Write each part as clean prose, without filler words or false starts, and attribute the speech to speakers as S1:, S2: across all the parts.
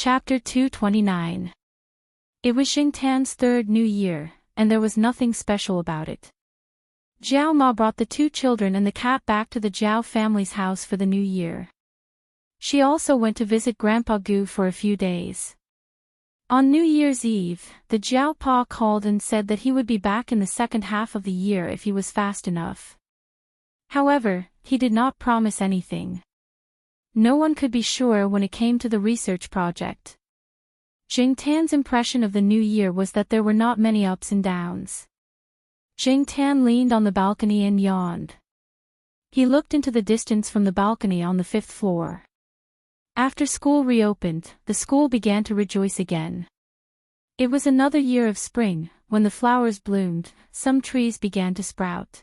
S1: Chapter 229. It was Xingtan's third New Year, and there was nothing special about it. Jiao Ma brought the two children and the cat back to the Jiao family's house for the New Year. She also went to visit Grandpa Gu for a few days. On New Year's Eve, the Jiao Pa called and said that he would be back in the second half of the year if he was fast enough. However, he did not promise anything. No one could be sure when it came to the research project. Xingtan's impression of the new year was that there were not many ups and downs. Xingtan leaned on the balcony and yawned. He looked into the distance from the balcony on the 5th floor. After school reopened, the school began to rejoice again. It was another year of spring. When the flowers bloomed, some trees began to sprout.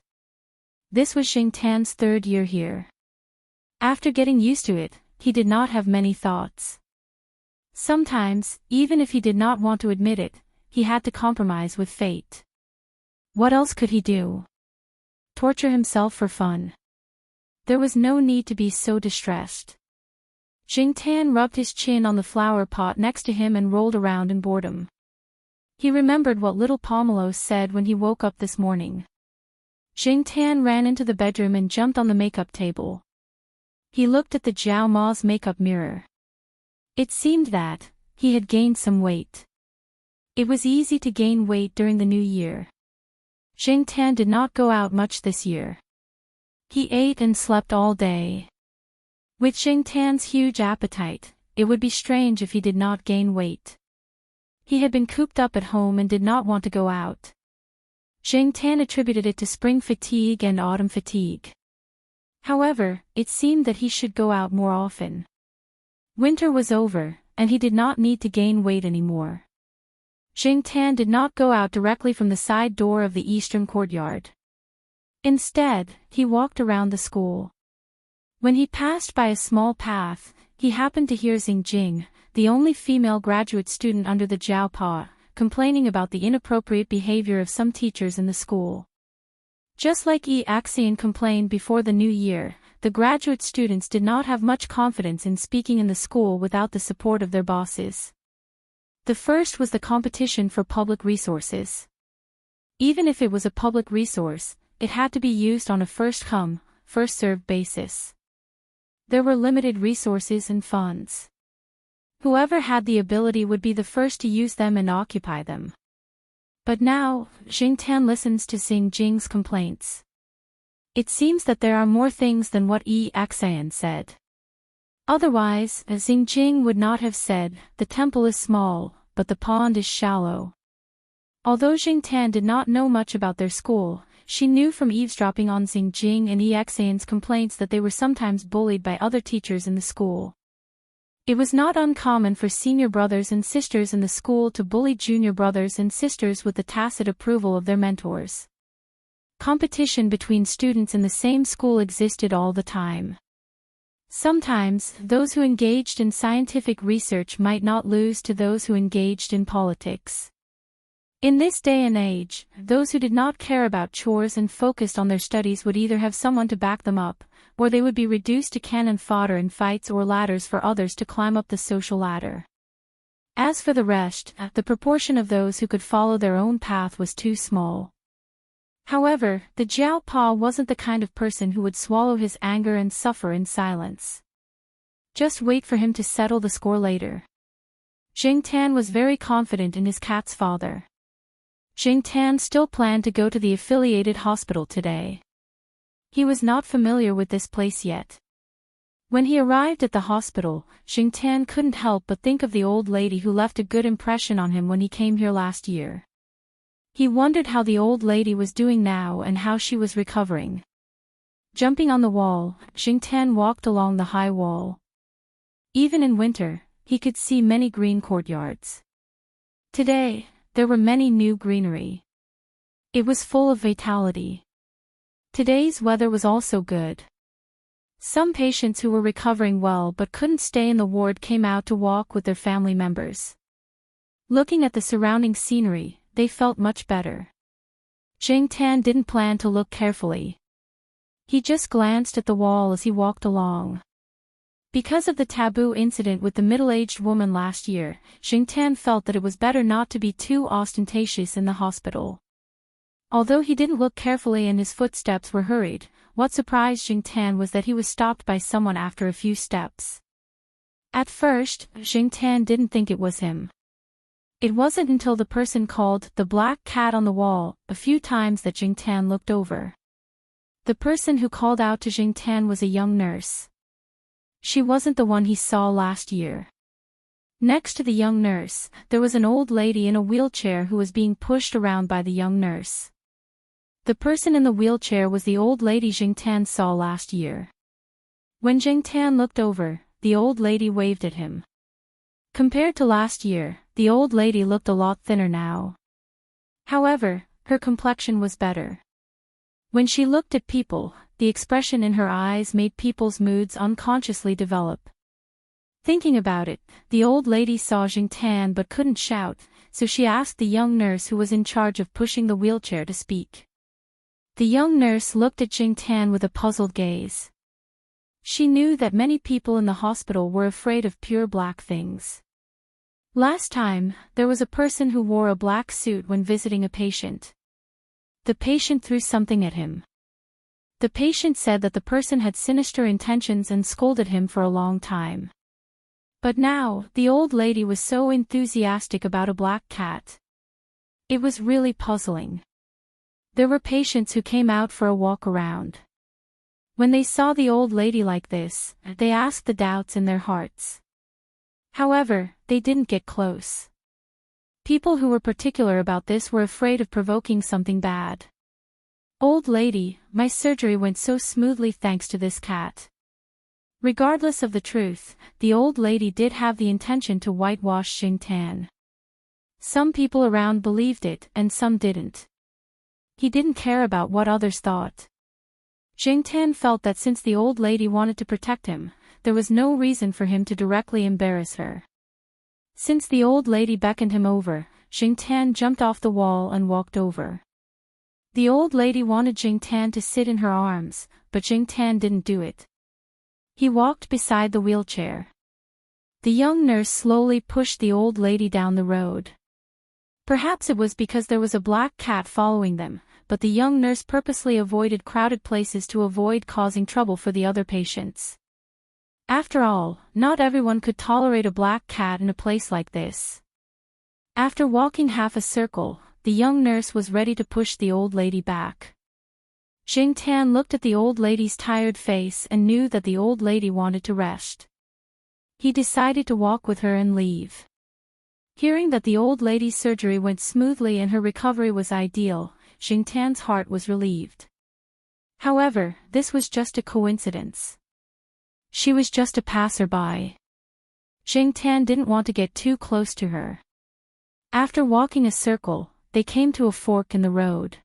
S1: This was Xingtan's third year here. After getting used to it, he did not have many thoughts. Sometimes, even if he did not want to admit it, he had to compromise with fate. What else could he do? Torture himself for fun? There was no need to be so distressed. Xingtan rubbed his chin on the flower pot next to him and rolled around in boredom. He remembered what little Pomelo said when he woke up this morning. Xingtan ran into the bedroom and jumped on the makeup table. He looked at the Jiao Ma's makeup mirror. It seemed that he had gained some weight. It was easy to gain weight during the new year. Xingtan did not go out much this year. He ate and slept all day. With Xingtan's huge appetite, it would be strange if he did not gain weight. He had been cooped up at home and did not want to go out. Xingtan attributed it to spring fatigue and autumn fatigue. However, it seemed that he should go out more often. Winter was over, and he did not need to gain weight anymore. Xingtan did not go out directly from the side door of the eastern courtyard. Instead, he walked around the school. When he passed by a small path, he happened to hear Xingjing, the only female graduate student under the Jiao Pa, complaining about the inappropriate behavior of some teachers in the school. Just like Yi Axian complained before the new year, the graduate students did not have much confidence in speaking in the school without the support of their bosses. The first was the competition for public resources. Even if it was a public resource, it had to be used on a first-come, first-served basis. There were limited resources and funds. Whoever had the ability would be the first to use them and occupy them. But now, Xingtan listens to Xingjing's complaints. It seems that there are more things than what Yi Axian said. Otherwise, Xingjing would not have said, the temple is small, but the pond is shallow. Although Xingtan did not know much about their school, she knew from eavesdropping on Xingjing and Yi Axian's complaints that they were sometimes bullied by other teachers in the school. It was not uncommon for senior brothers and sisters in the school to bully junior brothers and sisters with the tacit approval of their mentors. Competition between students in the same school existed all the time. Sometimes, those who engaged in scientific research might not lose to those who engaged in politics. In this day and age, those who did not care about chores and focused on their studies would either have someone to back them up, or they would be reduced to cannon fodder in fights or ladders for others to climb up the social ladder. As for the rest, the proportion of those who could follow their own path was too small. However, the Jiao Pa wasn't the kind of person who would swallow his anger and suffer in silence. Just wait for him to settle the score later. Xingtan was very confident in his cat's father. Xingtan still planned to go to the affiliated hospital today. He was not familiar with this place yet. When he arrived at the hospital, Xingtan couldn't help but think of the old lady who left a good impression on him when he came here last year. He wondered how the old lady was doing now and how she was recovering. Jumping on the wall, Xingtan walked along the high wall. Even in winter, he could see many green courtyards. Today, there were many new greenery. It was full of vitality. Today's weather was also good. Some patients who were recovering well but couldn't stay in the ward came out to walk with their family members. Looking at the surrounding scenery, they felt much better. Xingtan didn't plan to look carefully. He just glanced at the wall as he walked along. Because of the taboo incident with the middle-aged woman last year, Jingtan felt that it was better not to be too ostentatious in the hospital. Although he didn't look carefully and his footsteps were hurried, what surprised Jingtan was that he was stopped by someone after a few steps. At first, Jingtan didn't think it was him. It wasn't until the person called the black cat on the wall a few times that Jingtan looked over. The person who called out to Jingtan was a young nurse. She wasn't the one he saw last year. Next to the young nurse, there was an old lady in a wheelchair who was being pushed around by the young nurse. The person in the wheelchair was the old lady Jingtan saw last year. When Jingtan looked over, the old lady waved at him. Compared to last year, the old lady looked a lot thinner now. However, her complexion was better. When she looked at people, the expression in her eyes made people's moods unconsciously develop. Thinking about it, the old lady saw Jingtan but couldn't shout, so she asked the young nurse who was in charge of pushing the wheelchair to speak. The young nurse looked at Jingtan with a puzzled gaze. She knew that many people in the hospital were afraid of pure black things. Last time, there was a person who wore a black suit when visiting a patient. The patient threw something at him. The patient said that the person had sinister intentions and scolded him for a long time. But now, the old lady was so enthusiastic about a black cat. It was really puzzling. There were patients who came out for a walk around. When they saw the old lady like this, they asked the doubts in their hearts. However, they didn't get close. People who were particular about this were afraid of provoking something bad. Old lady, my surgery went so smoothly thanks to this cat. Regardless of the truth, the old lady did have the intention to whitewash Jingtan. Some people around believed it and some didn't. He didn't care about what others thought. Jingtan felt that since the old lady wanted to protect him, there was no reason for him to directly embarrass her. Since the old lady beckoned him over, Jingtan jumped off the wall and walked over. The old lady wanted Jingtan to sit in her arms, but Jingtan didn't do it. He walked beside the wheelchair. The young nurse slowly pushed the old lady down the road. Perhaps it was because there was a black cat following them, but the young nurse purposely avoided crowded places to avoid causing trouble for the other patients. After all, not everyone could tolerate a black cat in a place like this. After walking half a circle, the young nurse was ready to push the old lady back. Jingtan looked at the old lady's tired face and knew that the old lady wanted to rest. He decided to walk with her and leave. Hearing that the old lady's surgery went smoothly and her recovery was ideal, Jingtan's heart was relieved. However, this was just a coincidence. She was just a passerby. Jingtan didn't want to get too close to her. After walking a circle, they came to a fork in the road.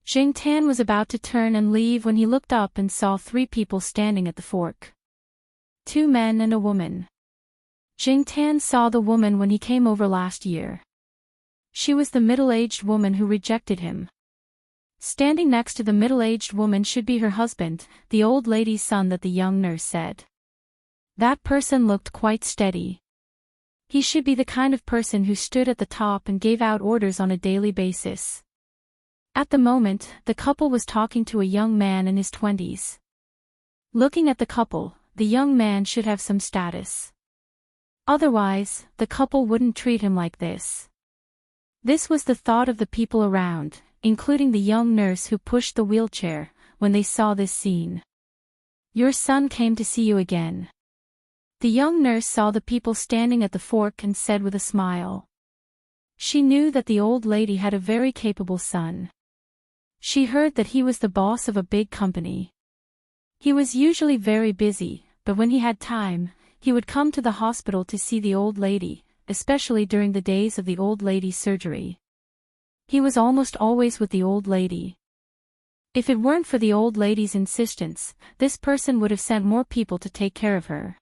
S1: Jingtan was about to turn and leave when he looked up and saw 3 people standing at the fork. 2 men and a woman. Jingtan saw the woman when he came over last year. She was the middle-aged woman who rejected him. Standing next to the middle-aged woman should be her husband, the old lady's son that the young nurse said. That person looked quite steady. He should be the kind of person who stood at the top and gave out orders on a daily basis. At the moment, the couple was talking to a young man in his 20s. Looking at the couple, the young man should have some status. Otherwise, the couple wouldn't treat him like this. This was the thought of the people around, including the young nurse who pushed the wheelchair, when they saw this scene. Your son came to see you again. The young nurse saw the people standing at the fork and said with a smile. She knew that the old lady had a very capable son. She heard that he was the boss of a big company. He was usually very busy, but when he had time, he would come to the hospital to see the old lady, especially during the days of the old lady's surgery. He was almost always with the old lady. If it weren't for the old lady's insistence, this person would have sent more people to take care of her.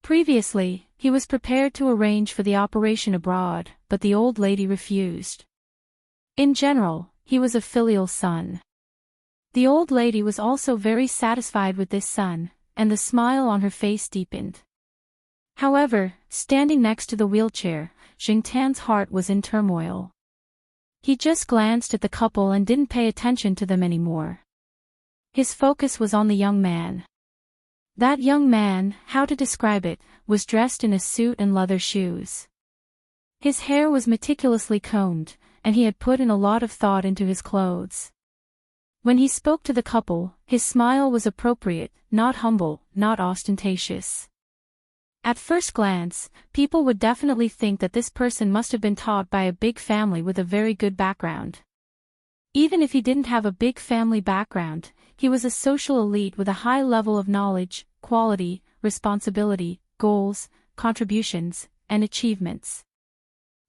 S1: Previously, he was prepared to arrange for the operation abroad, but the old lady refused. In general, he was a filial son. The old lady was also very satisfied with this son, and the smile on her face deepened. However, standing next to the wheelchair, Jingtan's heart was in turmoil. He just glanced at the couple and didn't pay attention to them anymore. His focus was on the young man. That young man, how to describe it, was dressed in a suit and leather shoes. His hair was meticulously combed, and he had put in a lot of thought into his clothes. When he spoke to the couple, his smile was appropriate, not humble, not ostentatious. At first glance, people would definitely think that this person must have been taught by a big family with a very good background. Even if he didn't have a big family background, he was a social elite with a high level of knowledge, quality, responsibility, goals, contributions, and achievements.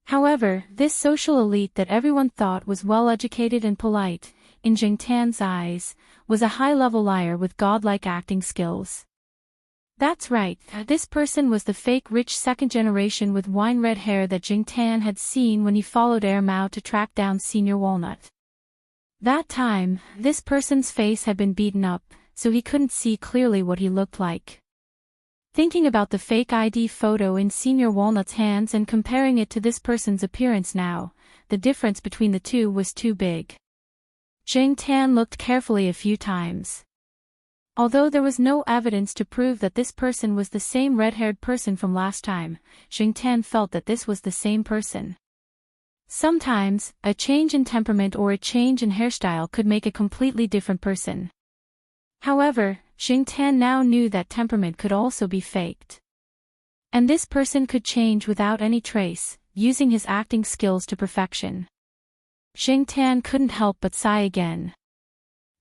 S1: However, this social elite that everyone thought was well-educated and polite, in Jingtan's eyes, was a high-level liar with godlike acting skills. That's right, this person was the fake rich second generation with wine-red hair that Jingtan had seen when he followed Mao to track down Senior Walnut. That time, this person's face had been beaten up, so he couldn't see clearly what he looked like. Thinking about the fake ID photo in Senior Walnut's hands and comparing it to this person's appearance now, the difference between the two was too big. Jingtan looked carefully a few times. Although there was no evidence to prove that this person was the same red-haired person from last time, Jingtan felt that this was the same person. Sometimes, a change in temperament or a change in hairstyle could make a completely different person. However, Jingtan now knew that temperament could also be faked. And this person could change without any trace, using his acting skills to perfection. Jingtan couldn't help but sigh again.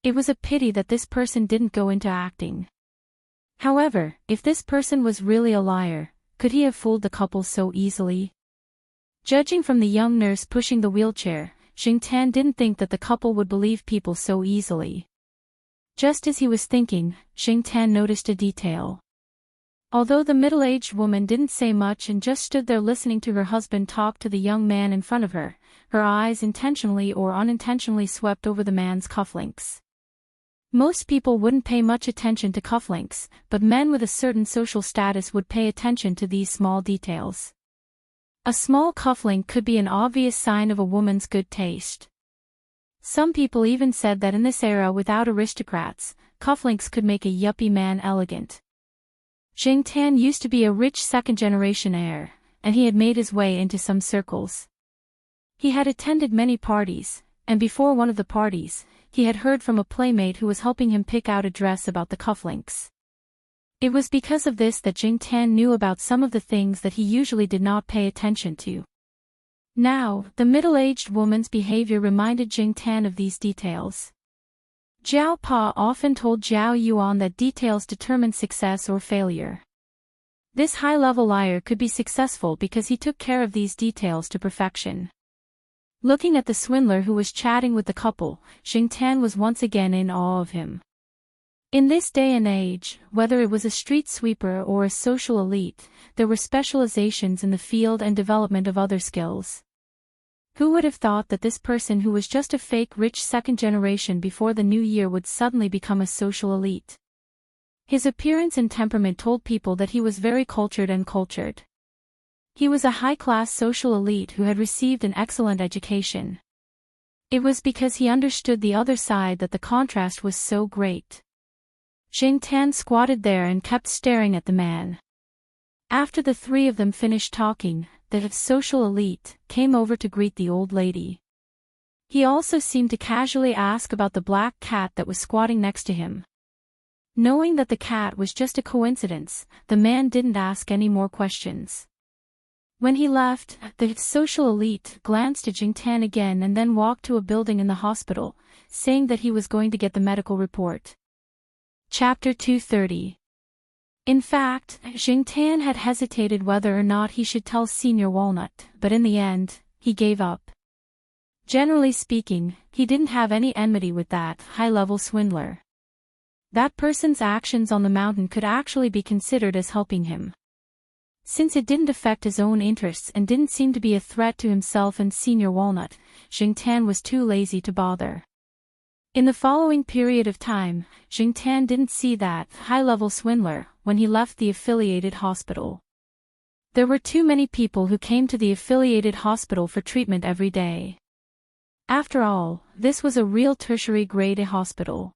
S1: It was a pity that this person didn't go into acting. However, if this person was really a liar, could he have fooled the couple so easily? Judging from the young nurse pushing the wheelchair, Jingtan didn't think that the couple would believe people so easily. Just as he was thinking, Jingtan noticed a detail. Although the middle-aged woman didn't say much and just stood there listening to her husband talk to the young man in front of her, her eyes intentionally or unintentionally swept over the man's cufflinks. Most people wouldn't pay much attention to cufflinks, but men with a certain social status would pay attention to these small details. A small cufflink could be an obvious sign of a woman's good taste. Some people even said that in this era without aristocrats, cufflinks could make a yuppie man elegant. Jingtan used to be a rich second-generation heir, and he had made his way into some circles. He had attended many parties, and before one of the parties, he had heard from a playmate who was helping him pick out a dress about the cufflinks. It was because of this that Jingtan knew about some of the things that he usually did not pay attention to. Now, the middle-aged woman's behavior reminded Jingtan of these details. Jiao Pa often told Jiao Yuan that details determine success or failure. This high-level liar could be successful because he took care of these details to perfection. Looking at the swindler who was chatting with the couple, Jingtan was once again in awe of him. In this day and age, whether it was a street sweeper or a social elite, there were specializations in the field and development of other skills. Who would have thought that this person who was just a fake rich second generation before the new year would suddenly become a social elite? His appearance and temperament told people that he was very cultured and cultured. He was a high-class social elite who had received an excellent education. It was because he understood the other side that the contrast was so great. Jingtan squatted there and kept staring at the man. After the three of them finished talking, the social elite came over to greet the old lady. He also seemed to casually ask about the black cat that was squatting next to him. Knowing that the cat was just a coincidence, the man didn't ask any more questions. When he left, the social elite glanced at Jingtan again and then walked to a building in the hospital, saying that he was going to get the medical report. Chapter 230. In fact, Jingtan had hesitated whether or not he should tell Senior Walnut, but in the end, he gave up. Generally speaking, he didn't have any enmity with that high-level swindler. That person's actions on the mountain could actually be considered as helping him. Since it didn't affect his own interests and didn't seem to be a threat to himself and Senior Walnut, Jingtan was too lazy to bother. In the following period of time, Jingtan didn't see that high-level swindler when he left the affiliated hospital. There were too many people who came to the affiliated hospital for treatment every day. After all, this was a real tertiary grade A hospital.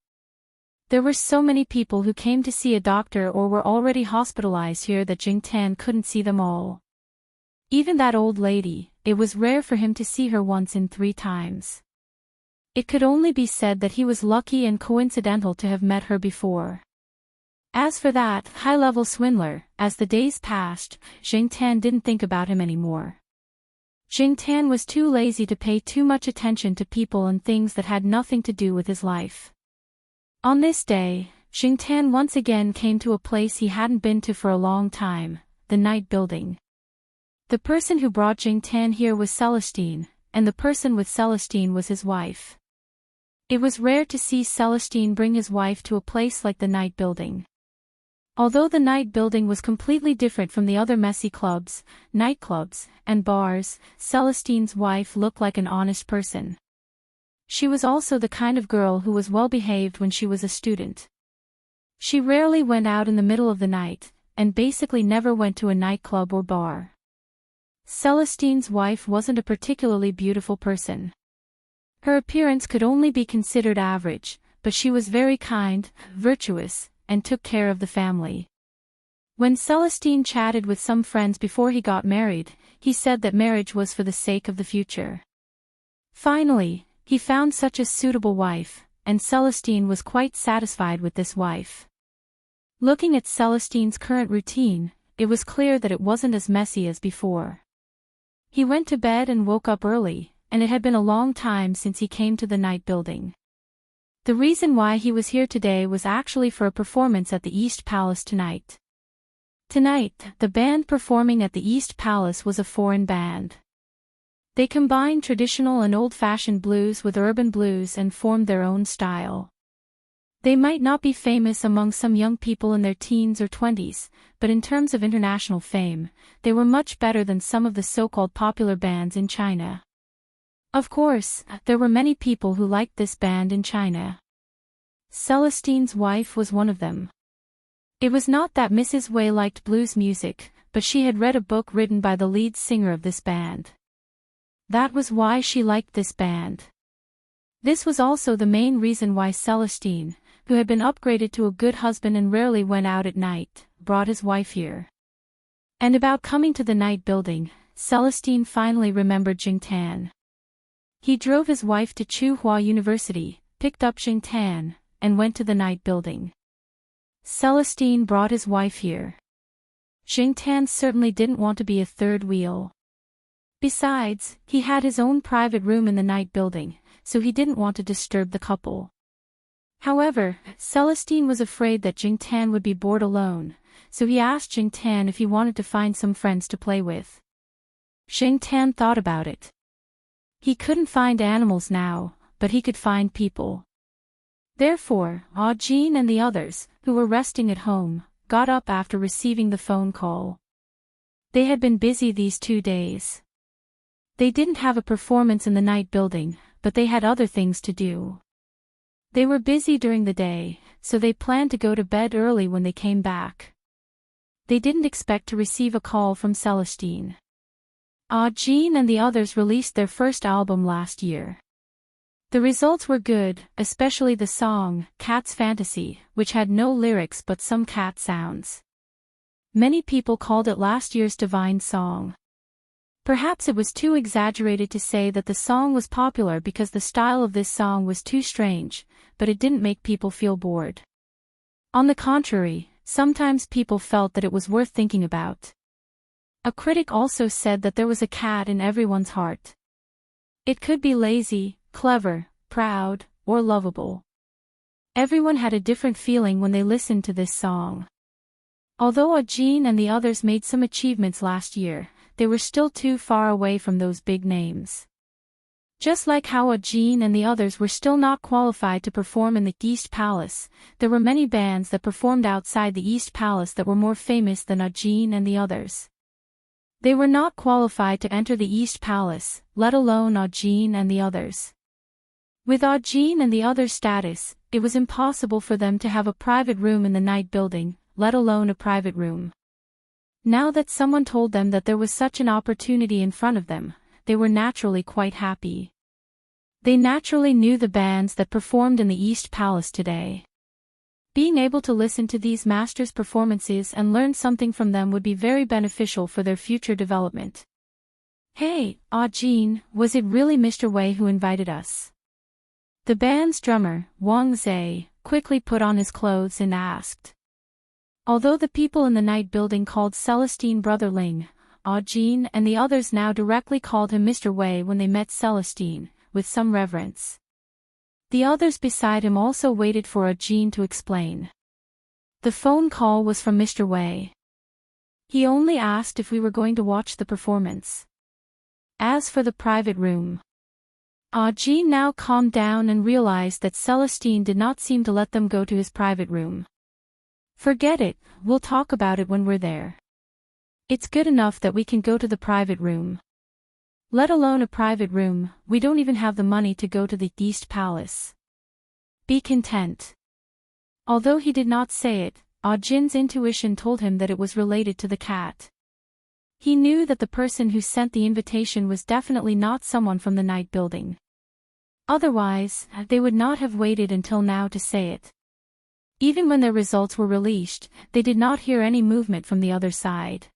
S1: There were so many people who came to see a doctor or were already hospitalized here that Jingtan couldn't see them all. Even that old lady, it was rare for him to see her once in 3 times. It could only be said that he was lucky and coincidental to have met her before. As for that high-level swindler, as the days passed, Jingtan didn't think about him anymore. Jingtan was too lazy to pay too much attention to people and things that had nothing to do with his life. On this day, Jingtan once again came to a place he hadn't been to for a long time, the night building. The person who brought Jingtan here was Celestine, and the person with Celestine was his wife. It was rare to see Celestine bring his wife to a place like the night building. Although the night building was completely different from the other messy clubs, nightclubs, and bars, Celestine's wife looked like an honest person. She was also the kind of girl who was well behaved when she was a student. She rarely went out in the middle of the night, and basically never went to a nightclub or bar. Celestine's wife wasn't a particularly beautiful person. Her appearance could only be considered average, but she was very kind, virtuous, and took care of the family. When Celestine chatted with some friends before he got married, he said that marriage was for the sake of the future. Finally, he found such a suitable wife, and Celestine was quite satisfied with this wife. Looking at Celestine's current routine, it was clear that it wasn't as messy as before. He went to bed and woke up early, and it had been a long time since he came to the night building. The reason why he was here today was actually for a performance at the East Palace tonight. Tonight, the band performing at the East Palace was a foreign band. They combined traditional and old-fashioned blues with urban blues and formed their own style. They might not be famous among some young people in their teens or 20s, but in terms of international fame, they were much better than some of the so-called popular bands in China. Of course, there were many people who liked this band in China. Celestine's wife was one of them. It was not that Mrs. Wei liked blues music, but she had read a book written by the lead singer of this band. That was why she liked this band. This was also the main reason why Celestine, who had been upgraded to a good husband and rarely went out at night, brought his wife here. And about coming to the night building, Celestine finally remembered Jingtan. He drove his wife to Tsinghua University, picked up Jingtan, and went to the night building. Celestine brought his wife here. Jingtan certainly didn't want to be a third wheel. Besides, he had his own private room in the night building, so he didn't want to disturb the couple. However, Celestine was afraid that Jingtan would be bored alone, so he asked Jingtan if he wanted to find some friends to play with. Jingtan thought about it. He couldn't find animals now, but he could find people. Therefore, Jean and the others, who were resting at home, got up after receiving the phone call. They had been busy these 2 days. They didn't have a performance in the night building, but they had other things to do. They were busy during the day, so they planned to go to bed early when they came back. They didn't expect to receive a call from Celestine. Jean and the others released their first album last year. The results were good, especially the song, Cat's Fantasy, which had no lyrics but some cat sounds. Many people called it last year's divine song. Perhaps it was too exaggerated to say that the song was popular because the style of this song was too strange, but it didn't make people feel bored. On the contrary, sometimes people felt that it was worth thinking about. A critic also said that there was a cat in everyone's heart. It could be lazy, clever, proud, or lovable. Everyone had a different feeling when they listened to this song. Although Jean and the others made some achievements last year, they were still too far away from those big names. Just like how Jean and the others were still not qualified to perform in the East Palace, there were many bands that performed outside the East Palace that were more famous than Jean and the others. They were not qualified to enter the East Palace, let alone Jean and the others. With Aujin and the others' status, it was impossible for them to have a private room in the night building, let alone a private room. Now that someone told them that there was such an opportunity in front of them, they were naturally quite happy. They naturally knew the bands that performed in the East Palace today. Being able to listen to these masters' performances and learn something from them would be very beneficial for their future development. Hey, Aujin, was it really Mr. Wei who invited us? The band's drummer, Wang Zhe, quickly put on his clothes and asked. Although the people in the night building called Celestine Brother Ling, Aujin and the others now directly called him Mr. Wei when they met Celestine, with some reverence. The others beside him also waited for Aujin to explain. The phone call was from Mr. Wei. He only asked if we were going to watch the performance. As for the private room, Aujin now calmed down and realized that Celestine did not seem to let them go to his private room. Forget it, we'll talk about it when we're there. It's good enough that we can go to the private room. Let alone a private room, we don't even have the money to go to the East Palace. Be content. Although he did not say it, Aujin's intuition told him that it was related to the cat. He knew that the person who sent the invitation was definitely not someone from the night building. Otherwise, they would not have waited until now to say it. Even when their results were released, they did not hear any movement from the other side.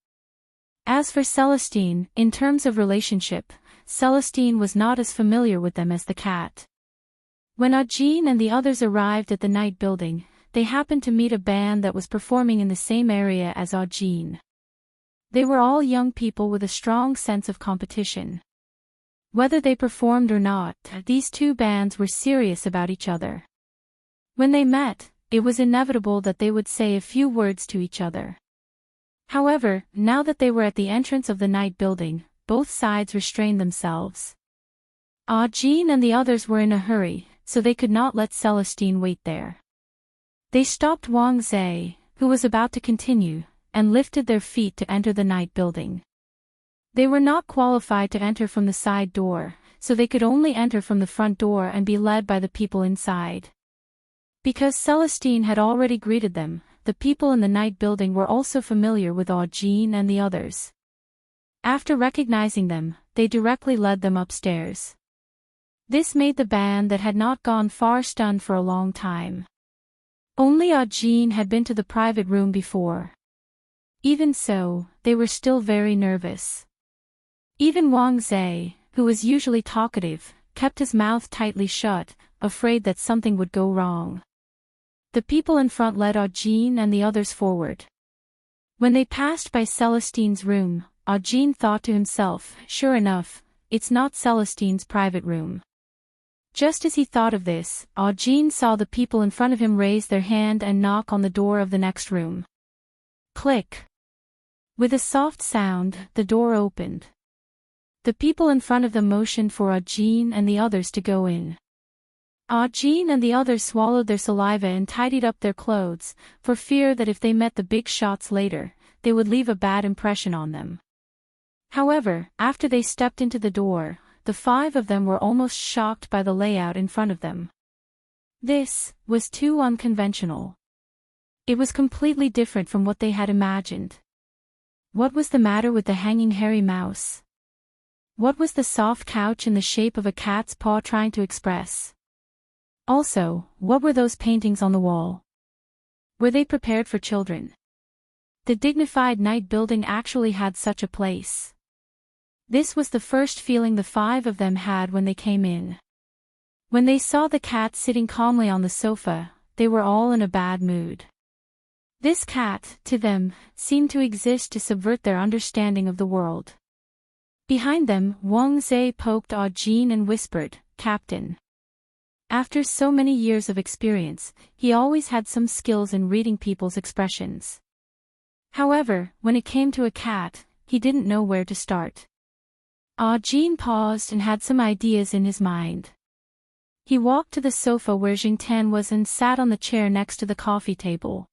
S1: As for Celestine, in terms of relationship, Celestine was not as familiar with them as the cat. When Aujin and the others arrived at the night building, they happened to meet a band that was performing in the same area as Aujin. They were all young people with a strong sense of competition. Whether they performed or not, these two bands were serious about each other. When they met, it was inevitable that they would say a few words to each other. However, now that they were at the entrance of the night building, both sides restrained themselves. Aujin and the others were in a hurry, so they could not let Celestine wait there. They stopped Wang Zhe, who was about to continue, and lifted their feet to enter the night building. They were not qualified to enter from the side door, so they could only enter from the front door and be led by the people inside. Because Celestine had already greeted them, the people in the night building were also familiar with Aujin and the others. After recognizing them, they directly led them upstairs. This made the band that had not gone far stunned for a long time. Only Aujin had been to the private room before. Even so, they were still very nervous. Even Wang Zhe, who was usually talkative, kept his mouth tightly shut, afraid that something would go wrong. The people in front led Aujin and the others forward. When they passed by Celestine's room, Aujin thought to himself, sure enough, it's not Celestine's private room. Just as he thought of this, Aujin saw the people in front of him raise their hand and knock on the door of the next room. Click. With a soft sound, the door opened. The people in front of them motioned for Aujin and the others to go in. Aujin and the others swallowed their saliva and tidied up their clothes, for fear that if they met the big shots later, they would leave a bad impression on them. However, after they stepped into the door, the five of them were almost shocked by the layout in front of them. This was too unconventional. It was completely different from what they had imagined. What was the matter with the hanging hairy mouse? What was the soft couch in the shape of a cat's paw trying to express? Also, what were those paintings on the wall? Were they prepared for children? The dignified night building actually had such a place. This was the first feeling the five of them had when they came in. When they saw the cat sitting calmly on the sofa, they were all in a bad mood. This cat, to them, seemed to exist to subvert their understanding of the world. Behind them, Wang Zhe poked Aujin and whispered, "Captain." After so many years of experience, he always had some skills in reading people's expressions. However, when it came to a cat, he didn't know where to start. Aujin paused and had some ideas in his mind. He walked to the sofa where Jingtan was and sat on the chair next to the coffee table.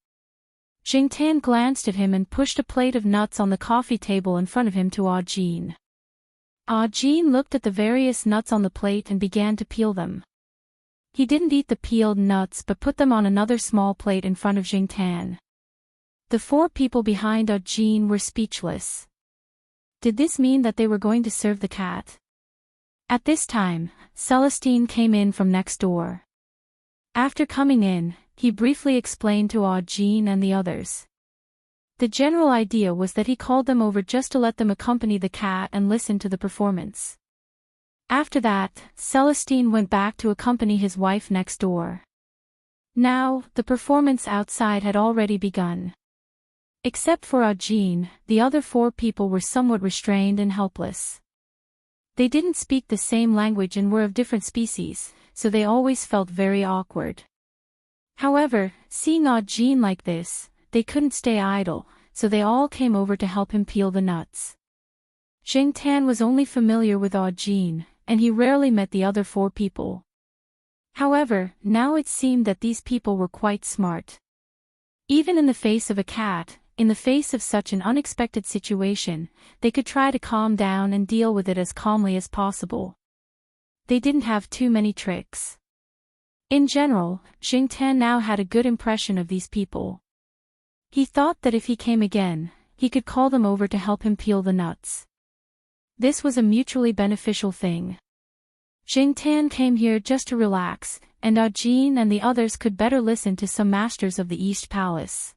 S1: Jingtan glanced at him and pushed a plate of nuts on the coffee table in front of him to Aujin. Aujin looked at the various nuts on the plate and began to peel them. He didn't eat the peeled nuts but put them on another small plate in front of Jingtan. The four people behind Audjean were speechless. Did this mean that they were going to serve the cat? At this time, Celestine came in from next door. After coming in, he briefly explained to Audjean and the others. The general idea was that he called them over just to let them accompany the cat and listen to the performance. After that, Celestine went back to accompany his wife next door. Now, the performance outside had already begun. Except for Audjean, the other four people were somewhat restrained and helpless. They didn't speak the same language and were of different species, so they always felt very awkward. However, seeing Audjean like this, they couldn't stay idle, so they all came over to help him peel the nuts. Jingtan was only familiar with Audjean, and he rarely met the other four people. However, now it seemed that these people were quite smart. Even in the face of a cat, in the face of such an unexpected situation, they could try to calm down and deal with it as calmly as possible. They didn't have too many tricks. In general, Jingtan now had a good impression of these people. He thought that if he came again, he could call them over to help him peel the nuts. This was a mutually beneficial thing. Jingtan came here just to relax, and Audjean and the others could better listen to some masters of the East Palace.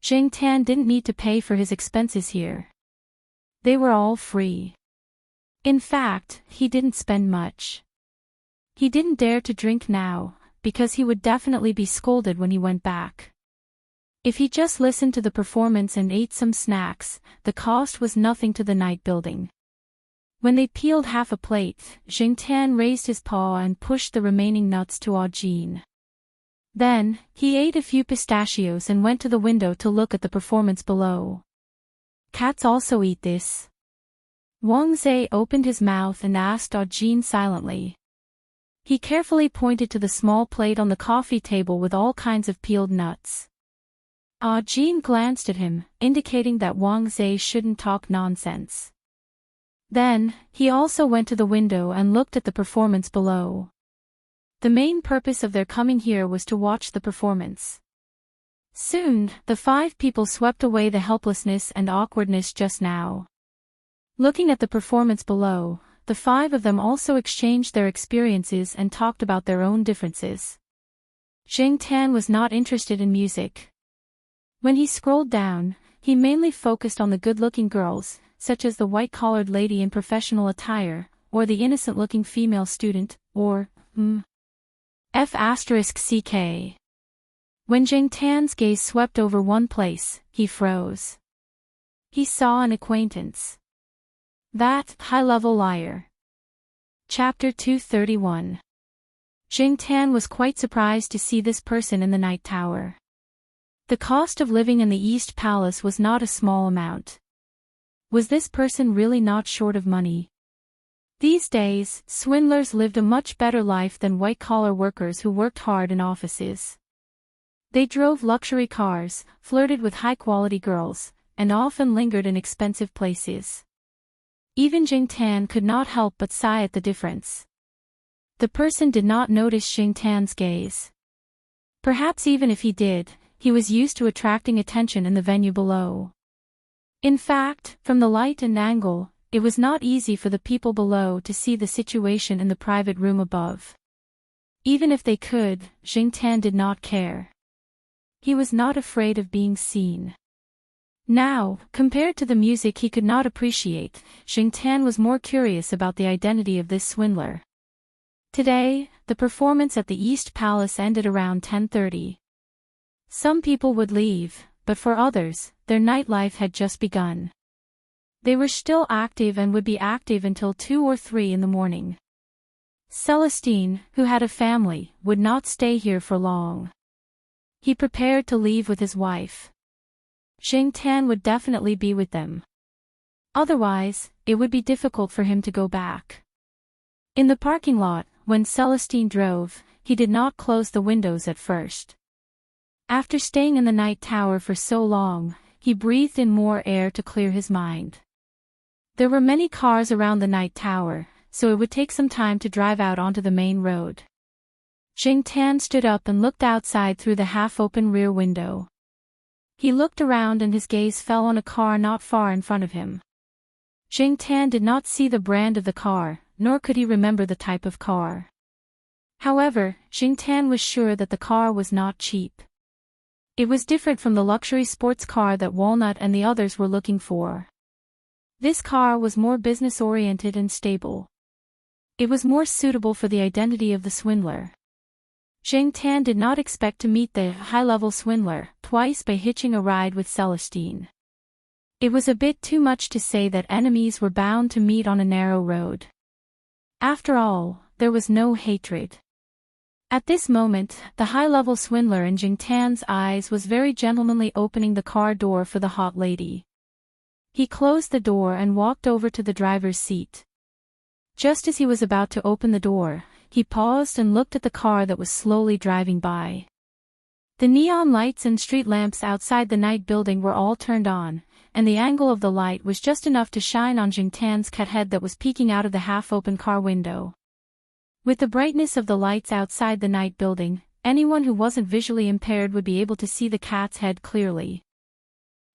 S1: Jingtan didn't need to pay for his expenses here. They were all free. In fact, he didn't spend much. He didn't dare to drink now, because he would definitely be scolded when he went back. If he just listened to the performance and ate some snacks, the cost was nothing to the night building. When they peeled half a plate, Jingtan raised his paw and pushed the remaining nuts to Audjean. Then, he ate a few pistachios and went to the window to look at the performance below. Cats also eat this. Wuxia opened his mouth and asked Audjean silently. He carefully pointed to the small plate on the coffee table with all kinds of peeled nuts. Audjean glanced at him, indicating that Wuxia shouldn't talk nonsense. Then, he also went to the window and looked at the performance below. The main purpose of their coming here was to watch the performance. Soon, the five people swept away the helplessness and awkwardness just now. Looking at the performance below, the five of them also exchanged their experiences and talked about their own differences. Jingtan was not interested in music. When he scrolled down, he mainly focused on the good-looking girls, such as the white-collared lady in professional attire, or the innocent-looking female student, or, F***ck. When Jingtan's gaze swept over one place, he froze. He saw an acquaintance. That high-level liar. Chapter 231. Jingtan was quite surprised to see this person in the night tower. The cost of living in the East Palace was not a small amount. Was this person really not short of money? These days, swindlers lived a much better life than white-collar workers who worked hard in offices. They drove luxury cars, flirted with high-quality girls, and often lingered in expensive places. Even Jingtan could not help but sigh at the difference. The person did not notice Jingtan's gaze. Perhaps even if he did, he was used to attracting attention in the venue below. In fact, from the light and angle, it was not easy for the people below to see the situation in the private room above. Even if they could, Jingtan did not care. He was not afraid of being seen. Now, compared to the music he could not appreciate, Jingtan was more curious about the identity of this swindler. Today, the performance at the East Palace ended around 10:30. Some people would leave, but for others, their nightlife had just begun. They were still active and would be active until 2 or 3 in the morning. Celestine, who had a family, would not stay here for long. He prepared to leave with his wife. Jingtan would definitely be with them. Otherwise, it would be difficult for him to go back. In the parking lot, when Celestine drove, he did not close the windows at first. After staying in the night tower for so long, he breathed in more air to clear his mind. There were many cars around the night tower, so it would take some time to drive out onto the main road. Jing Tan stood up and looked outside through the half-open rear window. He looked around and his gaze fell on a car not far in front of him. Jing Tan did not see the brand of the car, nor could he remember the type of car. However, Jing Tan was sure that the car was not cheap. It was different from the luxury sports car that Walnut and the others were looking for. This car was more business-oriented and stable. It was more suitable for the identity of the swindler. Jing Tan did not expect to meet the high-level swindler twice by hitching a ride with Celestine. It was a bit too much to say that enemies were bound to meet on a narrow road. After all, there was no hatred. At this moment, the high-level swindler in Jing Tan's eyes was very gentlemanly, opening the car door for the hot lady. He closed the door and walked over to the driver's seat. Just as he was about to open the door, he paused and looked at the car that was slowly driving by. The neon lights and street lamps outside the night building were all turned on, and the angle of the light was just enough to shine on Jing Tan's cat head that was peeking out of the half-open car window. With the brightness of the lights outside the night building, anyone who wasn't visually impaired would be able to see the cat's head clearly.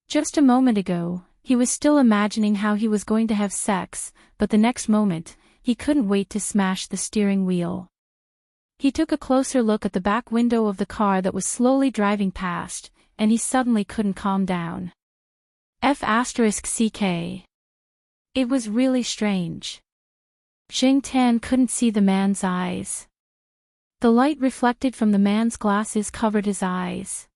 S1: Just a moment ago, he was still imagining how he was going to have sex, but the next moment, he couldn't wait to smash the steering wheel. He took a closer look at the back window of the car that was slowly driving past, and he suddenly couldn't calm down. F***ck. It was really strange. Jing Tan couldn't see the man's eyes. The light reflected from the man's glasses covered his eyes.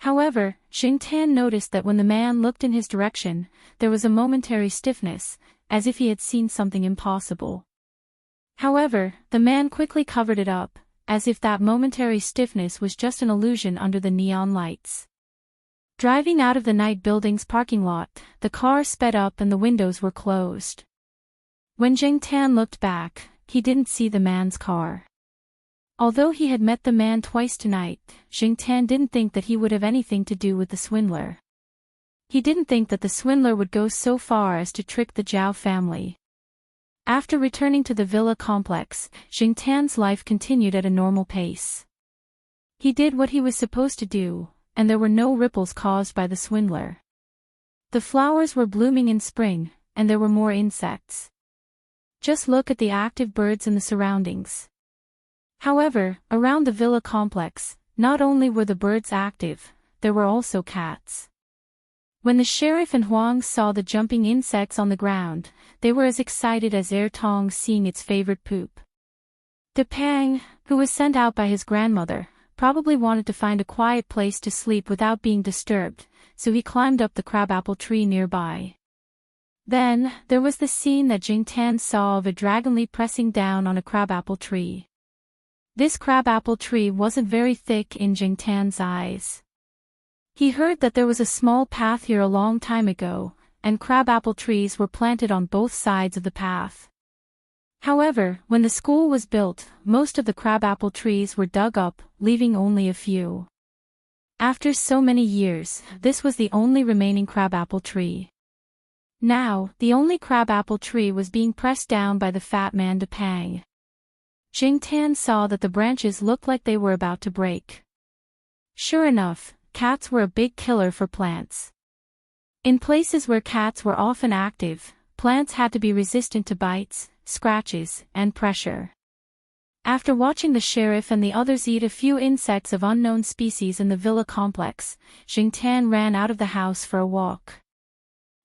S1: However, Jing Tan noticed that when the man looked in his direction, there was a momentary stiffness, as if he had seen something impossible. However, the man quickly covered it up, as if that momentary stiffness was just an illusion under the neon lights. Driving out of the night building's parking lot, the car sped up and the windows were closed. When Jing Tan looked back, he didn't see the man's car. Although he had met the man twice tonight, Jing Tan didn't think that he would have anything to do with the swindler. He didn't think that the swindler would go so far as to trick the Zhao family. After returning to the villa complex, Jing Tan's life continued at a normal pace. He did what he was supposed to do, and there were no ripples caused by the swindler. The flowers were blooming in spring, and there were more insects. Just look at the active birds in the surroundings. However, around the villa complex, not only were the birds active, there were also cats. When the sheriff and Huang saw the jumping insects on the ground, they were as excited as Tong seeing its favorite poop. De Pang, who was sent out by his grandmother, probably wanted to find a quiet place to sleep without being disturbed, so he climbed up the crabapple tree nearby. Then, there was the scene that Jing Tan saw of a dragonly pressing down on a crabapple tree. This crabapple tree wasn't very thick in Jing Tan's eyes. He heard that there was a small path here a long time ago, and crabapple trees were planted on both sides of the path. However, when the school was built, most of the crabapple trees were dug up, leaving only a few. After so many years, this was the only remaining crabapple tree. Now, the only crabapple tree was being pressed down by the fat man De Pang. Jing Tan saw that the branches looked like they were about to break. Sure enough, cats were a big killer for plants. In places where cats were often active, plants had to be resistant to bites, scratches, and pressure. After watching the sheriff and the others eat a few insects of unknown species in the villa complex, Jing Tan ran out of the house for a walk.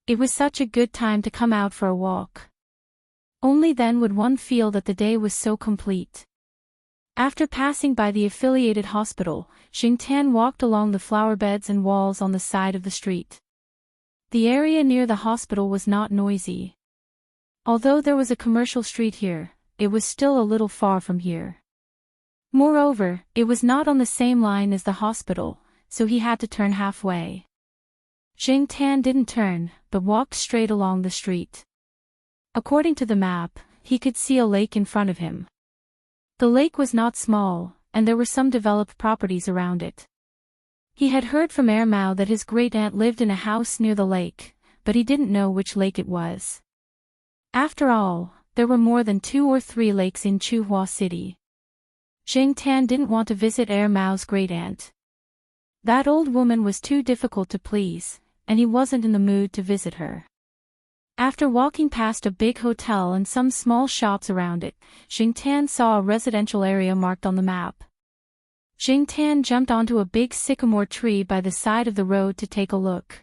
S1: It was such a good time to come out for a walk. Only then would one feel that the day was so complete. After passing by the affiliated hospital, Jing Tan walked along the flower beds and walls on the side of the street. The area near the hospital was not noisy. Although there was a commercial street here, it was still a little far from here. Moreover, it was not on the same line as the hospital, so he had to turn halfway. Jing Tan didn't turn, but walked straight along the street. According to the map, he could see a lake in front of him. The lake was not small, and there were some developed properties around it. He had heard from Mao that his great-aunt lived in a house near the lake, but he didn't know which lake it was. After all, there were more than 2 or 3 lakes in Chuhua City. Jing Tan didn't want to visit Mao's great-aunt. That old woman was too difficult to please, and he wasn't in the mood to visit her. After walking past a big hotel and some small shops around it, Jing Tan saw a residential area marked on the map. Jing Tan jumped onto a big sycamore tree by the side of the road to take a look.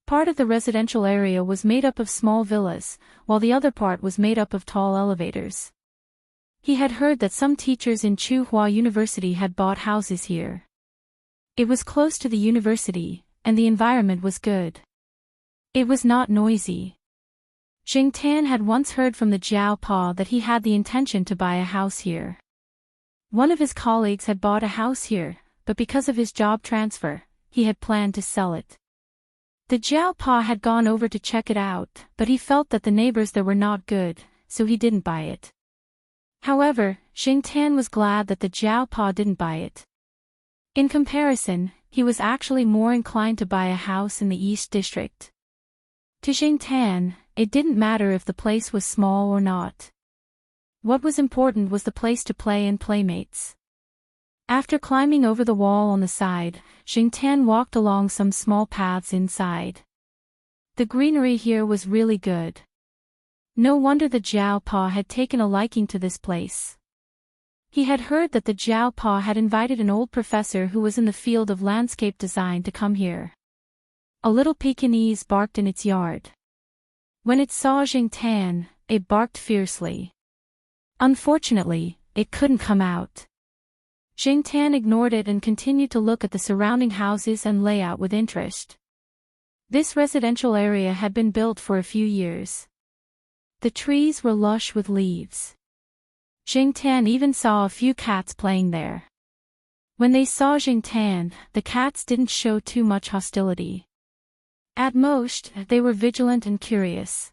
S1: Part of the residential area was made up of small villas, while the other part was made up of tall elevators. He had heard that some teachers in Tsinghua University had bought houses here. It was close to the university, and the environment was good. It was not noisy. Jing Tan had once heard from the Jiao Pa that he had the intention to buy a house here. One of his colleagues had bought a house here, but because of his job transfer, he had planned to sell it. The Jiao Pa had gone over to check it out, but he felt that the neighbors there were not good, so he didn't buy it. However, Jing Tan was glad that the Jiao Pa didn't buy it. In comparison, he was actually more inclined to buy a house in the East District. To Jing Tan, it didn't matter if the place was small or not. What was important was the place to play and playmates. After climbing over the wall on the side, Jing Tan walked along some small paths inside. The greenery here was really good. No wonder the Jiao Pa had taken a liking to this place. He had heard that the Jiao Pa had invited an old professor who was in the field of landscape design to come here. A little Pekingese barked in its yard. When it saw Jing Tan, it barked fiercely. Unfortunately, it couldn't come out. Jing Tan ignored it and continued to look at the surrounding houses and layout with interest. This residential area had been built for a few years. The trees were lush with leaves. Jing Tan even saw a few cats playing there. When they saw Jing Tan, the cats didn't show too much hostility. At most, they were vigilant and curious.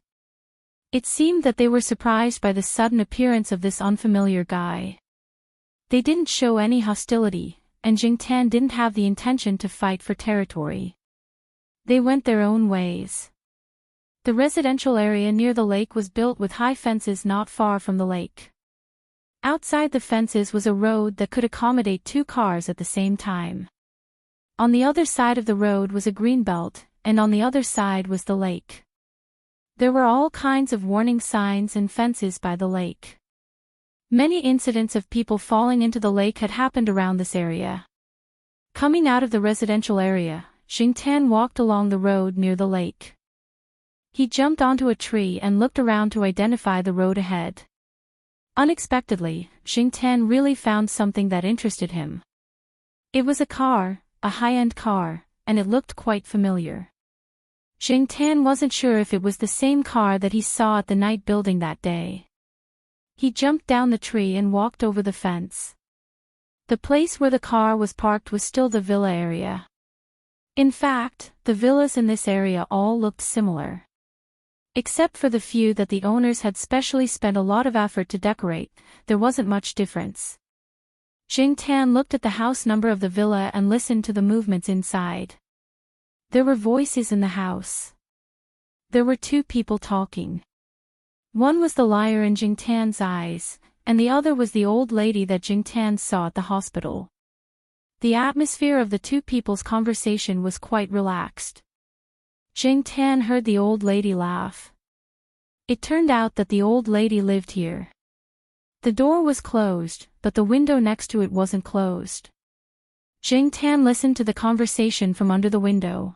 S1: It seemed that they were surprised by the sudden appearance of this unfamiliar guy. They didn't show any hostility, and Jing Tan didn't have the intention to fight for territory. They went their own ways. The residential area near the lake was built with high fences not far from the lake. Outside the fences was a road that could accommodate 2 cars at the same time. On the other side of the road was a green belt, and on the other side was the lake. There were all kinds of warning signs and fences by the lake. Many incidents of people falling into the lake had happened around this area. Coming out of the residential area, Jing Tan walked along the road near the lake. He jumped onto a tree and looked around to identify the road ahead. Unexpectedly, Jing Tan really found something that interested him. It was a car, a high-end car, and it looked quite familiar. Jing Tan wasn't sure if it was the same car that he saw at the night building that day. He jumped down the tree and walked over the fence. The place where the car was parked was still the villa area. In fact, the villas in this area all looked similar. Except for the few that the owners had specially spent a lot of effort to decorate, there wasn't much difference. Jing Tan looked at the house number of the villa and listened to the movements inside. There were voices in the house. There were 2 people talking. One was the liar in Jing Tan's eyes, and the other was the old lady that Jing Tan saw at the hospital. The atmosphere of the 2 people's conversation was quite relaxed. Jing Tan heard the old lady laugh. It turned out that the old lady lived here. The door was closed, but the window next to it wasn't closed. Jing Tan listened to the conversation from under the window.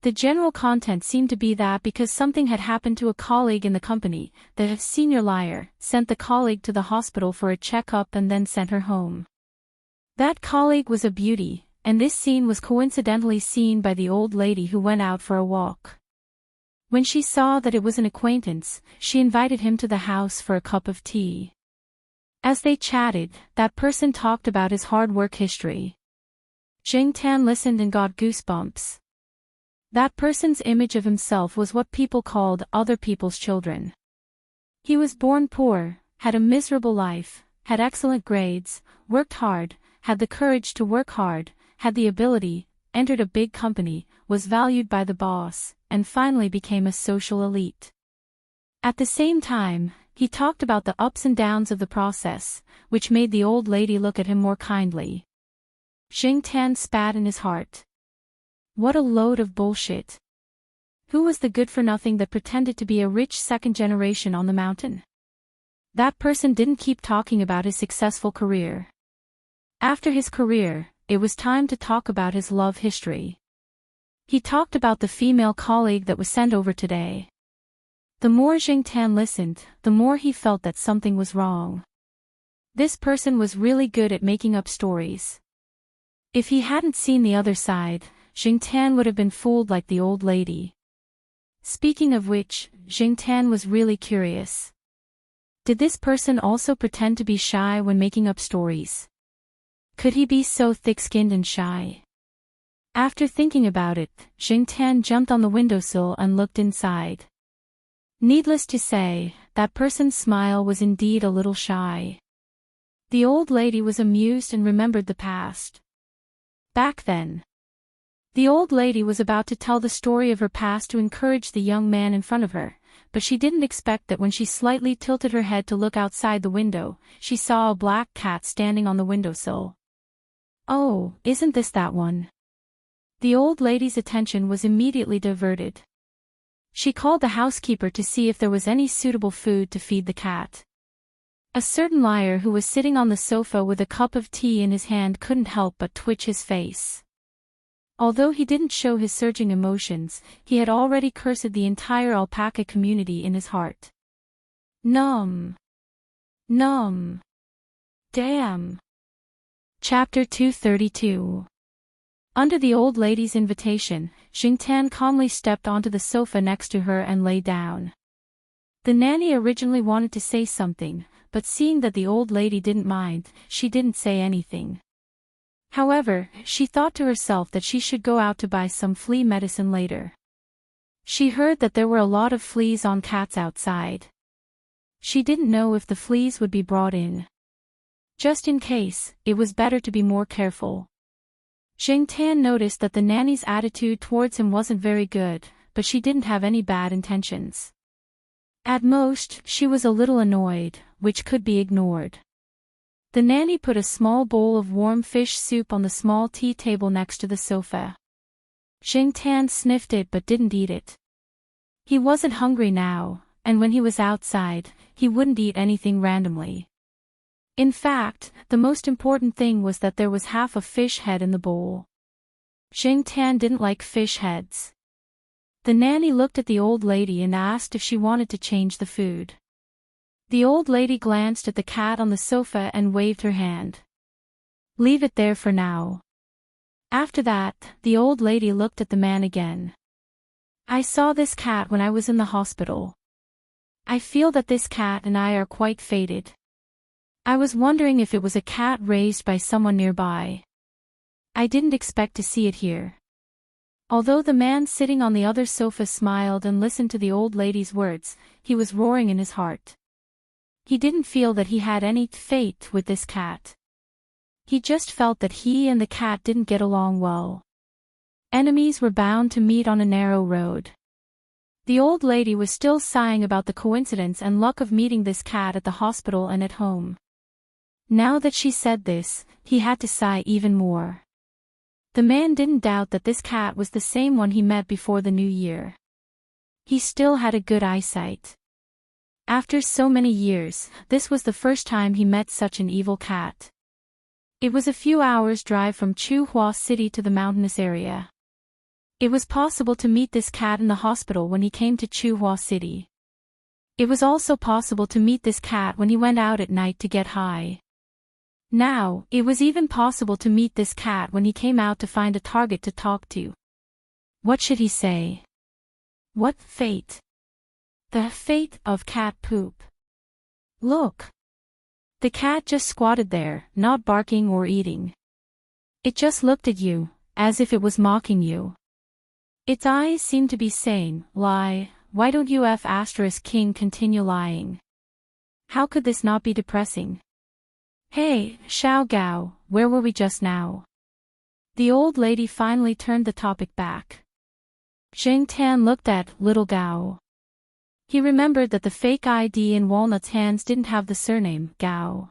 S1: The general content seemed to be that because something had happened to a colleague in the company, the senior liar sent the colleague to the hospital for a checkup and then sent her home. That colleague was a beauty, and this scene was coincidentally seen by the old lady who went out for a walk. When she saw that it was an acquaintance, she invited him to the house for a cup of tea. As they chatted, that person talked about his hard work history. Jing Tan listened and got goosebumps. That person's image of himself was what people called other people's children. He was born poor, had a miserable life, had excellent grades, worked hard, had the courage to work hard, had the ability, entered a big company, was valued by the boss, and finally became a social elite. At the same time, He talked about the ups and downs of the process, which made the old lady look at him more kindly. Xing Tan spat in his heart. What a load of bullshit. Who was the good-for-nothing that pretended to be a rich second generation on the mountain? That person didn't keep talking about his successful career. After his career, it was time to talk about his love history. He talked about the female colleague that was sent over today. The more Xing Tan listened, the more he felt that something was wrong. This person was really good at making up stories. If he hadn't seen the other side, Xing Tan would have been fooled like the old lady. Speaking of which, Xing Tan was really curious. Did this person also pretend to be shy when making up stories? Could he be so thick-skinned and shy? After thinking about it, Xing Tan jumped on the windowsill and looked inside. Needless to say, that person's smile was indeed a little shy. The old lady was amused and remembered the past. Back then, the old lady was about to tell the story of her past to encourage the young man in front of her, but she didn't expect that when she slightly tilted her head to look outside the window, she saw a black cat standing on the windowsill. Oh, isn't this that one? The old lady's attention was immediately diverted. She called the housekeeper to see if there was any suitable food to feed the cat. A certain liar who was sitting on the sofa with a cup of tea in his hand couldn't help but twitch his face. Although he didn't show his surging emotions, he had already cursed the entire alpaca community in his heart. Numb. Numb. Damn. Chapter 232. Under the old lady's invitation, Xing Tan calmly stepped onto the sofa next to her and lay down. The nanny originally wanted to say something, but seeing that the old lady didn't mind, she didn't say anything. However, she thought to herself that she should go out to buy some flea medicine later. She heard that there were a lot of fleas on cats outside. She didn't know if the fleas would be brought in. Just in case, it was better to be more careful. Xing Tan noticed that the nanny's attitude towards him wasn't very good, but she didn't have any bad intentions. At most, she was a little annoyed, which could be ignored. The nanny put a small bowl of warm fish soup on the small tea table next to the sofa. Xing Tan sniffed it but didn't eat it. He wasn't hungry now, and when he was outside, he wouldn't eat anything randomly. In fact, the most important thing was that there was half a fish head in the bowl. Xing Tan didn't like fish heads. The nanny looked at the old lady and asked if she wanted to change the food. The old lady glanced at the cat on the sofa and waved her hand. Leave it there for now. After that, the old lady looked at the man again. I saw this cat when I was in the hospital. I feel that this cat and I are quite fated. I was wondering if it was a cat raised by someone nearby. I didn't expect to see it here. Although the man sitting on the other sofa smiled and listened to the old lady's words, he was roaring in his heart. He didn't feel that he had any fate with this cat. He just felt that he and the cat didn't get along well. Enemies were bound to meet on a narrow road. The old lady was still sighing about the coincidence and luck of meeting this cat at the hospital and at home. Now that she said this, he had to sigh even more. The man didn't doubt that this cat was the same one he met before the new year. He still had a good eyesight. After so many years, this was the first time he met such an evil cat. It was a few hours' drive from Chuhua City to the mountainous area. It was possible to meet this cat in the hospital when he came to Chuhua City. It was also possible to meet this cat when he went out at night to get high. Now, it was even possible to meet this cat when he came out to find a target to talk to. What should he say? What fate? The fate of cat poop. Look. The cat just squatted there, not barking or eating. It just looked at you, as if it was mocking you. Its eyes seemed to be saying, lie, why don't you King continue lying? How could this not be depressing? Hey, Xiao Gao, where were we just now? The old lady finally turned the topic back. Xing Tan looked at little Gao. He remembered that the fake ID in Walnut's hands didn't have the surname, Gao.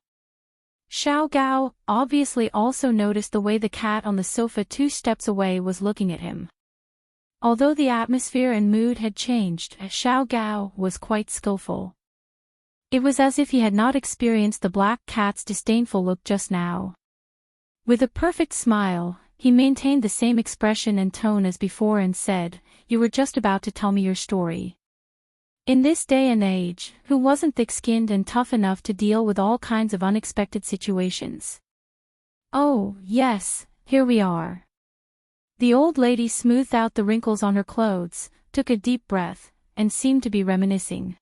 S1: Xiao Gao obviously also noticed the way the cat on the sofa 2 steps away was looking at him. Although the atmosphere and mood had changed, Xiao Gao was quite skillful. It was as if he had not experienced the black cat's disdainful look just now. With a perfect smile, he maintained the same expression and tone as before and said, "You were just about to tell me your story." In this day and age, who wasn't thick-skinned and tough enough to deal with all kinds of unexpected situations? "Oh, yes, here we are." The old lady smoothed out the wrinkles on her clothes, took a deep breath, and seemed to be reminiscing.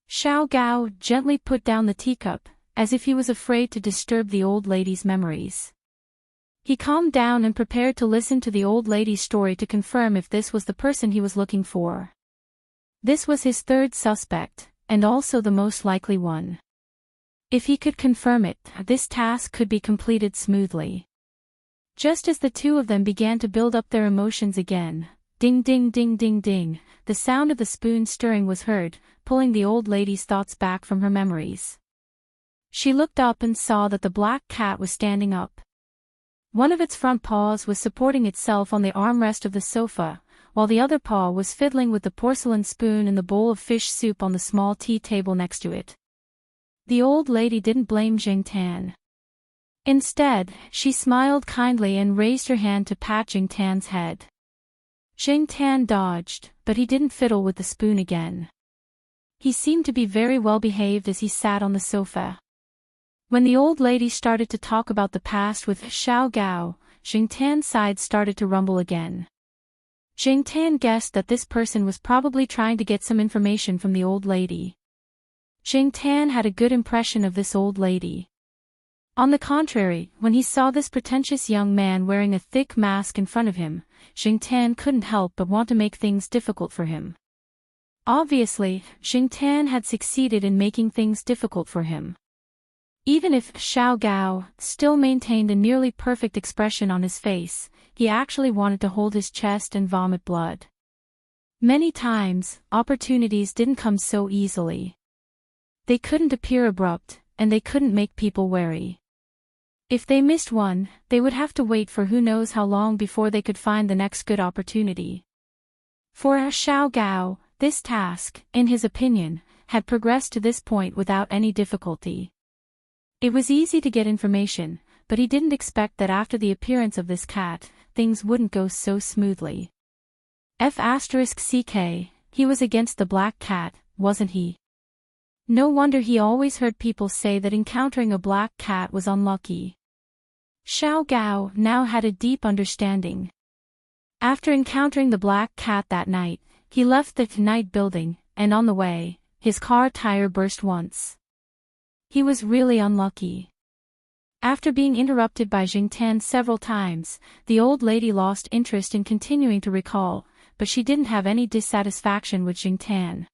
S1: Xiao Gao gently put down the teacup, as if he was afraid to disturb the old lady's memories. He calmed down and prepared to listen to the old lady's story to confirm if this was the person he was looking for. This was his 3rd suspect, and also the most likely one. If he could confirm it, this task could be completed smoothly. Just as the 2 of them began to build up their emotions again, ding ding ding ding ding, the sound of the spoon stirring was heard, pulling the old lady's thoughts back from her memories. She looked up and saw that the black cat was standing up. One of its front paws was supporting itself on the armrest of the sofa, while the other paw was fiddling with the porcelain spoon in the bowl of fish soup on the small tea table next to it. The old lady didn't blame Jing Tan. Instead, she smiled kindly and raised her hand to pat Jing Tan's head. Jing Tan dodged, but he didn't fiddle with the spoon again. He seemed to be very well behaved as he sat on the sofa. When the old lady started to talk about the past with Xiao Gao, Jing Tan's side started to rumble again. Jing Tan guessed that this person was probably trying to get some information from the old lady. Jing Tan had a good impression of this old lady. On the contrary, when he saw this pretentious young man wearing a thick mask in front of him, Jing Tan couldn't help but want to make things difficult for him. Obviously, Jing Tan had succeeded in making things difficult for him. Even if Xiao Gao still maintained a nearly perfect expression on his face, he actually wanted to hold his chest and vomit blood. Many times, opportunities didn't come so easily. They couldn't appear abrupt, and they couldn't make people wary. If they missed one, they would have to wait for who knows how long before they could find the next good opportunity. For Xiao Gao, this task, in his opinion, had progressed to this point without any difficulty. It was easy to get information, but he didn't expect that after the appearance of this cat, things wouldn't go so smoothly. *CK, he was against the black cat, wasn't he? No wonder he always heard people say that encountering a black cat was unlucky. Xiao Gao now had a deep understanding. After encountering the black cat that night, he left the night building, and on the way, his car tire burst once. He was really unlucky. After being interrupted by Jing Tan several times, the old lady lost interest in continuing to recall, but she didn't have any dissatisfaction with Jing Tan.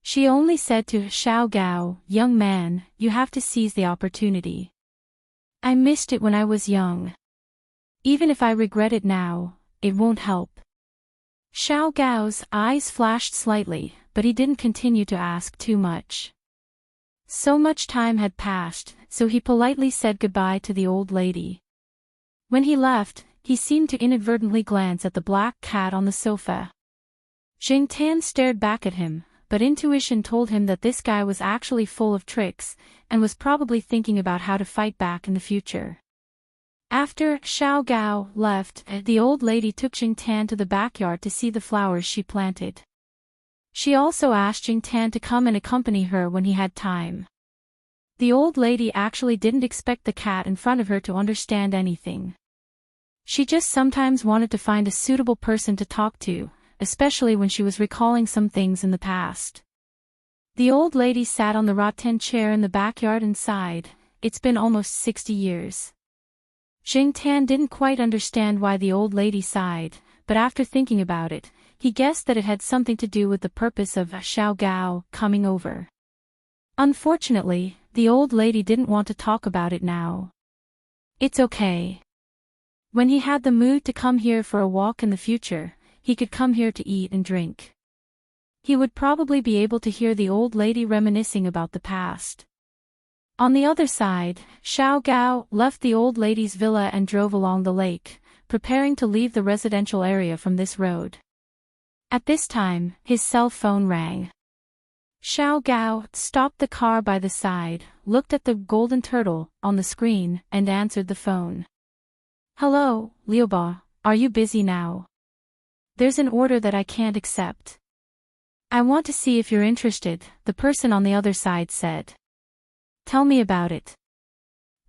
S1: She only said to Xiao Gao, "Young man, you have to seize the opportunity. I missed it when I was young. Even if I regret it now, it won't help." Xiao Gao's eyes flashed slightly, but he didn't continue to ask too much. So much time had passed, so he politely said goodbye to the old lady. When he left, he seemed to inadvertently glance at the black cat on the sofa. Jing Tan stared back at him, but intuition told him that this guy was actually full of tricks, and was probably thinking about how to fight back in the future. After Xiao Gao left, the old lady took Jing Tan to the backyard to see the flowers she planted. She also asked Jing Tan to come and accompany her when he had time. The old lady actually didn't expect the cat in front of her to understand anything. She just sometimes wanted to find a suitable person to talk to, especially when she was recalling some things in the past. The old lady sat on the rattan chair in the backyard and sighed. It's been almost 60 years. Jing Tan didn't quite understand why the old lady sighed, but after thinking about it, he guessed that it had something to do with the purpose of Xiao Gao coming over. Unfortunately, the old lady didn't want to talk about it now. It's okay. When he had the mood to come here for a walk in the future, he could come here to eat and drink. he would probably be able to hear the old lady reminiscing about the past. On the other side, Xiao Gao left the old lady's villa and drove along the lake, preparing to leave the residential area from this road. At this time, his cell phone rang. Xiao Gao stopped the car by the side, looked at the golden turtle on the screen, and answered the phone. "Hello, Liuba, are you busy now? There's an order that I can't accept. I want to see if you're interested," the person on the other side said. "Tell me about it."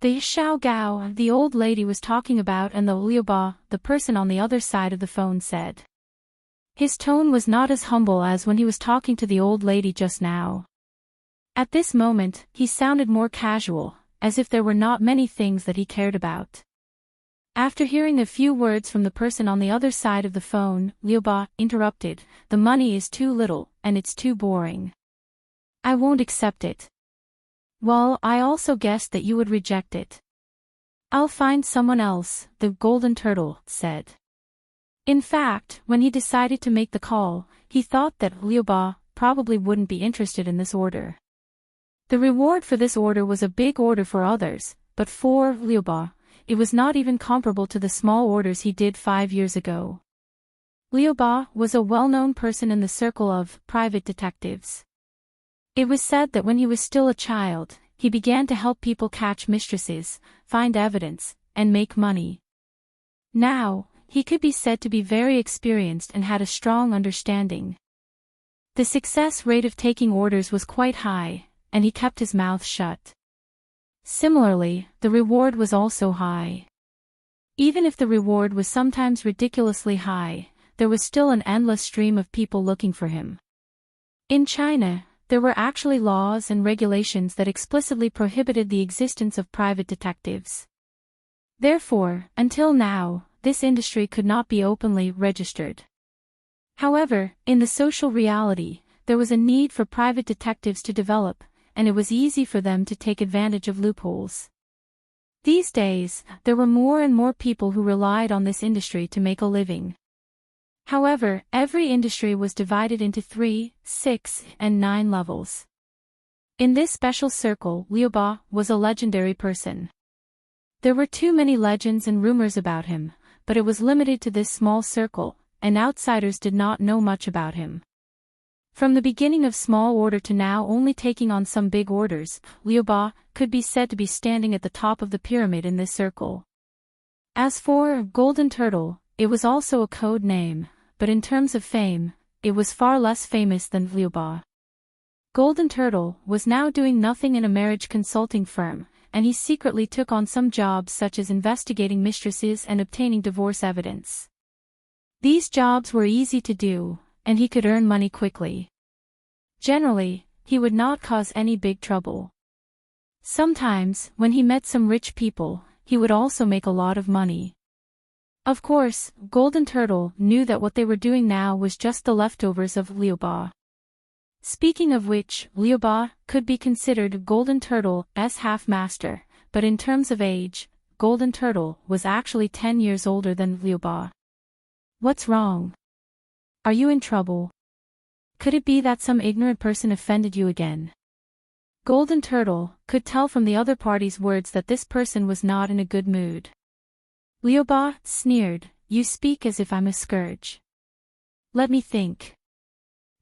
S1: The Xiao Gao the old lady was talking about and the Liuba, the person on the other side of the phone said. His tone was not as humble as when he was talking to the old lady just now. At this moment, he sounded more casual, as if there were not many things that he cared about. After hearing a few words from the person on the other side of the phone, Liuba interrupted, "The money is too little, and it's too boring. I won't accept it." "Well, I also guessed that you would reject it. I'll find someone else," the golden turtle said. In fact, when he decided to make the call, he thought that Liuba probably wouldn't be interested in this order. The reward for this order was a big order for others, but for Liuba, it was not even comparable to the small orders he did 5 years ago. Liuba was a well-known person in the circle of private detectives. It was said that when he was still a child, he began to help people catch mistresses, find evidence, and make money. Now, he could be said to be very experienced and had a strong understanding. The success rate of taking orders was quite high, and he kept his mouth shut. Similarly, the reward was also high. Even if the reward was sometimes ridiculously high, there was still an endless stream of people looking for him. In China, there were actually laws and regulations that explicitly prohibited the existence of private detectives. Therefore, until now, this industry could not be openly registered. However, in the social reality, there was a need for private detectives to develop, and it was easy for them to take advantage of loopholes. These days, there were more and more people who relied on this industry to make a living. However, every industry was divided into 3, 6, and 9 levels. In this special circle, Liuba was a legendary person. There were too many legends and rumors about him, but it was limited to this small circle, and outsiders did not know much about him. From the beginning of small order to now only taking on some big orders, Liuba could be said to be standing at the top of the pyramid in this circle. As for Golden Turtle, it was also a code name, but in terms of fame, it was far less famous than Liuba. Golden Turtle was now doing nothing in a marriage consulting firm, and he secretly took on some jobs such as investigating mistresses and obtaining divorce evidence. These jobs were easy to do, and he could earn money quickly. Generally, he would not cause any big trouble. Sometimes, when he met some rich people, he would also make a lot of money. Of course, Golden Turtle knew that what they were doing now was just the leftovers of Liuba. Speaking of which, Liuba could be considered Golden Turtle's half-master, but in terms of age, Golden Turtle was actually 10 years older than Liuba. What's wrong? Are you in trouble? Could it be that some ignorant person offended you again? Golden Turtle could tell from the other party's words that this person was not in a good mood. Liuba sneered, "You speak as if I'm a scourge. Let me think.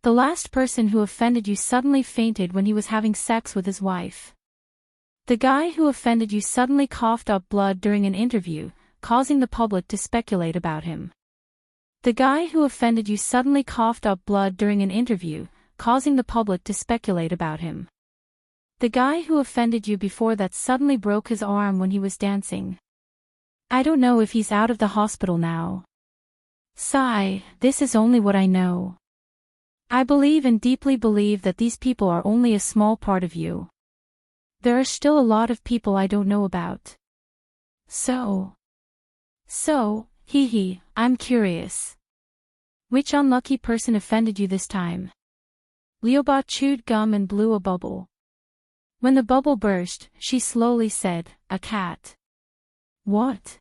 S1: The last person who offended you suddenly fainted when he was having sex with his wife. The guy who offended you suddenly coughed up blood during an interview, causing the public to speculate about him. The guy who offended you suddenly coughed up blood during an interview, causing the public to speculate about him. The guy who offended you before that suddenly broke his arm when he was dancing. I don't know if he's out of the hospital now. Sigh, this is only what I know. I believe and deeply believe that these people are only a small part of you. There are still a lot of people I don't know about. So, I'm curious. Which unlucky person offended you this time?" Liuba chewed gum and blew a bubble. When the bubble burst, she slowly said, "A cat." "What?"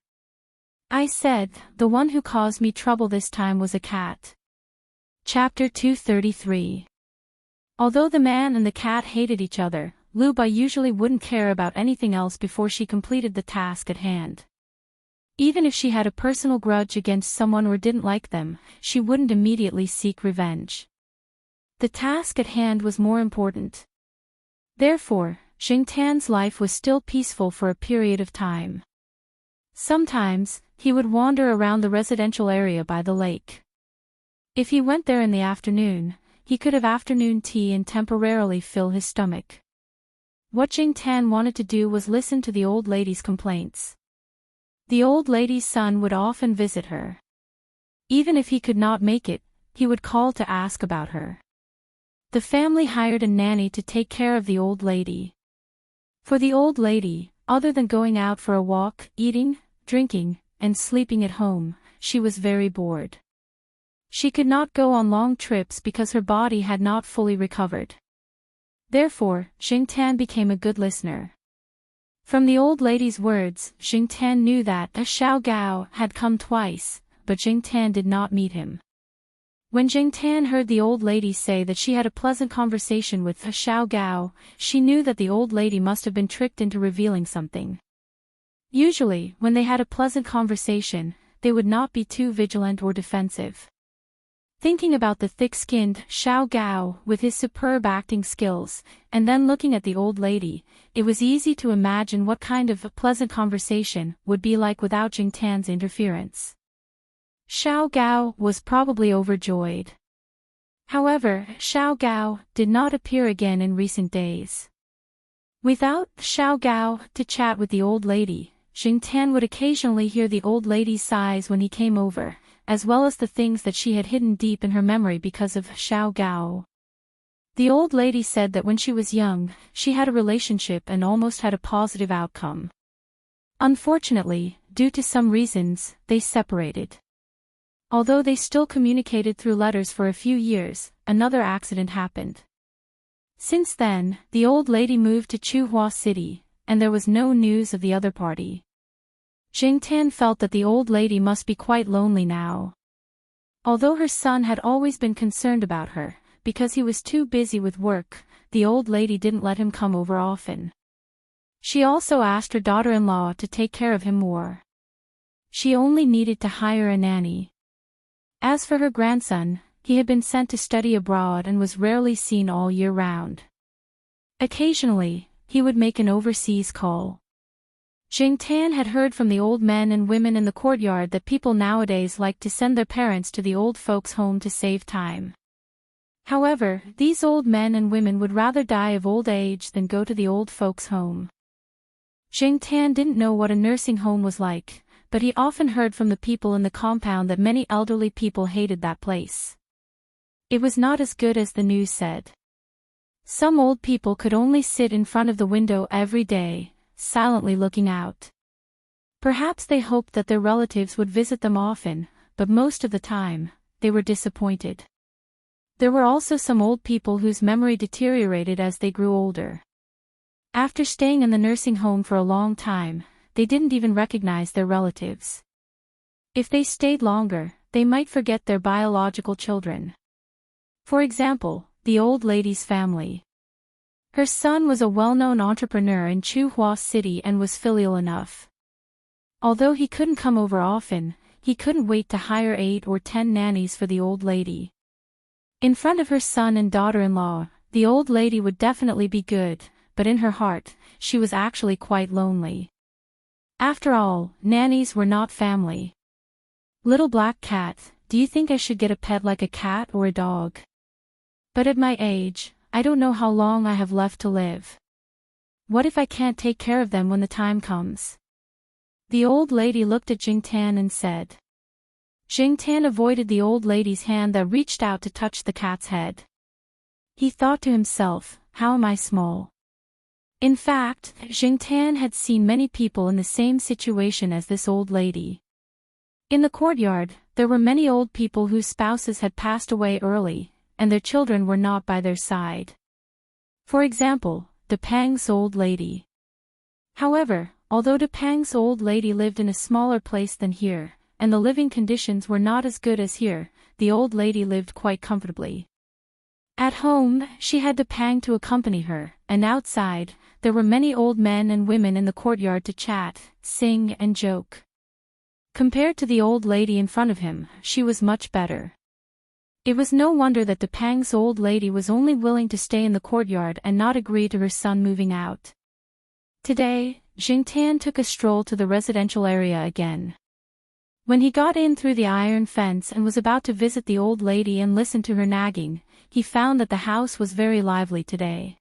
S1: I said, "The one who caused me trouble this time was a cat." Chapter 233. Although the man and the cat hated each other, Lu Ba usually wouldn't care about anything else before she completed the task at hand. Even if she had a personal grudge against someone or didn't like them, she wouldn't immediately seek revenge. The task at hand was more important. Therefore, Xingtan's life was still peaceful for a period of time. Sometimes, he would wander around the residential area by the lake. If he went there in the afternoon, he could have afternoon tea and temporarily fill his stomach. What Xingtan wanted to do was listen to the old lady's complaints. The old lady's son would often visit her. Even if he could not make it, he would call to ask about her. The family hired a nanny to take care of the old lady. For the old lady, other than going out for a walk, eating, drinking, and sleeping at home, she was very bored. She could not go on long trips because her body had not fully recovered. Therefore, Xingtan became a good listener. From the old lady's words, Xingtan knew that Xiao Gao had come twice, but Xingtan did not meet him. When Xingtan heard the old lady say that she had a pleasant conversation with Xiao Gao, she knew that the old lady must have been tricked into revealing something. Usually, when they had a pleasant conversation, they would not be too vigilant or defensive. Thinking about the thick-skinned Xiao Gao with his superb acting skills, and then looking at the old lady, it was easy to imagine what kind of a pleasant conversation would be like without Xingtan's interference. Xiao Gao was probably overjoyed. However, Xiao Gao did not appear again in recent days. Without Xiao Gao to chat with the old lady, Xingtan would occasionally hear the old lady's sighs when he came over, as well as the things that she had hidden deep in her memory because of Xiao Gao. The old lady said that when she was young, she had a relationship and almost had a positive outcome. Unfortunately, due to some reasons, they separated. Although they still communicated through letters for a few years, another accident happened. Since then, the old lady moved to Chuhua City, and there was no news of the other party. Xingtan felt that the old lady must be quite lonely now. Although her son had always been concerned about her, because he was too busy with work, the old lady didn't let him come over often. She also asked her daughter-in-law to take care of him more. She only needed to hire a nanny. As for her grandson, he had been sent to study abroad and was rarely seen all year round. Occasionally, he would make an overseas call. Xingtan had heard from the old men and women in the courtyard that people nowadays like to send their parents to the old folks' home to save time. However, these old men and women would rather die of old age than go to the old folks' home. Xingtan didn't know what a nursing home was like, but he often heard from the people in the compound that many elderly people hated that place. It was not as good as the news said. Some old people could only sit in front of the window every day, silently looking out. Perhaps they hoped that their relatives would visit them often, but most of the time, they were disappointed. There were also some old people whose memory deteriorated as they grew older. After staying in the nursing home for a long time, they didn't even recognize their relatives. If they stayed longer, they might forget their biological children. For example, the old lady's family. Her son was a well-known entrepreneur in Chuhua City and was filial enough. Although he couldn't come over often, he couldn't wait to hire 8 or 10 nannies for the old lady. In front of her son and daughter-in-law, the old lady would definitely be good, but in her heart, she was actually quite lonely. After all, nannies were not family. Little black cat, do you think I should get a pet like a cat or a dog? But at my age, I don't know how long I have left to live. What if I can't take care of them when the time comes? The old lady looked at Xingtan and said. Xingtan avoided the old lady's hand that reached out to touch the cat's head. He thought to himself, how am I small? In fact, Xingtan had seen many people in the same situation as this old lady. In the courtyard, there were many old people whose spouses had passed away early, and their children were not by their side. For example, Depang's old lady. However, although Depang's old lady lived in a smaller place than here, and the living conditions were not as good as here, the old lady lived quite comfortably. At home, she had Depang to accompany her, and outside, there were many old men and women in the courtyard to chat, sing and joke. Compared to the old lady in front of him, she was much better. It was no wonder that Depang's old lady was only willing to stay in the courtyard and not agree to her son moving out. Today, Jingtian took a stroll to the residential area again. When he got in through the iron fence and was about to visit the old lady and listen to her nagging, he found that the house was very lively today.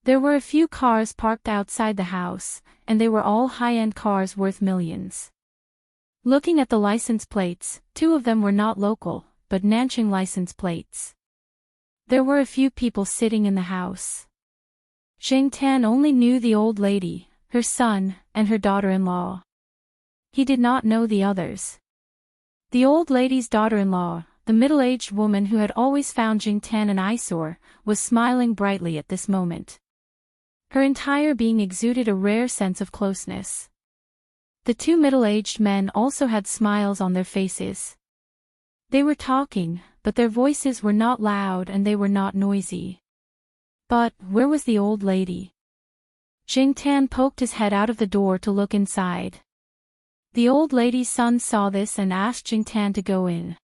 S1: There were a few cars parked outside the house, and they were all high-end cars worth millions. Looking at the license plates, 2 of them were not local, but Nanjing license plates. There were a few people sitting in the house. Jingtian only knew the old lady, her son, and her daughter-in-law. He did not know the others. The old lady's daughter-in-law, the middle-aged woman who had always found Jingtian an eyesore, was smiling brightly at this moment. Her entire being exuded a rare sense of closeness. The 2 middle-aged men also had smiles on their faces. They were talking, but their voices were not loud and they were not noisy. But, where was the old lady? Jingtian poked his head out of the door to look inside. The old lady's son saw this and asked Jingtian to go in.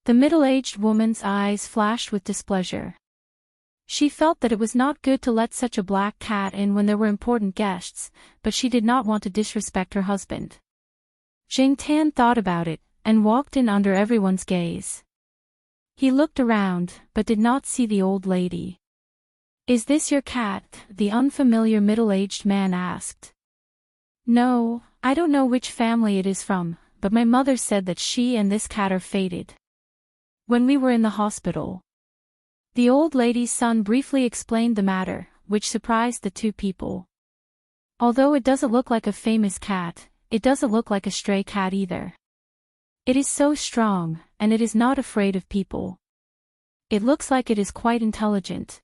S1: The middle-aged woman's eyes flashed with displeasure. She felt that it was not good to let such a black cat in when there were important guests, but she did not want to disrespect her husband. Jingtian thought about it, and walked in under everyone's gaze. He looked around, but did not see the old lady. "Is this your cat?" the unfamiliar middle-aged man asked. "No, I don't know which family it is from, but my mother said that she and this cat are fated. When we were in the hospital." The old lady's son briefly explained the matter, which surprised the 2 people. Although it doesn't look like a famous cat, it doesn't look like a stray cat either. It is so strong, and it is not afraid of people. It looks like it is quite intelligent.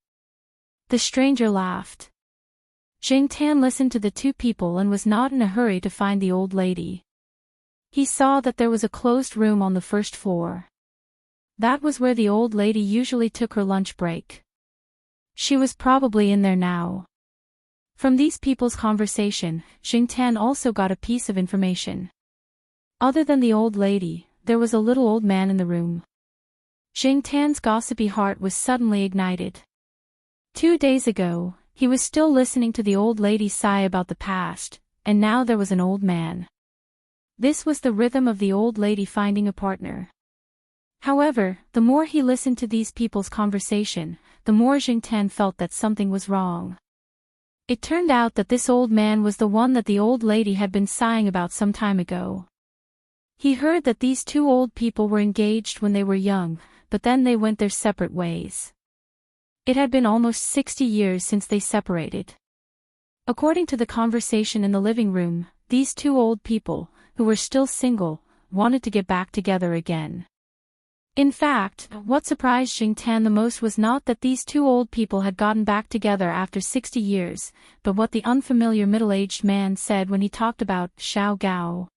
S1: The stranger laughed. Jingtian listened to the 2 people and was not in a hurry to find the old lady. He saw that there was a closed room on the first floor. That was where the old lady usually took her lunch break. She was probably in there now. From these people's conversation, Jingtian also got a piece of information. Other than the old lady, there was a little old man in the room. Jingtian's gossipy heart was suddenly ignited. 2 days ago, he was still listening to the old lady sigh about the past, and now there was an old man. This was the rhythm of the old lady finding a partner. However, the more he listened to these people's conversation, the more Jingtian felt that something was wrong. It turned out that this old man was the one that the old lady had been sighing about some time ago. He heard that these 2 old people were engaged when they were young, but then they went their separate ways. It had been almost 60 years since they separated. According to the conversation in the living room, these 2 old people, who were still single, wanted to get back together again. In fact, what surprised Jingtian the most was not that these 2 old people had gotten back together after 60 years, but what the unfamiliar middle-aged man said when he talked about Xiao Gao.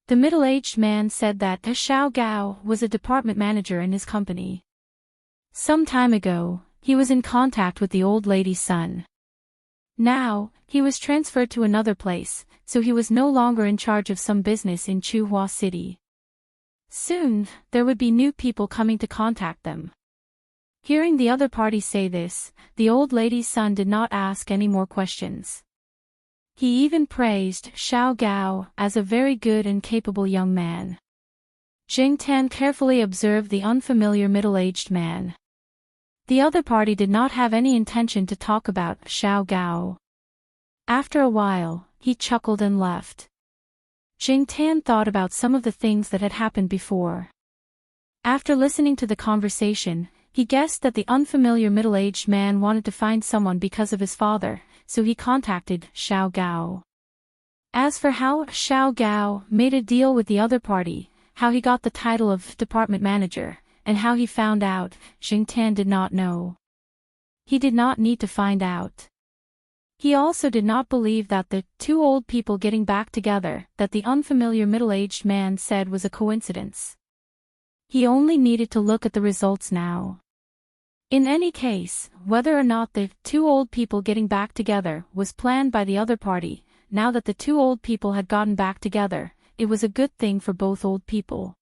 S1: The middle-aged man said that Xiao Gao was a department manager in his company. Some time ago, he was in contact with the old lady's son. Now, he was transferred to another place, so he was no longer in charge of some business in Chuhua City. Soon, there would be new people coming to contact them. Hearing the other party say this, the old lady's son did not ask any more questions. He even praised Xiao Gao as a very good and capable young man. Jingtian carefully observed the unfamiliar middle-aged man. The other party did not have any intention to talk about Xiao Gao. After a while, he chuckled and left. Jingtian thought about some of the things that had happened before. After listening to the conversation, he guessed that the unfamiliar middle-aged man wanted to find someone because of his father, so he contacted Xiao Gao. As for how Xiao Gao made a deal with the other party, how he got the title of department manager, and how he found out, Jingtian did not know. He did not need to find out. He also did not believe that the 2 old people getting back together that the unfamiliar middle-aged man said was a coincidence. He only needed to look at the results now. In any case, whether or not the two old people getting back together was planned by the other party, now that the two old people had gotten back together, it was a good thing for both old people.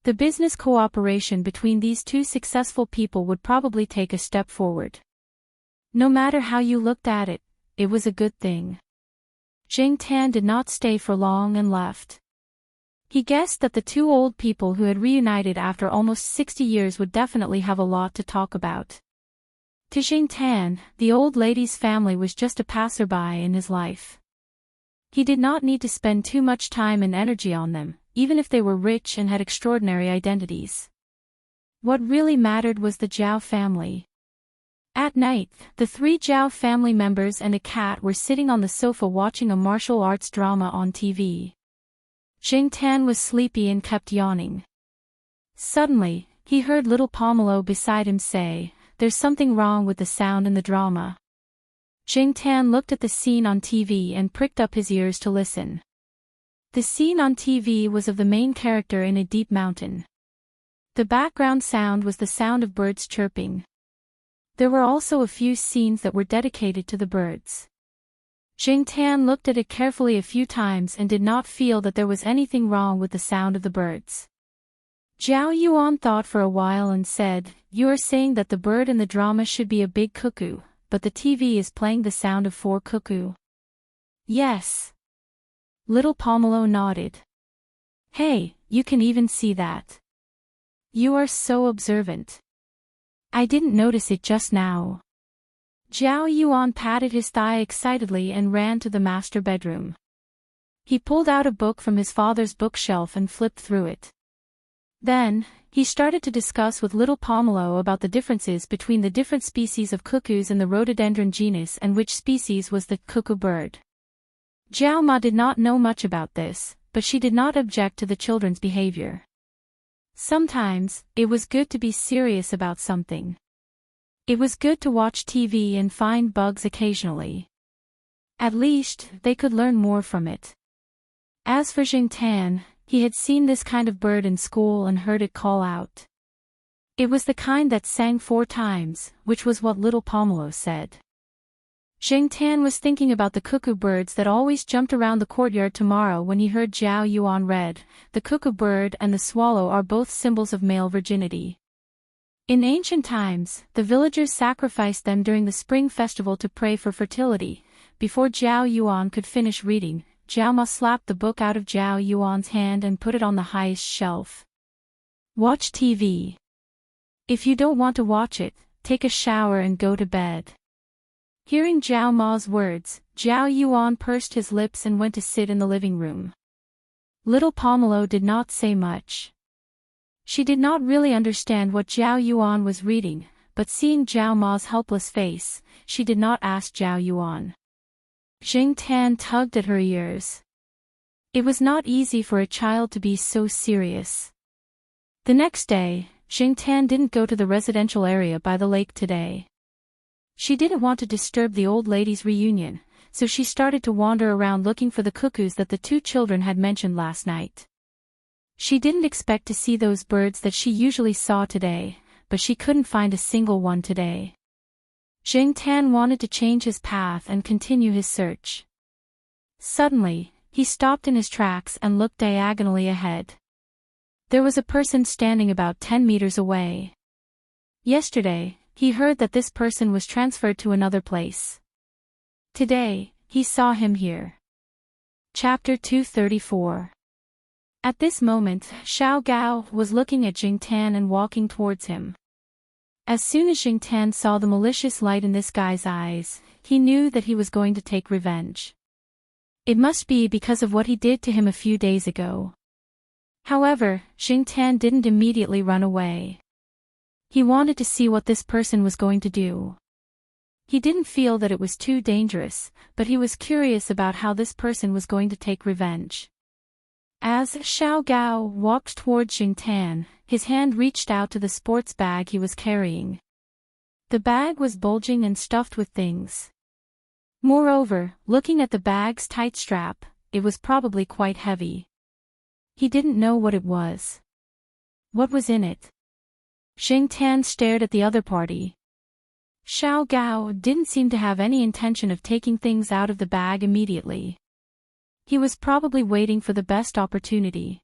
S1: The business cooperation between these two successful people would probably take a step forward. No matter how you looked at it, it was a good thing. Jing Tan did not stay for long and left. He guessed that the two old people who had reunited after almost 60 years would definitely have a lot to talk about. To Jing Tan, the old lady's family was just a passerby in his life. He did not need to spend too much time and energy on them, even if they were rich and had extraordinary identities. What really mattered was the Zhao family. At night, the three Zhao family members and a cat were sitting on the sofa watching a martial arts drama on TV. Jing Tan was sleepy and kept yawning. Suddenly, he heard little Pomelo beside him say, "There's something wrong with the sound in the drama." Jing Tan looked at the scene on TV and pricked up his ears to listen. The scene on TV was of the main character in a deep mountain. The background sound was the sound of birds chirping. There were also a few scenes that were dedicated to the birds. Jing Tan looked at it carefully a few times and did not feel that there was anything wrong with the sound of the birds. Zhao Yuan thought for a while and said, "You are saying that the bird in the drama should be a big cuckoo, but the TV is playing the sound of 4 cuckoo." "Yes." Little Pomelo nodded. "Hey, you can even see that. You are so observant. I didn't notice it just now." Zhao Yuan patted his thigh excitedly and ran to the master bedroom. He pulled out a book from his father's bookshelf and flipped through it. Then, he started to discuss with little Pomelo about the differences between the different species of cuckoos in the rhododendron genus and which species was the cuckoo bird. Zhao Ma did not know much about this, but she did not object to the children's behavior. Sometimes, it was good to be serious about something. It was good to watch TV and find bugs occasionally. At least, they could learn more from it. As for Jing Tan, he had seen this kind of bird in school and heard it call out. It was the kind that sang 4 times, which was what little Pomelo said. Jing Tan was thinking about the cuckoo birds that always jumped around the courtyard tomorrow when he heard Zhao Yuan read, "The cuckoo bird and the swallow are both symbols of male virginity." In ancient times, the villagers sacrificed them during the spring festival to pray for fertility. Before Zhao Yuan could finish reading, Zhao Ma slapped the book out of Zhao Yuan's hand and put it on the highest shelf. "Watch TV. If you don't want to watch it, take a shower and go to bed." Hearing Zhao Ma's words, Zhao Yuan pursed his lips and went to sit in the living room. Little Pomelo did not say much. She did not really understand what Zhao Yuan was reading, but seeing Zhao Ma's helpless face, she did not ask Zhao Yuan. Jing Tan tugged at her ears. It was not easy for a child to be so serious. The next day, Jing Tan didn't go to the residential area by the lake today. She didn't want to disturb the old lady's reunion, so she started to wander around looking for the cuckoos that the two children had mentioned last night. She didn't expect to see those birds that she usually saw today, but she couldn't find a single one today. Jing Tan wanted to change his path and continue his search. Suddenly, he stopped in his tracks and looked diagonally ahead. There was a person standing about 10 meters away. Yesterday, he heard that this person was transferred to another place. Today, he saw him here. Chapter 234. At this moment, Xiao Gao was looking at Jing Tan and walking towards him. As soon as Jing Tan saw the malicious light in this guy's eyes, he knew that he was going to take revenge. It must be because of what he did to him a few days ago. However, Jing Tan didn't immediately run away. He wanted to see what this person was going to do. He didn't feel that it was too dangerous, but he was curious about how this person was going to take revenge. As Xiao Gao walked toward Jing Tan, his hand reached out to the sports bag he was carrying. The bag was bulging and stuffed with things. Moreover, looking at the bag's tight strap, it was probably quite heavy. He didn't know what it was. What was in it? Xing Tan stared at the other party. Xiao Gao didn't seem to have any intention of taking things out of the bag immediately. He was probably waiting for the best opportunity.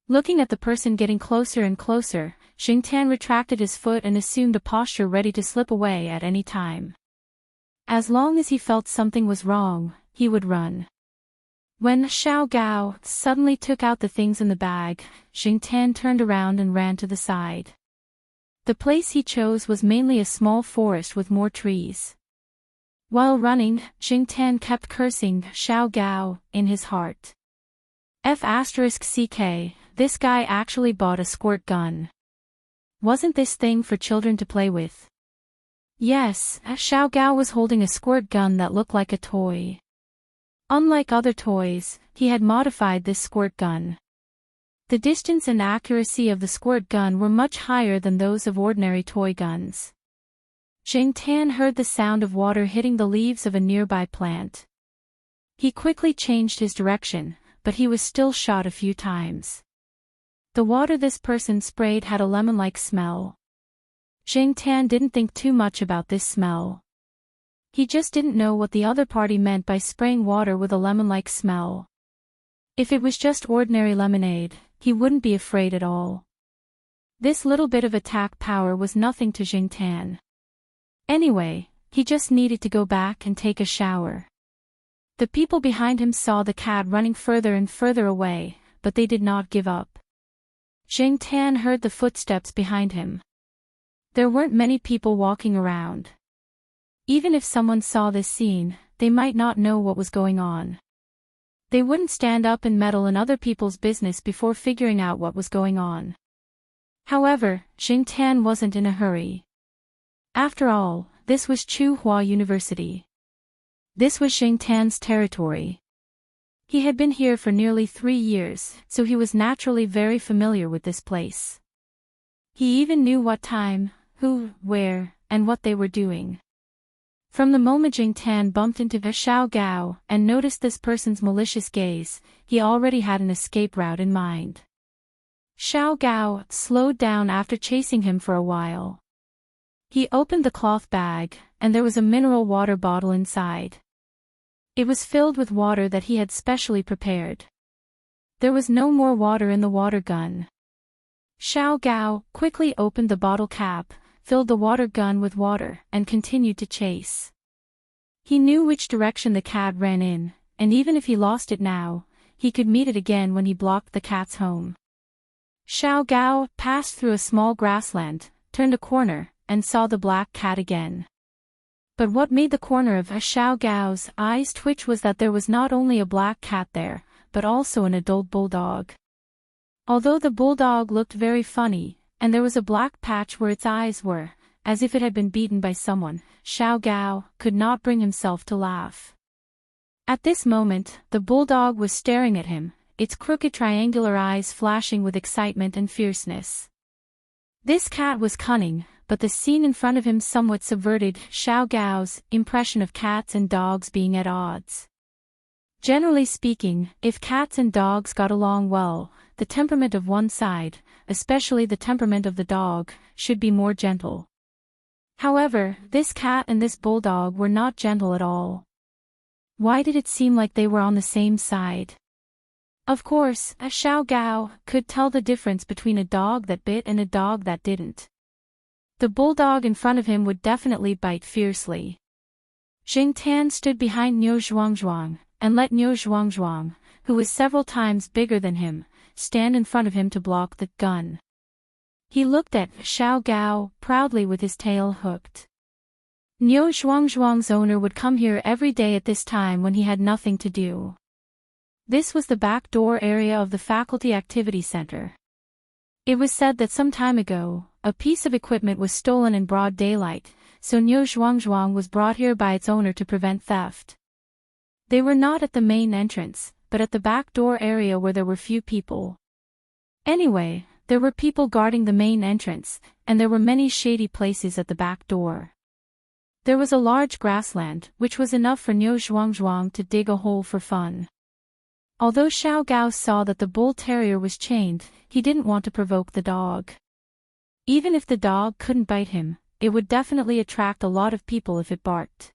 S1: Looking at the person getting closer and closer, Xing Tan retracted his foot and assumed a posture ready to slip away at any time. As long as he felt something was wrong, he would run. When Xiao Gao suddenly took out the things in the bag, Xing Tan turned around and ran to the side. The place he chose was mainly a small forest with more trees. While running, Xing Tan kept cursing Xiao Gao in his heart. F***ck, this guy actually bought a squirt gun. Wasn't this thing for children to play with? Yes, Xiao Gao was holding a squirt gun that looked like a toy. Unlike other toys, he had modified this squirt gun. The distance and accuracy of the squirt gun were much higher than those of ordinary toy guns. Xing Tan heard the sound of water hitting the leaves of a nearby plant. He quickly changed his direction, but he was still shot a few times. The water this person sprayed had a lemon-like smell. Xing Tan didn't think too much about this smell. He just didn't know what the other party meant by spraying water with a lemon-like smell. If it was just ordinary lemonade, he wouldn't be afraid at all. This little bit of attack power was nothing to Xing Tan. Anyway, he just needed to go back and take a shower. The people behind him saw the cat running further and further away, but they did not give up. Xing Tan heard the footsteps behind him. There weren't many people walking around. Even if someone saw this scene, they might not know what was going on. They wouldn't stand up and meddle in other people's business before figuring out what was going on. However, Xing Tan wasn't in a hurry. After all, this was Tsinghua University. This was Xing Tan's territory. He had been here for nearly 3 years, so he was naturally very familiar with this place. He even knew what time, who, where, and what they were doing. From the moment Xing Tan bumped into Xiao Gao and noticed this person's malicious gaze, he already had an escape route in mind. Xiao Gao slowed down after chasing him for a while. He opened the cloth bag, and there was a mineral water bottle inside. It was filled with water that he had specially prepared. There was no more water in the water gun. Xiao Gao quickly opened the bottle cap, filled the water gun with water, and continued to chase. He knew which direction the cat ran in, and even if he lost it now, he could meet it again when he blocked the cat's home. Xiao Gao passed through a small grassland, turned a corner, and saw the black cat again. But what made the corner of Xiao Gao's eyes twitch was that there was not only a black cat there, but also an adult bulldog. Although the bulldog looked very funny, and there was a black patch where its eyes were, as if it had been beaten by someone, Xiao Gao could not bring himself to laugh. At this moment, the bulldog was staring at him, its crooked triangular eyes flashing with excitement and fierceness. This cat was cunning, but the scene in front of him somewhat subverted Xiao Gao's impression of cats and dogs being at odds. Generally speaking, if cats and dogs got along well, the temperament of one side, especially the temperament of the dog, should be more gentle. However, this cat and this bulldog were not gentle at all. Why did it seem like they were on the same side? Of course, Xiao Gao could tell the difference between a dog that bit and a dog that didn't. The bulldog in front of him would definitely bite fiercely. Xing Tan stood behind Niu Zhuangzhuang, and let Niu Zhuangzhuang, who was several times bigger than him, stand in front of him to block the gun. He looked at Xiao Gao proudly with his tail hooked. Niu Zhuangzhuang's owner would come here every day at this time when he had nothing to do. This was the back door area of the Faculty Activity Center. It was said that some time ago, a piece of equipment was stolen in broad daylight, so Niu Zhuangzhuang was brought here by its owner to prevent theft. They were not at the main entrance, but at the back door area where there were few people. Anyway, there were people guarding the main entrance, and there were many shady places at the back door. There was a large grassland, which was enough for Niu Zhuangzhuang to dig a hole for fun. Although Xiao Gao saw that the bull terrier was chained, he didn't want to provoke the dog. Even if the dog couldn't bite him, it would definitely attract a lot of people if it barked.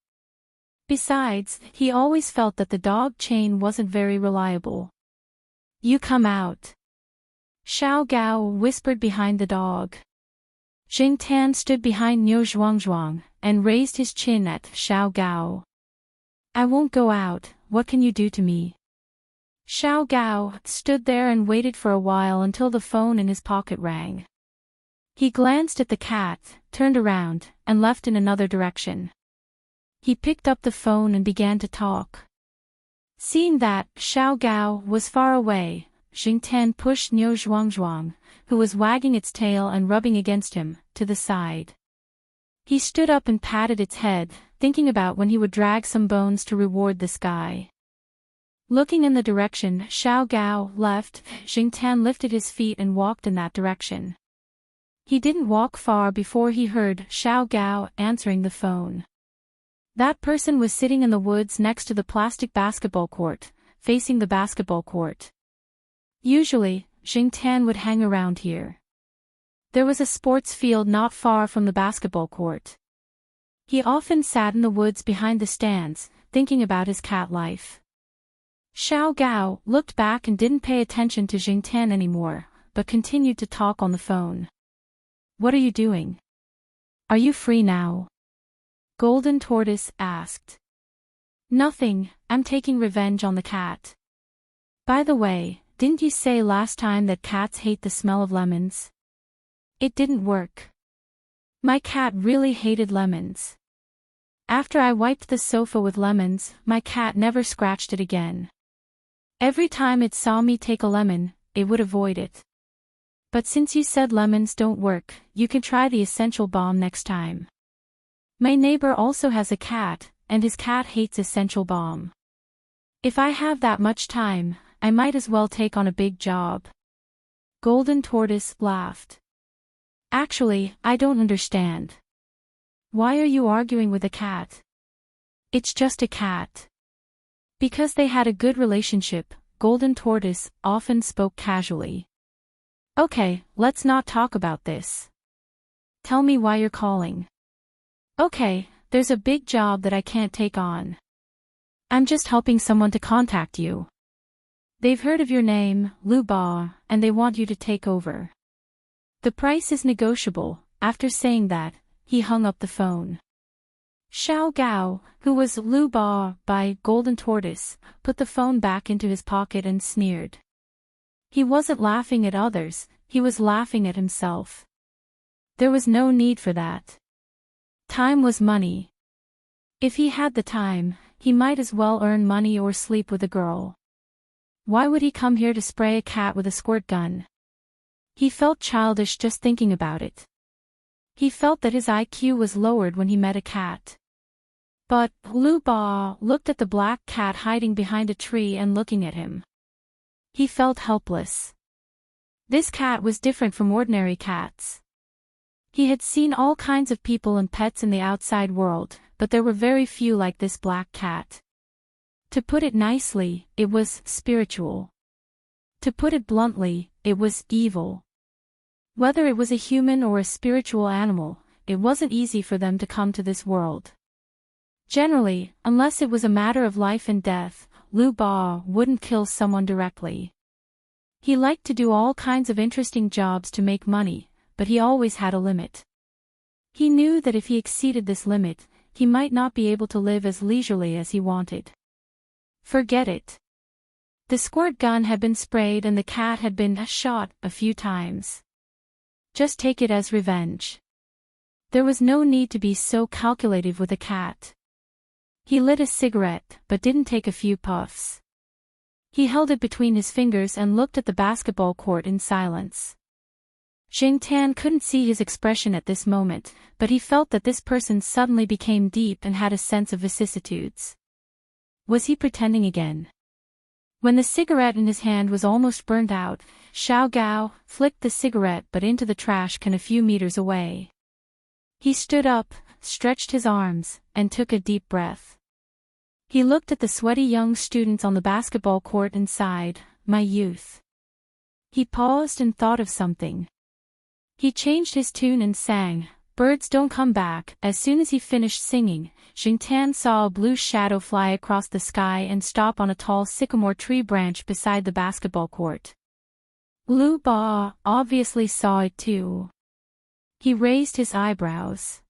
S1: Besides, he always felt that the dog chain wasn't very reliable. You come out. Xiao Gao whispered behind the dog. Jing Tan stood behind Niu Zhuangzhuang and raised his chin at Xiao Gao. I won't go out, what can you do to me? Xiao Gao stood there and waited for a while until the phone in his pocket rang. He glanced at the cat, turned around, and left in another direction. He picked up the phone and began to talk. Seeing that Xiao Gao was far away, Jing Tan pushed Niu Zhuangzhuang, who was wagging its tail and rubbing against him, to the side. He stood up and patted its head, thinking about when he would drag some bones to reward this guy. Looking in the direction Xiao Gao left, Jing Tan lifted his feet and walked in that direction. He didn't walk far before he heard Xiao Gao answering the phone. That person was sitting in the woods next to the plastic basketball court, facing the basketball court. Usually, Jing Tan would hang around here. There was a sports field not far from the basketball court. He often sat in the woods behind the stands, thinking about his cat life. Xiao Gao looked back and didn't pay attention to Jing Tan anymore, but continued to talk on the phone. What are you doing? Are you free now? Golden Tortoise asked. Nothing, I'm taking revenge on the cat. By the way, didn't you say last time that cats hate the smell of lemons? It didn't work. My cat really hated lemons. After I wiped the sofa with lemons, my cat never scratched it again. Every time it saw me take a lemon, it would avoid it. But since you said lemons don't work, you can try the essential balm next time. My neighbor also has a cat, and his cat hates essential balm. If I have that much time, I might as well take on a big job. Golden Tortoise laughed. Actually, I don't understand. Why are you arguing with a cat? It's just a cat. Because they had a good relationship, Golden Tortoise often spoke casually. Okay, let's not talk about this. Tell me why you're calling. Okay, there's a big job that I can't take on. I'm just helping someone to contact you. They've heard of your name, Lu Ba, and they want you to take over. The price is negotiable. After saying that, he hung up the phone. Xiao Gao, who was Lu Ba by Golden Tortoise, put the phone back into his pocket and sneered. He wasn't laughing at others, he was laughing at himself. There was no need for that. Time was money. If he had the time, he might as well earn money or sleep with a girl. Why would he come here to spray a cat with a squirt gun? He felt childish just thinking about it. He felt that his IQ was lowered when he met a cat. But Lu Ba looked at the black cat hiding behind a tree and looking at him. He felt helpless. This cat was different from ordinary cats. He had seen all kinds of people and pets in the outside world, but there were very few like this black cat. To put it nicely, it was spiritual. To put it bluntly, it was evil. Whether it was a human or a spiritual animal, it wasn't easy for them to come to this world. Generally, unless it was a matter of life and death, Lu Ba wouldn't kill someone directly. He liked to do all kinds of interesting jobs to make money, but he always had a limit. He knew that if he exceeded this limit, he might not be able to live as leisurely as he wanted. Forget it. The squirt gun had been sprayed and the cat had been shot a few times. Just take it as revenge. There was no need to be so calculative with a cat. He lit a cigarette, but didn't take a few puffs. He held it between his fingers and looked at the basketball court in silence. Jing Tan couldn't see his expression at this moment, but he felt that this person suddenly became deep and had a sense of vicissitudes. Was he pretending again? When the cigarette in his hand was almost burnt out, Xiao Gao flicked the cigarette but into the trash can a few meters away. He stood up, stretched his arms, and took a deep breath. He looked at the sweaty young students on the basketball court and sighed, "My youth." He paused and thought of something. He changed his tune and sang, "Birds don't come back." As soon as he finished singing, Jingtan saw a blue shadow fly across the sky and stop on a tall sycamore tree branch beside the basketball court. Lu Ba obviously saw it too. He raised his eyebrows.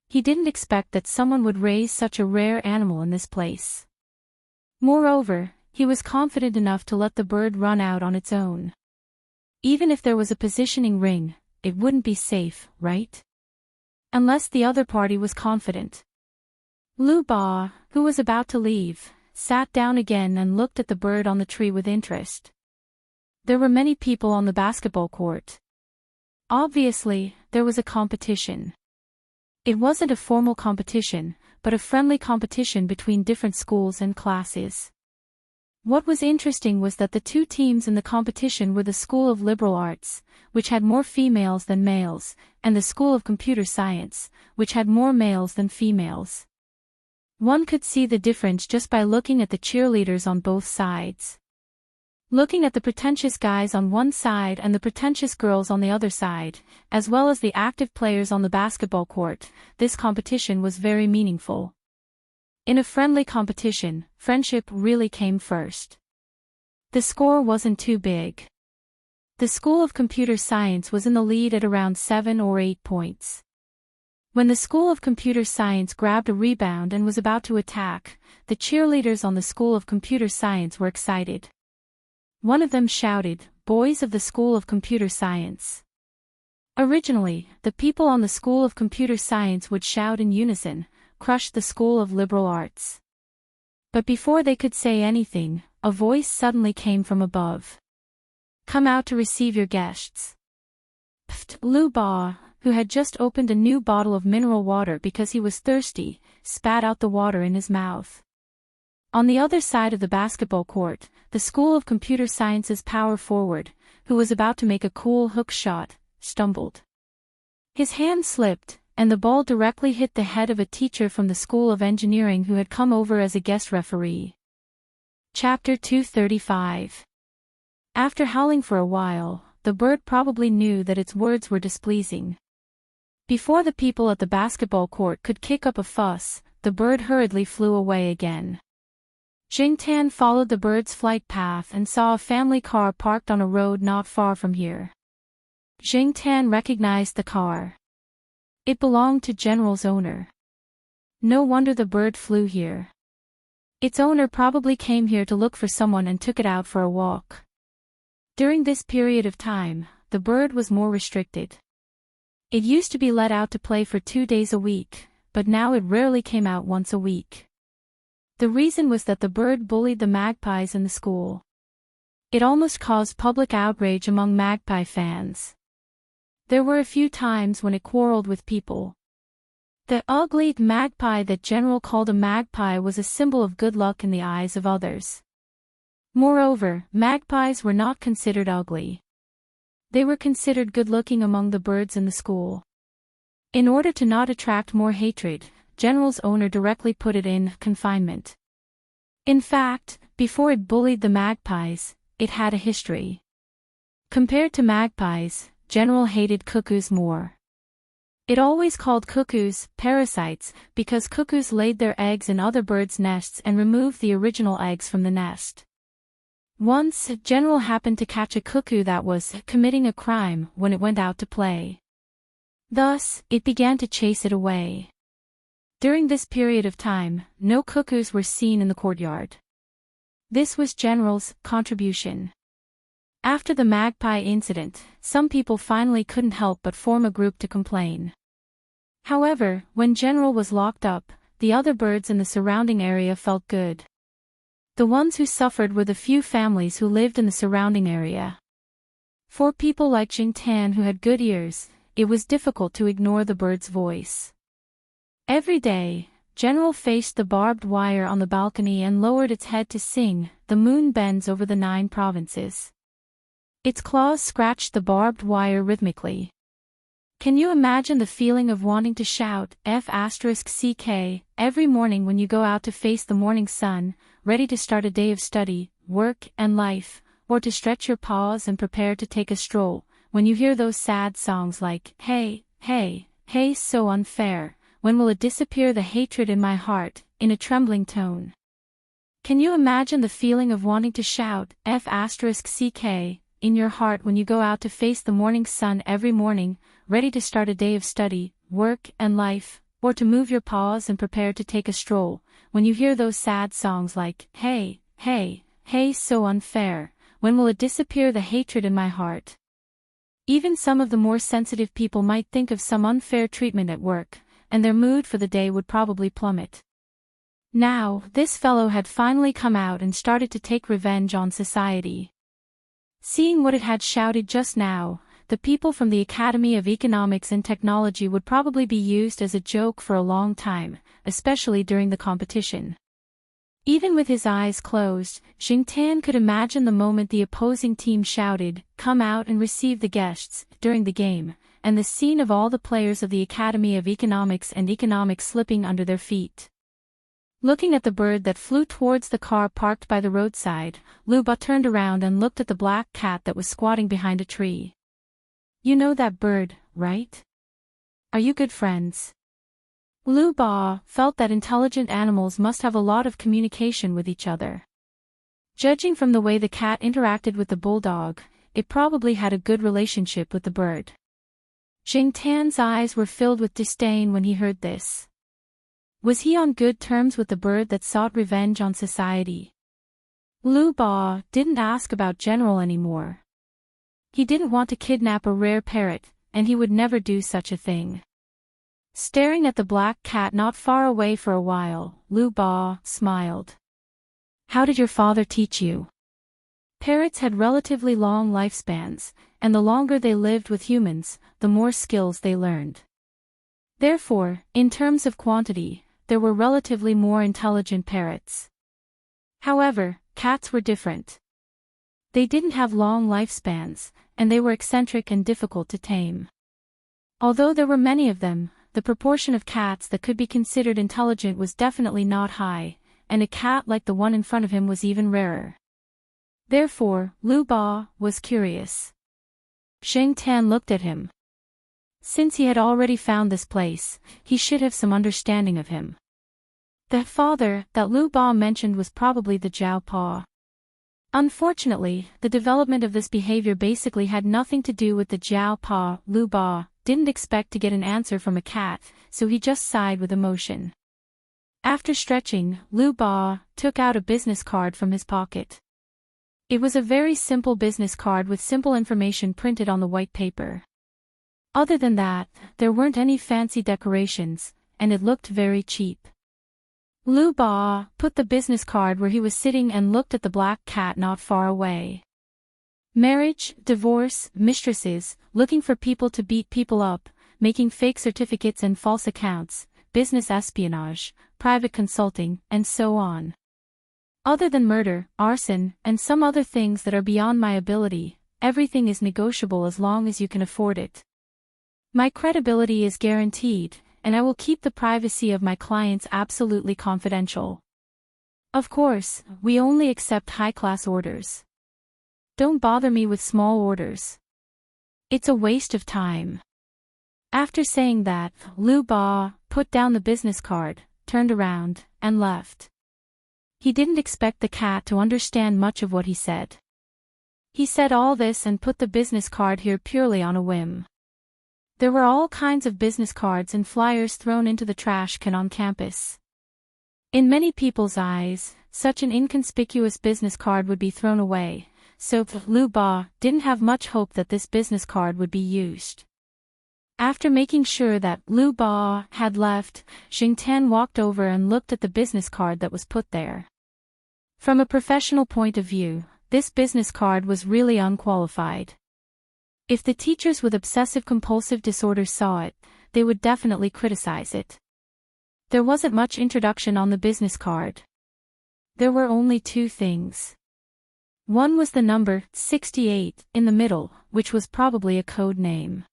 S1: He didn't expect that someone would raise such a rare animal in this place. Moreover, he was confident enough to let the bird run out on its own. Even if there was a positioning ring, it wouldn't be safe, right? Unless the other party was confident. Lu Ba, who was about to leave, sat down again and looked at the bird on the tree with interest. There were many people on the basketball court. Obviously, there was a competition. It wasn't a formal competition, but a friendly competition between different schools and classes. What was interesting was that the two teams in the competition were the School of Liberal Arts, which had more females than males, and the School of Computer Science, which had more males than females. One could see the difference just by looking at the cheerleaders on both sides. Looking at the pretentious guys on one side and the pretentious girls on the other side, as well as the active players on the basketball court, this competition was very meaningful. In a friendly competition, friendship really came first. The score wasn't too big. The School of Computer Science was in the lead at around 7 or 8 points. When the School of Computer Science grabbed a rebound and was about to attack, the cheerleaders on the School of Computer Science were excited. One of them shouted, "Boys of the School of Computer Science." Originally, the people on the School of Computer Science would shout in unison, "Crush the School of Liberal Arts." But before they could say anything, a voice suddenly came from above. "Come out to receive your guests." Pft! Lu Ba, who had just opened a new bottle of mineral water because he was thirsty, spat out the water in his mouth. On the other side of the basketball court, the School of Computer Science's power forward, who was about to make a cool hook shot, stumbled. His hand slipped, and the ball directly hit the head of a teacher from the School of Engineering who had come over as a guest referee. Chapter 235. After howling for a while, the bird probably knew that its words were displeasing. Before the people at the basketball court could kick up a fuss, the bird hurriedly flew away again. Jingtan followed the bird's flight path and saw a family car parked on a road not far from here. Jingtan recognized the car. It belonged to General's owner. No wonder the bird flew here. Its owner probably came here to look for someone and took it out for a walk. During this period of time, the bird was more restricted. It used to be let out to play for 2 days a week, but now it rarely came out once a week. The reason was that the bird bullied the magpies in the school. It almost caused public outrage among magpie fans. There were a few times when it quarreled with people. The ugly magpie that General called a magpie was a symbol of good luck in the eyes of others. Moreover, magpies were not considered ugly. They were considered good-looking among the birds in the school. In order to not attract more hatred, General's owner directly put it in confinement. In fact, before it bullied the magpies, it had a history. Compared to magpies, General hated cuckoos more. It always called cuckoos parasites because cuckoos laid their eggs in other birds' nests and removed the original eggs from the nest. Once, General happened to catch a cuckoo that was committing a crime when it went out to play. Thus, it began to chase it away. During this period of time, no cuckoos were seen in the courtyard. This was General's contribution. After the magpie incident, some people finally couldn't help but form a group to complain. However, when General was locked up, the other birds in the surrounding area felt good. The ones who suffered were the few families who lived in the surrounding area. For people like Jingtan who had good ears, it was difficult to ignore the bird's voice. Every day, General faced the barbed wire on the balcony and lowered its head to sing, "The moon bends over the 9 provinces." Its claws scratched the barbed wire rhythmically. Can you imagine the feeling of wanting to shout F***ck every morning when you go out to face the morning sun, ready to start a day of study, work, and life, or to stretch your paws and prepare to take a stroll, when you hear those sad songs like, "Hey, hey, hey, so unfair, when will it disappear the hatred in my heart," in a trembling tone? Can you imagine the feeling of wanting to shout F***ck in your heart when you go out to face the morning sun every morning, ready to start a day of study, work, and life, or to move your paws and prepare to take a stroll, when you hear those sad songs like, "Hey, hey, hey, so unfair, when will it disappear the hatred in my heart?" Even some of the more sensitive people might think of some unfair treatment at work, and their mood for the day would probably plummet. Now, this fellow had finally come out and started to take revenge on society. Seeing what it had shouted just now, the people from the Academy of Economics and Technology would probably be used as a joke for a long time, especially during the competition. Even with his eyes closed, Xingtian could imagine the moment the opposing team shouted, "Come out and receive the guests," during the game, and the scene of all the players of the Academy of Economics and Economics slipping under their feet. Looking at the bird that flew towards the car parked by the roadside, Lu Ba turned around and looked at the black cat that was squatting behind a tree. "You know that bird, right? Are you good friends?" Lu Ba felt that intelligent animals must have a lot of communication with each other. Judging from the way the cat interacted with the bulldog, it probably had a good relationship with the bird. Xingtian's eyes were filled with disdain when he heard this. Was he on good terms with the bird that sought revenge on society? Lu Ba didn't ask about General anymore. He didn't want to kidnap a rare parrot, and he would never do such a thing. Staring at the black cat not far away for a while, Lu Ba smiled. "How did your father teach you?" Parrots had relatively long lifespans, and the longer they lived with humans, the more skills they learned. Therefore, in terms of quantity, there were relatively more intelligent parrots. However, cats were different. They didn't have long lifespans, and they were eccentric and difficult to tame. Although there were many of them, the proportion of cats that could be considered intelligent was definitely not high, and a cat like the one in front of him was even rarer. Therefore, Lu Ba was curious. Xingtian looked at him. Since he had already found this place, he should have some understanding of him. The father that Lu Ba mentioned was probably the Jiao Pa. Unfortunately, the development of this behavior basically had nothing to do with the Jiao Pa. Lu Ba didn't expect to get an answer from a cat, so he just sighed with emotion. After stretching, Lu Ba took out a business card from his pocket. It was a very simple business card with simple information printed on the white paper. Other than that, there weren't any fancy decorations, and it looked very cheap. Lu Ba put the business card where he was sitting and looked at the black cat not far away. Marriage, divorce, mistresses, looking for people to beat people up, making fake certificates and false accounts, business espionage, private consulting, and so on. Other than murder, arson, and some other things that are beyond my ability, everything is negotiable as long as you can afford it. My credibility is guaranteed, and I will keep the privacy of my clients absolutely confidential. Of course, we only accept high-class orders. Don't bother me with small orders. It's a waste of time. After saying that, Lu Ba put down the business card, turned around, and left. He didn't expect the cat to understand much of what he said. He said all this and put the business card here purely on a whim. There were all kinds of business cards and flyers thrown into the trash can on campus. In many people's eyes, such an inconspicuous business card would be thrown away, so Lu Ba didn't have much hope that this business card would be used. After making sure that Lu Ba had left, Xingtian walked over and looked at the business card that was put there. From a professional point of view, this business card was really unqualified. If the teachers with obsessive-compulsive disorder saw it, they would definitely criticize it. There wasn't much introduction on the business card. There were only two things. One was the number 68 in the middle, which was probably a code name.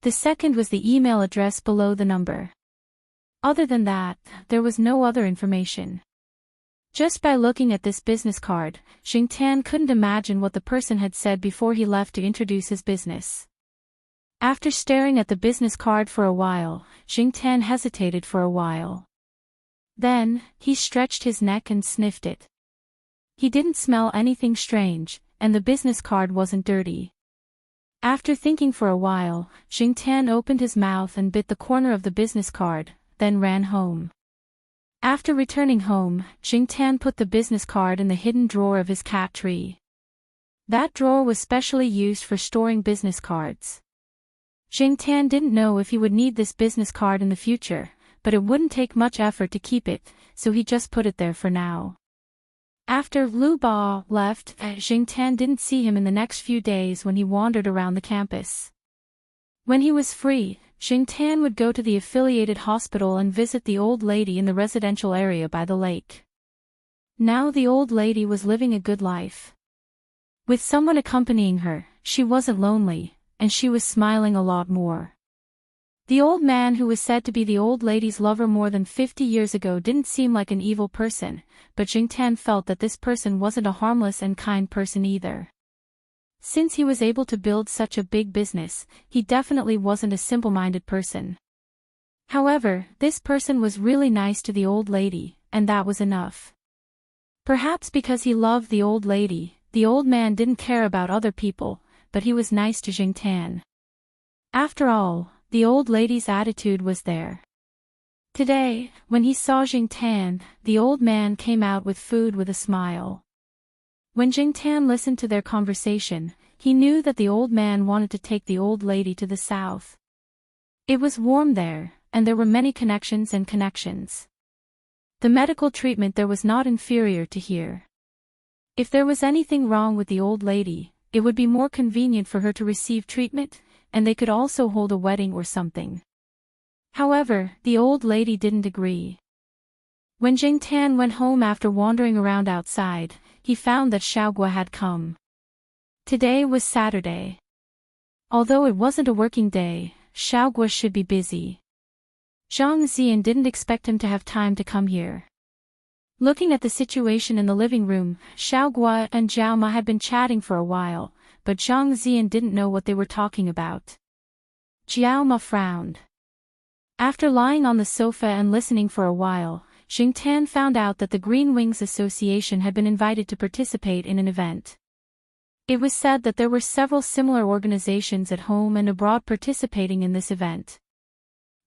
S1: The second was the email address below the number. Other than that, there was no other information. Just by looking at this business card, Xingtian couldn't imagine what the person had said before he left to introduce his business. After staring at the business card for a while, Xingtian hesitated for a while. Then, he stretched his neck and sniffed it. He didn't smell anything strange, and the business card wasn't dirty. After thinking for a while, Xingtian opened his mouth and bit the corner of the business card, then ran home. After returning home, Xingtian put the business card in the hidden drawer of his cat tree. That drawer was specially used for storing business cards. Xingtian didn't know if he would need this business card in the future, but it wouldn't take much effort to keep it, so he just put it there for now. After Lu Ba left, Xingtian didn't see him in the next few days when he wandered around the campus. When he was free, Xingtian would go to the affiliated hospital and visit the old lady in the residential area by the lake. Now the old lady was living a good life. With someone accompanying her, she wasn't lonely, and she was smiling a lot more. The old man who was said to be the old lady's lover more than 50 years ago didn't seem like an evil person, but Xingtian felt that this person wasn't a harmless and kind person either. Since he was able to build such a big business, he definitely wasn't a simple-minded person. However, this person was really nice to the old lady, and that was enough. Perhaps because he loved the old lady, the old man didn't care about other people, but he was nice to Xingtian. After all, the old lady's attitude was there. Today, when he saw Xingtian, the old man came out with food with a smile. When Xingtian listened to their conversation, he knew that the old man wanted to take the old lady to the south. It was warm there, and there were many connections and connections. The medical treatment there was not inferior to here. If there was anything wrong with the old lady, it would be more convenient for her to receive treatment, and they could also hold a wedding or something. However, the old lady didn't agree. When Xingtian went home after wandering around outside, he found that Xiaogua had come. Today was Saturday. Although it wasn't a working day, Xiaogua should be busy. Zhang Zian didn't expect him to have time to come here. Looking at the situation in the living room, Xiaogua and Zhao Ma had been chatting for a while, but Zhang Zian didn't know what they were talking about. Zhao Ma frowned. After lying on the sofa and listening for a while, Xingtian found out that the Green Wings Association had been invited to participate in an event. It was said that there were several similar organizations at home and abroad participating in this event.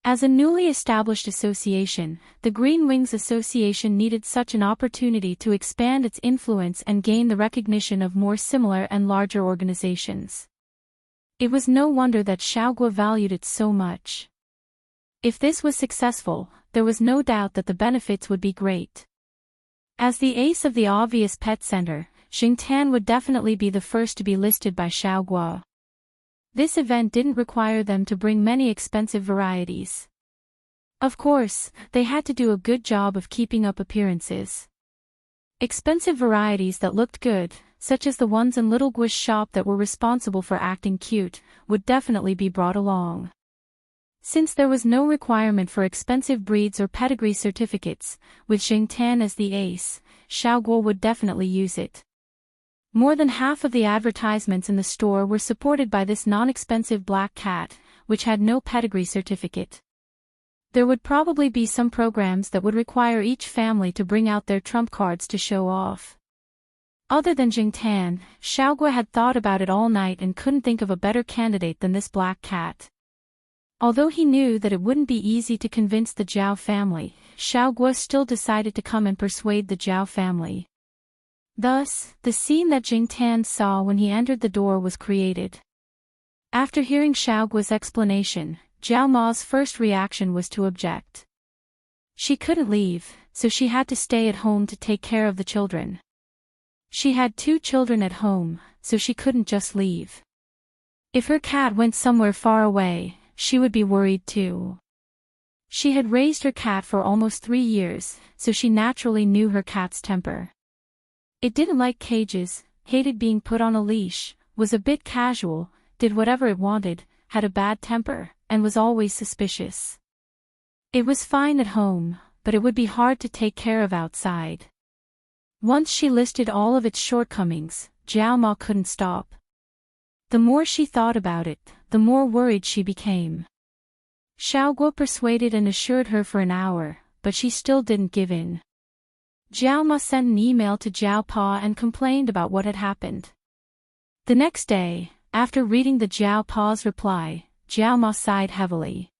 S1: As a newly established association, the Green Wings Association needed such an opportunity to expand its influence and gain the recognition of more similar and larger organizations. It was no wonder that Xiaogua valued it so much. If this was successful, there was no doubt that the benefits would be great. As the ace of the obvious pet center, Xingtian would definitely be the first to be listed by Xiaogua. This event didn't require them to bring many expensive varieties. Of course, they had to do a good job of keeping up appearances. Expensive varieties that looked good, such as the ones in Little Gui's shop that were responsible for acting cute, would definitely be brought along. Since there was no requirement for expensive breeds or pedigree certificates, with Xingtian as the ace, Xiaogua would definitely use it. More than half of the advertisements in the store were supported by this non-expensive black cat, which had no pedigree certificate. There would probably be some programs that would require each family to bring out their trump cards to show off. Other than Xingtian, Xiaogua had thought about it all night and couldn't think of a better candidate than this black cat. Although he knew that it wouldn't be easy to convince the Zhao family, Xiaogua still decided to come and persuade the Zhao family. Thus, the scene that Xingtian saw when he entered the door was created. After hearing Xiaogua's explanation, Zhao Ma's first reaction was to object. She couldn't leave, so she had to stay at home to take care of the children. She had 2 children at home, so she couldn't just leave. If her cat went somewhere far away, she would be worried too. She had raised her cat for almost 3 years, so she naturally knew her cat's temper. It didn't like cages, hated being put on a leash, was a bit casual, did whatever it wanted, had a bad temper, and was always suspicious. It was fine at home, but it would be hard to take care of outside. Once she listed all of its shortcomings, Zhao Ma couldn't stop. The more she thought about it, the more worried she became. Xiaoguo persuaded and assured her for an hour, but she still didn't give in. Zhao Ma sent an email to Zhao Pa and complained about what had happened. The next day, after reading the Zhao Pa's reply, Zhao Ma sighed heavily.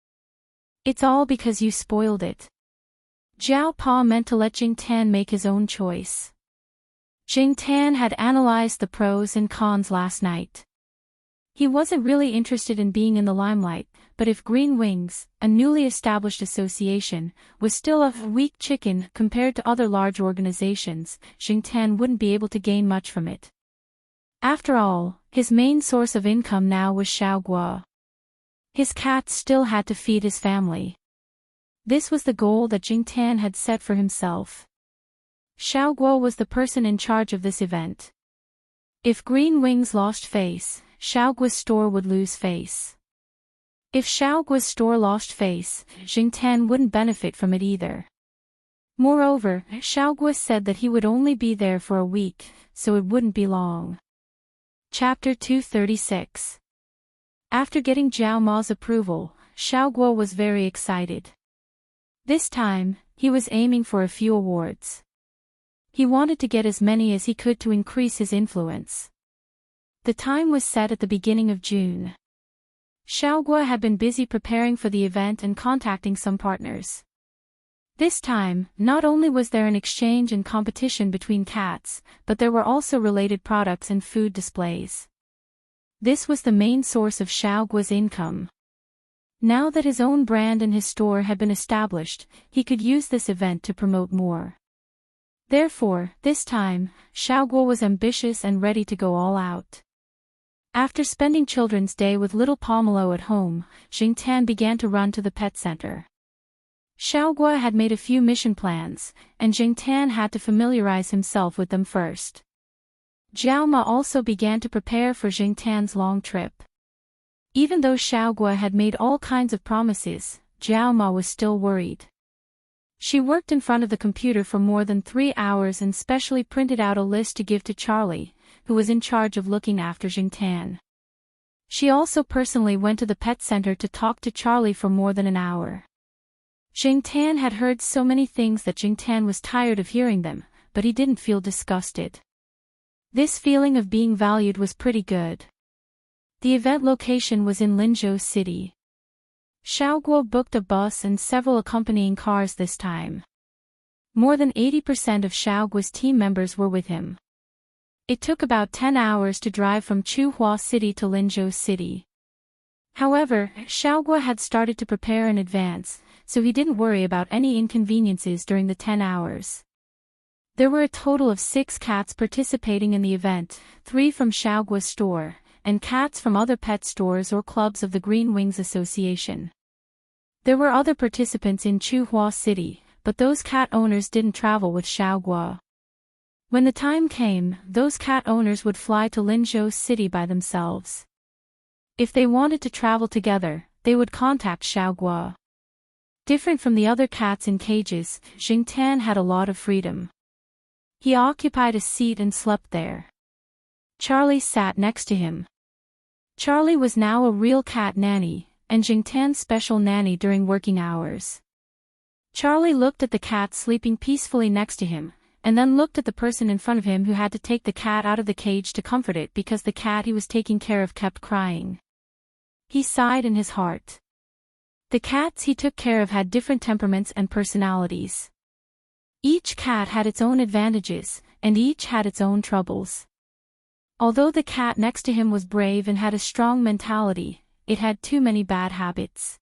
S1: "It's all because you spoiled it." Zhao Pa meant to let Jing Tan make his own choice. Jing Tan had analyzed the pros and cons last night. He wasn't really interested in being in the limelight, but if Green Wings, a newly established association, was still a weak chicken compared to other large organizations, Jing Tan wouldn't be able to gain much from it. After all, his main source of income now was Xiaoguo. His cats still had to feed his family. This was the goal that Jing Tan had set for himself. Xiaoguo was the person in charge of this event. If Green Wings lost face, Xiaoguo's store would lose face. If Xiaoguo's store lost face, Jing Tan wouldn't benefit from it either. Moreover, Xiaoguo said that he would only be there for a week, so it wouldn't be long. Chapter 236. After getting Zhao Ma's approval, Xiaoguo was very excited. This time, he was aiming for a few awards. He wanted to get as many as he could to increase his influence. The time was set at the beginning of June. Xiaoguo had been busy preparing for the event and contacting some partners. This time, not only was there an exchange and competition between cats, but there were also related products and food displays. This was the main source of Xiaoguo's income. Now that his own brand and his store had been established, he could use this event to promote more. Therefore, this time, Xiaoguo was ambitious and ready to go all out. After spending Children's Day with little Pomelo at home, Jing Tan began to run to the pet center. Xiaoguo had made a few mission plans, and Jing Tan had to familiarize himself with them first. Zhao Ma also began to prepare for Jing Tan's long trip. Even though Xiaoguo had made all kinds of promises, Zhao Ma was still worried. She worked in front of the computer for more than 3 hours and specially printed out a list to give to Charlie, who was in charge of looking after Jing Tan. She also personally went to the pet center to talk to Charlie for more than an hour. Jing Tan had heard so many things that Jing Tan was tired of hearing them, but he didn't feel disgusted. This feeling of being valued was pretty good. The event location was in Linzhou City. Xiaoguo booked a bus and several accompanying cars this time. More than 80% of Xiaoguo's team members were with him. It took about 10 hours to drive from Chuhua City to Linzhou City. However, Xiaoguo had started to prepare in advance, so he didn't worry about any inconveniences during the 10 hours. There were a total of 6 cats participating in the event, 3 from Xiaoguo's store, and cats from other pet stores or clubs of the Green Wings Association. There were other participants in Chuhua City, but those cat owners didn't travel with Xiaoguo. When the time came, those cat owners would fly to Linzhou City by themselves. If they wanted to travel together, they would contact Xiaoguo. Different from the other cats in cages, Jing Tan had a lot of freedom. He occupied a seat and slept there. Charlie sat next to him. Charlie was now a real cat nanny, and Jing Tan's special nanny during working hours. Charlie looked at the cat sleeping peacefully next to him, and then looked at the person in front of him who had to take the cat out of the cage to comfort it because the cat he was taking care of kept crying. He sighed in his heart. The cats he took care of had different temperaments and personalities. Each cat had its own advantages, and each had its own troubles. Although the cat next to him was brave and had a strong mentality, it had too many bad habits.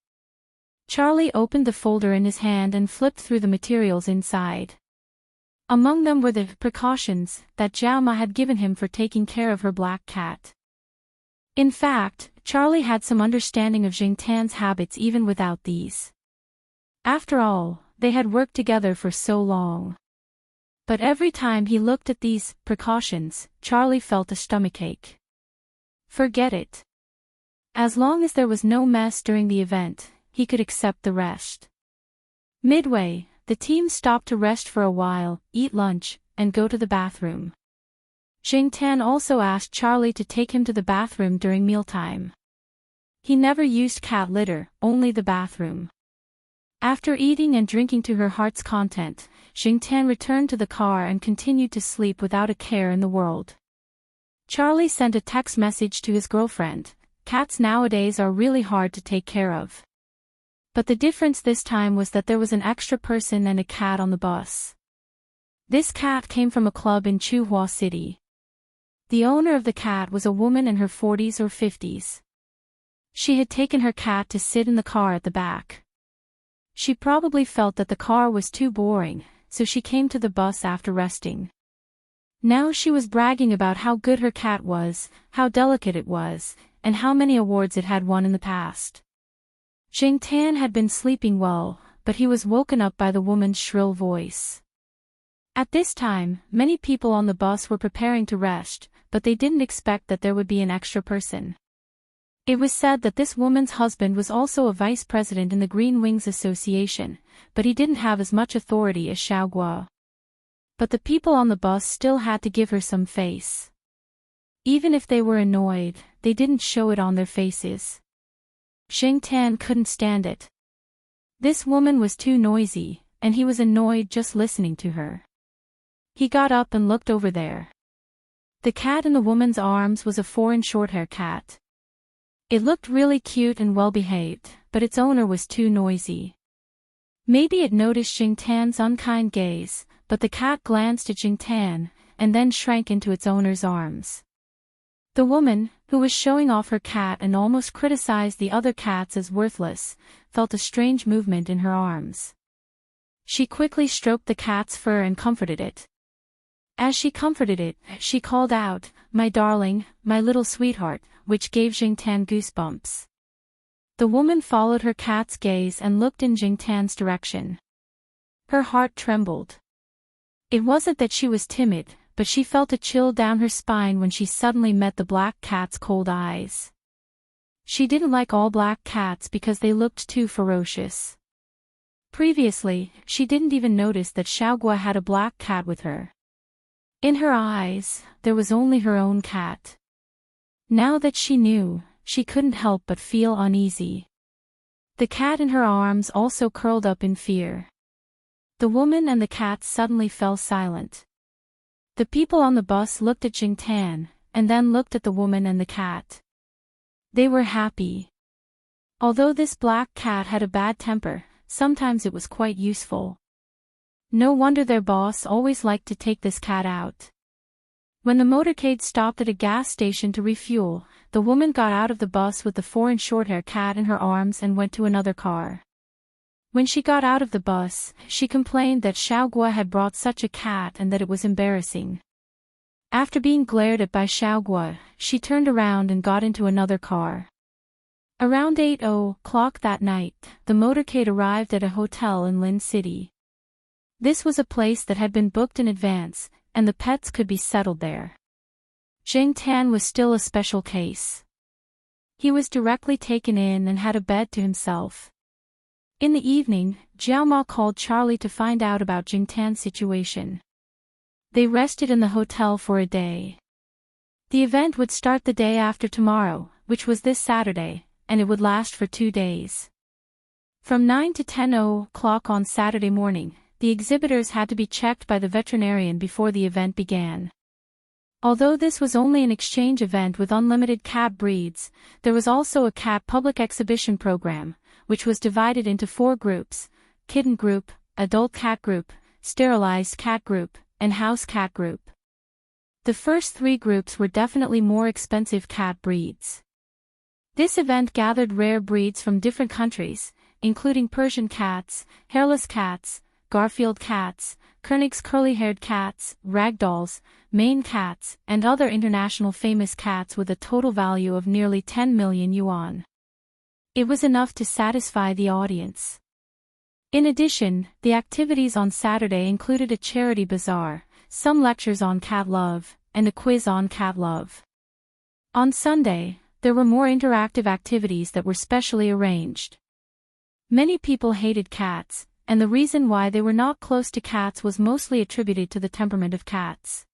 S1: Charlie opened the folder in his hand and flipped through the materials inside. Among them were the precautions that Zhao Ma had given him for taking care of her black cat. In fact, Charlie had some understanding of Jing Tan's habits even without these. After all, they had worked together for so long. But every time he looked at these precautions, Charlie felt a stomachache. Forget it. As long as there was no mess during the event, he could accept the rest. Midway, the team stopped to rest for a while, eat lunch, and go to the bathroom. Jingtan also asked Charlie to take him to the bathroom during mealtime. He never used cat litter, only the bathroom. After eating and drinking to her heart's content, Jingtan returned to the car and continued to sleep without a care in the world. Charlie sent a text message to his girlfriend. Cats nowadays are really hard to take care of. But the difference this time was that there was an extra person and a cat on the bus. This cat came from a club in Chuhua City. The owner of the cat was a woman in her 40s or 50s. She had taken her cat to sit in the car at the back. She probably felt that the car was too boring, so she came to the bus after resting. Now she was bragging about how good her cat was, how delicate it was, and how many awards it had won in the past. Jingtan had been sleeping well, but he was woken up by the woman's shrill voice. At this time, many people on the bus were preparing to rest, but they didn't expect that there would be an extra person. It was said that this woman's husband was also a vice president in the Green Wings Association, but he didn't have as much authority as Xiaoguo. But the people on the bus still had to give her some face. Even if they were annoyed, they didn't show it on their faces. Jingtan couldn't stand it. This woman was too noisy, and he was annoyed just listening to her. He got up and looked over there. The cat in the woman's arms was a foreign short-hair cat. It looked really cute and well-behaved, but its owner was too noisy. Maybe it noticed Jingtan's unkind gaze, but the cat glanced at Jingtan, and then shrank into its owner's arms. The woman, who was showing off her cat and almost criticized the other cats as worthless, felt a strange movement in her arms. She quickly stroked the cat's fur and comforted it. As she comforted it, she called out, "My darling, my little sweetheart," which gave Jingtan goosebumps. The woman followed her cat's gaze and looked in Jingtan's direction. Her heart trembled. It wasn't that she was timid, but she felt a chill down her spine when she suddenly met the black cat's cold eyes. She didn't like all black cats because they looked too ferocious. Previously, she didn't even notice that Xiaoguo had a black cat with her. In her eyes, there was only her own cat. Now that she knew, she couldn't help but feel uneasy. The cat in her arms also curled up in fear. The woman and the cat suddenly fell silent. The people on the bus looked at Jingtan, and then looked at the woman and the cat. They were happy. Although this black cat had a bad temper, sometimes it was quite useful. No wonder their boss always liked to take this cat out. When the motorcade stopped at a gas station to refuel, the woman got out of the bus with the foreign short-hair cat in her arms and went to another car. When she got out of the bus, she complained that Xiaoguo had brought such a cat and that it was embarrassing. After being glared at by Xiaoguo, she turned around and got into another car. Around 8:00 that night, the motorcade arrived at a hotel in Lin City. This was a place that had been booked in advance, and the pets could be settled there. Jingtan was still a special case. He was directly taken in and had a bed to himself. In the evening, Jiaoma called Charlie to find out about Jingtan's situation. They rested in the hotel for a day. The event would start the day after tomorrow, which was this Saturday, and it would last for 2 days. From 9 to 10:00 on Saturday morning, the exhibitors had to be checked by the veterinarian before the event began. Although this was only an exchange event with unlimited cat breeds, there was also a cat public exhibition program, which was divided into 4 groups: kitten group, adult cat group, sterilized cat group, and house cat group. The first 3 groups were definitely more expensive cat breeds. This event gathered rare breeds from different countries, including Persian cats, hairless cats, Garfield cats, Koenig's curly-haired cats, ragdolls, Maine cats, and other international famous cats with a total value of nearly 10 million yuan. It was enough to satisfy the audience. In addition, the activities on Saturday included a charity bazaar, some lectures on cat love, and a quiz on cat love. On Sunday, there were more interactive activities that were specially arranged. Many people hated cats, and the reason why they were not close to cats was mostly attributed to the temperament of cats.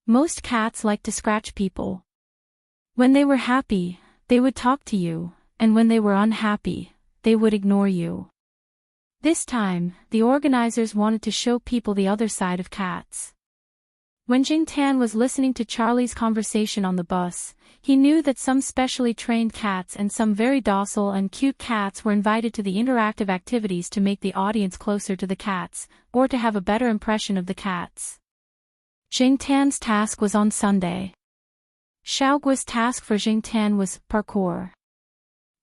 S1: Most cats liked to scratch people. When they were happy, they would talk to you, and when they were unhappy, they would ignore you. This time, the organizers wanted to show people the other side of cats. When Jing Tan was listening to Charlie's conversation on the bus, he knew that some specially trained cats and some very docile and cute cats were invited to the interactive activities to make the audience closer to the cats, or to have a better impression of the cats. Jing Tan's task was on Sunday. Xiaoguo's task for Jing Tan was parkour.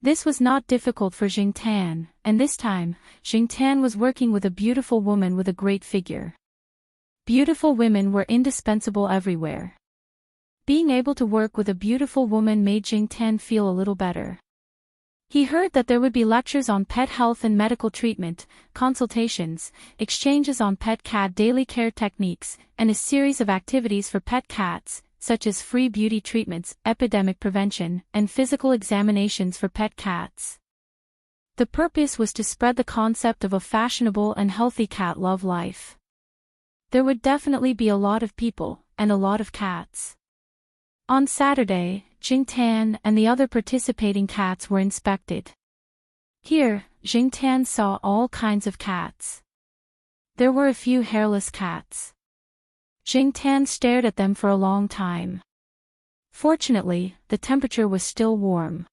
S1: This was not difficult for Jing Tan, and this time, Jing Tan was working with a beautiful woman with a great figure. Beautiful women were indispensable everywhere. Being able to work with a beautiful woman made Jing Tan feel a little better. He heard that there would be lectures on pet health and medical treatment, consultations, exchanges on pet cat daily care techniques, and a series of activities for pet cats, such as free beauty treatments, epidemic prevention, and physical examinations for pet cats. The purpose was to spread the concept of a fashionable and healthy cat love life. There would definitely be a lot of people, and a lot of cats. On Saturday, Jing Tan and the other participating cats were inspected. Here, Jing Tan saw all kinds of cats. There were a few hairless cats. Jing Tan stared at them for a long time. Fortunately, the temperature was still warm.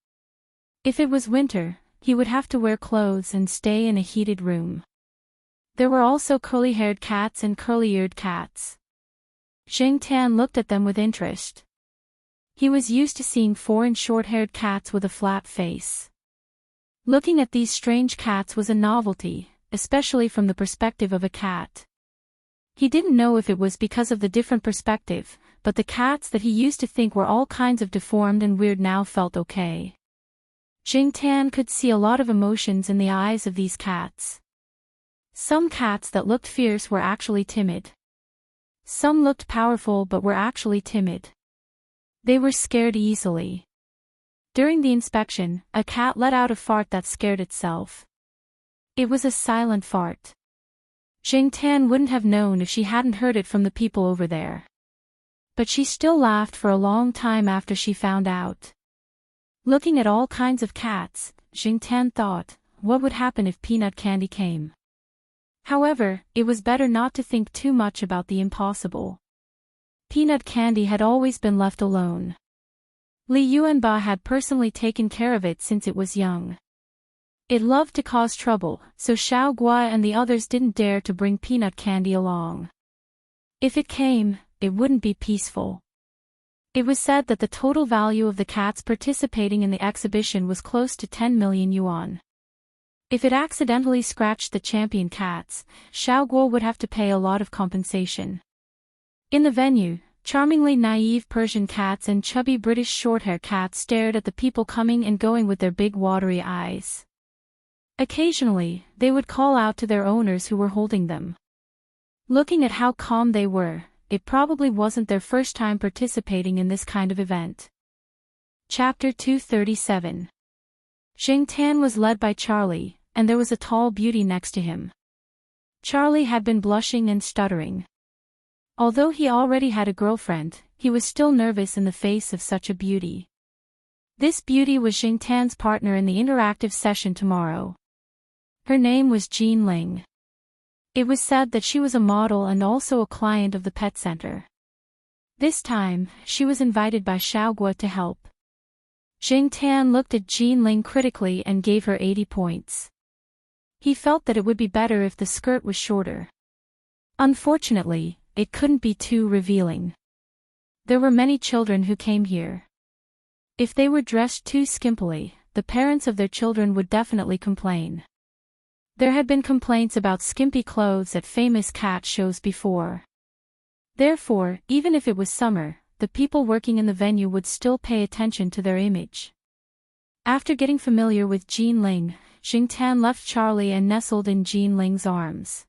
S1: If it was winter, he would have to wear clothes and stay in a heated room. There were also curly-haired cats and curly-eared cats. Jing Tan looked at them with interest. He was used to seeing foreign short-haired cats with a flat face. Looking at these strange cats was a novelty, especially from the perspective of a cat. He didn't know if it was because of the different perspective, but the cats that he used to think were all kinds of deformed and weird now felt okay. Jing Tan could see a lot of emotions in the eyes of these cats. Some cats that looked fierce were actually timid. Some looked powerful but were actually timid. They were scared easily. During the inspection, a cat let out a fart that scared itself. It was a silent fart. Jing Tan wouldn't have known if she hadn't heard it from the people over there. But she still laughed for a long time after she found out. Looking at all kinds of cats, Jing Tan thought, what would happen if peanut candy came? However, it was better not to think too much about the impossible. Peanut candy had always been left alone. Li Yuanba had personally taken care of it since it was young. It loved to cause trouble, so Xiao Gua and the others didn't dare to bring peanut candy along. If it came, it wouldn't be peaceful. It was said that the total value of the cats participating in the exhibition was close to 10 million yuan. If it accidentally scratched the champion cats, Xiao Guo would have to pay a lot of compensation. In the venue, charmingly naive Persian cats and chubby British short-hair cats stared at the people coming and going with their big watery eyes. Occasionally, they would call out to their owners who were holding them. Looking at how calm they were, it probably wasn't their first time participating in this kind of event. Chapter 237. Jing Tan was led by Charlie, and there was a tall beauty next to him. Charlie had been blushing and stuttering. Although he already had a girlfriend, he was still nervous in the face of such a beauty. This beauty was Jing Tan's partner in the interactive session tomorrow. Her name was Jean Ling. It was said that she was a model and also a client of the pet center. This time, she was invited by Xiao Guo to help. Jing Tan looked at Jean Ling critically and gave her 80 points. He felt that it would be better if the skirt was shorter. Unfortunately, it couldn't be too revealing. There were many children who came here. If they were dressed too skimpily, the parents of their children would definitely complain. There had been complaints about skimpy clothes at famous cat shows before. Therefore, even if it was summer, the people working in the venue would still pay attention to their image. After getting familiar with Jean Ling, Jing Tan left Charlie and nestled in Jean Ling's arms.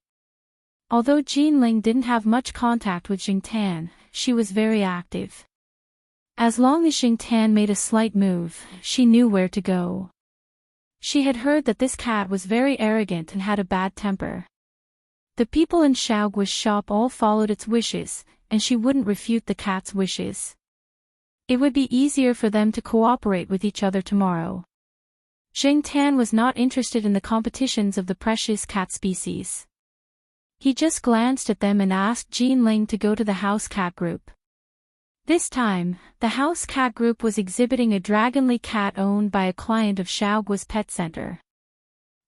S1: Although Jean Ling didn't have much contact with Jing Tan, she was very active. As long as Jing Tan made a slight move, she knew where to go. She had heard that this cat was very arrogant and had a bad temper. The people in Xiaogui's shop all followed its wishes, and she wouldn't refute the cat's wishes. It would be easier for them to cooperate with each other tomorrow. Jing Tan was not interested in the competitions of the precious cat species. He just glanced at them and asked Jean Ling to go to the house cat group. This time, the house cat group was exhibiting a dragonly cat owned by a client of Xiaogui's pet center.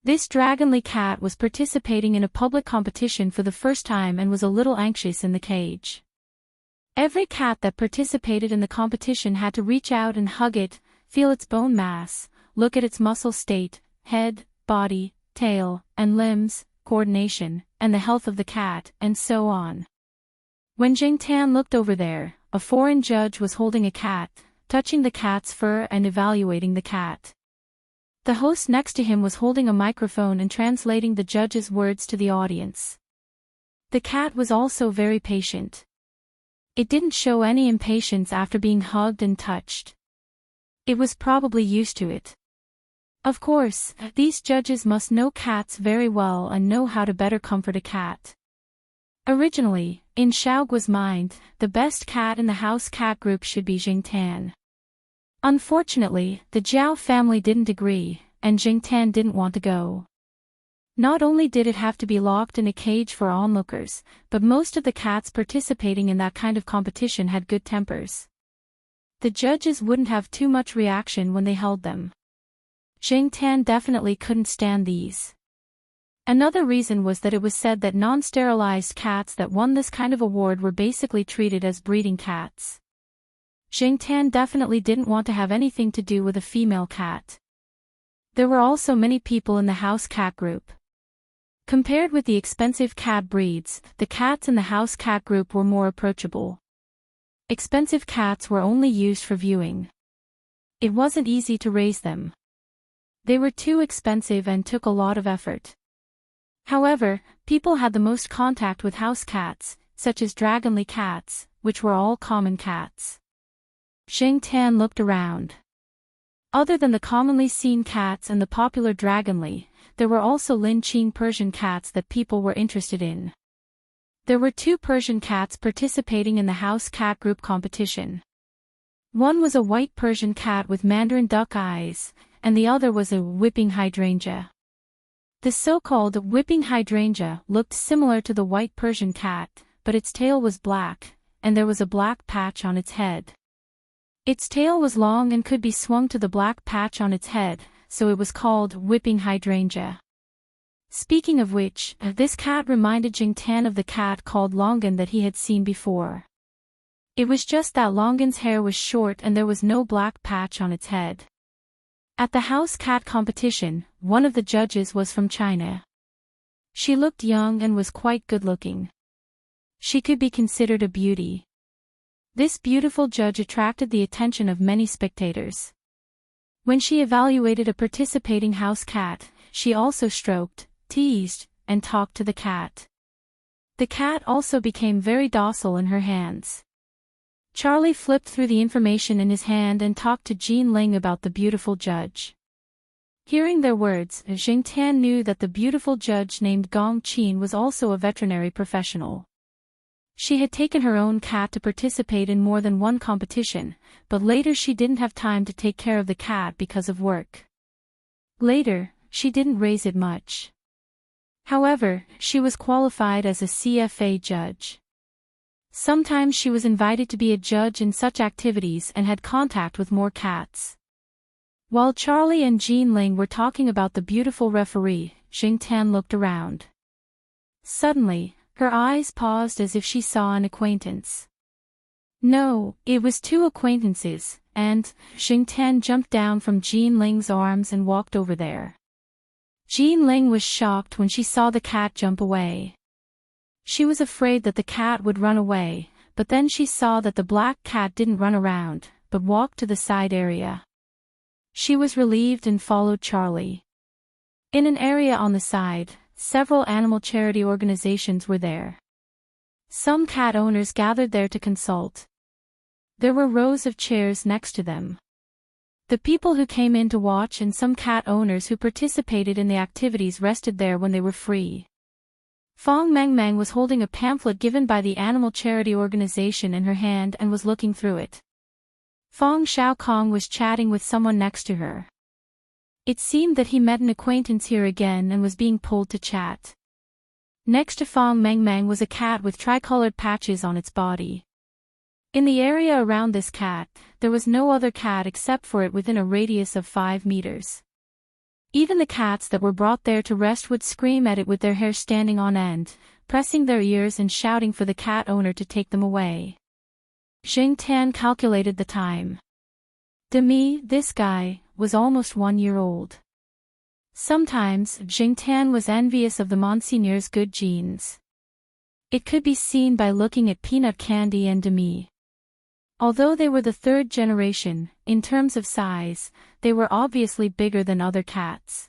S1: This dragonly cat was participating in a public competition for the first time and was a little anxious in the cage. Every cat that participated in the competition had to reach out and hug it, feel its bone mass, look at its muscle state, head, body, tail, and limbs, coordination, and the health of the cat, and so on. When Jing Tan looked over there, a foreign judge was holding a cat, touching the cat's fur and evaluating the cat. The host next to him was holding a microphone and translating the judge's words to the audience. The cat was also very patient. It didn't show any impatience after being hugged and touched. It was probably used to it. Of course, these judges must know cats very well and know how to better comfort a cat. Originally, in Xiaogui's mind, the best cat in the house cat group should be Jing Tan. Unfortunately, the Zhao family didn't agree, and Jing Tan didn't want to go. Not only did it have to be locked in a cage for onlookers, but most of the cats participating in that kind of competition had good tempers. The judges wouldn't have too much reaction when they held them. Jing Tan definitely couldn't stand these. Another reason was that it was said that non-sterilized cats that won this kind of award were basically treated as breeding cats. Jing Tan definitely didn't want to have anything to do with a female cat. There were also many people in the house cat group. Compared with the expensive cat breeds, the cats in the house cat group were more approachable. Expensive cats were only used for viewing. It wasn't easy to raise them. They were too expensive and took a lot of effort. However, people had the most contact with house cats, such as dragonly cats, which were all common cats. Jing Tan looked around. Other than the commonly seen cats and the popular dragonly, there were also Lin Qing Persian cats that people were interested in. There were 2 Persian cats participating in the house cat group competition. One was a white Persian cat with mandarin duck eyes, and the other was a whipping hydrangea. The so-called whipping hydrangea looked similar to the white Persian cat, but its tail was black, and there was a black patch on its head. Its tail was long and could be swung to the black patch on its head, so it was called whipping hydrangea. Speaking of which, this cat reminded Jing Tan of the cat called Longan that he had seen before. It was just that Longan's hair was short and there was no black patch on its head. At the house cat competition, one of the judges was from China. She looked young and was quite good-looking. She could be considered a beauty. This beautiful judge attracted the attention of many spectators. When she evaluated a participating house cat, she also stroked, teased, and talked to the cat. The cat also became very docile in her hands. Charlie flipped through the information in his hand and talked to Jean Ling about the beautiful judge. Hearing their words, Jing Tan knew that the beautiful judge named Gong Qin was also a veterinary professional. She had taken her own cat to participate in more than one competition, but later she didn't have time to take care of the cat because of work. Later, she didn't raise it much. However, she was qualified as a CFA judge. Sometimes she was invited to be a judge in such activities and had contact with more cats. While Charlie and Jean Ling were talking about the beautiful referee, Jing Tan looked around. Suddenly, her eyes paused as if she saw an acquaintance. No, it was 2 acquaintances, and Jing Tan jumped down from Jean Ling's arms and walked over there. Jean Ling was shocked when she saw the cat jump away. She was afraid that the cat would run away, but then she saw that the black cat didn't run around, but walked to the side area. She was relieved and followed Charlie. In an area on the side, several animal charity organizations were there. Some cat owners gathered there to consult. There were rows of chairs next to them. The people who came in to watch and some cat owners who participated in the activities rested there when they were free. Fong Mengmeng was holding a pamphlet given by the animal charity organization in her hand and was looking through it. Fong Xiaokong was chatting with someone next to her. It seemed that he met an acquaintance here again and was being pulled to chat. Next to Fong Mengmeng was a cat with tricolored patches on its body. In the area around this cat, there was no other cat except for it within a radius of 5 meters. Even the cats that were brought there to rest would scream at it with their hair standing on end, pressing their ears and shouting for the cat owner to take them away. Jing Tan calculated the time. Demi, this guy, was almost 1 year old. Sometimes, Jing Tan was envious of the Monseigneur's good genes. It could be seen by looking at Peanut Candy and Demi. Although they were the third generation, in terms of size, they were obviously bigger than other cats.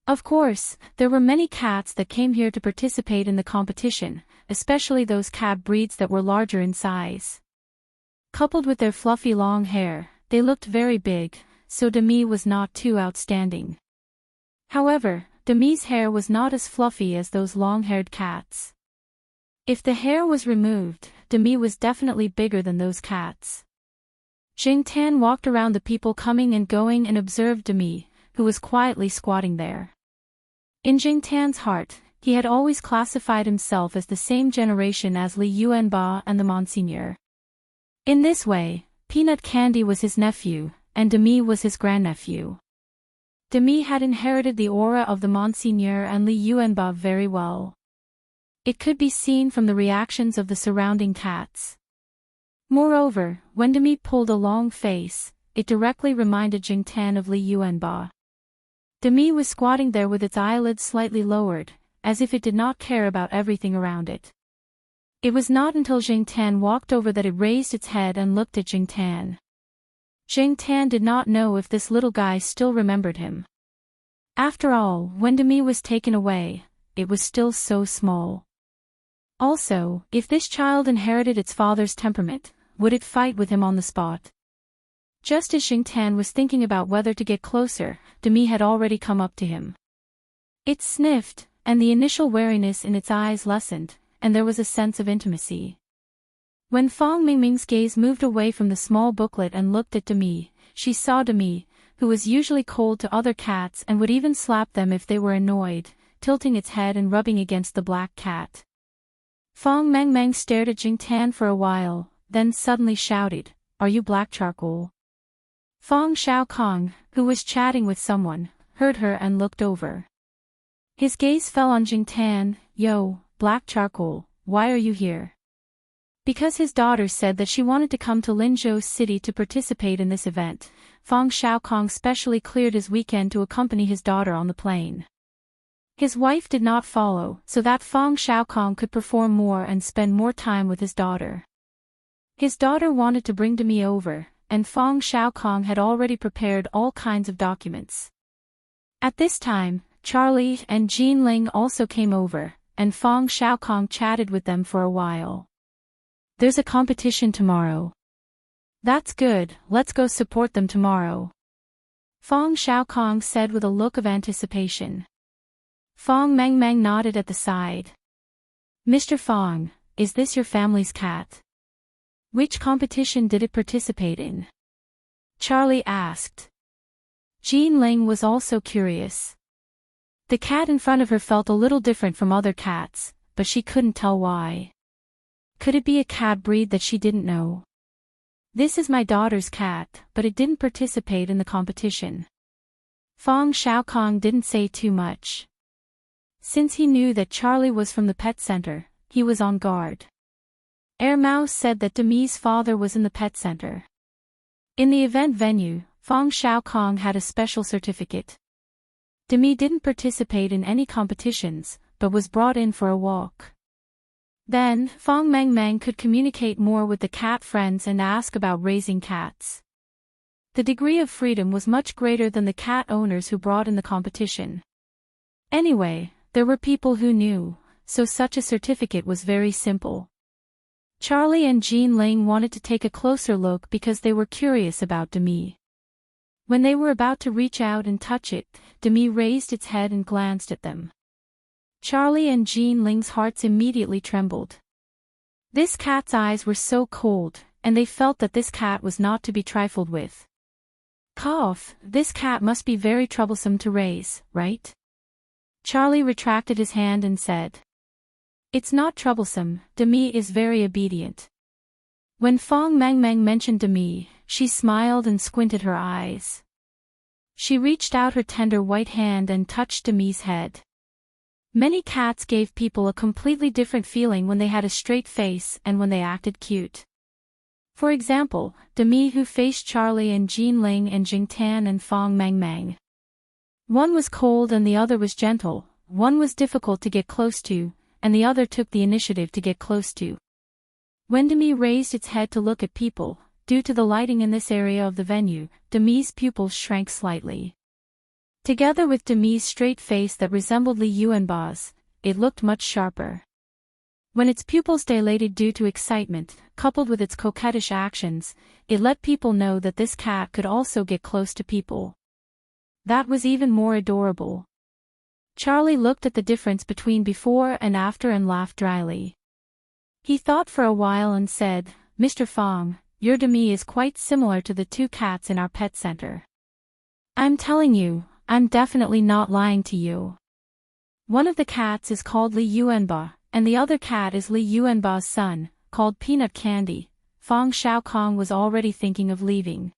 S1: Of course, there were many cats that came here to participate in the competition, especially those cat breeds that were larger in size. Coupled with their fluffy long hair, they looked very big, so Demi was not too outstanding. However, Demi's hair was not as fluffy as those long-haired cats. If the hair was removed, Demi was definitely bigger than those cats. Jing Tan walked around the people coming and going and observed Demi, who was quietly squatting there. In Jing Tan's heart, he had always classified himself as the same generation as Li Yuanba and the Monseigneur. In this way, Peanut Candy was his nephew, and Demi was his grandnephew. Demi had inherited the aura of the Monseigneur and Li Yuanba very well. It could be seen from the reactions of the surrounding cats. Moreover, when Demi pulled a long face, it directly reminded Jing Tan of Li Yuanba. Demi was squatting there with its eyelids slightly lowered, as if it did not care about everything around it. It was not until Jing Tan walked over that it raised its head and looked at Jing Tan. Jing Tan did not know if this little guy still remembered him. After all, when Demi was taken away, it was still so small. Also, if this child inherited its father's temperament, would it fight with him on the spot? Just as Jing Tan was thinking about whether to get closer, Demi had already come up to him. It sniffed, and the initial wariness in its eyes lessened, and there was a sense of intimacy. When Fong Mingming's gaze moved away from the small booklet and looked at Demi, she saw Demi, who was usually cold to other cats and would even slap them if they were annoyed, tilting its head and rubbing against the black cat. Fong Mengmeng stared at Jing Tan for a while, then suddenly shouted, "Are you black charcoal?" Fong Xiaokong, who was chatting with someone, heard her and looked over. His gaze fell on Jing Tan. "Yo, black charcoal, why are you here?" Because his daughter said that she wanted to come to Linzhou City to participate in this event, Fong Xiaokong specially cleared his weekend to accompany his daughter on the plane. His wife did not follow, so that Fong Xiaokong could perform more and spend more time with his daughter. His daughter wanted to bring Demi over, and Fong Xiaokong had already prepared all kinds of documents. At this time, Charlie and Jean Ling also came over, and Fong Xiaokong chatted with them for a while. "There's a competition tomorrow." "That's good, let's go support them tomorrow," Fong Xiaokong said with a look of anticipation. Fong Mengmeng nodded at the side. "Mr. Fong, is this your family's cat? Which competition did it participate in?" Charlie asked. Jean Ling was also curious. The cat in front of her felt a little different from other cats, but she couldn't tell why. Could it be a cat breed that she didn't know? "This is my daughter's cat, but it didn't participate in the competition." Fong Xiaokong didn't say too much. Since he knew that Charlie was from the pet center, he was on guard. Air Mouse said that Demi's father was in the pet center. In the event venue, Fong Xiaokong had a special certificate. Demi didn't participate in any competitions, but was brought in for a walk. Then, Fong Mengmeng could communicate more with the cat friends and ask about raising cats. The degree of freedom was much greater than the cat owners who brought in the competition. Anyway, there were people who knew, so such a certificate was very simple. Charlie and Jean Ling wanted to take a closer look because they were curious about Demi. When they were about to reach out and touch it, Demi raised its head and glanced at them. Charlie and Jean Ling's hearts immediately trembled. This cat's eyes were so cold, and they felt that this cat was not to be trifled with. Cough, this cat must be very troublesome to raise, right? Charlie retracted his hand and said. It's not troublesome, Demi is very obedient. When Fong Mengmeng mentioned Demi, she smiled and squinted her eyes. She reached out her tender white hand and touched Demi's head. Many cats gave people a completely different feeling when they had a straight face and when they acted cute. For example, Demi who faced Charlie and Jean Ling and Jingtan and Fong Mengmeng. One was cold and the other was gentle, one was difficult to get close to, and the other took the initiative to get close to. When Demi raised its head to look at people, due to the lighting in this area of the venue, Demi's pupils shrank slightly. Together with Demi's straight face that resembled Li Yuanba's, it looked much sharper. When its pupils dilated due to excitement, coupled with its coquettish actions, it let people know that this cat could also get close to people. That was even more adorable. Charlie looked at the difference between before and after and laughed dryly. He thought for a while and said, Mr. Fong, your Demi is quite similar to the two cats in our pet center. I'm telling you, I'm definitely not lying to you. One of the cats is called Li Yuanba, and the other cat is Li Yuanba's son, called Peanut Candy. Fong Xiaokong was already thinking of leaving.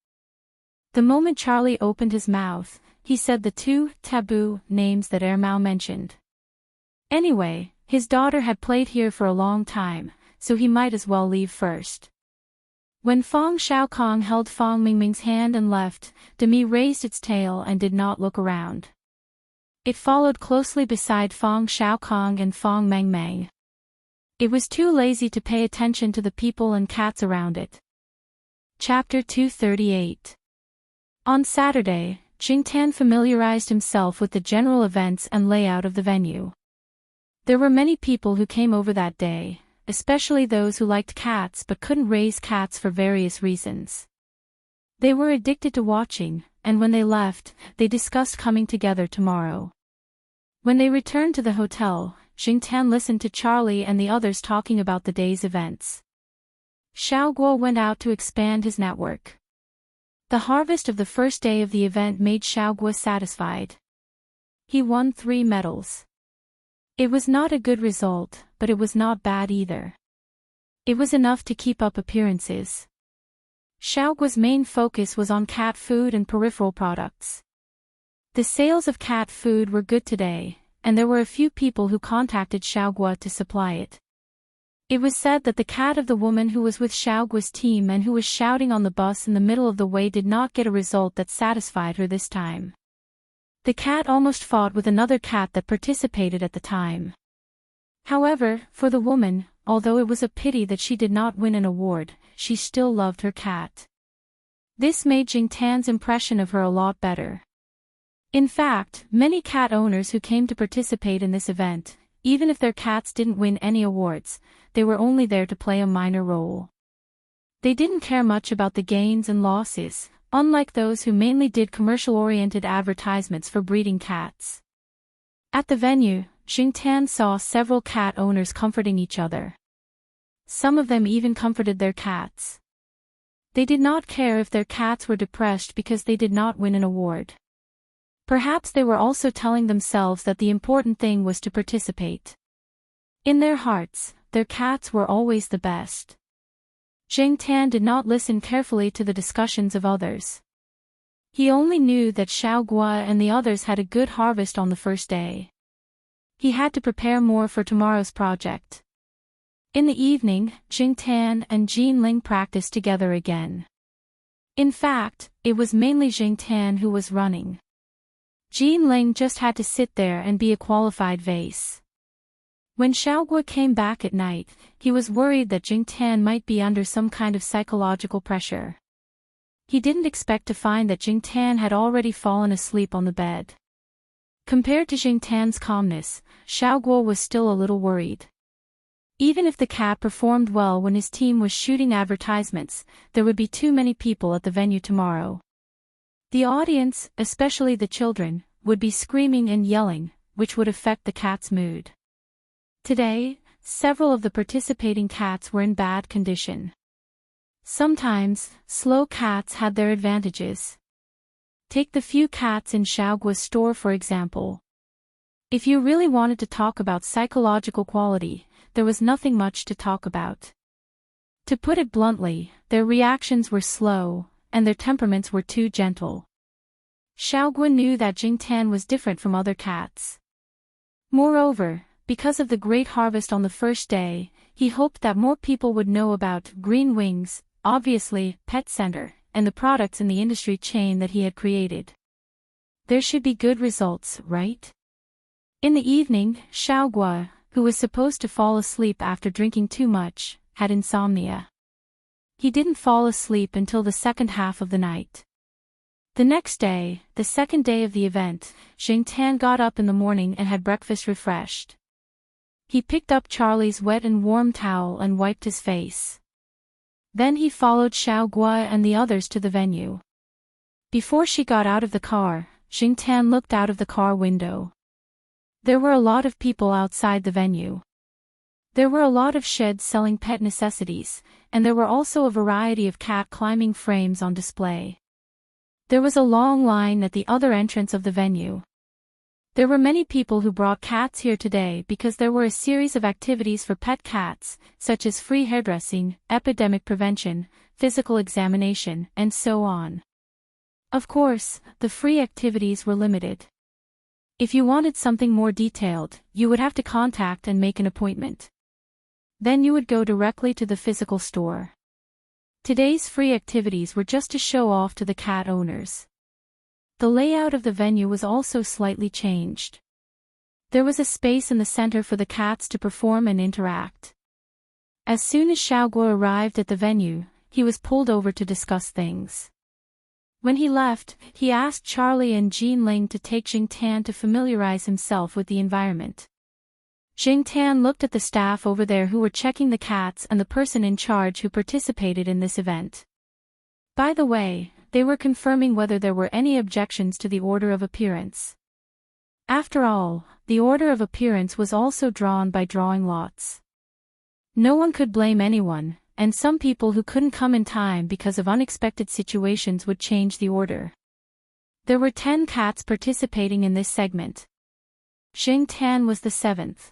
S1: The moment Charlie opened his mouth, he said the two taboo names that Ermao mentioned. Anyway, his daughter had played here for a long time, so he might as well leave first. When Fong Xiaokong held Fong Mingming's hand and left, Demi raised its tail and did not look around. It followed closely beside Fong Xiaokong and Fong Mengmeng. It was too lazy to pay attention to the people and cats around it. Chapter 238. On Saturday, Jingtan familiarized himself with the general events and layout of the venue. There were many people who came over that day, especially those who liked cats but couldn't raise cats for various reasons. They were addicted to watching, and when they left, they discussed coming together tomorrow. When they returned to the hotel, Jingtan listened to Charlie and the others talking about the day's events. Xiaoguo went out to expand his network. The harvest of the first day of the event made Xiaoguo satisfied. He won 3 medals. It was not a good result, but it was not bad either. It was enough to keep up appearances. Xiaoguo's main focus was on cat food and peripheral products. The sales of cat food were good today, and there were a few people who contacted Xiaoguo to supply it. It was said that the cat of the woman who was with Xiaoguo's team and who was shouting on the bus in the middle of the way did not get a result that satisfied her this time. The cat almost fought with another cat that participated at the time. However, for the woman, although it was a pity that she did not win an award, she still loved her cat. This made Jingtan's impression of her a lot better. In fact, many cat owners who came to participate in this event, even if their cats didn't win any awards, they were only there to play a minor role. They didn't care much about the gains and losses, unlike those who mainly did commercial-oriented advertisements for breeding cats. At the venue, Jingtan saw several cat owners comforting each other. Some of them even comforted their cats. They did not care if their cats were depressed because they did not win an award. Perhaps they were also telling themselves that the important thing was to participate. In their hearts, their cats were always the best. Jingtan did not listen carefully to the discussions of others. He only knew that Xiaoguo and the others had a good harvest on the first day. He had to prepare more for tomorrow's project. In the evening, Jingtan and Jean Ling practiced together again. In fact, it was mainly Jingtan who was running. Jean Ling just had to sit there and be a qualified vase. When Xiaoguo came back at night, he was worried that Jingtan might be under some kind of psychological pressure. He didn't expect to find that Jingtan had already fallen asleep on the bed. Compared to Jingtan's calmness, Xiaoguo was still a little worried. Even if the cat performed well when his team was shooting advertisements, there would be too many people at the venue tomorrow. The audience, especially the children, would be screaming and yelling, which would affect the cat's mood. Today, several of the participating cats were in bad condition. Sometimes, slow cats had their advantages. Take the few cats in Xiaogua's store for example. If you really wanted to talk about psychological quality, there was nothing much to talk about. To put it bluntly, their reactions were slow, and their temperaments were too gentle. Xiaogua knew that Jingtan was different from other cats. Moreover, because of the great harvest on the first day, he hoped that more people would know about Green Wings, obviously, Pet Center, and the products in the industry chain that he had created. There should be good results, right? In the evening, Xiaogua, who was supposed to fall asleep after drinking too much, had insomnia. He didn't fall asleep until the second half of the night. The next day, the second day of the event, Jingtan got up in the morning and had breakfast refreshed. He picked up Charlie's wet and warm towel and wiped his face. Then he followed Xiaogua and the others to the venue. Before she got out of the car, Jingtan looked out of the car window. There were a lot of people outside the venue. There were a lot of sheds selling pet necessities, and there were also a variety of cat climbing frames on display. There was a long line at the other entrance of the venue. There were many people who brought cats here today because there were a series of activities for pet cats, such as free hairdressing, epidemic prevention, physical examination, and so on. Of course, the free activities were limited. If you wanted something more detailed, you would have to contact and make an appointment. Then you would go directly to the physical store. Today's free activities were just to show off to the cat owners. The layout of the venue was also slightly changed. There was a space in the center for the cats to perform and interact. As soon as Xiaogua arrived at the venue, he was pulled over to discuss things. When he left, he asked Charlie and Jean Ling to take Jingtan to familiarize himself with the environment. Jingtan looked at the staff over there who were checking the cats and the person in charge who participated in this event. By the way, they were confirming whether there were any objections to the order of appearance. After all, the order of appearance was also drawn by drawing lots. No one could blame anyone, and some people who couldn't come in time because of unexpected situations would change the order. There were 10 cats participating in this segment. Jingtan was the 7th.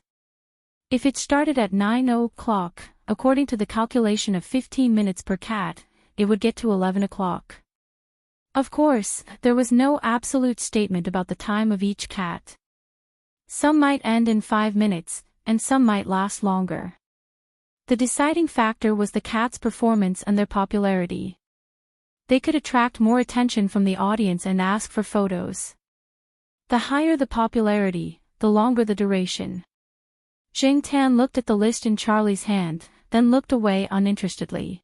S1: If it started at 9 o'clock, according to the calculation of 15 minutes per cat, it would get to 11 o'clock. Of course, there was no absolute statement about the time of each cat. Some might end in 5 minutes, and some might last longer. The deciding factor was the cat's performance and their popularity. They could attract more attention from the audience and ask for photos. The higher the popularity, the longer the duration. Jingtan looked at the list in Charlie's hand, then looked away uninterestedly.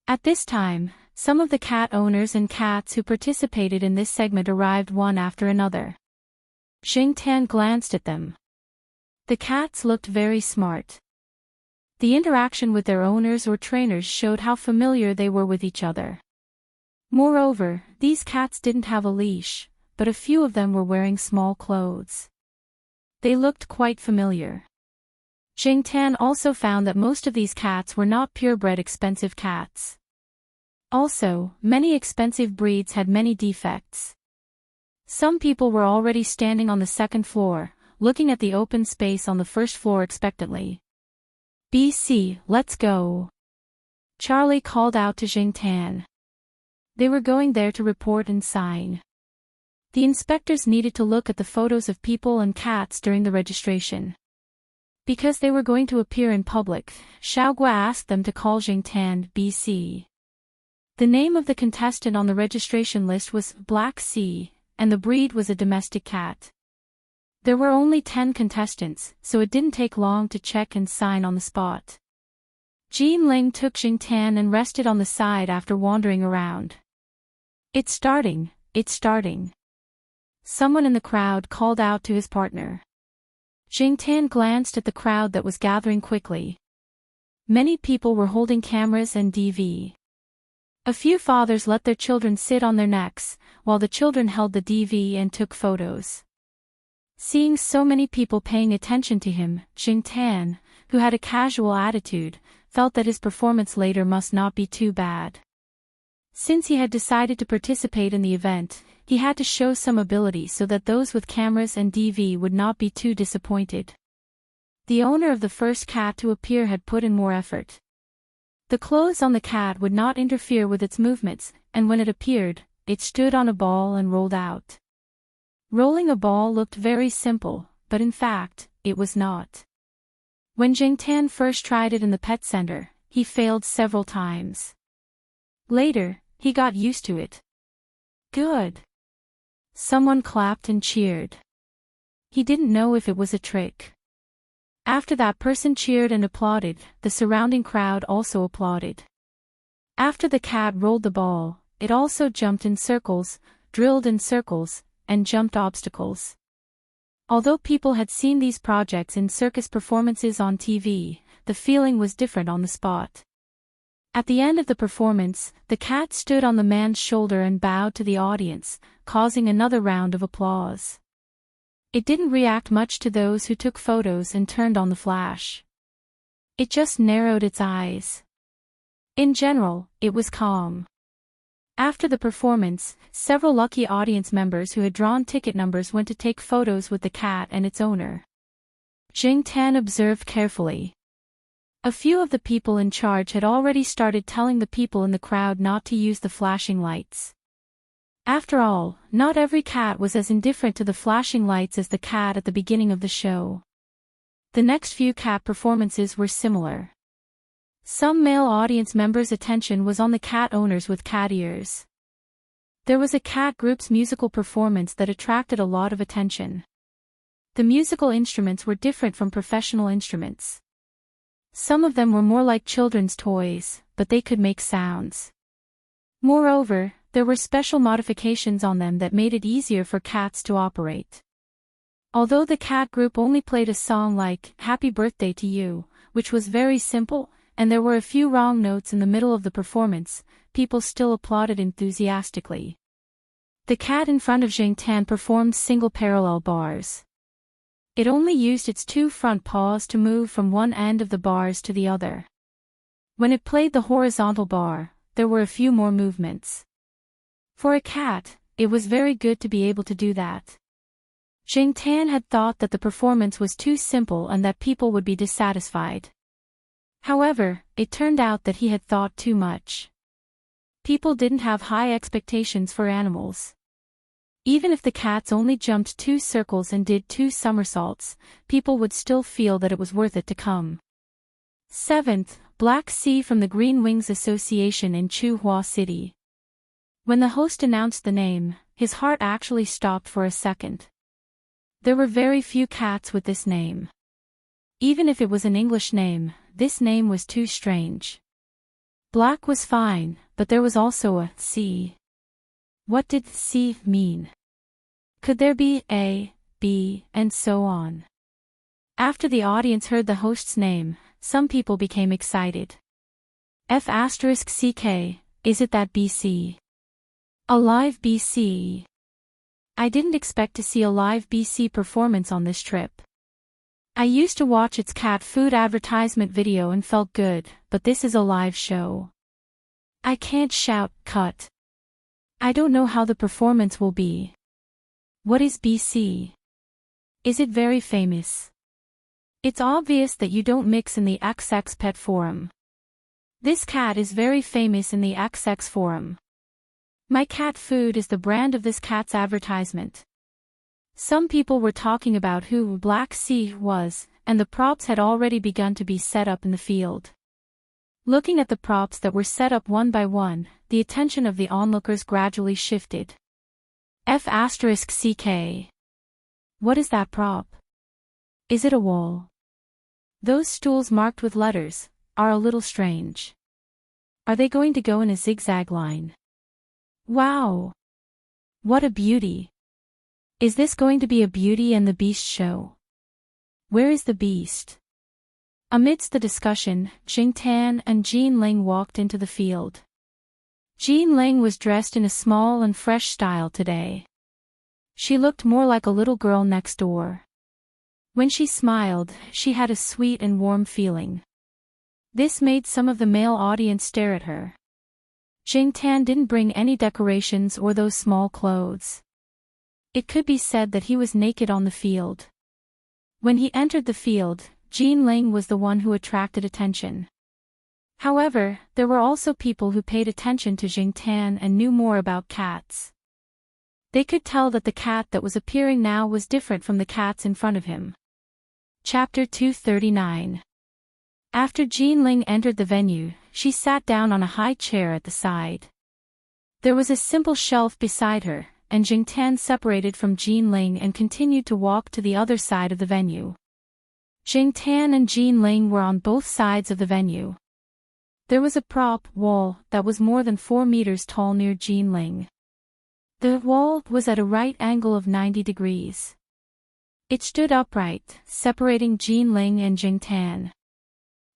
S1: At this time, some of the cat owners and cats who participated in this segment arrived one after another. Jingtan glanced at them. The cats looked very smart. The interaction with their owners or trainers showed how familiar they were with each other. Moreover, these cats didn't have a leash, but a few of them were wearing small clothes. They looked quite familiar. Jingtan also found that most of these cats were not purebred expensive cats. Also, many expensive breeds had many defects. Some people were already standing on the second floor, looking at the open space on the first floor expectantly. "BC, let's go." Charlie called out to Jingtan. They were going there to report and sign. The inspectors needed to look at the photos of people and cats during the registration. Because they were going to appear in public, Xiaogua asked them to call Jingtan BC. The name of the contestant on the registration list was Black Sea, and the breed was a domestic cat. There were only 10 contestants, so it didn't take long to check and sign on the spot. Jean Ling took Jingtan and rested on the side after wandering around. It's starting. Someone in the crowd called out to his partner. Jing Tan glanced at the crowd that was gathering quickly. Many people were holding cameras and DV. A few fathers let their children sit on their necks, while the children held the DV and took photos. Seeing so many people paying attention to him, Jing Tan, who had a casual attitude, felt that his performance later must not be too bad. Since he had decided to participate in the event, he had to show some ability so that those with cameras and DV would not be too disappointed. The owner of the first cat to appear had put in more effort. The clothes on the cat would not interfere with its movements, and when it appeared, it stood on a ball and rolled out. Rolling a ball looked very simple, but in fact, it was not. When Jing Tan first tried it in the pet center, he failed several times. Later, he got used to it. Good. Someone clapped and cheered. He didn't know if it was a trick. After that person cheered and applauded, the surrounding crowd also applauded. After the cat rolled the ball, it also jumped in circles, drilled in circles, and jumped obstacles. Although people had seen these projects in circus performances on TV, the feeling was different on the spot. At the end of the performance, the cat stood on the man's shoulder and bowed to the audience, causing another round of applause. It didn't react much to those who took photos and turned on the flash. It just narrowed its eyes. In general, it was calm. After the performance, several lucky audience members who had drawn ticket numbers went to take photos with the cat and its owner. Jing Tan observed carefully. A few of the people in charge had already started telling the people in the crowd not to use the flashing lights. After all, not every cat was as indifferent to the flashing lights as the cat at the beginning of the show. The next few cat performances were similar. Some male audience members' attention was on the cat owners with cat ears. There was a cat group's musical performance that attracted a lot of attention. The musical instruments were different from professional instruments. Some of them were more like children's toys, but they could make sounds. Moreover, there were special modifications on them that made it easier for cats to operate. Although the cat group only played a song like "Happy Birthday to You," which was very simple, and there were a few wrong notes in the middle of the performance, people still applauded enthusiastically. The cat in front of Jing Tan performed single parallel bars. It only used its two front paws to move from one end of the bars to the other. When it played the horizontal bar, there were a few more movements. For a cat, it was very good to be able to do that. Jing Tan had thought that the performance was too simple and that people would be dissatisfied. However, it turned out that he had thought too much. People didn't have high expectations for animals. Even if the cats only jumped 2 circles and did 2 somersaults, people would still feel that it was worth it to come. 7th, Black Sea from the Green Wings Association in Chuhua City. When the host announced the name, his heart actually stopped for a second. There were very few cats with this name. Even if it was an English name, this name was too strange. Black was fine, but there was also a sea. What did sea mean? Could there be A, B, and so on? After the audience heard the host's name, some people became excited. F*CK, is it that BC? A live BC. I didn't expect to see a live BC performance on this trip. I used to watch its cat food advertisement video and felt good, but this is a live show. I can't shout, cut. I don't know how the performance will be. What is BC? Is it very famous? It's obvious that you don't mix in the XX Pet Forum. This cat is very famous in the XX Forum. My cat food is the brand of this cat's advertisement. Some people were talking about who Black Sea was, and the props had already begun to be set up in the field. Looking at the props that were set up one by one, the attention of the onlookers gradually shifted. F*CK. What is that prop? Is it a wall? Those stools marked with letters are a little strange. Are they going to go in a zigzag line? Wow! What a beauty! Is this going to be a Beauty and the Beast show? Where is the beast? Amidst the discussion, Jingtan and Jean Ling walked into the field. Jean Ling was dressed in a small and fresh style today. She looked more like a little girl next door. When she smiled, she had a sweet and warm feeling. This made some of the male audience stare at her. Jingtan didn't bring any decorations or those small clothes. It could be said that he was naked on the field. When he entered the field, Jean Ling was the one who attracted attention. However, there were also people who paid attention to Jingtan and knew more about cats. They could tell that the cat that was appearing now was different from the cats in front of him. Chapter 239. After Jean Ling entered the venue, she sat down on a high chair at the side. There was a simple shelf beside her, and Jingtan separated from Jean Ling and continued to walk to the other side of the venue. Jingtan and Jean Ling were on both sides of the venue. There was a prop wall that was more than 4 meters tall near Jean Ling. The wall was at a right angle of 90 degrees. It stood upright, separating Jean Ling and Jingtan.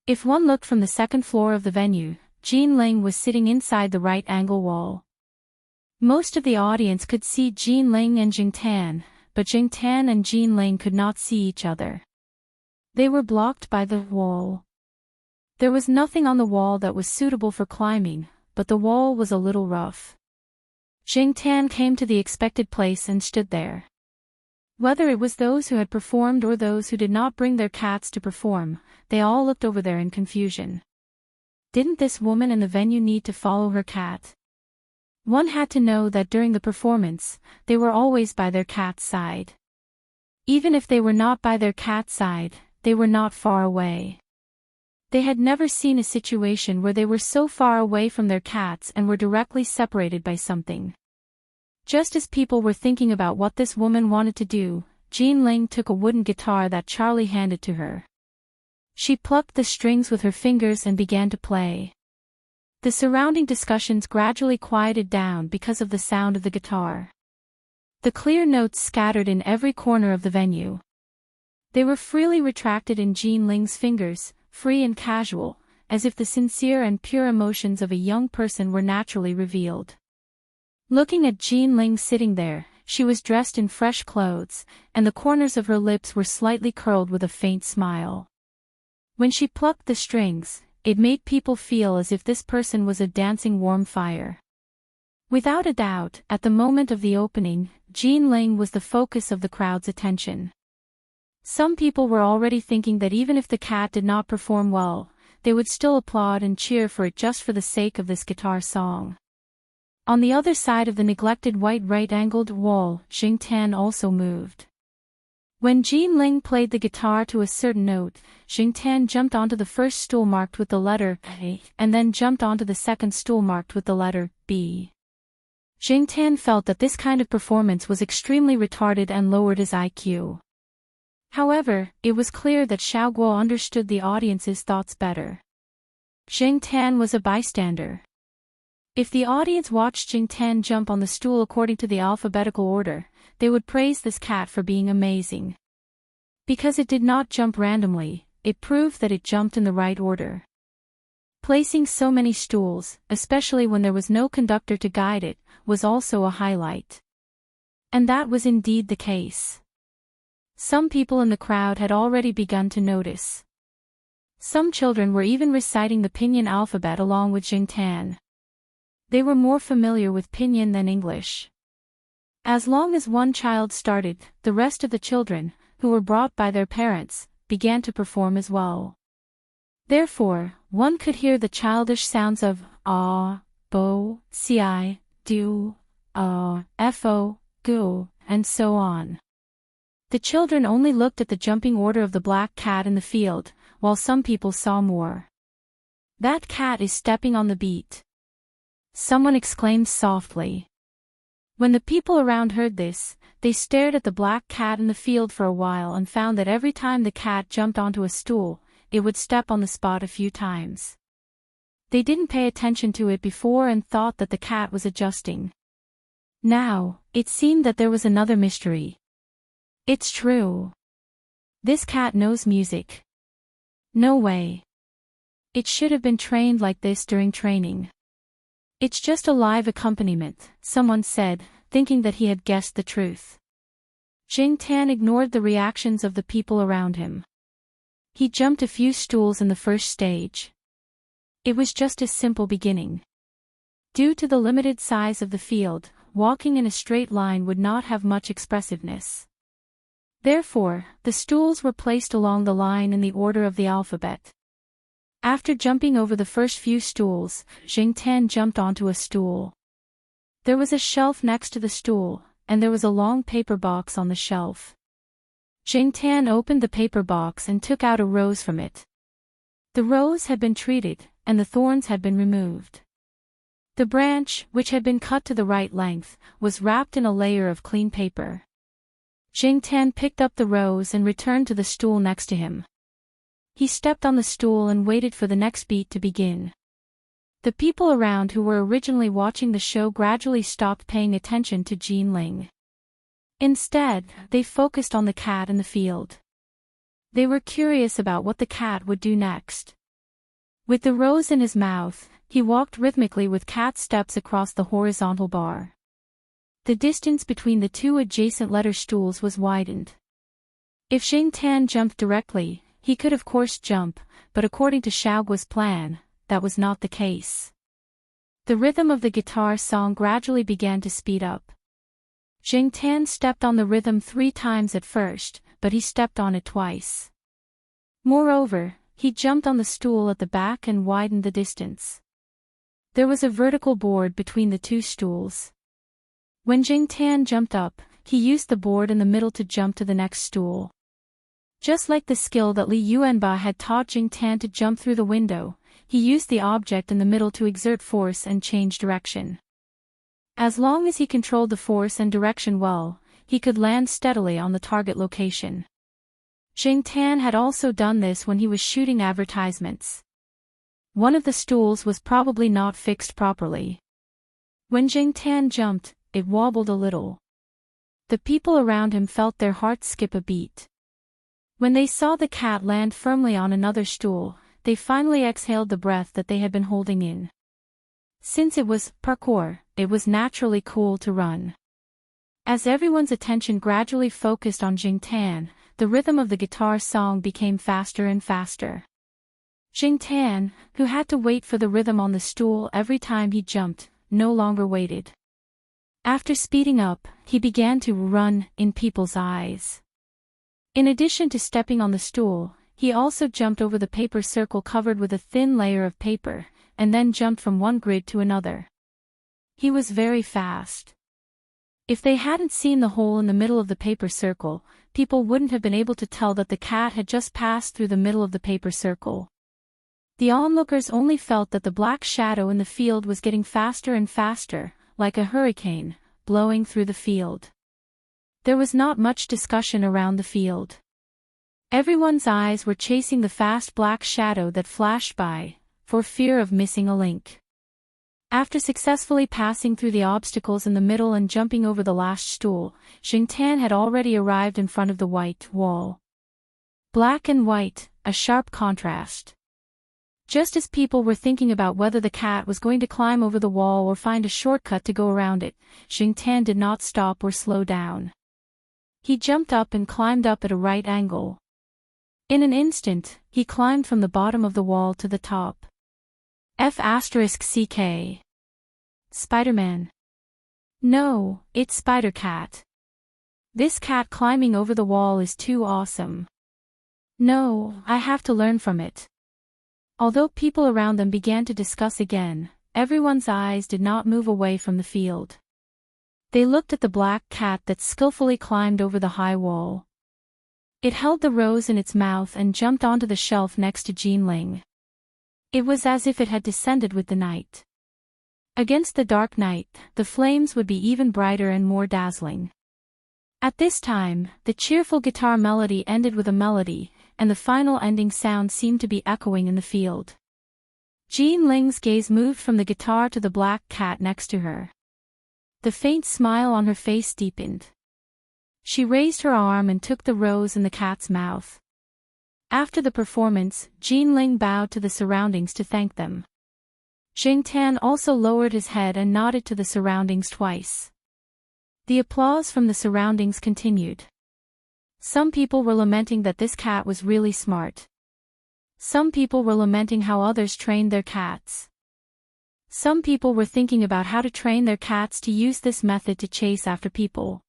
S1: If one looked from the second floor of the venue, Jean Ling was sitting inside the right angle wall. Most of the audience could see Jean Ling and Jingtan, but Jingtan and Jean Ling could not see each other. They were blocked by the wall. There was nothing on the wall that was suitable for climbing, but the wall was a little rough. Jingtan came to the expected place and stood there. Whether it was those who had performed or those who did not bring their cats to perform, they all looked over there in confusion. Didn't this woman in the venue need to follow her cat? One had to know that during the performance, they were always by their cat's side. Even if they were not by their cat's side, they were not far away. They had never seen a situation where they were so far away from their cats and were directly separated by something. Just as people were thinking about what this woman wanted to do, Jean Ling took a wooden guitar that Charlie handed to her. She plucked the strings with her fingers and began to play. The surrounding discussions gradually quieted down because of the sound of the guitar. The clear notes scattered in every corner of the venue. They were freely retracted in Jean Ling's fingers, free and casual, as if the sincere and pure emotions of a young person were naturally revealed. Looking at Jean Ling sitting there, she was dressed in fresh clothes, and the corners of her lips were slightly curled with a faint smile. When she plucked the strings, it made people feel as if this person was a dancing warm fire. Without a doubt, at the moment of the opening, Jean Ling was the focus of the crowd's attention. Some people were already thinking that even if the cat did not perform well, they would still applaud and cheer for it just for the sake of this guitar song. On the other side of the neglected white right-angled wall, Jingtan also moved. When Jean Ling played the guitar to a certain note, Jingtan jumped onto the first stool marked with the letter A, and then jumped onto the second stool marked with the letter B. Jingtan felt that this kind of performance was extremely retarded and lowered his IQ. However, it was clear that Xiaoguo understood the audience's thoughts better. Jingtan was a bystander. If the audience watched Jingtan jump on the stool according to the alphabetical order, they would praise this cat for being amazing. Because it did not jump randomly, it proved that it jumped in the right order. Placing so many stools, especially when there was no conductor to guide it, was also a highlight. And that was indeed the case. Some people in the crowd had already begun to notice. Some children were even reciting the Pinyin alphabet along with Jingtan. They were more familiar with Pinyin than English. As long as one child started, the rest of the children, who were brought by their parents, began to perform as well. Therefore, one could hear the childish sounds of ah, bo, ci, du, fo, gu, and so on. The children only looked at the jumping order of the black cat in the field, while some people saw more. That cat is stepping on the beat. Someone exclaimed softly. When the people around heard this, they stared at the black cat in the field for a while and found that every time the cat jumped onto a stool, it would step on the spot a few times. They didn't pay attention to it before and thought that the cat was adjusting. Now, it seemed that there was another mystery. It's true. This cat knows music. No way. It should have been trained like this during training. It's just a live accompaniment, someone said, thinking that he had guessed the truth. Jing Tan ignored the reactions of the people around him. He jumped a few stools in the first stage. It was just a simple beginning. Due to the limited size of the field, walking in a straight line would not have much expressiveness. Therefore, the stools were placed along the line in the order of the alphabet. After jumping over the first few stools, Jing Tan jumped onto a stool. There was a shelf next to the stool, and there was a long paper box on the shelf. Jing Tan opened the paper box and took out a rose from it. The rose had been treated, and the thorns had been removed. The branch, which had been cut to the right length, was wrapped in a layer of clean paper. Jing Tan picked up the rose and returned to the stool next to him. He stepped on the stool and waited for the next beat to begin. The people around who were originally watching the show gradually stopped paying attention to Jin Ling. Instead, they focused on the cat in the field. They were curious about what the cat would do next. With the rose in his mouth, he walked rhythmically with cat steps across the horizontal bar. The distance between the two adjacent letter stools was widened. If Jing Tan jumped directly, he could of course jump, but according to Xiaoguo's plan, that was not the case. The rhythm of the guitar song gradually began to speed up. Jing Tan stepped on the rhythm 3 times at first, but he stepped on it twice. Moreover, he jumped on the stool at the back and widened the distance. There was a vertical board between the 2 stools. When Jing Tan jumped up, he used the board in the middle to jump to the next stool. Just like the skill that Li Yuanba had taught Jing Tan to jump through the window, he used the object in the middle to exert force and change direction. As long as he controlled the force and direction well, he could land steadily on the target location. Jing Tan had also done this when he was shooting advertisements. One of the stools was probably not fixed properly. When Jing Tan jumped, it wobbled a little. The people around him felt their hearts skip a beat. When they saw the cat land firmly on another stool, they finally exhaled the breath that they had been holding in. Since it was parkour, it was naturally cool to run. As everyone's attention gradually focused on Jing Tan, the rhythm of the guitar song became faster and faster. Jing Tan, who had to wait for the rhythm on the stool every time he jumped, no longer waited. After speeding up, he began to run in people's eyes. In addition to stepping on the stool, he also jumped over the paper circle covered with a thin layer of paper, and then jumped from one grid to another. He was very fast. If they hadn't seen the hole in the middle of the paper circle, people wouldn't have been able to tell that the cat had just passed through the middle of the paper circle. The onlookers only felt that the black shadow in the field was getting faster and faster, like a hurricane, blowing through the field. There was not much discussion around the field. Everyone's eyes were chasing the fast black shadow that flashed by, for fear of missing a link. After successfully passing through the obstacles in the middle and jumping over the last stool, Jing Tan had already arrived in front of the white wall. Black and white, a sharp contrast. Just as people were thinking about whether the cat was going to climb over the wall or find a shortcut to go around it, Jing Tan did not stop or slow down. He jumped up and climbed up at a right angle. In an instant, he climbed from the bottom of the wall to the top. F***CK. Spider-Man. No, it's Spider-Cat. This cat climbing over the wall is too awesome. No, I have to learn from it. Although people around them began to discuss again, everyone's eyes did not move away from the field. They looked at the black cat that skillfully climbed over the high wall. It held the rose in its mouth and jumped onto the shelf next to Jin Ling. It was as if it had descended with the night. Against the dark night, the flames would be even brighter and more dazzling. At this time, the cheerful guitar melody ended with a melody, and the final ending sound seemed to be echoing in the field. Jin Ling's gaze moved from the guitar to the black cat next to her. The faint smile on her face deepened. She raised her arm and took the rose in the cat's mouth. After the performance, Jinling bowed to the surroundings to thank them. Jingtan also lowered his head and nodded to the surroundings twice. The applause from the surroundings continued. Some people were lamenting that this cat was really smart. Some people were lamenting how others trained their cats. Some people were thinking about how to train their cats to use this method to chase after people.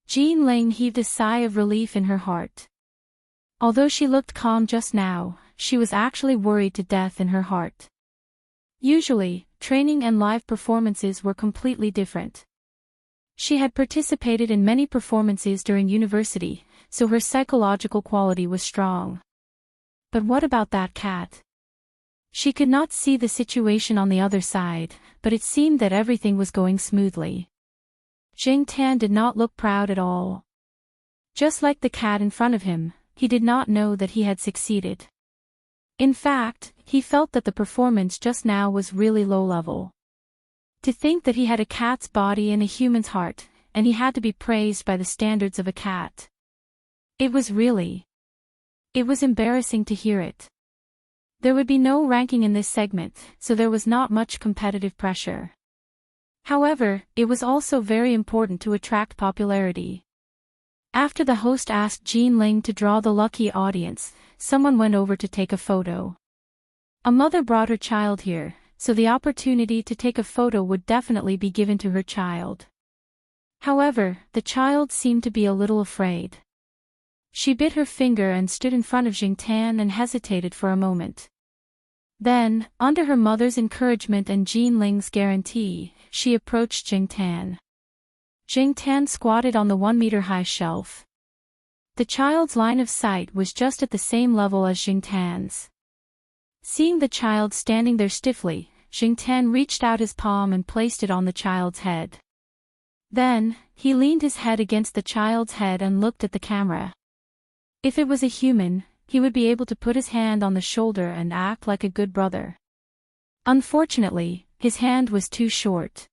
S1: Jinling heaved a sigh of relief in her heart. Although she looked calm just now, she was actually worried to death in her heart. Usually, training and live performances were completely different. She had participated in many performances during university, so her psychological quality was strong. But what about that cat? She could not see the situation on the other side, but it seemed that everything was going smoothly. Jingtan did not look proud at all. Just like the cat in front of him, he did not know that he had succeeded. In fact, he felt that the performance just now was really low level. To think that he had a cat's body and a human's heart, and he had to be praised by the standards of a cat. It was embarrassing to hear it. There would be no ranking in this segment, so there was not much competitive pressure. However, it was also very important to attract popularity. After the host asked Jinling to draw the lucky audience, someone went over to take a photo. A mother brought her child here, so the opportunity to take a photo would definitely be given to her child. However, the child seemed to be a little afraid. She bit her finger and stood in front of Jingtan and hesitated for a moment. Then, under her mother's encouragement and Jinling's guarantee, she approached Jingtan. Jingtan squatted on the 1-meter-high shelf. The child's line of sight was just at the same level as Jingtan's. Seeing the child standing there stiffly, Jingtan reached out his palm and placed it on the child's head. Then, he leaned his head against the child's head and looked at the camera. If it was a human, he would be able to put his hand on the shoulder and act like a good brother. Unfortunately, his hand was too short.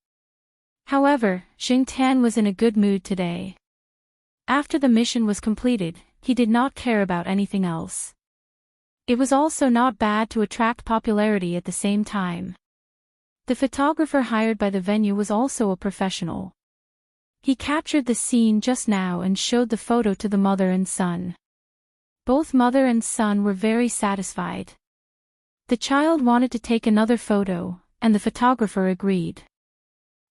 S1: However, Jingtan was in a good mood today. After the mission was completed, he did not care about anything else. It was also not bad to attract popularity at the same time. The photographer hired by the venue was also a professional. He captured the scene just now and showed the photo to the mother and son. Both mother and son were very satisfied. The child wanted to take another photo, and the photographer agreed.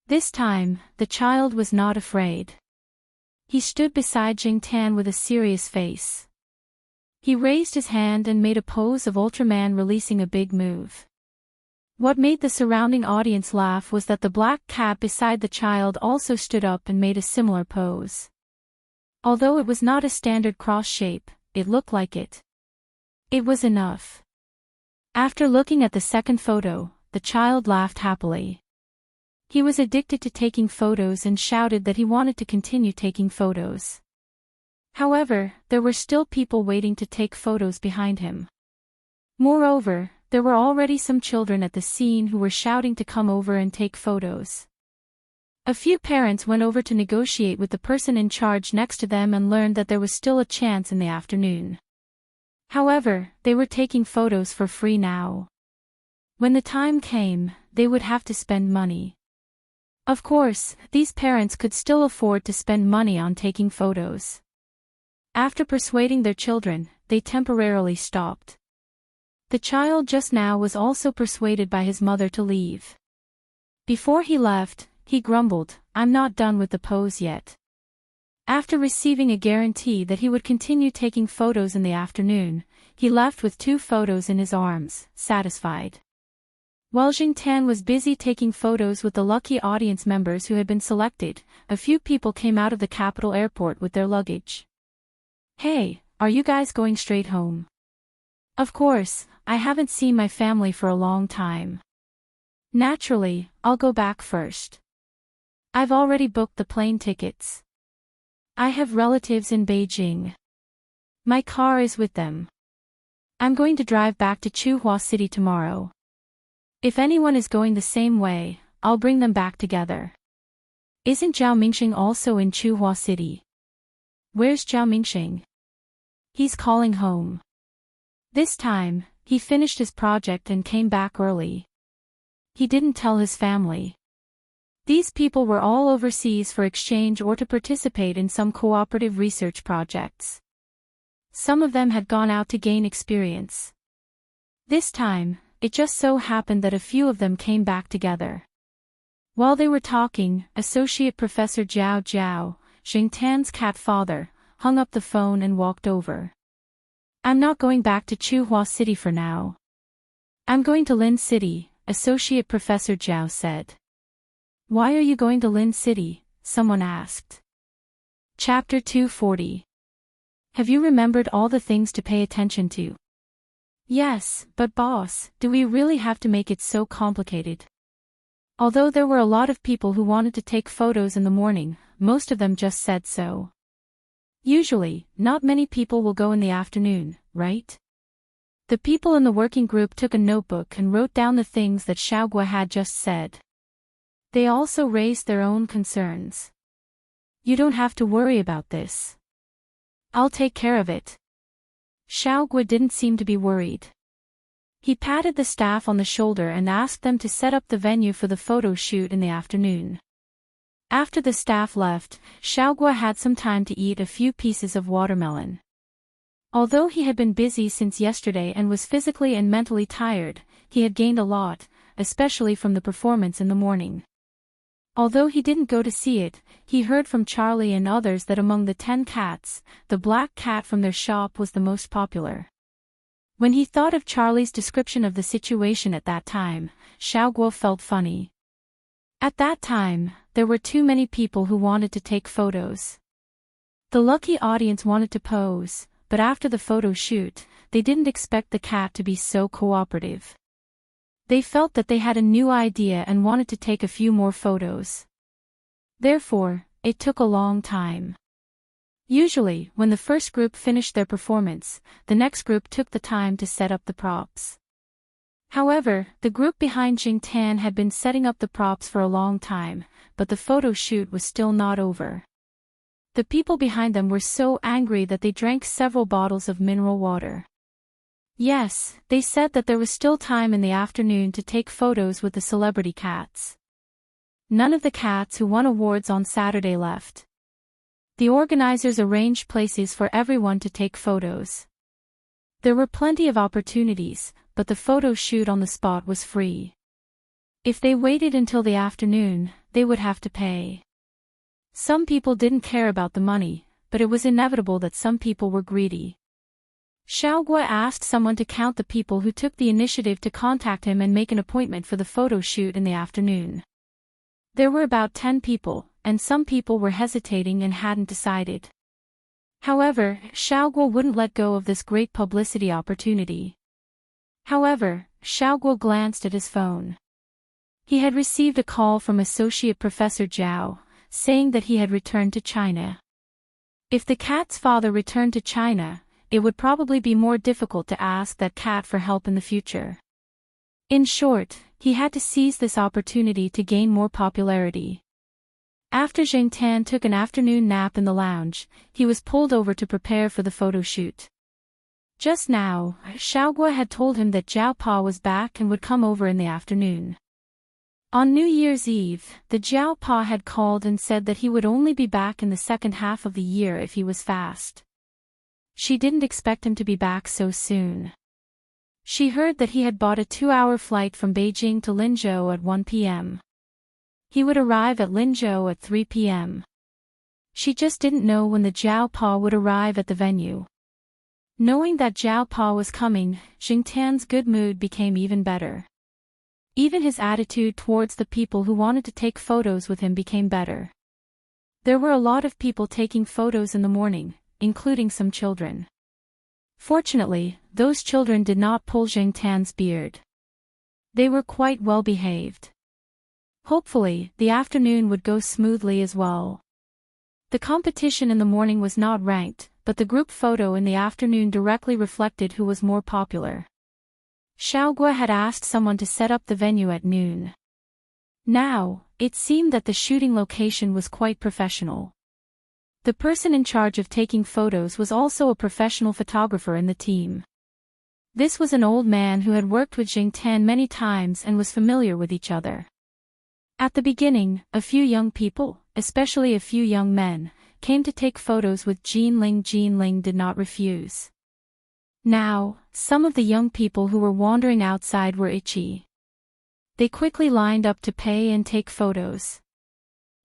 S1: This time, the child was not afraid. He stood beside Jingtan with a serious face. He raised his hand and made a pose of Ultraman releasing a big move. What made the surrounding audience laugh was that the black cat beside the child also stood up and made a similar pose. Although it was not a standard cross shape, it looked like it. It was enough. After looking at the second photo, the child laughed happily. He was addicted to taking photos and shouted that he wanted to continue taking photos. However, there were still people waiting to take photos behind him. Moreover, there were already some children at the scene who were shouting to come over and take photos. A few parents went over to negotiate with the person in charge next to them and learned that there was still a chance in the afternoon. However, they were taking photos for free now. When the time came, they would have to spend money. Of course, these parents could still afford to spend money on taking photos. After persuading their children, they temporarily stopped. The child just now was also persuaded by his mother to leave. Before he left, he grumbled, "I'm not done with the pose yet." After receiving a guarantee that he would continue taking photos in the afternoon, he left with 2 photos in his arms, satisfied. While Jingtan was busy taking photos with the lucky audience members who had been selected, a few people came out of the capital airport with their luggage. "Hey, are you guys going straight home?" "Of course, I haven't seen my family for a long time." "Naturally, I'll go back first. I've already booked the plane tickets. I have relatives in Beijing. My car is with them. I'm going to drive back to Chuhua City tomorrow. If anyone is going the same way, I'll bring them back together." "Isn't Zhao Mingxing also in Chuhua City?" Where's Zhao Mingxing? He's calling home. This time, he finished his project and came back early. He didn't tell his family. These people were all overseas for exchange or to participate in some cooperative research projects. Some of them had gone out to gain experience. This time, it just so happened that a few of them came back together. While they were talking, Associate Professor Zhao Zhao, Jingtan's cat father, hung up the phone and walked over. I'm not going back to Chuhua City for now. I'm going to Lin City, Associate Professor Zhao said. Why are you going to Lin City? Someone asked. Chapter 240. Have you remembered all the things to pay attention to? Yes, but boss, do we really have to make it so complicated? Although there were a lot of people who wanted to take photos in the morning, most of them just said so. Usually, not many people will go in the afternoon, right? The people in the working group took a notebook and wrote down the things that Xiaogua had just said. They also raised their own concerns. You don't have to worry about this. I'll take care of it. Xiaogua didn't seem to be worried. He patted the staff on the shoulder and asked them to set up the venue for the photo shoot in the afternoon. After the staff left, Xiaogua had some time to eat a few pieces of watermelon. Although he had been busy since yesterday and was physically and mentally tired, he had gained a lot, especially from the performance in the morning. Although he didn't go to see it, he heard from Charlie and others that among the 10 cats, the black cat from their shop was the most popular. When he thought of Charlie's description of the situation at that time, Xiaogua felt funny. At that time, there were too many people who wanted to take photos. The lucky audience wanted to pose, but after the photo shoot, they didn't expect the cat to be so cooperative. They felt that they had a new idea and wanted to take a few more photos. Therefore, it took a long time. Usually, when the first group finished their performance, the next group took the time to set up the props. However, the group behind Jingtan had been setting up the props for a long time, but the photo shoot was still not over. The people behind them were so angry that they drank several bottles of mineral water. Yes, they said that there was still time in the afternoon to take photos with the celebrity cats. None of the cats who won awards on Saturday left. The organizers arranged places for everyone to take photos. There were plenty of opportunities, but the photo shoot on the spot was free. If they waited until the afternoon, they would have to pay. Some people didn't care about the money, but it was inevitable that some people were greedy. Xiaogua asked someone to count the people who took the initiative to contact him and make an appointment for the photo shoot in the afternoon. There were about 10 people, and some people were hesitating and hadn't decided. However, Xiaogua wouldn't let go of this great publicity opportunity. However, Xiaogua glanced at his phone. He had received a call from Associate Professor Zhao, saying that he had returned to China. If the cat's father returned to China, it would probably be more difficult to ask that cat for help in the future. In short, he had to seize this opportunity to gain more popularity. After Jingtan took an afternoon nap in the lounge, he was pulled over to prepare for the photo shoot. Just now, Xiaogua had told him that Zhao Pa was back and would come over in the afternoon. On New Year's Eve, the Zhao Pa had called and said that he would only be back in the second half of the year if he was fast. She didn't expect him to be back so soon. She heard that he had bought a 2-hour flight from Beijing to Linzhou at 1 p.m. He would arrive at Linzhou at 3 p.m. She just didn't know when the Zhao Pa would arrive at the venue. Knowing that Zhao Pa was coming, Jingtan's good mood became even better. Even his attitude towards the people who wanted to take photos with him became better. There were a lot of people taking photos in the morning, including some children. Fortunately, those children did not pull Jingtan's beard. They were quite well behaved. Hopefully, the afternoon would go smoothly as well. The competition in the morning was not ranked, but the group photo in the afternoon directly reflected who was more popular. Xiaogua had asked someone to set up the venue at noon. Now, it seemed that the shooting location was quite professional. The person in charge of taking photos was also a professional photographer in the team. This was an old man who had worked with Jingtan many times and was familiar with each other. At the beginning, a few young people, especially a few young men, came to take photos with Jinling. Jinling did not refuse. Now, some of the young people who were wandering outside were itchy. They quickly lined up to pay and take photos.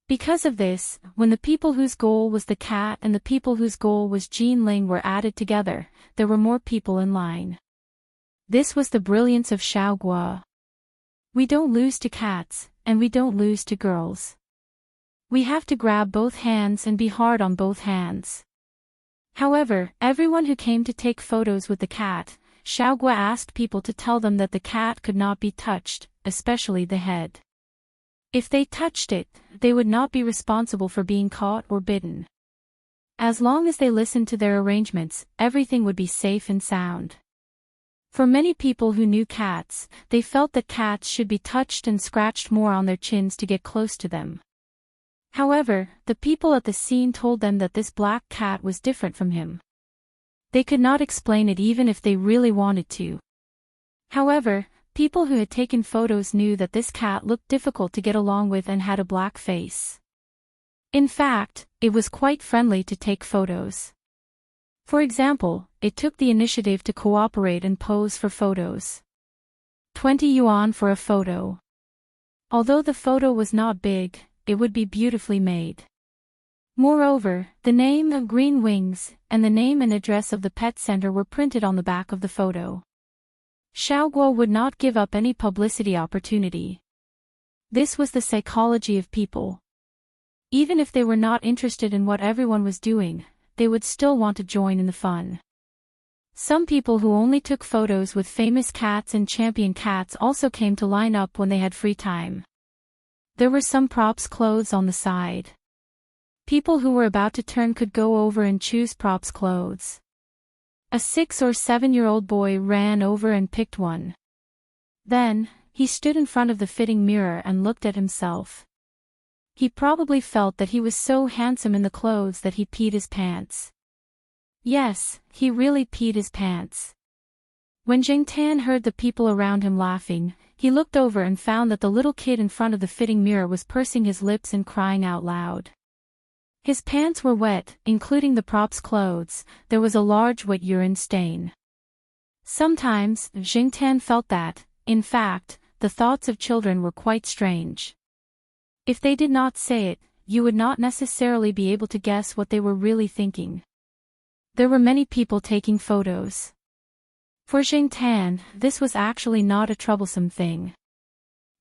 S1: Because of this, when the people whose goal was the cat and the people whose goal was Jinling were added together, there were more people in line. This was the brilliance of Xiaoguo. We don't lose to cats, and we don't lose to girls. We have to grab both hands and be hard on both hands. However, everyone who came to take photos with the cat, Xiaoguo asked people to tell them that the cat could not be touched, especially the head. If they touched it, they would not be responsible for being caught or bitten. As long as they listened to their arrangements, everything would be safe and sound. For many people who knew cats, they felt that cats should be touched and scratched more on their chins to get close to them. However, the people at the scene told them that this black cat was different from him. They could not explain it even if they really wanted to. However, people who had taken photos knew that this cat looked difficult to get along with and had a black face. In fact, it was quite friendly to take photos. For example, it took the initiative to cooperate and pose for photos. 20 yuan for a photo. Although the photo was not big, it would be beautifully made. Moreover, the name of Green Wings and the name and address of the pet center were printed on the back of the photo. Xiaoguo would not give up any publicity opportunity. This was the psychology of people. Even if they were not interested in what everyone was doing, they would still want to join in the fun. Some people who only took photos with famous cats and champion cats also came to line up when they had free time. There were some props clothes on the side. People who were about to turn could go over and choose props clothes. A 6 or 7-year-old boy ran over and picked one. Then, he stood in front of the fitting mirror and looked at himself. He probably felt that he was so handsome in the clothes that he peed his pants. Yes, he really peed his pants. When Jingtan heard the people around him laughing, he looked over and found that the little kid in front of the fitting mirror was pursing his lips and crying out loud. His pants were wet, including the prop's clothes. There was a large wet urine stain. Sometimes, Jingtan felt that, in fact, the thoughts of children were quite strange. If they did not say it, you would not necessarily be able to guess what they were really thinking. There were many people taking photos. For Jingtan, this was actually not a troublesome thing.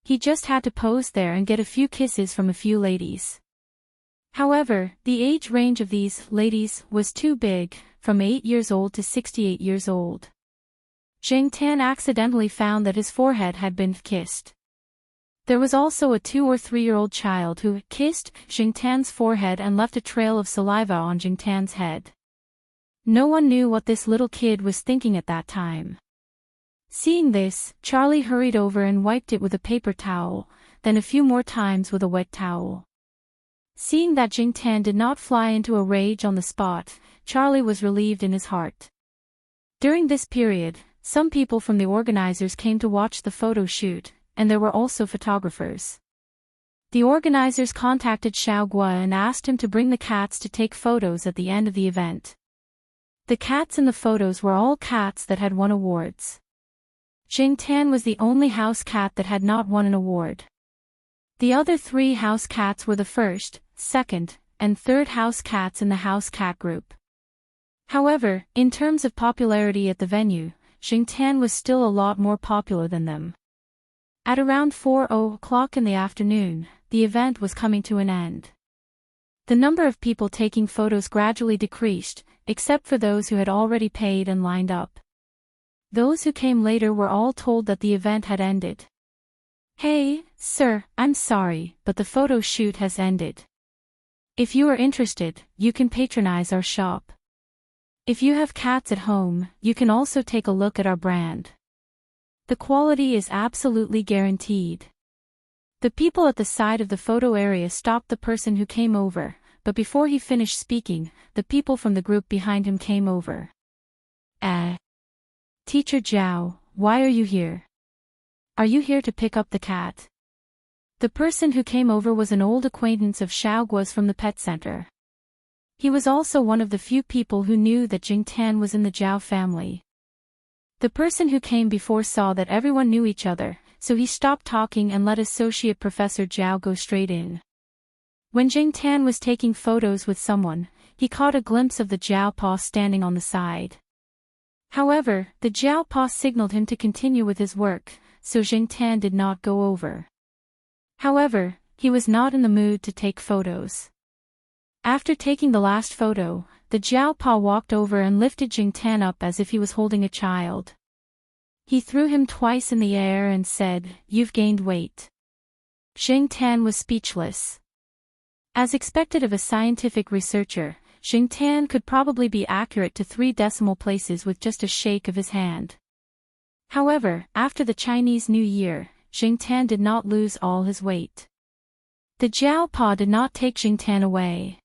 S1: He just had to pose there and get a few kisses from a few ladies. However, the age range of these ladies was too big, from 8 years old to 68 years old. Jingtan accidentally found that his forehead had been kissed. There was also a 2 or 3-year-old child who kissed Jingtan's forehead and left a trail of saliva on Jingtan's head. No one knew what this little kid was thinking at that time. Seeing this, Charlie hurried over and wiped it with a paper towel, then a few more times with a wet towel. Seeing that Jingtan did not fly into a rage on the spot, Charlie was relieved in his heart. During this period, some people from the organizers came to watch the photo shoot, and there were also photographers. The organizers contacted Xiaoguo and asked him to bring the cats to take photos at the end of the event. The cats in the photos were all cats that had won awards. Jingtan was the only house cat that had not won an award. The other 3 house cats were the first, second, and third house cats in the house cat group. However, in terms of popularity at the venue, Jingtan was still a lot more popular than them. At around 4:00 in the afternoon, the event was coming to an end. The number of people taking photos gradually decreased, except for those who had already paid and lined up. Those who came later were all told that the event had ended. "Hey, sir, I'm sorry, but the photo shoot has ended. If you are interested, you can patronize our shop. If you have cats at home, you can also take a look at our brand. The quality is absolutely guaranteed." The people at the side of the photo area stopped the person who came over, but before he finished speaking, the people from the group behind him came over. Teacher Zhao, why are you here? Are you here to pick up the cat? The person who came over was an old acquaintance of Xiao Guo's from the pet center. He was also one of the few people who knew that Jing Tan was in the Zhao family. The person who came before saw that everyone knew each other, so he stopped talking and let Associate Professor Zhao go straight in. When Jing Tan was taking photos with someone, he caught a glimpse of the Zhao Pa standing on the side. However, the Zhao Pa signaled him to continue with his work, so Jing Tan did not go over. However, he was not in the mood to take photos. After taking the last photo, the Zhao Pa walked over and lifted Jing Tan up as if he was holding a child. He threw him twice in the air and said, "You've gained weight." Jing Tan was speechless. As expected of a scientific researcher, Jing Tan could probably be accurate to 3 decimal places with just a shake of his hand. However, after the Chinese New Year, Jing Tan did not lose all his weight. The Zhao Pa did not take Jing Tan away.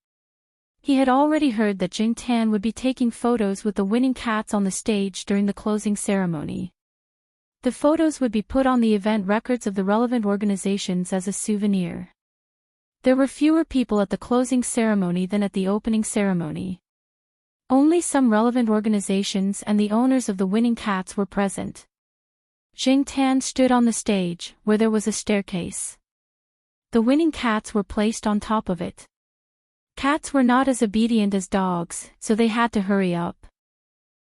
S1: He had already heard that Jing Tan would be taking photos with the winning cats on the stage during the closing ceremony. The photos would be put on the event records of the relevant organizations as a souvenir. There were fewer people at the closing ceremony than at the opening ceremony. Only some relevant organizations and the owners of the winning cats were present. Jing Tan stood on the stage, where there was a staircase. The winning cats were placed on top of it. Cats were not as obedient as dogs, so they had to hurry up.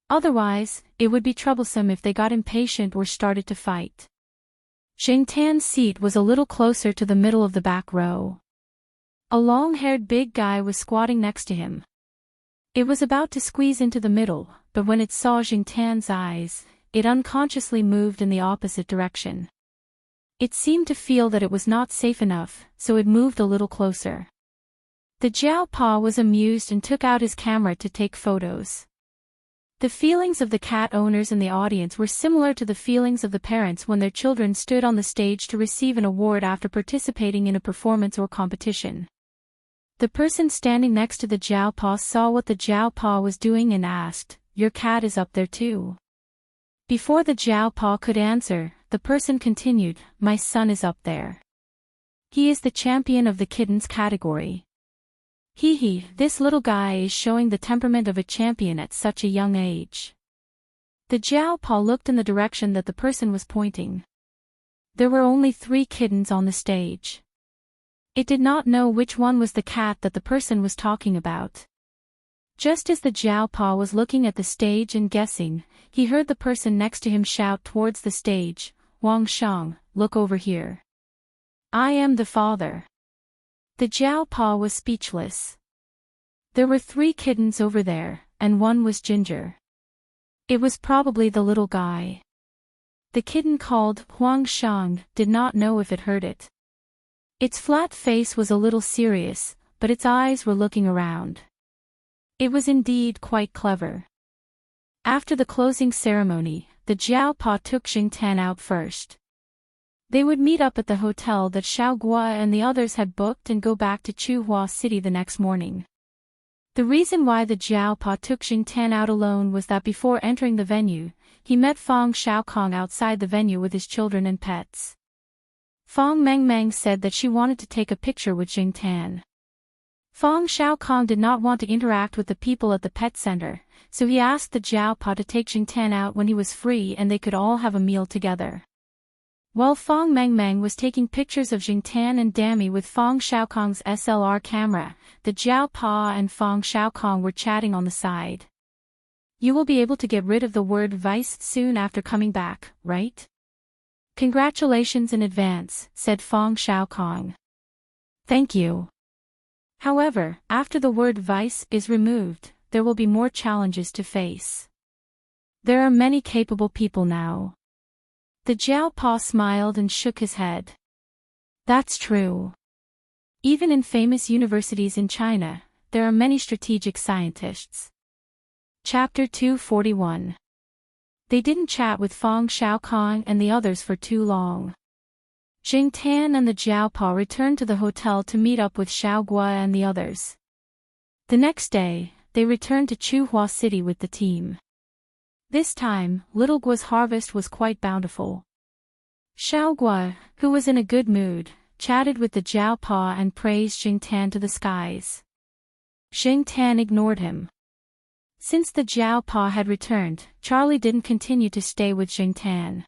S1: Otherwise, it would be troublesome if they got impatient or started to fight. Jing Tan's seat was a little closer to the middle of the back row. A long-haired big guy was squatting next to him. It was about to squeeze into the middle, but when it saw Jing Tan's eyes, it unconsciously moved in the opposite direction. It seemed to feel that it was not safe enough, so it moved a little closer. The Zhao Pa was amused and took out his camera to take photos. The feelings of the cat owners in the audience were similar to the feelings of the parents when their children stood on the stage to receive an award after participating in a performance or competition. The person standing next to the Zhao Pa saw what the Zhao Pa was doing and asked, "Your cat is up there too?" Before the Zhao Pa could answer, the person continued, "My son is up there. He is the champion of the kittens category." This little guy is showing the temperament of a champion at such a young age. The Zhao Pa looked in the direction that the person was pointing. There were only 3 kittens on the stage. It did not know which one was the cat that the person was talking about. Just as the Zhao Pa was looking at the stage and guessing, he heard the person next to him shout towards the stage, "Wang Shang, look over here. I am the father." The Zhao Pa was speechless. There were 3 kittens over there, and one was Ginger. It was probably the little guy. The kitten called Huang Shang did not know if it heard it. Its flat face was a little serious, but its eyes were looking around. It was indeed quite clever. After the closing ceremony, the Zhao Pa took Jing Tan out first. They would meet up at the hotel that Xiao Guo and the others had booked and go back to Chuhua City the next morning. The reason why the Zhao Pa took Jing Tan out alone was that before entering the venue, he met Fang Xiaokong outside the venue with his children and pets. Fang Mengmeng said that she wanted to take a picture with Jing Tan. Fang Xiaokong did not want to interact with the people at the pet center, so he asked the Zhao Pa to take Jing Tan out when he was free and they could all have a meal together. While Fang Mengmeng was taking pictures of Jing Tan and Dami with Fang Xiaokong's SLR camera, the Zhao Pa and Fang Xiaokong were chatting on the side. "You will be able to get rid of the word vice soon after coming back, right?" "Congratulations in advance," said Fang Xiaokong. "Thank you. However, after the word vice is removed, there will be more challenges to face. There are many capable people now." The Zhao Pa smiled and shook his head. "That's true. Even in famous universities in China, there are many strategic scientists." Chapter 241. They didn't chat with Fang Xiaokong and the others for too long. Jing Tan and the Zhao Pa returned to the hotel to meet up with Xiao Guo and the others. The next day, they returned to Chuhua City with the team. This time, Little Gua's harvest was quite bountiful. Xiao Gua, who was in a good mood, chatted with the Jiao Pa and praised Xing Tan to the skies. Xing Tan ignored him. Since the Jiao Pa had returned, Charlie didn't continue to stay with Xing Tan.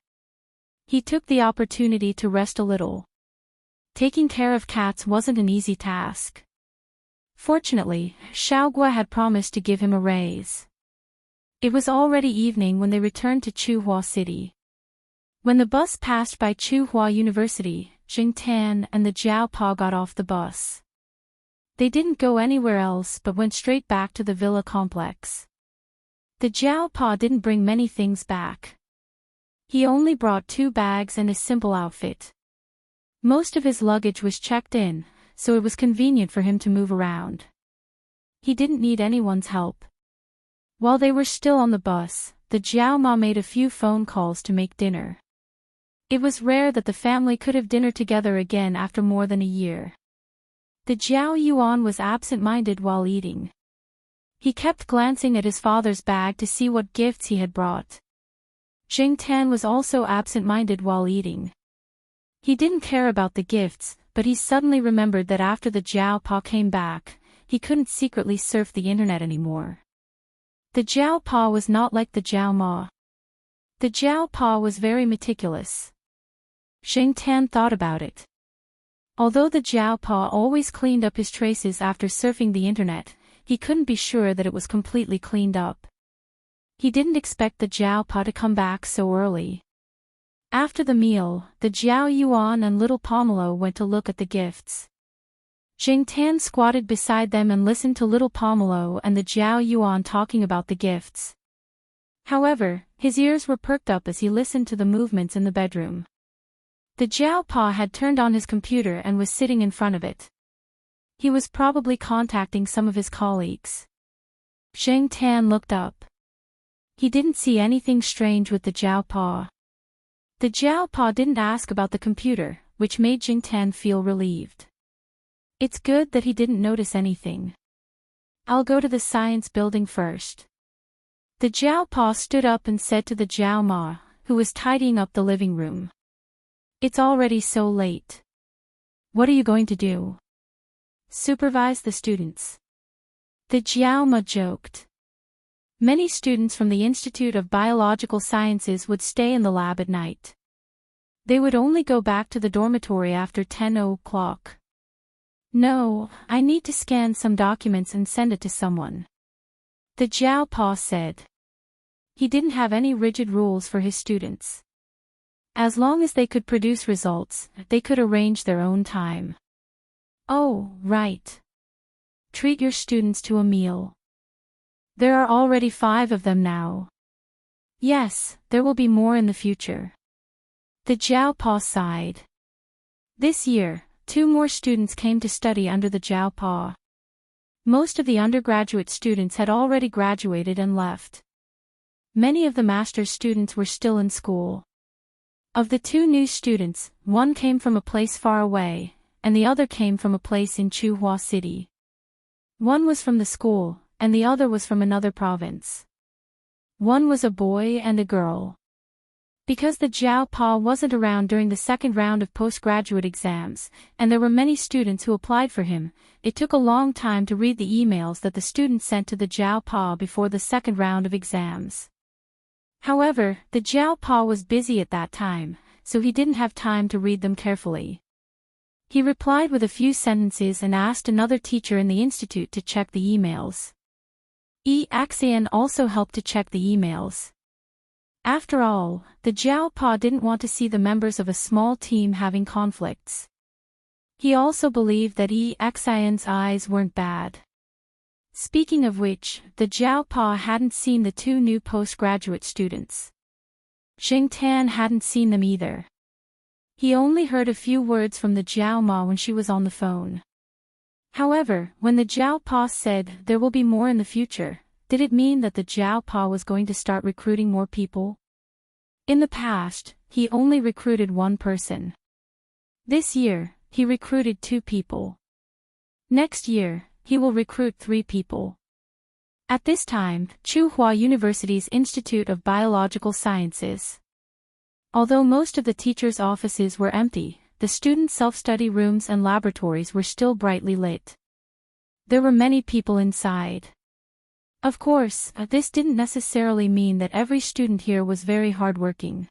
S1: He took the opportunity to rest a little. Taking care of cats wasn't an easy task. Fortunately, Xiao Gua had promised to give him a raise. It was already evening when they returned to Chuhua City. When the bus passed by Chuhua University, Xing Tan and the Jiao Pa got off the bus. They didn't go anywhere else but went straight back to the villa complex. The Jiao Pa didn't bring many things back. He only brought 2 bags and a simple outfit. Most of his luggage was checked in, so it was convenient for him to move around. He didn't need anyone's help. While they were still on the bus, the Jiao Ma made a few phone calls to make dinner. It was rare that the family could have dinner together again after more than a year. The Jiao Yuan was absent-minded while eating. He kept glancing at his father's bag to see what gifts he had brought. Xing Tan was also absent-minded while eating. He didn't care about the gifts, but he suddenly remembered that after the Jiao Pa came back, he couldn't secretly surf the internet anymore. The Jiao Pa was not like the Jiao Ma. The Jiao Pa was very meticulous. Xing Tan thought about it. Although the Jiao Pa always cleaned up his traces after surfing the internet, he couldn't be sure that it was completely cleaned up. He didn't expect the Jiao Pa to come back so early. After the meal, the Jiao Yuan and little Pomelo went to look at the gifts. Xing Tan squatted beside them and listened to little Pomelo and the Jiao Yuan talking about the gifts. However, his ears were perked up as he listened to the movements in the bedroom. The Jiao Pa had turned on his computer and was sitting in front of it. He was probably contacting some of his colleagues. Xing Tan looked up. He didn't see anything strange with the Jiao Pa. The Jiao Pa didn't ask about the computer, which made Xing Tan feel relieved. It's good that he didn't notice anything. I'll go to the science building first. The Jiao Pa stood up and said to the Jiao Ma, who was tidying up the living room. It's already so late. What are you going to do? Supervise the students. The Jiao Ma joked. Many students from the Institute of Biological Sciences would stay in the lab at night. They would only go back to the dormitory after 10 o'clock. No, I need to scan some documents and send it to someone. The Jiao Pa said. He didn't have any rigid rules for his students. As long as they could produce results, they could arrange their own time. Oh, right. Treat your students to a meal. There are already 5 of them now. Yes, there will be more in the future. The Jiao Pa sighed. This year, 2 more students came to study under the Jiao Pa. Most of the undergraduate students had already graduated and left. Many of the master's students were still in school. Of the 2 new students, one came from a place far away, and the other came from a place in Chuhua City. One was from the school, and the other was from another province. One was a boy and a girl. Because the Jiao Pa wasn't around during the second round of postgraduate exams, and there were many students who applied for him, it took a long time to read the emails that the students sent to the Jiao Pa before the second round of exams. However, the Jiao Pa was busy at that time, so he didn't have time to read them carefully. He replied with a few sentences and asked another teacher in the institute to check the emails. Axian also helped to check the emails. After all, the Jiao Pa didn't want to see the members of a small team having conflicts. He also believed that Axian's eyes weren't bad. Speaking of which, the Jiao Pa hadn't seen the 2 new postgraduate students. Xing Tan hadn't seen them either. He only heard a few words from the Jiao Ma when she was on the phone. However, when the Jiao Pa said there will be more in the future, did it mean that the Jiao Pa was going to start recruiting more people? In the past, he only recruited 1 person. This year, he recruited 2 people. Next year, he will recruit 3 people. At this time, Tsinghua University's Institute of Biological Sciences. Although most of the teachers' offices were empty, the student self-study rooms and laboratories were still brightly lit. There were many people inside. Of course, this didn't necessarily mean that every student here was very hardworking.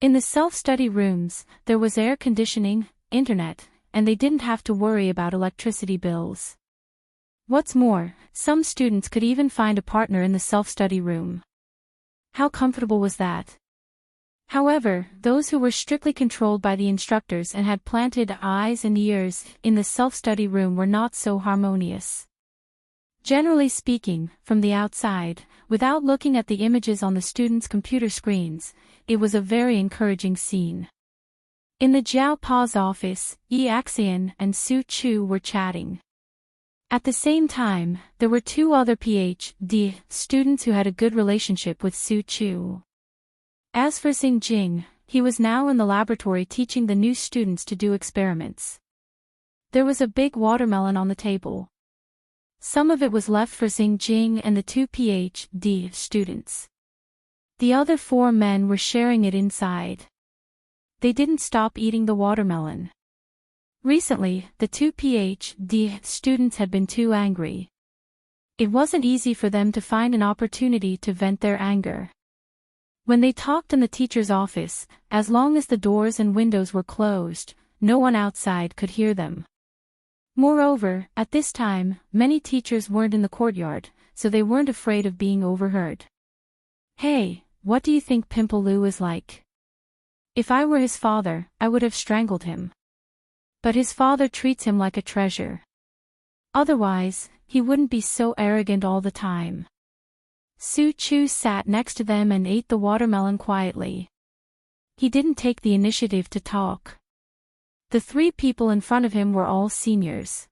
S1: In the self-study rooms, there was air conditioning, internet, and they didn't have to worry about electricity bills. What's more, some students could even find a partner in the self-study room. How comfortable was that? However, those who were strictly controlled by the instructors and had planted eyes and ears in the self-study room were not so harmonious. Generally speaking, from the outside, without looking at the images on the students' computer screens, it was a very encouraging scene. In the Jiao Pa's office, Yi Axian and Su Chu were chatting. At the same time, there were 2 other Ph.D. students who had a good relationship with Su Chu. As for Xing Jing, he was now in the laboratory teaching the new students to do experiments. There was a big watermelon on the table. Some of it was left for Xing Jing and the 2 Ph.D. students. The other 4 men were sharing it inside. They didn't stop eating the watermelon. Recently, the 2 Ph.D. students had been too angry. It wasn't easy for them to find an opportunity to vent their anger. When they talked in the teacher's office, as long as the doors and windows were closed, no one outside could hear them. Moreover, at this time, many teachers weren't in the courtyard, so they weren't afraid of being overheard. Hey, what do you think Pimple Lu is like? If I were his father, I would have strangled him. But his father treats him like a treasure. Otherwise, he wouldn't be so arrogant all the time. Su Chu sat next to them and ate the watermelon quietly. He didn't take the initiative to talk. The 3 people in front of him were all seniors.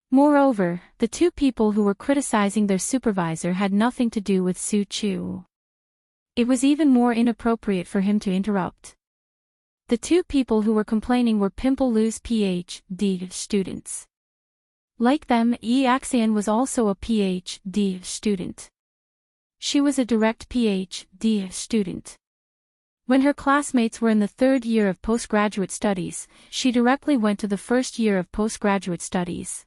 S1: Moreover, the 2 people who were criticizing their supervisor had nothing to do with Su Chu. It was even more inappropriate for him to interrupt. The 2 people who were complaining were Pimple Lu's Ph.D. students. Like them, Yi Axian was also a Ph.D. student. She was a direct Ph.D. student. When her classmates were in the 3rd year of postgraduate studies, she directly went to the 1st year of postgraduate studies.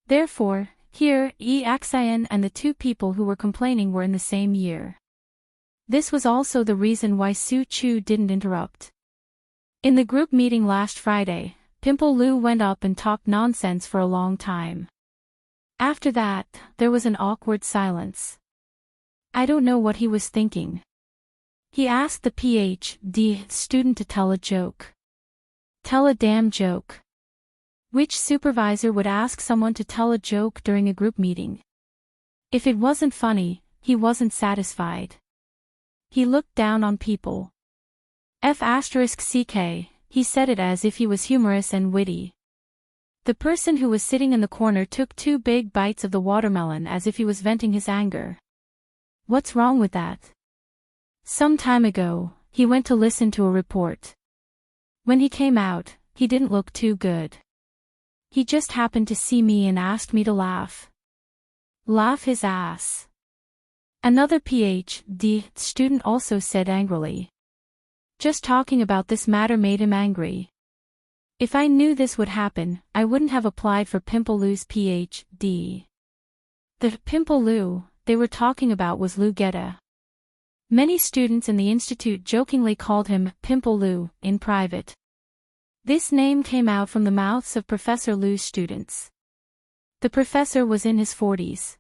S1: Therefore, here, Yi Axian and the 2 people who were complaining were in the same year. This was also the reason why Su Chu didn't interrupt. In the group meeting last Friday, Pimple Lu went up and talked nonsense for a long time. After that, there was an awkward silence. I don't know what he was thinking. He asked the Ph.D. student to tell a joke. Tell a damn joke. Which supervisor would ask someone to tell a joke during a group meeting? If it wasn't funny, he wasn't satisfied. He looked down on people. F*ck, he said it as if he was humorous and witty. The person who was sitting in the corner took 2 big bites of the watermelon as if he was venting his anger. What's wrong with that? Some time ago, he went to listen to a report. When he came out, he didn't look too good. He just happened to see me and asked me to laugh. Laugh his ass. Another Ph.D. student also said angrily. Just talking about this matter made him angry. If I knew this would happen, I wouldn't have applied for Pimple Lu's Ph.D. The Pimple Lu they were talking about was Lu Geta. Many students in the institute jokingly called him Pimple Lu in private. This name came out from the mouths of Professor Lu's students. The professor was in his 40s.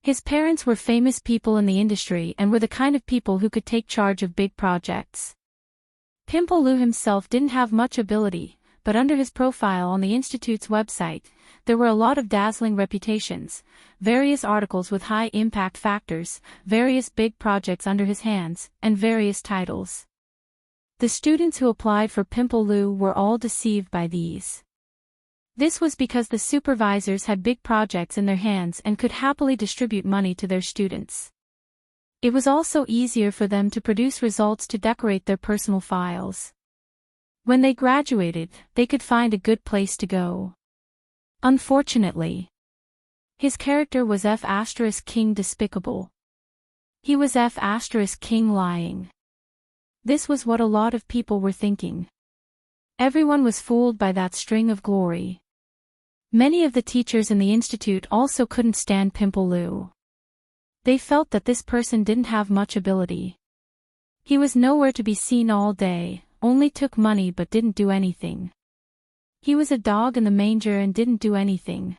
S1: His parents were famous people in the industry and were the kind of people who could take charge of big projects. Pimple Lu himself didn't have much ability, but under his profile on the institute's website, there were a lot of dazzling reputations, various articles with high impact factors, various big projects under his hands, and various titles. The students who applied for Pimple Lu were all deceived by these. This was because the supervisors had big projects in their hands and could happily distribute money to their students. It was also easier for them to produce results to decorate their personal files. When they graduated, they could find a good place to go. Unfortunately, his character was F** King despicable. He was F** King lying. This was what a lot of people were thinking. Everyone was fooled by that string of glory. Many of the teachers in the institute also couldn't stand Pimple Lu. They felt that this person didn't have much ability. He was nowhere to be seen all day, only took money but didn't do anything. He was a dog in the manger and didn't do anything.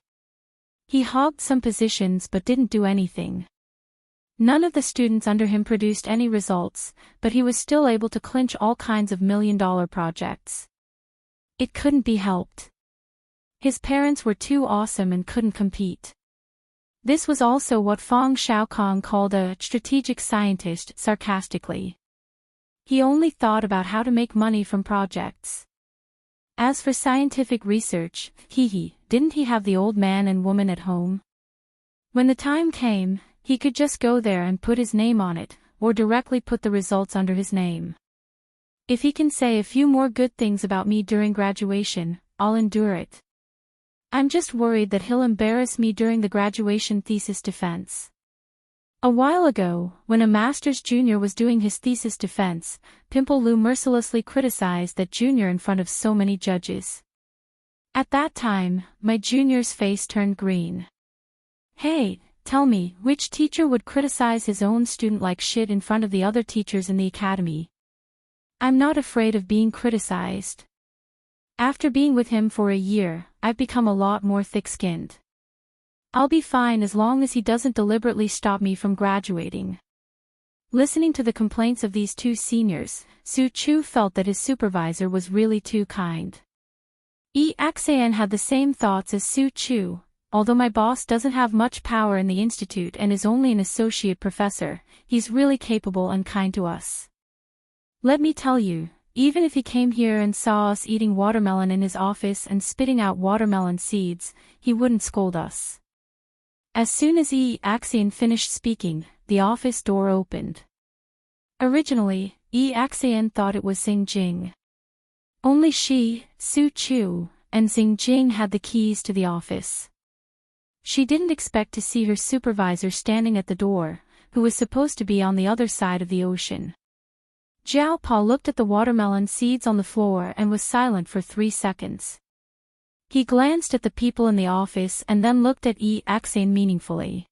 S1: He hogged some positions but didn't do anything. None of the students under him produced any results, but he was still able to clinch all kinds of million-dollar projects. It couldn't be helped. His parents were too awesome and couldn't compete. This was also what Feng Xiaokong called a strategic scientist sarcastically. He only thought about how to make money from projects. As for scientific research, didn't he have the old man and woman at home? When the time came, he could just go there and put his name on it, or directly put the results under his name. If he can say a few more good things about me during graduation, I'll endure it. I'm just worried that he'll embarrass me during the graduation thesis defense. A while ago, when a master's junior was doing his thesis defense, Pimple Lu mercilessly criticized that junior in front of so many judges. At that time, my junior's face turned green. Hey, tell me, which teacher would criticize his own student like shit in front of the other teachers in the academy? I'm not afraid of being criticized. After being with him for a year, I've become a lot more thick-skinned. I'll be fine as long as he doesn't deliberately stop me from graduating. Listening to the complaints of these two seniors, Su Chu felt that his supervisor was really too kind. Xian had the same thoughts as Su Chu. Although my boss doesn't have much power in the institute and is only an associate professor, he's really capable and kind to us. Let me tell you, even if he came here and saw us eating watermelon in his office and spitting out watermelon seeds, he wouldn't scold us. As soon as Xian finished speaking, the office door opened. Originally, Xian thought it was Xing Jing. Only she, Su Chu, and Xing Jing had the keys to the office. She didn't expect to see her supervisor standing at the door, who was supposed to be on the other side of the ocean. Jiao Pa looked at the watermelon seeds on the floor and was silent for 3 seconds. He glanced at the people in the office and then looked at Xian meaningfully.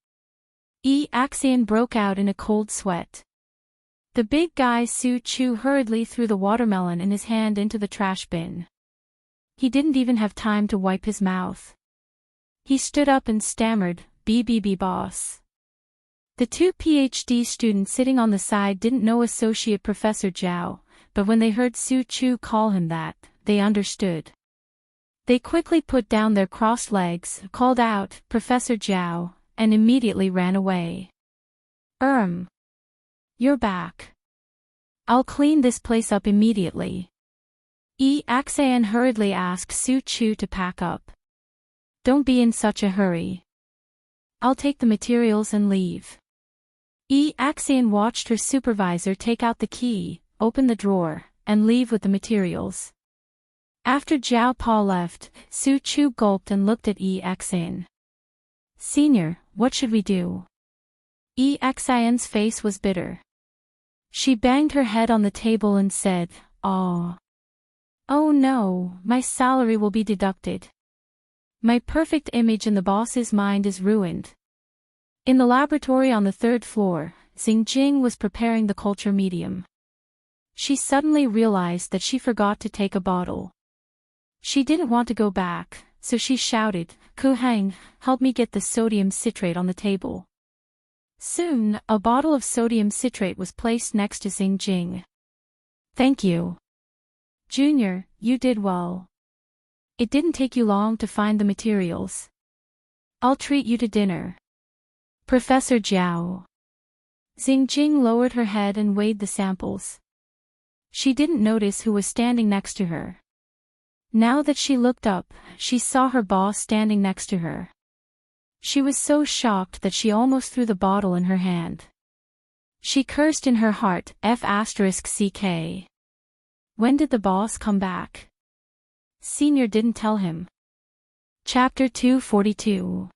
S1: Xian broke out in a cold sweat. The big guy Su Chu hurriedly threw the watermelon in his hand into the trash bin. He didn't even have time to wipe his mouth. He stood up and stammered, "BBB boss." The two PhD students sitting on the side didn't know Associate Professor Zhao, but when they heard Su Chu call him that, they understood. They quickly put down their crossed legs, called out, "Professor Zhao," and immediately ran away. You're back. I'll clean this place up immediately. Xian hurriedly asked Su Chu to pack up. Don't be in such a hurry. I'll take the materials and leave. Xian watched her supervisor take out the key, open the drawer, and leave with the materials. After Jiao Pa left, Su Chu gulped and looked at Xian. Senior, what should we do? Xian's face was bitter. She banged her head on the table and said, "Oh no, my salary will be deducted. My perfect image in the boss's mind is ruined." In the laboratory on the 3rd floor, Xing Jing was preparing the culture medium. She suddenly realized that she forgot to take a bottle. She didn't want to go back, so she shouted, "Ku Hang, help me get the sodium citrate on the table." Soon, a bottle of sodium citrate was placed next to Xing Jing. "Thank you. Junior, you did well. It didn't take you long to find the materials. I'll treat you to dinner." Professor Zhao. Xing Jing lowered her head and weighed the samples. She didn't notice who was standing next to her. Now that she looked up, she saw her boss standing next to her. She was so shocked that she almost threw the bottle in her hand. She cursed in her heart, F***ck. When did the boss come back? Senior didn't tell him. Chapter 242.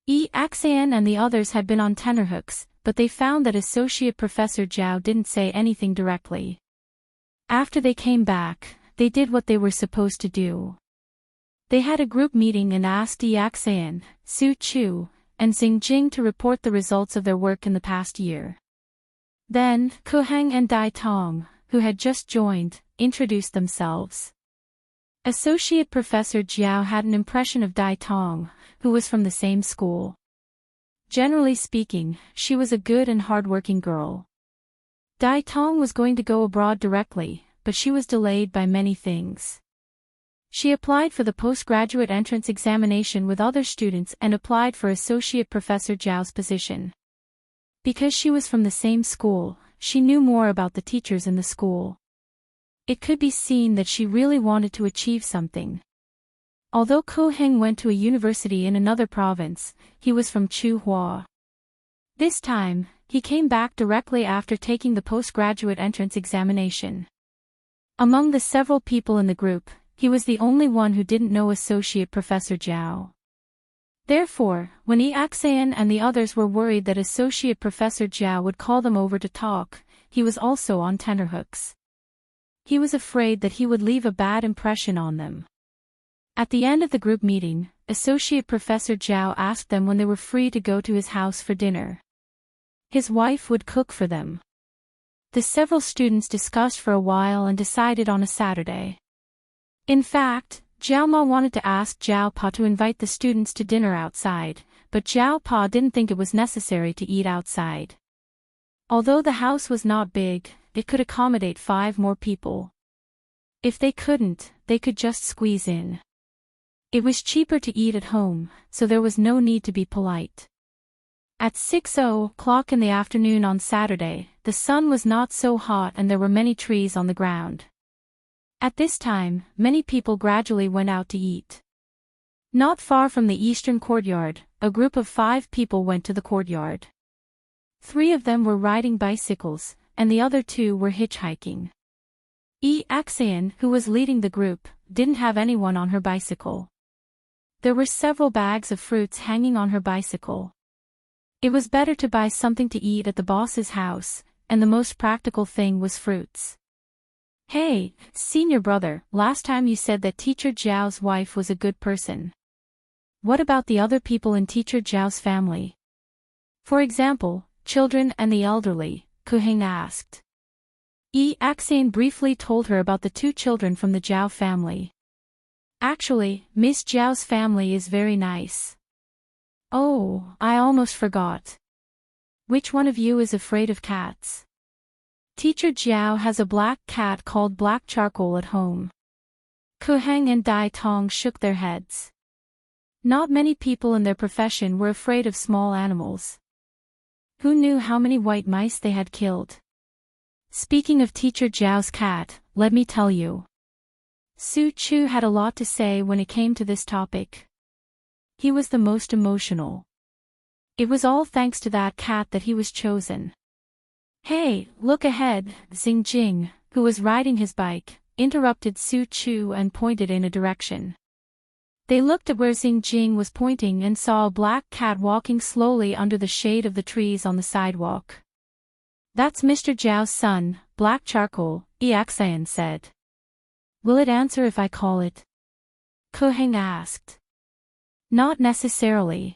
S1: Axan and the others had been on tenterhooks, but they found that Associate Professor Zhao didn't say anything directly. After they came back, they did what they were supposed to do. They had a group meeting and asked Axan, Su Chu, and Xing Jing to report the results of their work in the past year. Then, Kuheng and Dai Tong, who had just joined, introduced themselves. Associate Professor Jiao had an impression of Dai Tong, who was from the same school. Generally speaking, she was a good and hard-working girl. Dai Tong was going to go abroad directly, but she was delayed by many things. She applied for the postgraduate entrance examination with other students and applied for Associate Professor Jiao's position. Because she was from the same school, she knew more about the teachers in the school. It could be seen that she really wanted to achieve something. Although Kuheng went to a university in another province, he was from Chuhua. This time, he came back directly after taking the postgraduate entrance examination. Among the several people in the group, he was the only one who didn't know Associate Professor Zhao. Therefore, when Axan and the others were worried that Associate Professor Zhao would call them over to talk, he was also on tenterhooks. He was afraid that he would leave a bad impression on them. At the end of the group meeting, Associate Professor Zhao asked them when they were free to go to his house for dinner. His wife would cook for them. The several students discussed for a while and decided on a Saturday. In fact, Zhao Ma wanted to ask Zhao Pa to invite the students to dinner outside, but Zhao Pa didn't think it was necessary to eat outside. Although the house was not big, it could accommodate 5 more people. If they couldn't, they could just squeeze in. It was cheaper to eat at home, so there was no need to be polite. At 6:00 in the afternoon on Saturday, the sun was not so hot and there were many trees on the ground. At this time, many people gradually went out to eat. Not far from the eastern courtyard, a group of 5 people went to the courtyard. 3 of them were riding bicycles, and the other 2 were hitchhiking. Axan, who was leading the group, didn't have anyone on her bicycle. There were several bags of fruits hanging on her bicycle. It was better to buy something to eat at the boss's house, and the most practical thing was fruits. Hey, senior brother, last time you said that Teacher Zhao's wife was a good person. What about the other people in Teacher Zhao's family? For example, children and the elderly, Kuheng asked. Axan briefly told her about the 2 children from the Zhao family. Actually, Miss Zhao's family is very nice. Oh, I almost forgot. Which one of you is afraid of cats? Teacher Zhao has a black cat called Black Charcoal at home. Kuheng and Dai Tong shook their heads. Not many people in their profession were afraid of small animals. Who knew how many white mice they had killed? Speaking of Teacher Zhao's cat, let me tell you. Su Chu had a lot to say when it came to this topic. He was the most emotional. It was all thanks to that cat that he was chosen. Hey, look ahead, Xing Jing, who was riding his bike, interrupted Su Chu and pointed in a direction. They looked at where Xing Jing was pointing and saw a black cat walking slowly under the shade of the trees on the sidewalk. That's Mr. Zhao's son, Black Charcoal, Axan said. Will it answer if I call it? Kuheng asked. Not necessarily.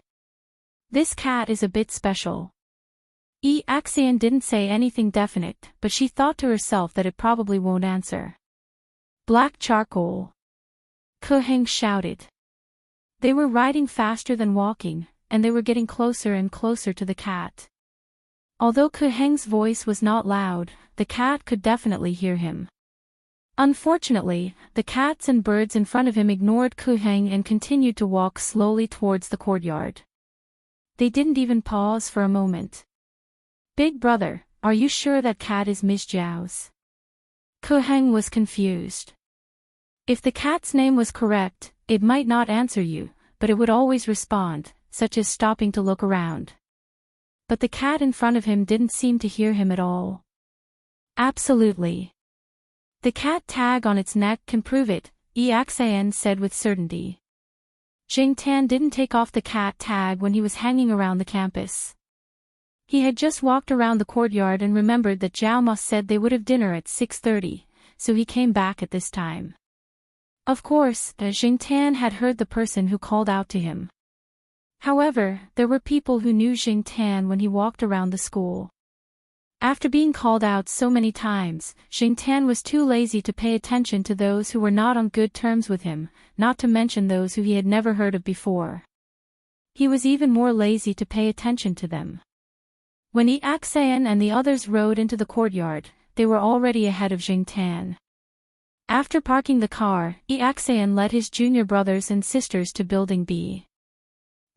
S1: This cat is a bit special. Axan didn't say anything definite, but she thought to herself that it probably won't answer. Black Charcoal. Kuheng shouted. They were riding faster than walking, and they were getting closer and closer to the cat. Although Kuheng's voice was not loud, the cat could definitely hear him. Unfortunately, the cats and birds in front of him ignored Kuheng and continued to walk slowly towards the courtyard. They didn't even pause for a moment. Big brother, are you sure that cat is Miss Zhao's? Kuheng was confused. If the cat's name was correct, it might not answer you, but it would always respond, such as stopping to look around. But the cat in front of him didn't seem to hear him at all. Absolutely. The cat tag on its neck can prove it, Axan said with certainty. Jing Tan didn't take off the cat tag when he was hanging around the campus. He had just walked around the courtyard and remembered that Zhao Ma said they would have dinner at 6:30, so he came back at this time. Of course, Jing Tan had heard the person who called out to him. However, there were people who knew Jing Tan when he walked around the school. After being called out so many times, Jing Tan was too lazy to pay attention to those who were not on good terms with him, not to mention those who he had never heard of before. He was even more lazy to pay attention to them. When Yi Axan and the others rode into the courtyard, they were already ahead of Jing Tan. After parking the car, Yi Axan led his junior brothers and sisters to Building B.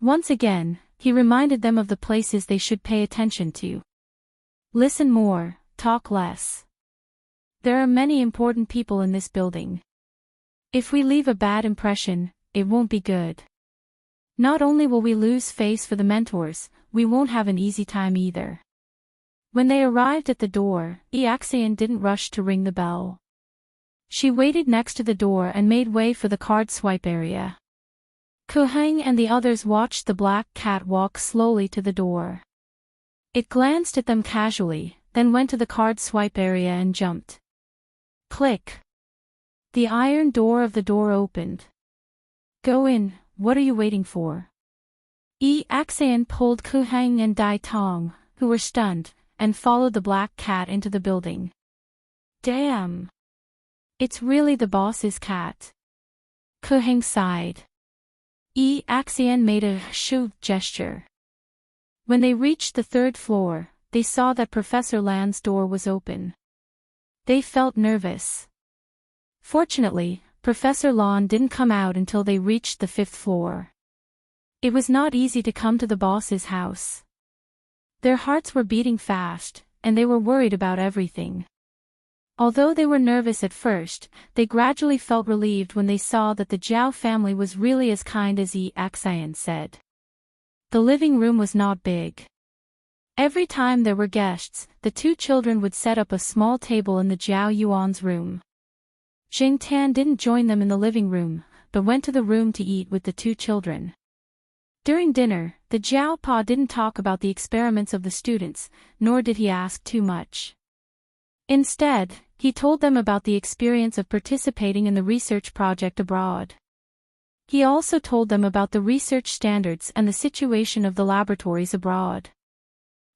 S1: Once again, he reminded them of the places they should pay attention to. Listen more, talk less. There are many important people in this building. If we leave a bad impression, it won't be good. Not only will we lose face for the mentors, we won't have an easy time either. When they arrived at the door, Yi Axan didn't rush to ring the bell. She waited next to the door and made way for the card swipe area. Ku Heng and the others watched the black cat walk slowly to the door. It glanced at them casually, then went to the card swipe area and jumped. Click. The iron door of the door opened. Go in, what are you waiting for? Yi Axan pulled Ku Heng and Dai Tong, who were stunned, and followed the black cat into the building. Damn! It's really the boss's cat. Ku Heng sighed. Yi Axan made a shoo gesture. When they reached the third floor, they saw that Professor Lan's door was open. They felt nervous. Fortunately, Professor Lan didn't come out until they reached the fifth floor. It was not easy to come to the boss's house. Their hearts were beating fast, and they were worried about everything. Although they were nervous at first, they gradually felt relieved when they saw that the Zhao family was really as kind as Yi Axan said. The living room was not big. Every time there were guests, the two children would set up a small table in the Zhao Yuan's room. Jing Tan didn't join them in the living room, but went to the room to eat with the two children. During dinner, the Zhao Pa didn't talk about the experiments of the students, nor did he ask too much. Instead, he told them about the experience of participating in the research project abroad. He also told them about the research standards and the situation of the laboratories abroad.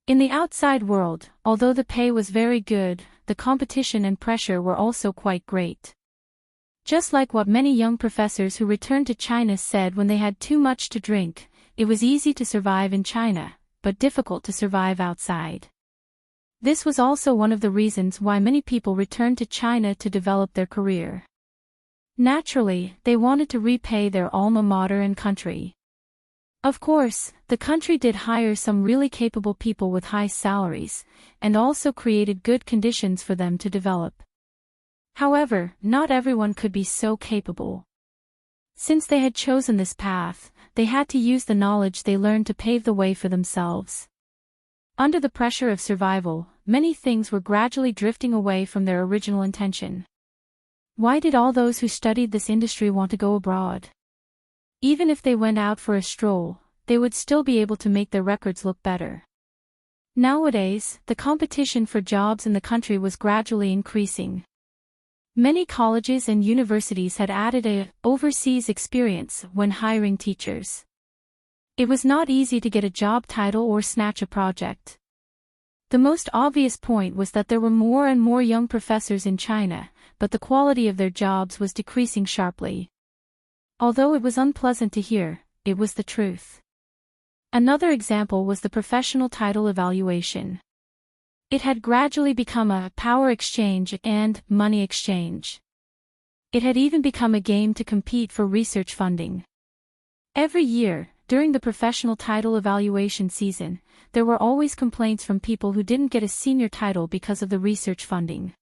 S1: In the outside world, although the pay was very good, the competition and pressure were also quite great. Just like what many young professors who returned to China said when they had too much to drink, it was easy to survive in China, but difficult to survive outside. This was also one of the reasons why many people returned to China to develop their career. Naturally, they wanted to repay their alma mater and country. Of course, the country did hire some really capable people with high salaries, and also created good conditions for them to develop. However, not everyone could be so capable. Since they had chosen this path, they had to use the knowledge they learned to pave the way for themselves. Under the pressure of survival, many things were gradually drifting away from their original intention. Why did all those who studied this industry want to go abroad? Even if they went out for a stroll, they would still be able to make their records look better. Nowadays, the competition for jobs in the country was gradually increasing. Many colleges and universities had added an overseas experience when hiring teachers. It was not easy to get a job title or snatch a project. The most obvious point was that there were more and more young professors in China, but the quality of their jobs was decreasing sharply. Although it was unpleasant to hear, it was the truth. Another example was the professional title evaluation. It had gradually become a power exchange and money exchange. It had even become a game to compete for research funding. Every year, during the professional title evaluation season, there were always complaints from people who didn't get a senior title because of the research funding.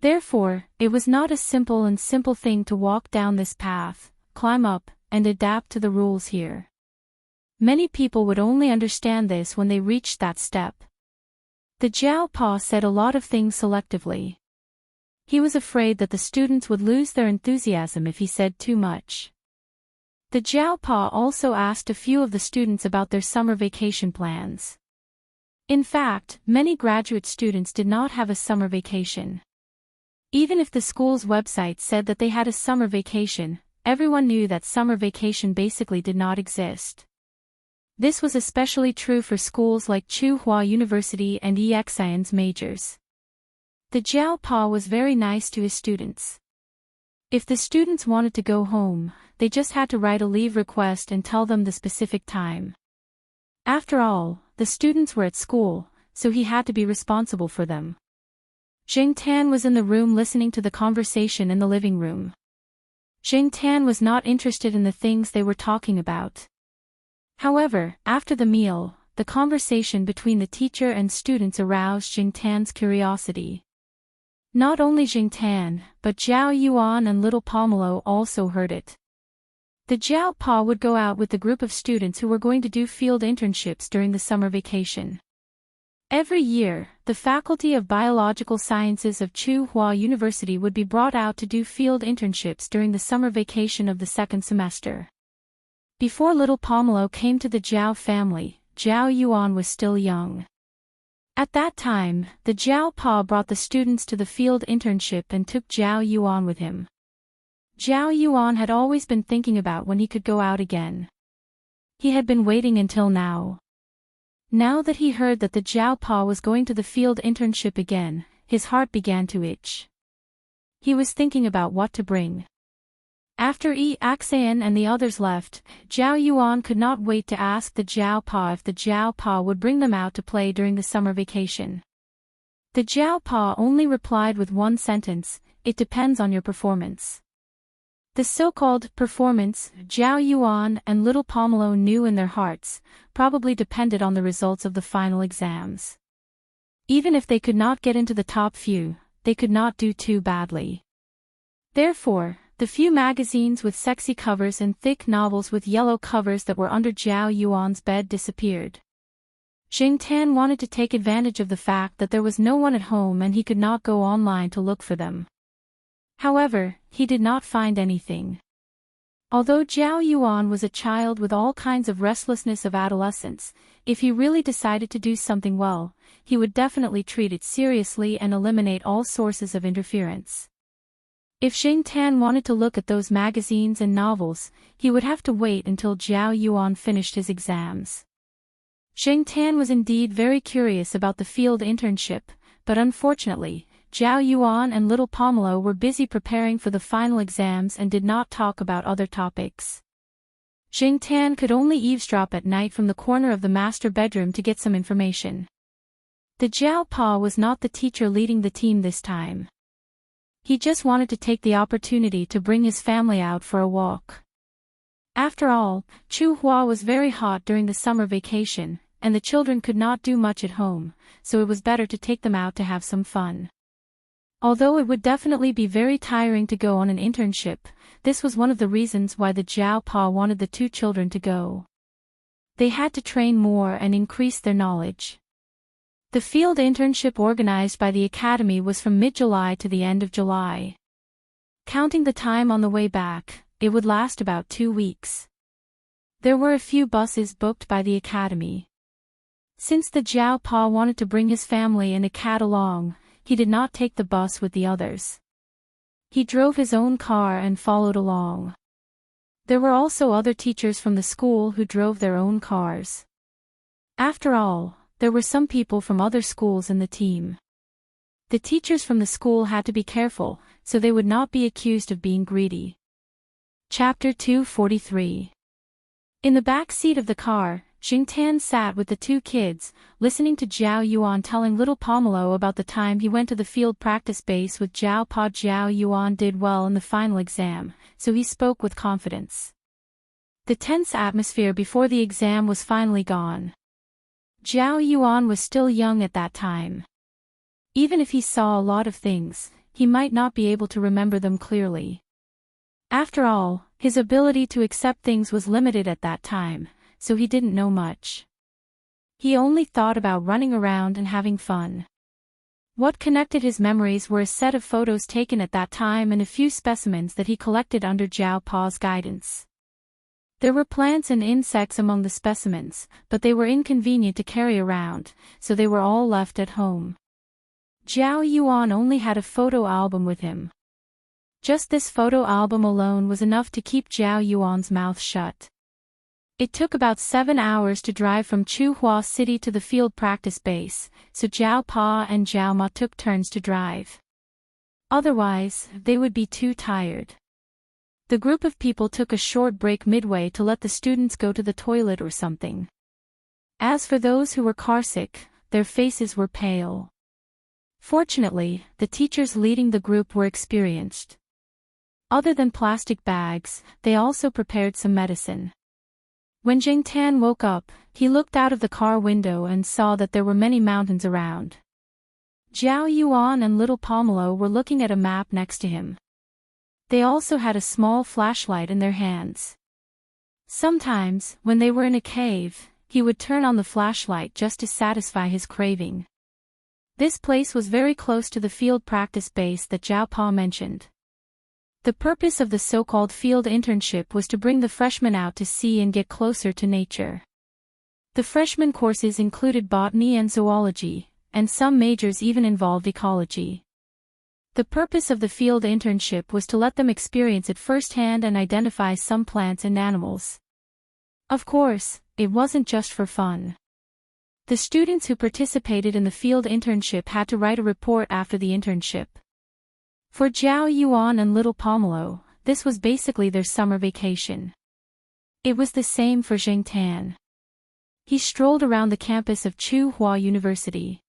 S1: Therefore, it was not a simple thing to walk down this path, climb up, and adapt to the rules here. Many people would only understand this when they reached that step. The Zhao Pa said a lot of things selectively. He was afraid that the students would lose their enthusiasm if he said too much. The Jiaopa also asked a few of the students about their summer vacation plans. In fact, many graduate students did not have a summer vacation. Even if the school's website said that they had a summer vacation, everyone knew that summer vacation basically did not exist. This was especially true for schools like Tsinghua University and Yixian's majors. The Jiaopa was very nice to his students. If the students wanted to go home, they just had to write a leave request and tell them the specific time. After all, the students were at school, so he had to be responsible for them. Jing Tan was in the room listening to the conversation in the living room. Jing Tan was not interested in the things they were talking about. However, after the meal, the conversation between the teacher and students aroused Jing Tan's curiosity. Not only Jing Tan, but Zhao Yuan and little Pomelo also heard it. The Jiaopa would go out with the group of students who were going to do field internships during the summer vacation. Every year, the Faculty of Biological Sciences of Tsinghua University would be brought out to do field internships during the summer vacation of the second semester. Before little Pomelo came to the Zhao family, Zhao Yuan was still young. At that time, the Jiaopa brought the students to the field internship and took Zhao Yuan with him. Zhao Yuan had always been thinking about when he could go out again. He had been waiting until now. Now that he heard that the Jiaopa was going to the field internship again, his heart began to itch. He was thinking about what to bring. After Yixian and the others left, Zhao Yuan could not wait to ask the Jiaopa if the Jiaopa would bring them out to play during the summer vacation. The Jiaopa only replied with one sentence, "It depends on your performance." The so-called performance, Zhao Yuan and little Pomelo knew in their hearts, probably depended on the results of the final exams. Even if they could not get into the top few, they could not do too badly. Therefore, the few magazines with sexy covers and thick novels with yellow covers that were under Zhao Yuan's bed disappeared. Jing Tan wanted to take advantage of the fact that there was no one at home and he could not go online to look for them. However, he did not find anything. Although Zhao Yuan was a child with all kinds of restlessness of adolescence, if he really decided to do something well, he would definitely treat it seriously and eliminate all sources of interference. If Jing Tan wanted to look at those magazines and novels, he would have to wait until Zhao Yuan finished his exams. Jing Tan was indeed very curious about the field internship, but unfortunately, Zhao Yuan and little Pomelo were busy preparing for the final exams and did not talk about other topics. Jing Tan could only eavesdrop at night from the corner of the master bedroom to get some information. The Jiaopa was not the teacher leading the team this time. He just wanted to take the opportunity to bring his family out for a walk. After all, Tsinghua was very hot during the summer vacation, and the children could not do much at home, so it was better to take them out to have some fun. Although it would definitely be very tiring to go on an internship, this was one of the reasons why the Jiaopa wanted the two children to go. They had to train more and increase their knowledge. The field internship organized by the academy was from mid-July to the end of July. Counting the time on the way back, it would last about 2 weeks. There were a few buses booked by the academy. Since the Jiaopa wanted to bring his family and a cat along, he did not take the bus with the others. He drove his own car and followed along. There were also other teachers from the school who drove their own cars. After all, there were some people from other schools in the team. The teachers from the school had to be careful, so they would not be accused of being greedy. Chapter 243. In the back seat of the car, Jing Tan sat with the two kids, listening to Zhao Yuan telling little Pomelo about the time he went to the field practice base with Zhao Pa. Zhao Yuan did well in the final exam, so he spoke with confidence. The tense atmosphere before the exam was finally gone. Zhao Yuan was still young at that time. Even if he saw a lot of things, he might not be able to remember them clearly. After all, his ability to accept things was limited at that time, so he didn't know much. He only thought about running around and having fun. What connected his memories were a set of photos taken at that time and a few specimens that he collected under Zhao Pa's guidance. There were plants and insects among the specimens, but they were inconvenient to carry around, so they were all left at home. Zhao Yuan only had a photo album with him. Just this photo album alone was enough to keep Zhao Yuan's mouth shut. It took about 7 hours to drive from Chuhua City to the field practice base, so Zhao Pa and Zhao Ma took turns to drive. Otherwise, they would be too tired. The group of people took a short break midway to let the students go to the toilet or something. As for those who were carsick, their faces were pale. Fortunately, the teachers leading the group were experienced. Other than plastic bags, they also prepared some medicine. When Jing Tan woke up, he looked out of the car window and saw that there were many mountains around. Zhao Yuan and little Pomelo were looking at a map next to him. They also had a small flashlight in their hands. Sometimes, when they were in a cave, he would turn on the flashlight just to satisfy his craving. This place was very close to the field practice base that Zhao Pa mentioned. The purpose of the so-called field internship was to bring the freshmen out to see and get closer to nature. The freshman courses included botany and zoology, and some majors even involved ecology. The purpose of the field internship was to let them experience it firsthand and identify some plants and animals. Of course, it wasn't just for fun. The students who participated in the field internship had to write a report after the internship. For Zhao Yuan and little Pomelo, this was basically their summer vacation. It was the same for Jing Tan. He strolled around the campus of Chuhua University.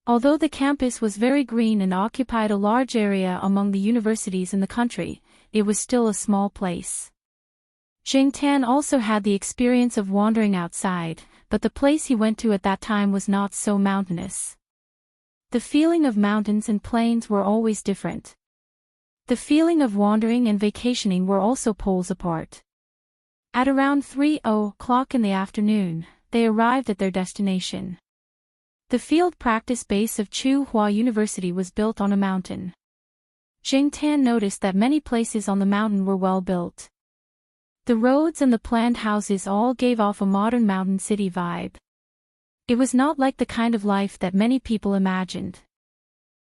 S1: Although the campus was very green and occupied a large area among the universities in the country, it was still a small place. Jing Tan also had the experience of wandering outside, but the place he went to at that time was not so mountainous. The feeling of mountains and plains were always different. The feeling of wandering and vacationing were also poles apart. At around 3:00 in the afternoon, they arrived at their destination. The field practice base of Chuhua University was built on a mountain. Jing Tan noticed that many places on the mountain were well built. The roads and the planned houses all gave off a modern mountain city vibe. It was not like the kind of life that many people imagined.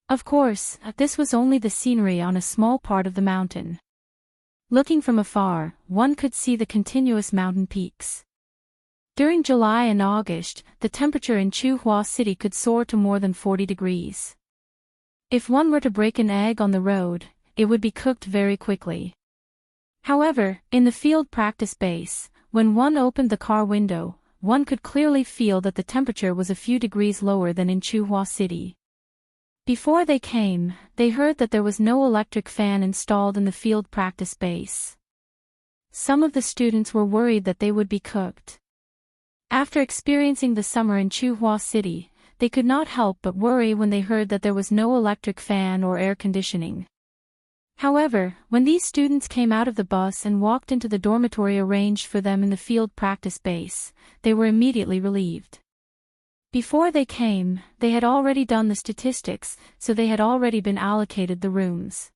S1: Of course, this was only the scenery on a small part of the mountain. Looking from afar, one could see the continuous mountain peaks. During July and August, the temperature in Chuhua City could soar to more than 40 degrees. If one were to break an egg on the road, it would be cooked very quickly. However, in the field practice base, when one opened the car window, one could clearly feel that the temperature was a few degrees lower than in Chuhua City. Before they came, they heard that there was no electric fan installed in the field practice base. Some of the students were worried that they would be cooked. After experiencing the summer in Chuhua City, they could not help but worry when they heard that there was no electric fan or air conditioning. However, when these students came out of the bus and walked into the dormitory arranged for them in the field practice base, they were immediately relieved. Before they came, they had already done the statistics, so they had already been allocated the rooms.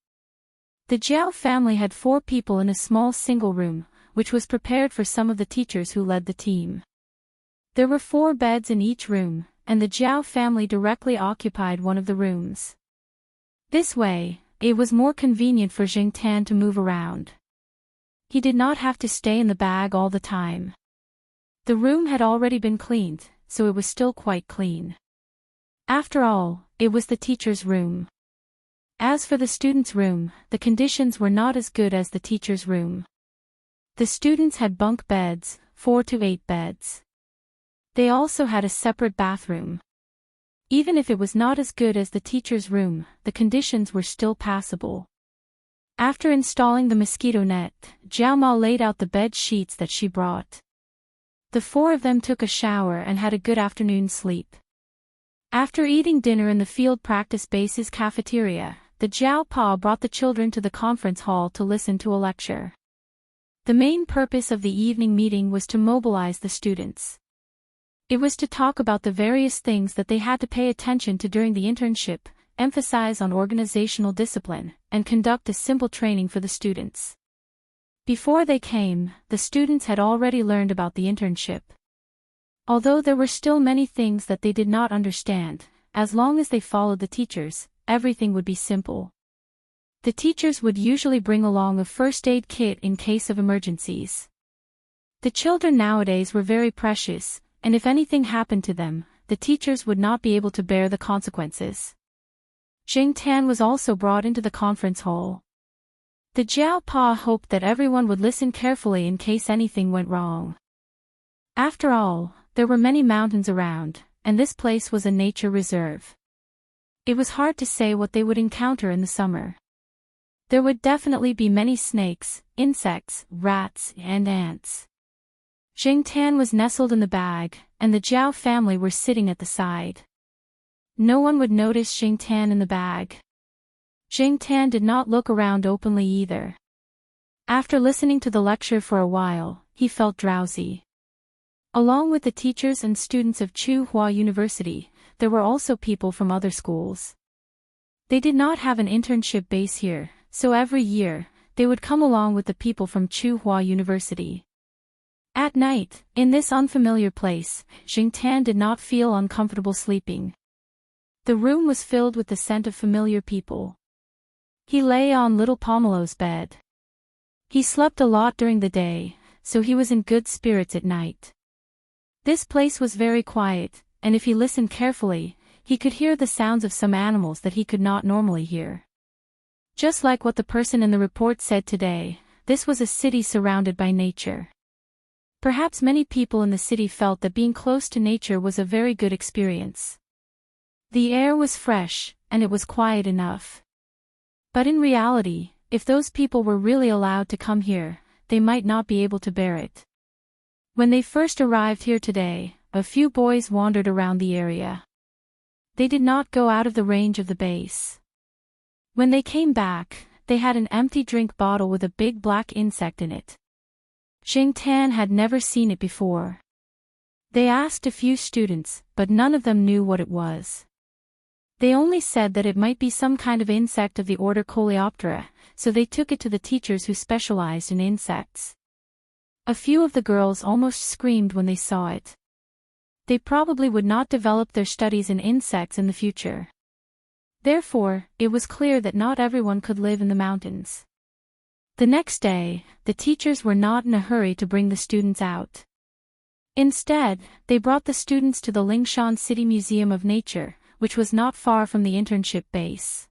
S1: The Zhao family had 4 people in a small single room, which was prepared for some of the teachers who led the team. There were 4 beds in each room, and the Zhao family directly occupied one of the rooms. This way, it was more convenient for Jing Tan to move around. He did not have to stay in the bag all the time. The room had already been cleaned, so it was still quite clean. After all, it was the teacher's room. As for the student's room, the conditions were not as good as the teacher's room. The students had bunk beds, 4 to 8 beds. They also had a separate bathroom. Even if it was not as good as the teacher's room, the conditions were still passable. After installing the mosquito net, Zhao Ma laid out the bed sheets that she brought. The 4 of them took a shower and had a good afternoon sleep. After eating dinner in the field practice base's cafeteria, the Zhao Pa brought the children to the conference hall to listen to a lecture. The main purpose of the evening meeting was to mobilize the students. It was to talk about the various things that they had to pay attention to during the internship, emphasize on organizational discipline, and conduct a simple training for the students. Before they came, the students had already learned about the internship. Although there were still many things that they did not understand, as long as they followed the teachers, everything would be simple. The teachers would usually bring along a first aid kit in case of emergencies. The children nowadays were very precious, and if anything happened to them, the teachers would not be able to bear the consequences. Jing Tan was also brought into the conference hall. The Jiao Pa hoped that everyone would listen carefully in case anything went wrong. After all, there were many mountains around, and this place was a nature reserve. It was hard to say what they would encounter in the summer. There would definitely be many snakes, insects, rats, and ants. Jing Tan was nestled in the bag, and the Jiao family were sitting at the side. No one would notice Jing Tan in the bag. Jing Tan did not look around openly either. After listening to the lecture for a while, he felt drowsy. Along with the teachers and students of Tsinghua University, there were also people from other schools. They did not have an internship base here, so every year, they would come along with the people from Tsinghua University. At night, in this unfamiliar place, Jing Tan did not feel uncomfortable sleeping. The room was filled with the scent of familiar people. He lay on little Pomelo's bed. He slept a lot during the day, so he was in good spirits at night. This place was very quiet, and if he listened carefully, he could hear the sounds of some animals that he could not normally hear. Just like what the person in the report said today, this was a city surrounded by nature. Perhaps many people in the city felt that being close to nature was a very good experience. The air was fresh, and it was quiet enough. But in reality, if those people were really allowed to come here, they might not be able to bear it. When they first arrived here today, a few boys wandered around the area. They did not go out of the range of the base. When they came back, they had an empty drink bottle with a big black insect in it. Jing Tan had never seen it before. They asked a few students, but none of them knew what it was. They only said that it might be some kind of insect of the order Coleoptera, so they took it to the teachers who specialized in insects. A few of the girls almost screamed when they saw it. They probably would not develop their studies in insects in the future. Therefore, it was clear that not everyone could live in the mountains. The next day, the teachers were not in a hurry to bring the students out. Instead, they brought the students to the Lingshan City Museum of Nature, which was not far from the internship base.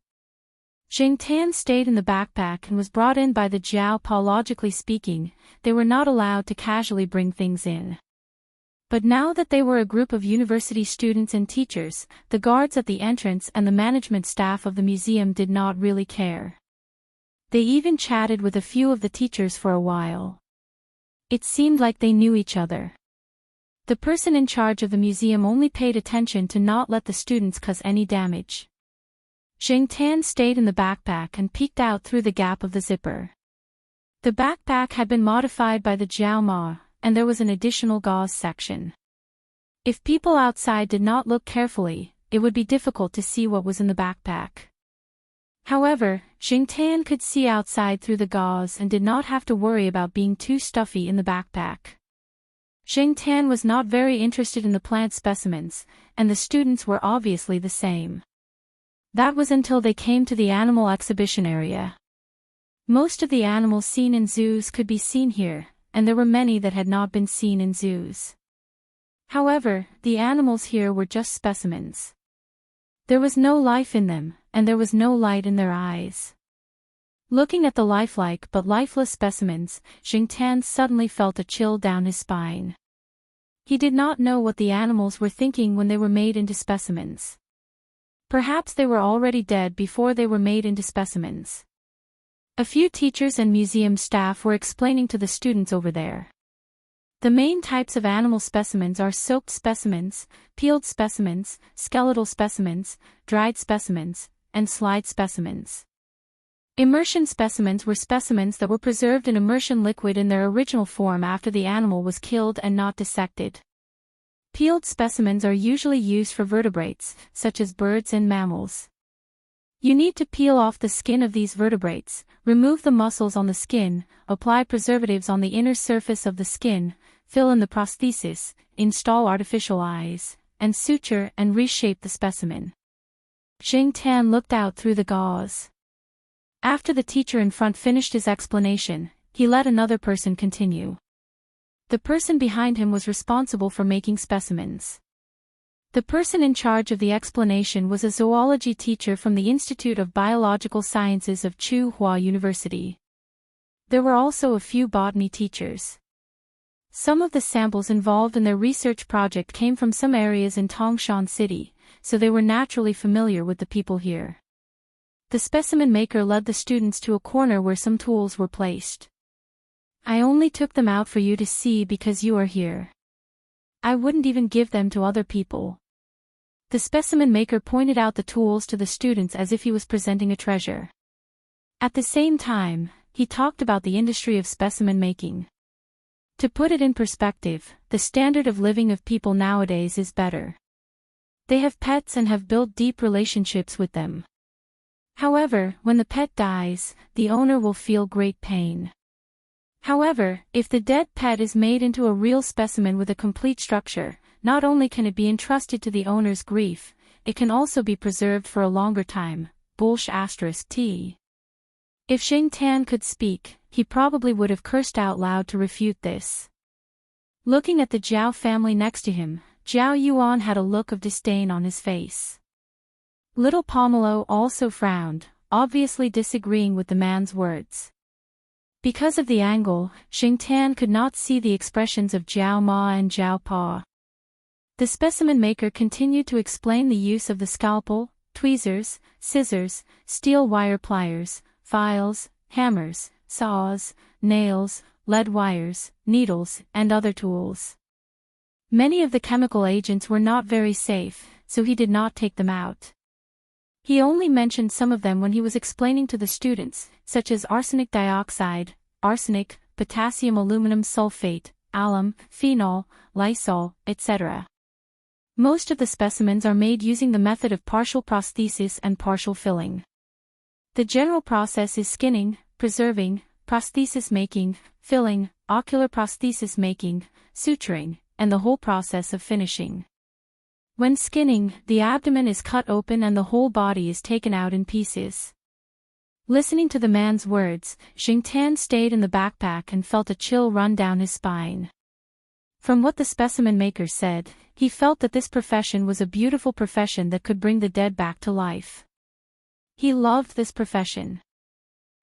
S1: Jing Tan stayed in the backpack and was brought in by the Jiao Pa. Logically speaking, they were not allowed to casually bring things in. But now that they were a group of university students and teachers, the guards at the entrance and the management staff of the museum did not really care. They even chatted with a few of the teachers for a while. It seemed like they knew each other. The person in charge of the museum only paid attention to not let the students cause any damage. Jing Tan stayed in the backpack and peeked out through the gap of the zipper. The backpack had been modified by the Jiao Ma, and there was an additional gauze section. If people outside did not look carefully, it would be difficult to see what was in the backpack. However, Jing Tan could see outside through the gauze and did not have to worry about being too stuffy in the backpack. Jing Tan was not very interested in the plant specimens, and the students were obviously the same. That was until they came to the animal exhibition area. Most of the animals seen in zoos could be seen here, and there were many that had not been seen in zoos. However, the animals here were just specimens. There was no life in them, and there was no light in their eyes. Looking at the lifelike but lifeless specimens, Jing Tan suddenly felt a chill down his spine. He did not know what the animals were thinking when they were made into specimens. Perhaps they were already dead before they were made into specimens. A few teachers and museum staff were explaining to the students over there. The main types of animal specimens are soaked specimens, peeled specimens, skeletal specimens, dried specimens, and slide specimens. Immersion specimens were specimens that were preserved in immersion liquid in their original form after the animal was killed and not dissected. Peeled specimens are usually used for vertebrates, such as birds and mammals. You need to peel off the skin of these vertebrates, remove the muscles on the skin, apply preservatives on the inner surface of the skin, fill in the prosthesis, install artificial eyes, and suture and reshape the specimen. Jing Tan looked out through the gauze. After the teacher in front finished his explanation, he let another person continue. The person behind him was responsible for making specimens. The person in charge of the explanation was a zoology teacher from the Institute of Biological Sciences of Tsinghua University. There were also a few botany teachers. Some of the samples involved in their research project came from some areas in Tangshan City, so they were naturally familiar with the people here. The specimen maker led the students to a corner where some tools were placed. I only took them out for you to see because you are here. I wouldn't even give them to other people. The specimen maker pointed out the tools to the students as if he was presenting a treasure. At the same time, he talked about the industry of specimen making. To put it in perspective, the standard of living of people nowadays is better. They have pets and have built deep relationships with them. However, when the pet dies, the owner will feel great pain. However, if the dead pet is made into a real specimen with a complete structure, not only can it be entrusted to the owner's grief, it can also be preserved for a longer time. T. If Jing Tan could speak, he probably would have cursed out loud to refute this. Looking at the Zhao family next to him, Zhao Yuan had a look of disdain on his face. Little Pomelo also frowned, obviously disagreeing with the man's words. Because of the angle, Jing Tan could not see the expressions of Zhao Ma and Zhao Pa. The specimen maker continued to explain the use of the scalpel, tweezers, scissors, steel wire pliers, files, hammers, saws, nails, lead wires, needles, and other tools. Many of the chemical agents were not very safe, so he did not take them out. He only mentioned some of them when he was explaining to the students, such as arsenic dioxide, arsenic, potassium aluminum sulfate, alum, phenol, lysol, etc. Most of the specimens are made using the method of partial prosthesis and partial filling. The general process is skinning, preserving, prosthesis making, filling, ocular prosthesis making, suturing, and the whole process of finishing. When skinning, the abdomen is cut open and the whole body is taken out in pieces. Listening to the man's words, Jing Tan stayed in the backpack and felt a chill run down his spine. From what the specimen maker said, he felt that this profession was a beautiful profession that could bring the dead back to life. He loved this profession.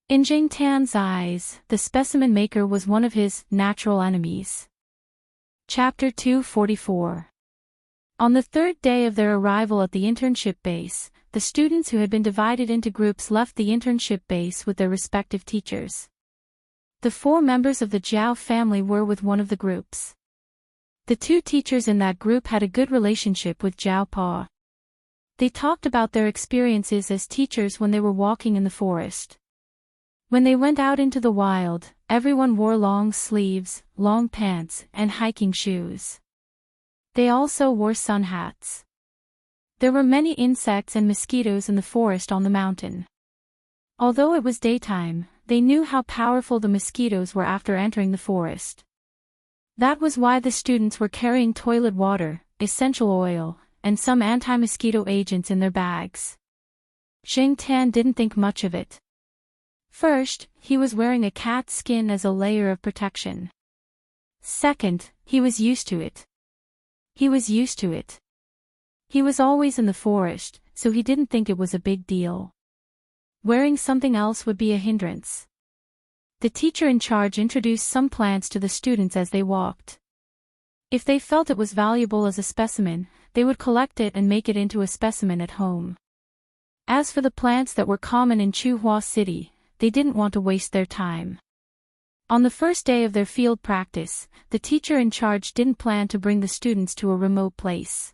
S1: In Jing Tan's eyes, the specimen maker was one of his natural enemies. Chapter 244. On the third day of their arrival at the internship base, the students who had been divided into groups left the internship base with their respective teachers. The 4 members of the Zhao family were with one of the groups. The 2 teachers in that group had a good relationship with Zhao Pa. They talked about their experiences as teachers when they were walking in the forest. When they went out into the wild, everyone wore long sleeves, long pants, and hiking shoes. They also wore sun hats. There were many insects and mosquitoes in the forest on the mountain. Although it was daytime, they knew how powerful the mosquitoes were after entering the forest. That was why the students were carrying toilet water, essential oil, and some anti-mosquito agents in their bags. Jing Tan didn't think much of it. First, he was wearing a cat skin as a layer of protection. Second, he was used to it. He was always in the forest, so he didn't think it was a big deal. Wearing something else would be a hindrance. The teacher in charge introduced some plants to the students as they walked. If they felt it was valuable as a specimen, they would collect it and make it into a specimen at home. As for the plants that were common in Tsinghua City, they didn't want to waste their time. On the first day of their field practice, the teacher in charge didn't plan to bring the students to a remote place.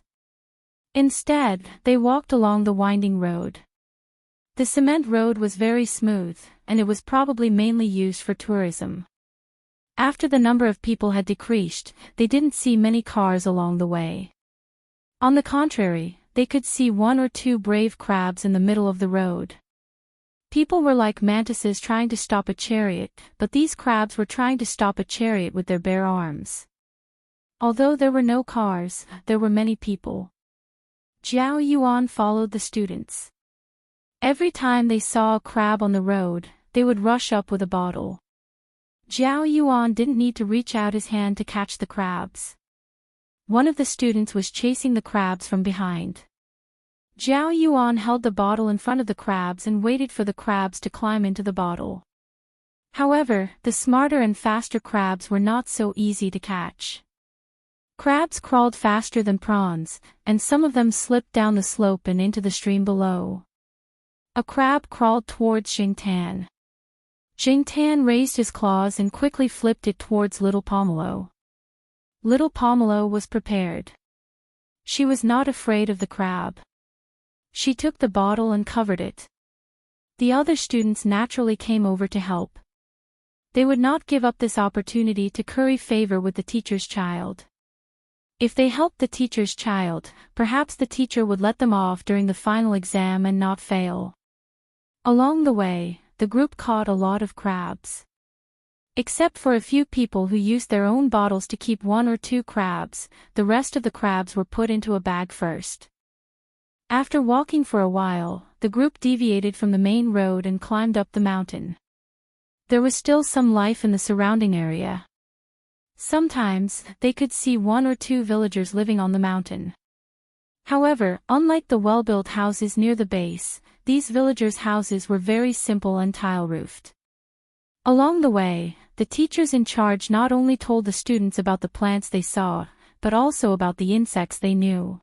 S1: Instead, they walked along the winding road. The cement road was very smooth, and it was probably mainly used for tourism. After the number of people had decreased, they didn't see many cars along the way. On the contrary, they could see one or two brave crabs in the middle of the road. People were like mantises trying to stop a chariot, but these crabs were trying to stop a chariot with their bare arms. Although there were no cars, there were many people. Zhao Yuan followed the students. Every time they saw a crab on the road, they would rush up with a bottle. Zhao Yuan didn't need to reach out his hand to catch the crabs. One of the students was chasing the crabs from behind. Zhao Yuan held the bottle in front of the crabs and waited for the crabs to climb into the bottle. However, the smarter and faster crabs were not so easy to catch. Crabs crawled faster than prawns, and some of them slipped down the slope and into the stream below. A crab crawled towards Xingtan. Xingtan raised his claws and quickly flipped it towards Little Pomelo. Little Pomelo was prepared. She was not afraid of the crab. She took the bottle and covered it. The other students naturally came over to help. They would not give up this opportunity to curry favor with the teacher's child. If they helped the teacher's child, perhaps the teacher would let them off during the final exam and not fail. Along the way, the group caught a lot of crabs. Except for a few people who used their own bottles to keep one or two crabs, the rest of the crabs were put into a bag first. After walking for a while, the group deviated from the main road and climbed up the mountain. There was still some life in the surrounding area. Sometimes, they could see one or two villagers living on the mountain. However, unlike the well-built houses near the base, these villagers' houses were very simple and tile-roofed. Along the way, the teachers in charge not only told the students about the plants they saw, but also about the insects they knew.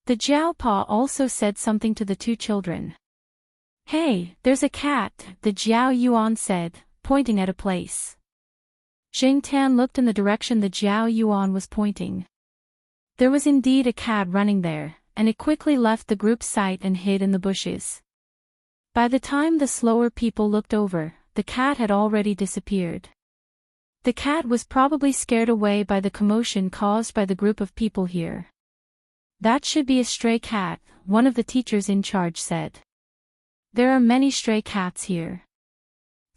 S1: The Jiaopa also said something to the two children. "Hey, there's a cat," the Zhao Yuan said, pointing at a place. Xingtan looked in the direction the Zhao Yuan was pointing. There was indeed a cat running there, and it quickly left the group's sight and hid in the bushes. By the time the slower people looked over, the cat had already disappeared. The cat was probably scared away by the commotion caused by the group of people here. "That should be a stray cat," one of the teachers in charge said. "There are many stray cats here.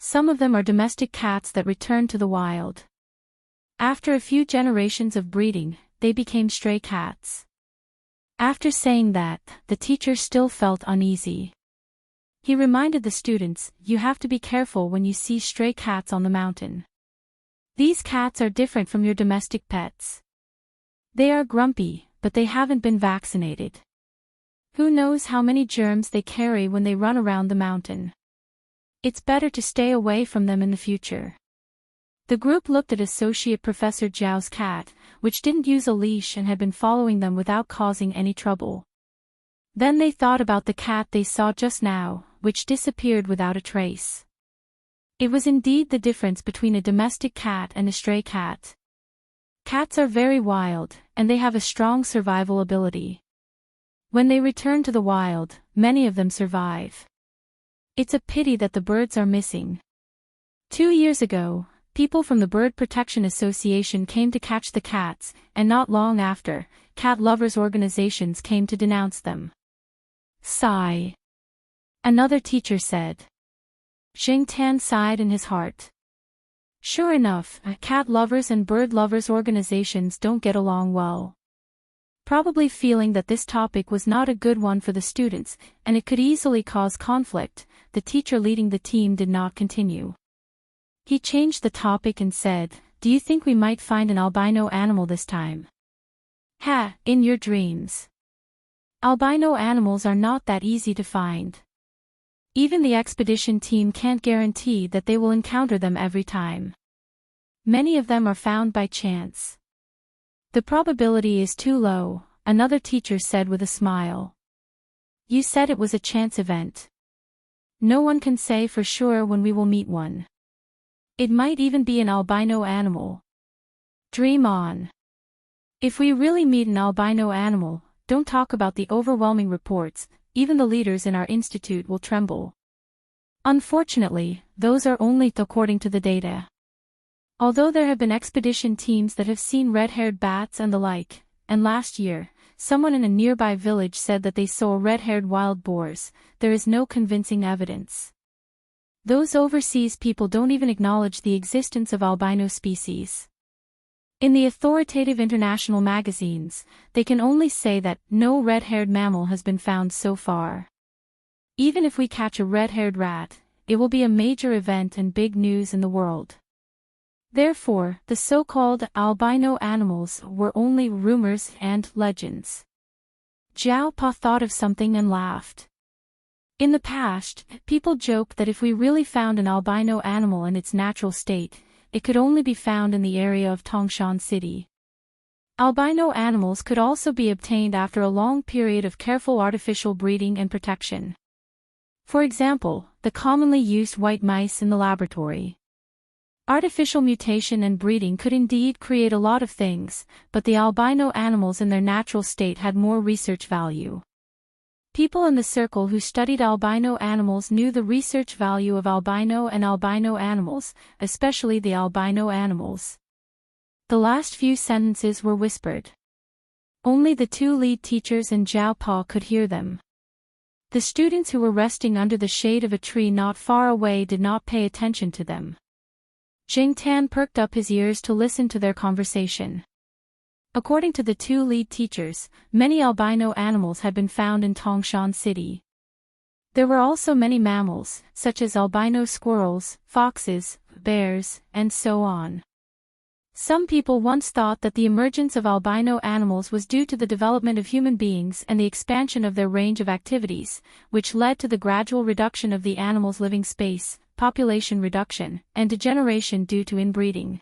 S1: Some of them are domestic cats that returned to the wild. After a few generations of breeding, they became stray cats." After saying that, the teacher still felt uneasy. He reminded the students, "You have to be careful when you see stray cats on the mountain. These cats are different from your domestic pets. They are grumpy, but they haven't been vaccinated. Who knows how many germs they carry when they run around the mountain. It's better to stay away from them in the future." The group looked at Associate Professor Zhao's cat, which didn't use a leash and had been following them without causing any trouble. Then they thought about the cat they saw just now, which disappeared without a trace. It was indeed the difference between a domestic cat and a stray cat. Cats are very wild, and they have a strong survival ability. When they return to the wild, many of them survive. It's a pity that the birds are missing. 2 years ago, people from the Bird Protection Association came to catch the cats, and not long after, cat lovers organizations came to denounce them. Sigh. Another teacher said. Xingtan sighed in his heart. Sure enough, cat lovers and bird lovers organizations don't get along well. Probably feeling that this topic was not a good one for the students, and it could easily cause conflict, the teacher leading the team did not continue. He changed the topic and said, "Do you think we might find an albino animal this time?" "Ha, in your dreams. Albino animals are not that easy to find. Even the expedition team can't guarantee that they will encounter them every time. Many of them are found by chance. The probability is too low," another teacher said with a smile. "You said it was a chance event. No one can say for sure when we will meet one. It might even be an albino animal. Dream on. If we really meet an albino animal, don't talk about the overwhelming reports, even the leaders in our institute will tremble. Unfortunately, those are only according to the data. Although there have been expedition teams that have seen red-haired bats and the like, and last year, someone in a nearby village said that they saw red-haired wild boars. There is no convincing evidence. Those overseas people don't even acknowledge the existence of albino species. In the authoritative international magazines, they can only say that no red-haired mammal has been found so far. Even if we catch a red-haired rat, it will be a major event and big news in the world. Therefore, the so-called albino animals were only rumors and legends. Zhao Pa thought of something and laughed. In the past, people joked that if we really found an albino animal in its natural state, it could only be found in the area of Tangshan City. Albino animals could also be obtained after a long period of careful artificial breeding and protection. For example, the commonly used white mice in the laboratory. Artificial mutation and breeding could indeed create a lot of things, but the albino animals in their natural state had more research value. People in the circle who studied albino animals knew the research value of albino animals, especially the albino animals. The last few sentences were whispered. Only the two lead teachers and Zhao Pa could hear them. The students who were resting under the shade of a tree not far away did not pay attention to them. Jing Tan perked up his ears to listen to their conversation. According to the two lead teachers, many albino animals had been found in Tangshan City. There were also many mammals, such as albino squirrels, foxes, bears, and so on. Some people once thought that the emergence of albino animals was due to the development of human beings and the expansion of their range of activities, which led to the gradual reduction of the animals' living space, population reduction, and degeneration due to inbreeding.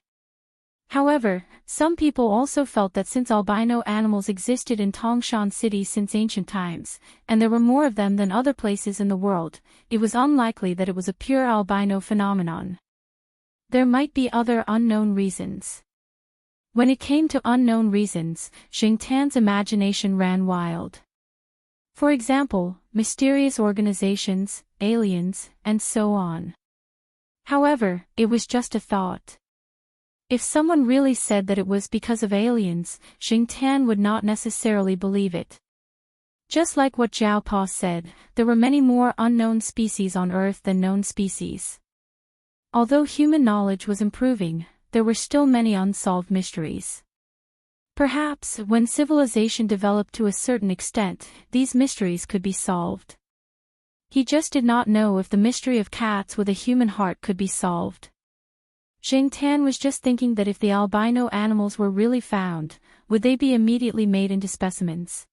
S1: However, some people also felt that since albino animals existed in Tangshan City since ancient times, and there were more of them than other places in the world, it was unlikely that it was a pure albino phenomenon. There might be other unknown reasons. When it came to unknown reasons, Jing Tan's imagination ran wild. For example, mysterious organizations, aliens, and so on. However, it was just a thought. If someone really said that it was because of aliens, Jing Tan would not necessarily believe it. Just like what Zhao Pa said, there were many more unknown species on Earth than known species. Although human knowledge was improving, there were still many unsolved mysteries. Perhaps, when civilization developed to a certain extent, these mysteries could be solved. He just did not know if the mystery of cats with a human heart could be solved. Jing Tan was just thinking that if the albino animals were really found, would they be immediately made into specimens?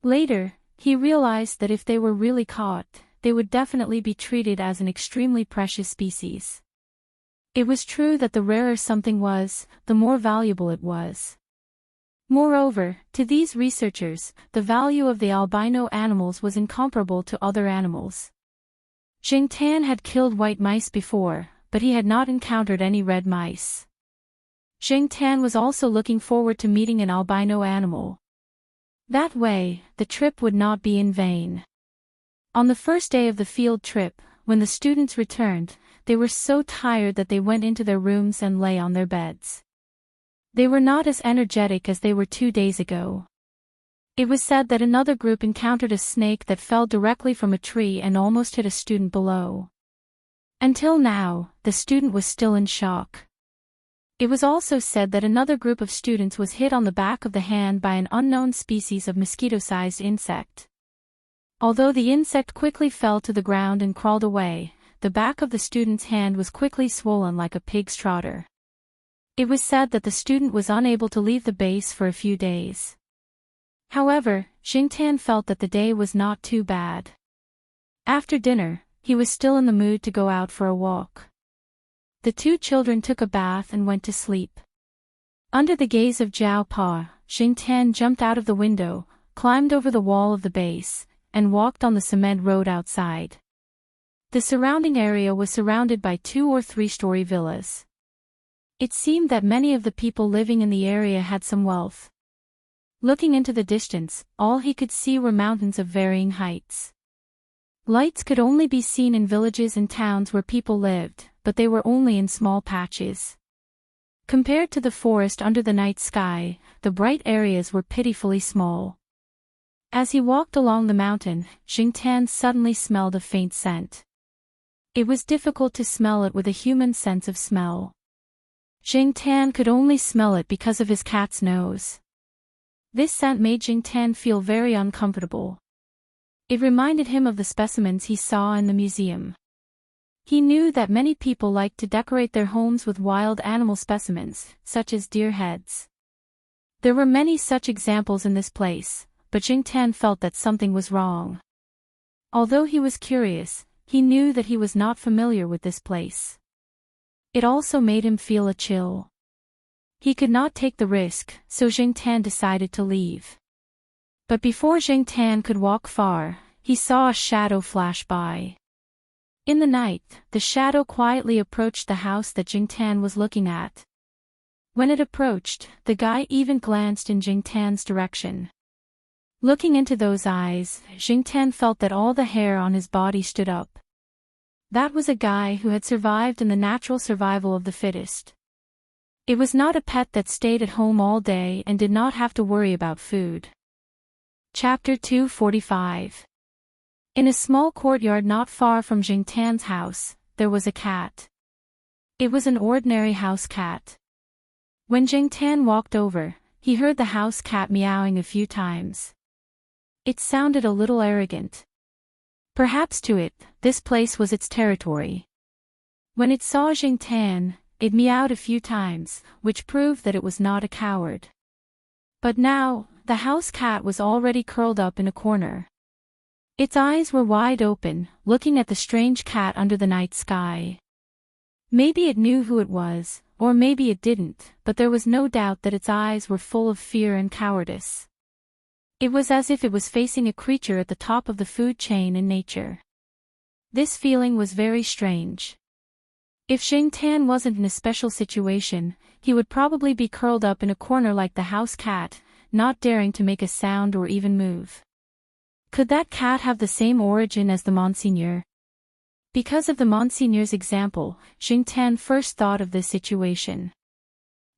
S1: Later, he realized that if they were really caught, they would definitely be treated as an extremely precious species. It was true that the rarer something was, the more valuable it was. Moreover, to these researchers, the value of the albino animals was incomparable to other animals. Jing Tan had killed white mice before, but he had not encountered any red mice. Jing Tan was also looking forward to meeting an albino animal. That way, the trip would not be in vain. On the first day of the field trip, when the students returned, they were so tired that they went into their rooms and lay on their beds. They were not as energetic as they were 2 days ago. It was said that another group encountered a snake that fell directly from a tree and almost hit a student below. Until now, the student was still in shock. It was also said that another group of students was hit on the back of the hand by an unknown species of mosquito-sized insect. Although the insect quickly fell to the ground and crawled away, the back of the student's hand was quickly swollen like a pig's trotter. It was said that the student was unable to leave the base for a few days. However, Jing Tan felt that the day was not too bad. After dinner, he was still in the mood to go out for a walk. The two children took a bath and went to sleep. Under the gaze of Zhao Pa, Jing Tan jumped out of the window, climbed over the wall of the base, and walked on the cement road outside. The surrounding area was surrounded by 2- or 3-story villas. It seemed that many of the people living in the area had some wealth. Looking into the distance, all he could see were mountains of varying heights. Lights could only be seen in villages and towns where people lived, but they were only in small patches. Compared to the forest under the night sky, the bright areas were pitifully small. As he walked along the mountain, Jingtan suddenly smelled a faint scent. It was difficult to smell it with a human sense of smell. Jingtan could only smell it because of his cat's nose. This scent made Jingtan feel very uncomfortable. It reminded him of the specimens he saw in the museum. He knew that many people liked to decorate their homes with wild animal specimens, such as deer heads. There were many such examples in this place, but Jingtan felt that something was wrong. Although he was curious, he knew that he was not familiar with this place. It also made him feel a chill. He could not take the risk, so Jingtan decided to leave. But before Jingtan could walk far, he saw a shadow flash by. In the night, the shadow quietly approached the house that Jingtan was looking at. When it approached, the guy even glanced in Jingtan's direction. Looking into those eyes, Jingtan felt that all the hair on his body stood up. That was a guy who had survived in the natural survival of the fittest. It was not a pet that stayed at home all day and did not have to worry about food. Chapter 245. In a small courtyard not far from Jingtan's house, there was a cat. It was an ordinary house cat. When Jingtan walked over, he heard the house cat meowing a few times. It sounded a little arrogant. Perhaps to it, this place was its territory. When it saw Jingtan, it meowed a few times, which proved that it was not a coward. But now, the house cat was already curled up in a corner. Its eyes were wide open, looking at the strange cat under the night sky. Maybe it knew who it was, or maybe it didn't, but there was no doubt that its eyes were full of fear and cowardice. It was as if it was facing a creature at the top of the food chain in nature. This feeling was very strange. If Jingtan wasn't in a special situation, he would probably be curled up in a corner like the house cat, not daring to make a sound or even move. Could that cat have the same origin as the Monseigneur? Because of the Monseigneur's example, Jingtan first thought of this situation.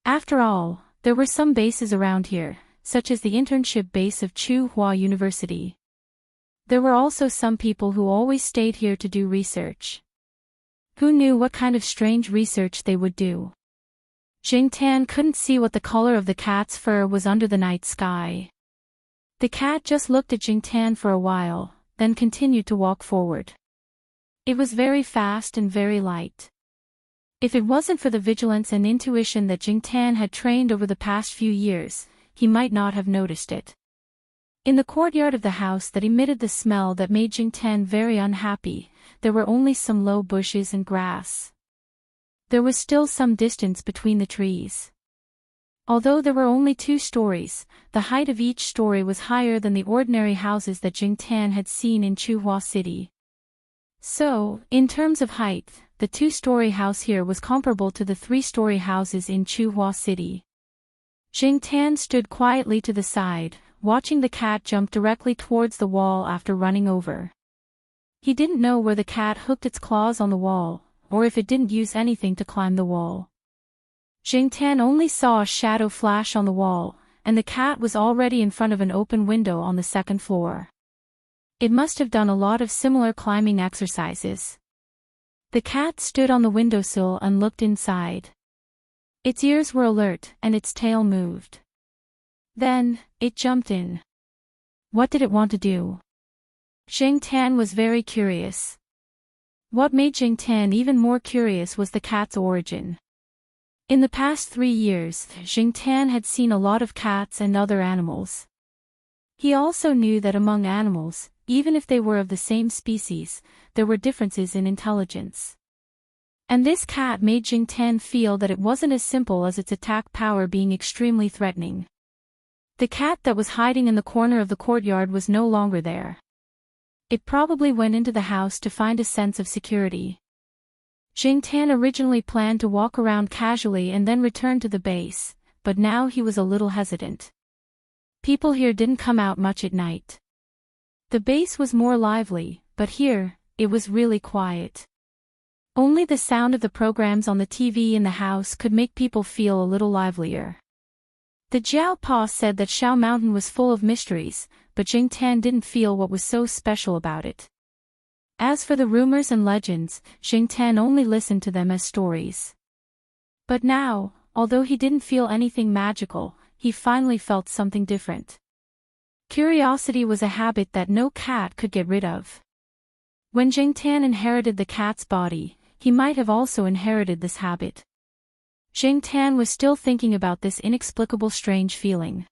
S1: After all, there were some bases around here, such as the internship base of Tsinghua University. There were also some people who always stayed here to do research. Who knew what kind of strange research they would do? Jingtan couldn't see what the color of the cat's fur was under the night sky. The cat just looked at Jingtan for a while, then continued to walk forward. It was very fast and very light. If it wasn't for the vigilance and intuition that Jingtan had trained over the past few years, he might not have noticed it. In the courtyard of the house that emitted the smell that made Jingtan very unhappy, there were only some low bushes and grass. There was still some distance between the trees. Although there were only 2 stories, the height of each story was higher than the ordinary houses that Jingtan had seen in Tsinghua City. So, in terms of height, the 2-story house here was comparable to the 3-story houses in Tsinghua City. Jingtan stood quietly to the side, watching the cat jump directly towards the wall after running over. He didn't know where the cat hooked its claws on the wall, or if it didn't use anything to climb the wall. Jingtan only saw a shadow flash on the wall, and the cat was already in front of an open window on the 2nd floor. It must have done a lot of similar climbing exercises. The cat stood on the windowsill and looked inside. Its ears were alert and its tail moved. Then, it jumped in. What did it want to do? Jingtan was very curious. What made Jingtan even more curious was the cat's origin. In the past 3 years, Jingtan had seen a lot of cats and other animals. He also knew that among animals, even if they were of the same species, there were differences in intelligence. And this cat made Jingtan feel that it wasn't as simple as its attack power being extremely threatening. The cat that was hiding in the corner of the courtyard was no longer there. It probably went into the house to find a sense of security. Jingtan originally planned to walk around casually and then return to the base, but now he was a little hesitant. People here didn't come out much at night. The base was more lively, but here, it was really quiet. Only the sound of the programs on the TV in the house could make people feel a little livelier. The Jiao Pa said that Shao Mountain was full of mysteries, but Jing Tan didn't feel what was so special about it. As for the rumors and legends, Jing Tan only listened to them as stories. But now, although he didn't feel anything magical, he finally felt something different. Curiosity was a habit that no cat could get rid of. When Jing Tan inherited the cat's body, he might have also inherited this habit. Jing Tan was still thinking about this inexplicable strange feeling.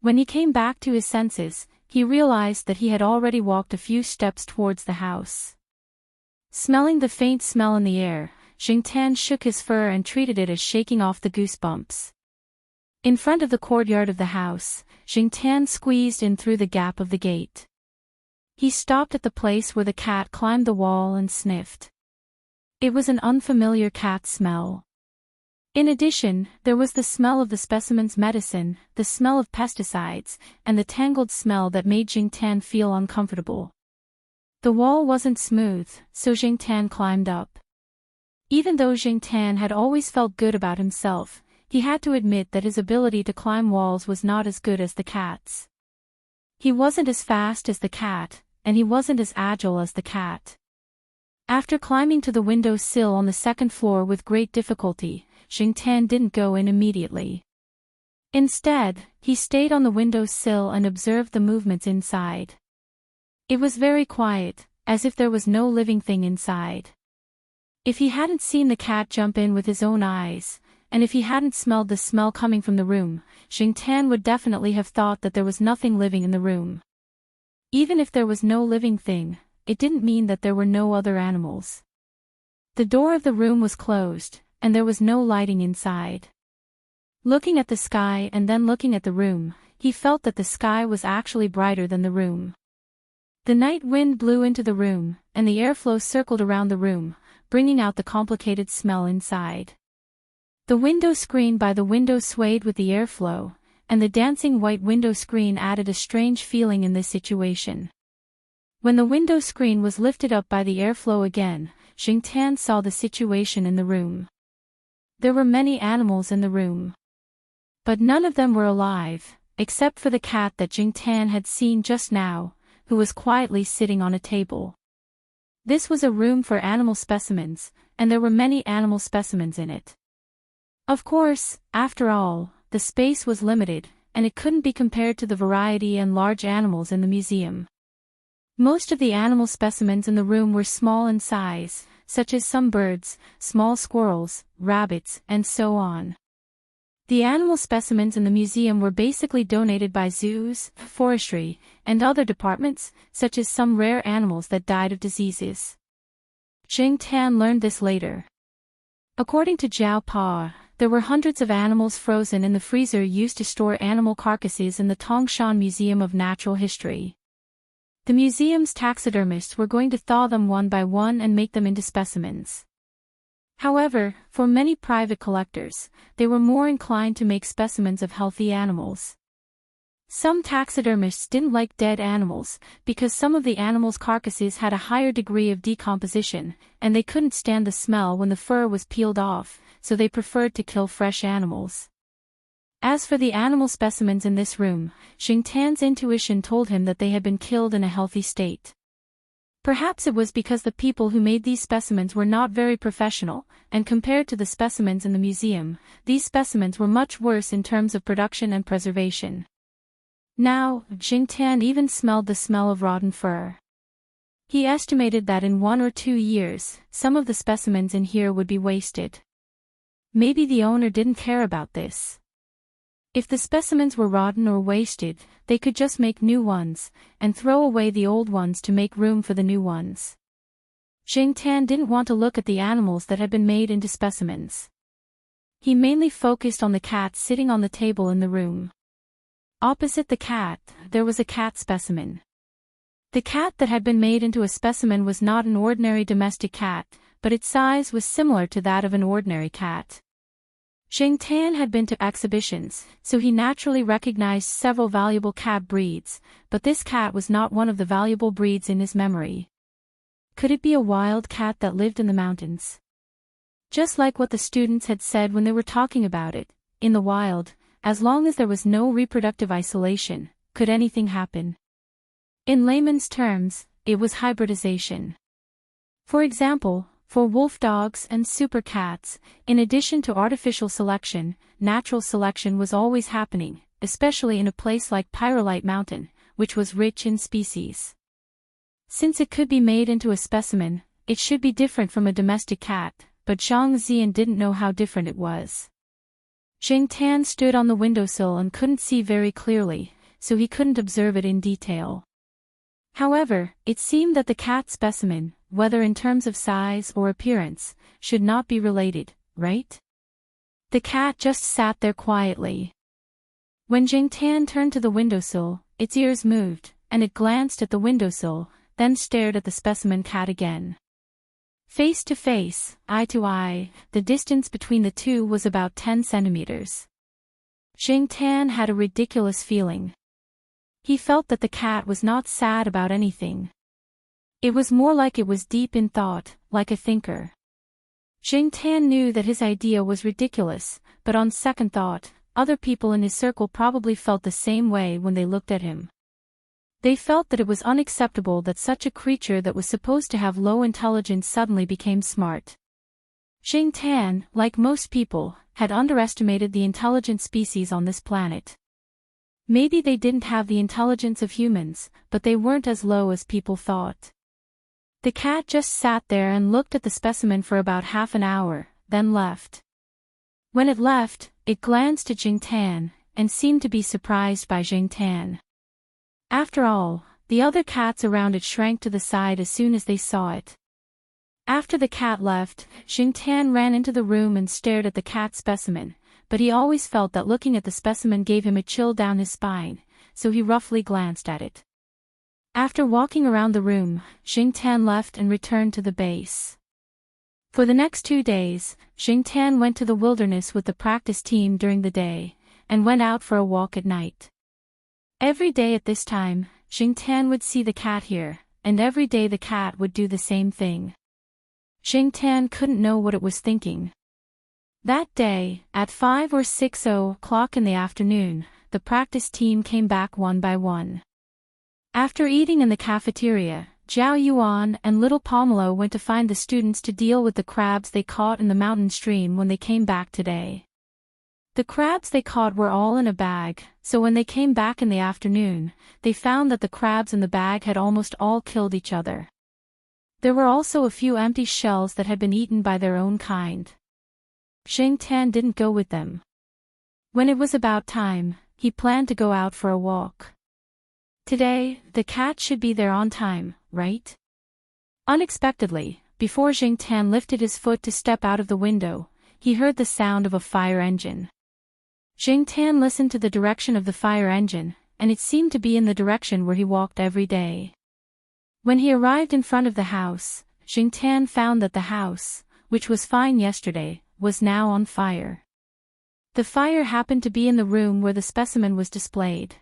S1: When he came back to his senses, he realized that he had already walked a few steps towards the house. Smelling the faint smell in the air, Jing Tan shook his fur and treated it as shaking off the goosebumps. In front of the courtyard of the house, Jing Tan squeezed in through the gap of the gate. He stopped at the place where the cat climbed the wall and sniffed. It was an unfamiliar cat smell. In addition, there was the smell of the specimen's medicine, the smell of pesticides, and the tangled smell that made Jing Tan feel uncomfortable. The wall wasn't smooth, so Jing Tan climbed up. Even though Jing Tan had always felt good about himself, he had to admit that his ability to climb walls was not as good as the cat's. He wasn't as fast as the cat, and he wasn't as agile as the cat. After climbing to the window sill on the second floor with great difficulty, Jing Tan didn't go in immediately. Instead, he stayed on the window sill and observed the movements inside. It was very quiet, as if there was no living thing inside. If he hadn't seen the cat jump in with his own eyes, and if he hadn't smelled the smell coming from the room, Jing Tan would definitely have thought that there was nothing living in the room. Even if there was no living thing, it didn't mean that there were no other animals. The door of the room was closed, and there was no lighting inside. Looking at the sky and then looking at the room, he felt that the sky was actually brighter than the room. The night wind blew into the room, and the airflow circled around the room, bringing out the complicated smell inside. The window screen by the window swayed with the airflow, and the dancing white window screen added a strange feeling in this situation. When the window screen was lifted up by the airflow again, Jing Tan saw the situation in the room. There were many animals in the room. But none of them were alive, except for the cat that Jing Tan had seen just now, who was quietly sitting on a table. This was a room for animal specimens, and there were many animal specimens in it. Of course, after all, the space was limited, and it couldn't be compared to the variety and large animals in the museum. Most of the animal specimens in the room were small in size, such as some birds, small squirrels, rabbits, and so on. The animal specimens in the museum were basically donated by zoos, forestry, and other departments, such as some rare animals that died of diseases. Jing Tan learned this later. According to Jiao Pa, there were hundreds of animals frozen in the freezer used to store animal carcasses in the Tongshan Museum of Natural History. The museum's taxidermists were going to thaw them one by one and make them into specimens. However, for many private collectors, they were more inclined to make specimens of healthy animals. Some taxidermists didn't like dead animals, because some of the animals' carcasses had a higher degree of decomposition, and they couldn't stand the smell when the fur was peeled off, so they preferred to kill fresh animals. As for the animal specimens in this room, Jing Tan's intuition told him that they had been killed in a healthy state. Perhaps it was because the people who made these specimens were not very professional, and compared to the specimens in the museum, these specimens were much worse in terms of production and preservation. Now, Jing Tan even smelled the smell of rotten fur. He estimated that in 1 or 2 years, some of the specimens in here would be wasted. Maybe the owner didn't care about this. If the specimens were rotten or wasted, they could just make new ones, and throw away the old ones to make room for the new ones. Jing Tan didn't want to look at the animals that had been made into specimens. He mainly focused on the cat sitting on the table in the room. Opposite the cat, there was a cat specimen. The cat that had been made into a specimen was not an ordinary domestic cat, but its size was similar to that of an ordinary cat. Jing Tan had been to exhibitions, so he naturally recognized several valuable cat breeds, but this cat was not one of the valuable breeds in his memory. Could it be a wild cat that lived in the mountains? Just like what the students had said when they were talking about it, in the wild, as long as there was no reproductive isolation, could anything happen? In layman's terms, it was hybridization. For example, for wolf dogs and super cats, in addition to artificial selection, natural selection was always happening, especially in a place like Pyrolite Mountain, which was rich in species. Since it could be made into a specimen, it should be different from a domestic cat, but Zhang Zian didn't know how different it was. Jing Tan stood on the windowsill and couldn't see very clearly, so he couldn't observe it in detail. However, it seemed that the cat specimen, whether in terms of size or appearance, should not be related, right? The cat just sat there quietly. When Jing Tan turned to the windowsill, its ears moved, and it glanced at the windowsill, then stared at the specimen cat again. Face to face, eye to eye, the distance between the two was about 10 centimeters. Jing Tan had a ridiculous feeling. He felt that the cat was not sad about anything. It was more like it was deep in thought, like a thinker. Jing Tan knew that his idea was ridiculous, but on second thought, other people in his circle probably felt the same way when they looked at him. They felt that it was unacceptable that such a creature that was supposed to have low intelligence suddenly became smart. Jing Tan, like most people, had underestimated the intelligent species on this planet. Maybe they didn't have the intelligence of humans, but they weren't as low as people thought. The cat just sat there and looked at the specimen for about half an hour, then left. When it left, it glanced at Jing Tan, and seemed to be surprised by Jing Tan. After all, the other cats around it shrank to the side as soon as they saw it. After the cat left, Jing Tan ran into the room and stared at the cat specimen, but he always felt that looking at the specimen gave him a chill down his spine, so he roughly glanced at it. After walking around the room, Jing Tan left and returned to the base. For the next 2 days, Jing Tan went to the wilderness with the practice team during the day, and went out for a walk at night. Every day at this time, Jing Tan would see the cat here, and every day the cat would do the same thing. Jing Tan couldn't know what it was thinking. That day, at 5 or 6 o'clock in the afternoon, the practice team came back one by one. After eating in the cafeteria, Zhao Yuan and little Pomelo went to find the students to deal with the crabs they caught in the mountain stream when they came back today. The crabs they caught were all in a bag, so when they came back in the afternoon, they found that the crabs in the bag had almost all killed each other. There were also a few empty shells that had been eaten by their own kind. Jing Tan didn't go with them. When it was about time, he planned to go out for a walk. Today, the cat should be there on time, right? Unexpectedly, before Jing Tan lifted his foot to step out of the window, he heard the sound of a fire engine. Jing Tan listened to the direction of the fire engine, and it seemed to be in the direction where he walked every day. When he arrived in front of the house, Jing Tan found that the house, which was fine yesterday, was now on fire. The fire happened to be in the room where the specimen was displayed.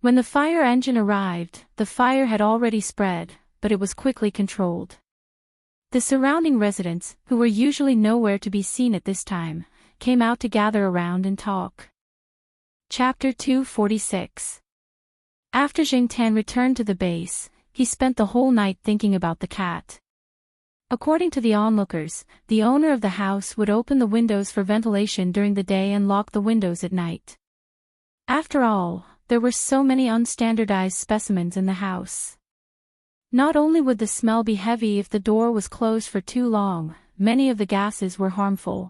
S1: When the fire engine arrived, the fire had already spread, but it was quickly controlled. The surrounding residents, who were usually nowhere to be seen at this time, came out to gather around and talk. Chapter 246. After Jing Tan returned to the base, he spent the whole night thinking about the cat. According to the onlookers, the owner of the house would open the windows for ventilation during the day and lock the windows at night. After all, there were so many unstandardized specimens in the house. Not only would the smell be heavy if the door was closed for too long, many of the gases were harmful.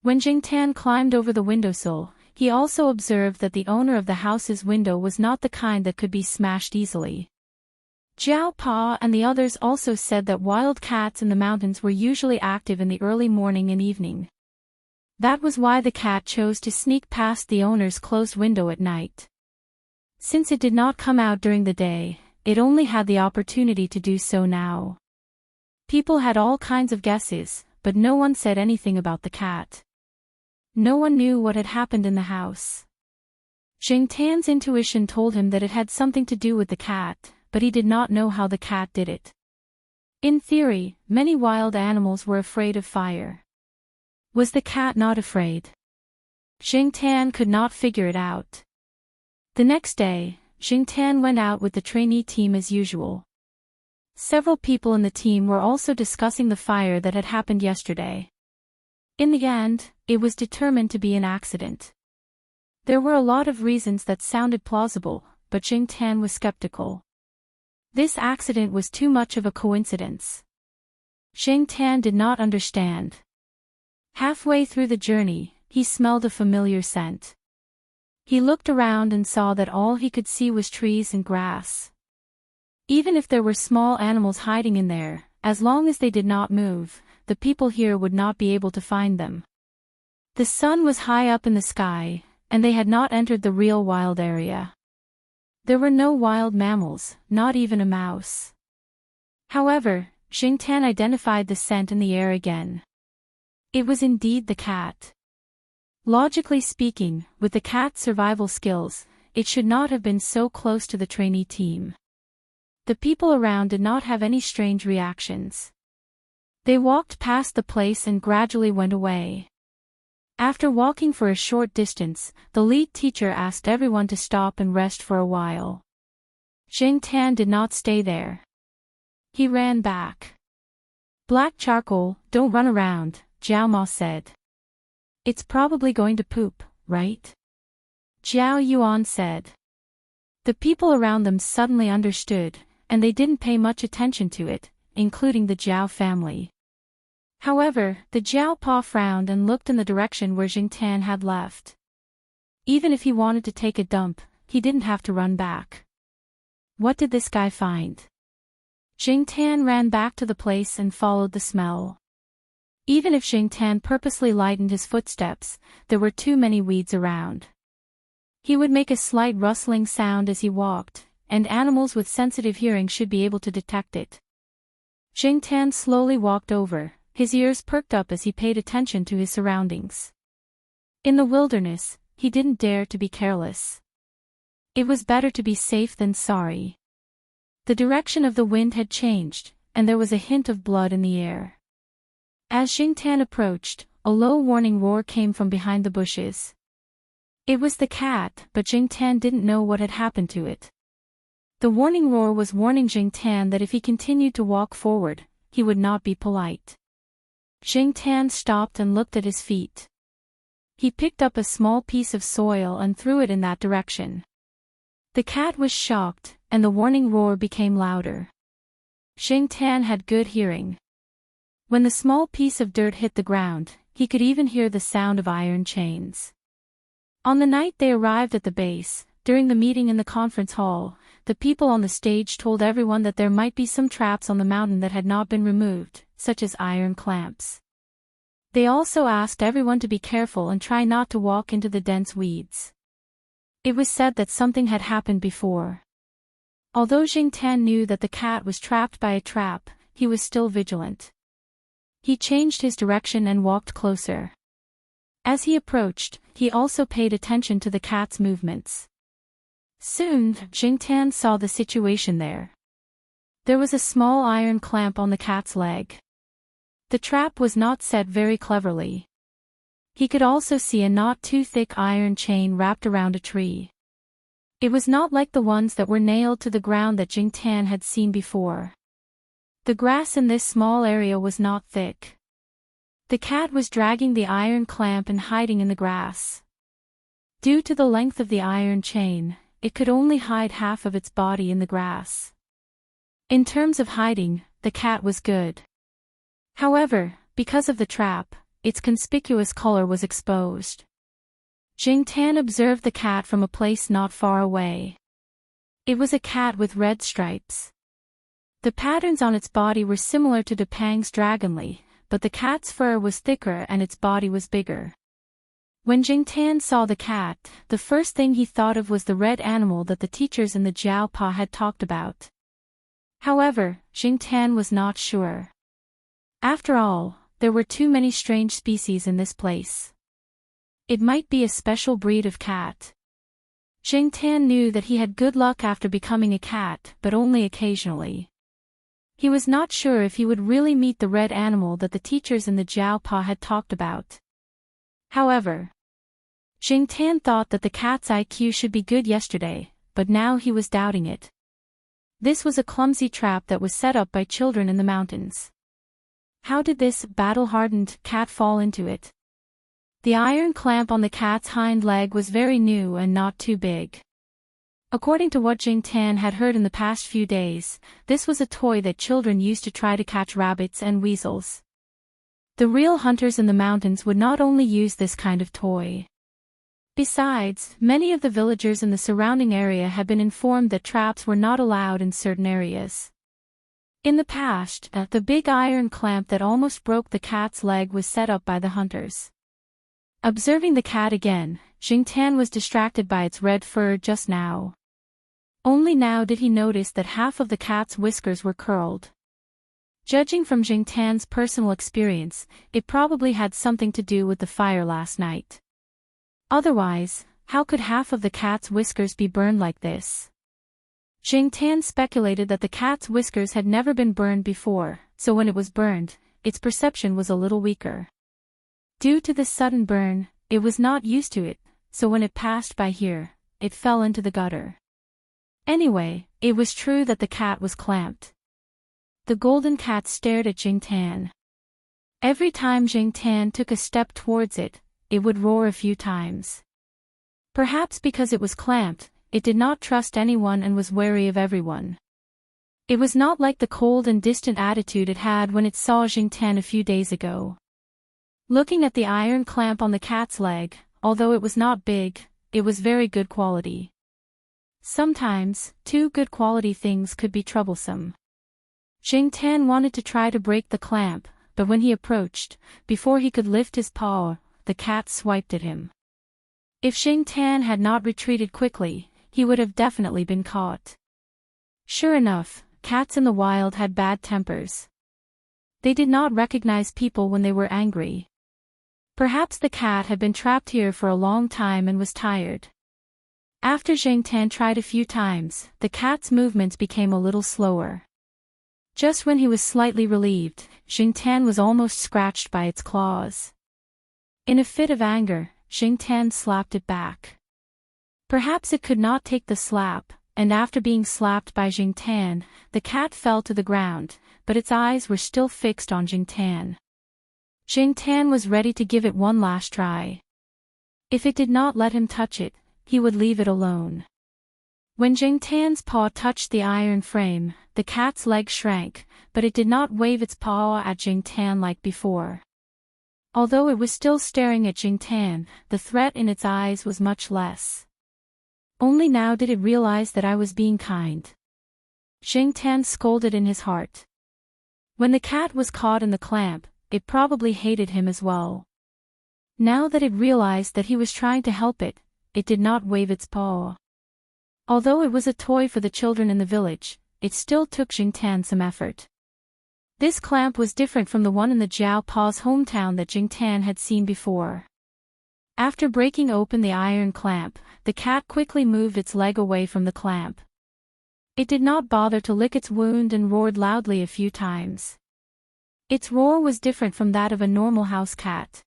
S1: When Jing Tan climbed over the windowsill, he also observed that the owner of the house's window was not the kind that could be smashed easily. Jiao Pa and the others also said that wild cats in the mountains were usually active in the early morning and evening. That was why the cat chose to sneak past the owner's closed window at night. Since it did not come out during the day, it only had the opportunity to do so now. People had all kinds of guesses, but no one said anything about the cat. No one knew what had happened in the house. Jing Tan's intuition told him that it had something to do with the cat, but he did not know how the cat did it. In theory, many wild animals were afraid of fire. Was the cat not afraid? Xingtian could not figure it out. The next day, Xingtian went out with the trainee team as usual. Several people in the team were also discussing the fire that had happened yesterday. In the end, it was determined to be an accident. There were a lot of reasons that sounded plausible, but Xingtian was skeptical. This accident was too much of a coincidence. Xingtian did not understand. Halfway through the journey, he smelled a familiar scent. He looked around and saw that all he could see was trees and grass. Even if there were small animals hiding in there, as long as they did not move, the people here would not be able to find them. The sun was high up in the sky, and they had not entered the real wild area. There were no wild mammals, not even a mouse. However, Xingtian identified the scent in the air again. It was indeed the cat. Logically speaking, with the cat's survival skills, it should not have been so close to the trainee team. The people around did not have any strange reactions. They walked past the place and gradually went away. After walking for a short distance, the lead teacher asked everyone to stop and rest for a while. Xingtian did not stay there. He ran back. "Black charcoal, don't run around," Jiao Ma said. "It's probably going to poop, right?" Jiao Yuan said. The people around them suddenly understood, and they didn't pay much attention to it, including the Jiao family. However, the Jiao Pa frowned and looked in the direction where Xingtian had left. Even if he wanted to take a dump, he didn't have to run back. What did this guy find? Xingtian ran back to the place and followed the smell. Even if Xingtian purposely lightened his footsteps, there were too many weeds around. He would make a slight rustling sound as he walked, and animals with sensitive hearing should be able to detect it. Xingtian slowly walked over, his ears perked up as he paid attention to his surroundings. In the wilderness, he didn't dare to be careless. It was better to be safe than sorry. The direction of the wind had changed, and there was a hint of blood in the air. As Xingtian approached, a low warning roar came from behind the bushes. It was the cat, but Xingtian didn't know what had happened to it. The warning roar was warning Xingtian that if he continued to walk forward, he would not be polite. Xingtian stopped and looked at his feet. He picked up a small piece of soil and threw it in that direction. The cat was shocked, and the warning roar became louder. Xingtian had good hearing. When the small piece of dirt hit the ground, he could even hear the sound of iron chains. On the night they arrived at the base, during the meeting in the conference hall, the people on the stage told everyone that there might be some traps on the mountain that had not been removed, such as iron clamps. They also asked everyone to be careful and try not to walk into the dense weeds. It was said that something had happened before. Although Xingtian knew that the cat was trapped by a trap, he was still vigilant. He changed his direction and walked closer. As he approached, he also paid attention to the cat's movements. Soon, Xingtian saw the situation there. There was a small iron clamp on the cat's leg. The trap was not set very cleverly. He could also see a not too thick iron chain wrapped around a tree. It was not like the ones that were nailed to the ground that Xingtian had seen before. The grass in this small area was not thick. The cat was dragging the iron clamp and hiding in the grass. Due to the length of the iron chain, it could only hide half of its body in the grass. In terms of hiding, the cat was good. However, because of the trap, its conspicuous color was exposed. Xingtian observed the cat from a place not far away. It was a cat with red stripes. The patterns on its body were similar to Depang's dragonly, but the cat's fur was thicker and its body was bigger. When Xingtian saw the cat, the first thing he thought of was the red animal that the teachers in the Jiao Pa had talked about. However, Xingtian was not sure. After all, there were too many strange species in this place. It might be a special breed of cat. Xingtian knew that he had good luck after becoming a cat, but only occasionally. He was not sure if he would really meet the red animal that the teachers in the Jiaopa had talked about. However, Jing Tan thought that the cat's IQ should be good yesterday, but now he was doubting it. This was a clumsy trap that was set up by children in the mountains. How did this battle-hardened cat fall into it? The iron clamp on the cat's hind leg was very new and not too big. According to what Jing Tan had heard in the past few days, this was a toy that children used to try to catch rabbits and weasels. The real hunters in the mountains would not only use this kind of toy. Besides, many of the villagers in the surrounding area had been informed that traps were not allowed in certain areas. In the past, the big iron clamp that almost broke the cat's leg was set up by the hunters. Observing the cat again, Jing Tan was distracted by its red fur just now. Only now did he notice that half of the cat's whiskers were curled. Judging from Jing Tan's personal experience, it probably had something to do with the fire last night. Otherwise, how could half of the cat's whiskers be burned like this? Jing Tan speculated that the cat's whiskers had never been burned before, so when it was burned, its perception was a little weaker. Due to this sudden burn, it was not used to it, so when it passed by here, it fell into the gutter. Anyway, it was true that the cat was clamped. The golden cat stared at Jing Tan. Every time Jing Tan took a step towards it, it would roar a few times. Perhaps because it was clamped, it did not trust anyone and was wary of everyone. It was not like the cold and distant attitude it had when it saw Jing Tan a few days ago. Looking at the iron clamp on the cat's leg, although it was not big, it was very good quality. Sometimes, too good quality things could be troublesome. Jing Tan wanted to try to break the clamp, but when he approached, before he could lift his paw, the cat swiped at him. If Jing Tan had not retreated quickly, he would have definitely been caught. Sure enough, cats in the wild had bad tempers. They did not recognize people when they were angry. Perhaps the cat had been trapped here for a long time and was tired. After Jing Tan tried a few times, the cat's movements became a little slower. Just when he was slightly relieved, Jing Tan was almost scratched by its claws. In a fit of anger, Jing Tan slapped it back. Perhaps it could not take the slap, and after being slapped by Jing Tan, the cat fell to the ground, but its eyes were still fixed on Jing Tan. Jing Tan was ready to give it one last try. If it did not let him touch it, he would leave it alone. When Jing Tan's paw touched the iron frame, the cat's leg shrank, but it did not wave its paw at Jing Tan like before. Although it was still staring at Jing Tan, the threat in its eyes was much less. Only now did it realize that I was being kind. Jing Tan scolded in his heart. When the cat was caught in the clamp, it probably hated him as well. Now that it realized that he was trying to help it, it did not wave its paw. Although it was a toy for the children in the village, it still took Jing Tan some effort. This clamp was different from the one in the Jiao Pa's hometown that Jing Tan had seen before. After breaking open the iron clamp, the cat quickly moved its leg away from the clamp. It did not bother to lick its wound and roared loudly a few times. Its roar was different from that of a normal house cat.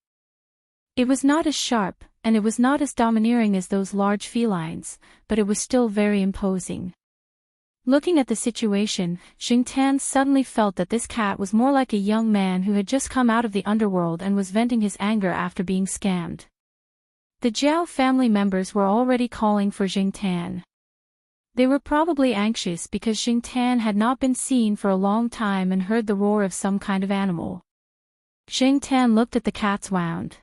S1: It was not as sharp, and it was not as domineering as those large felines, but it was still very imposing. Looking at the situation, Jing Tan suddenly felt that this cat was more like a young man who had just come out of the underworld and was venting his anger after being scammed. The Jiao family members were already calling for Jing Tan. They were probably anxious because Jing Tan had not been seen for a long time and heard the roar of some kind of animal. Jing Tan looked at the cat's wound.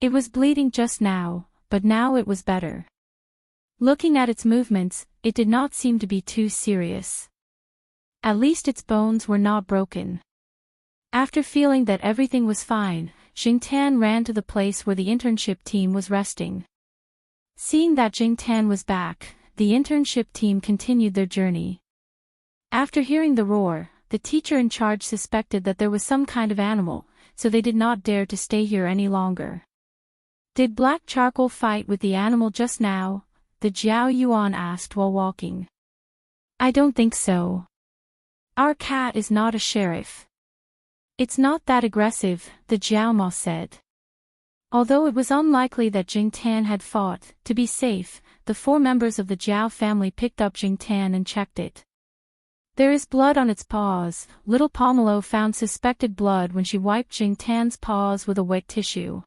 S1: It was bleeding just now, but now it was better. Looking at its movements, it did not seem to be too serious. At least its bones were not broken. After feeling that everything was fine, Jing Tan ran to the place where the internship team was resting. Seeing that Jing Tan was back, the internship team continued their journey. After hearing the roar, the teacher in charge suspected that there was some kind of animal, so they did not dare to stay here any longer. Did Black Charcoal fight with the animal just now? The Jiao Yuan asked while walking. I don't think so. Our cat is not a sheriff. It's not that aggressive, the Jiao Ma said. Although it was unlikely that Jing Tan had fought, to be safe, the 4 members of the Jiao family picked up Jing Tan and checked it. There is blood on its paws. Little Pomelo found suspected blood when she wiped Jing Tan's paws with a wet tissue.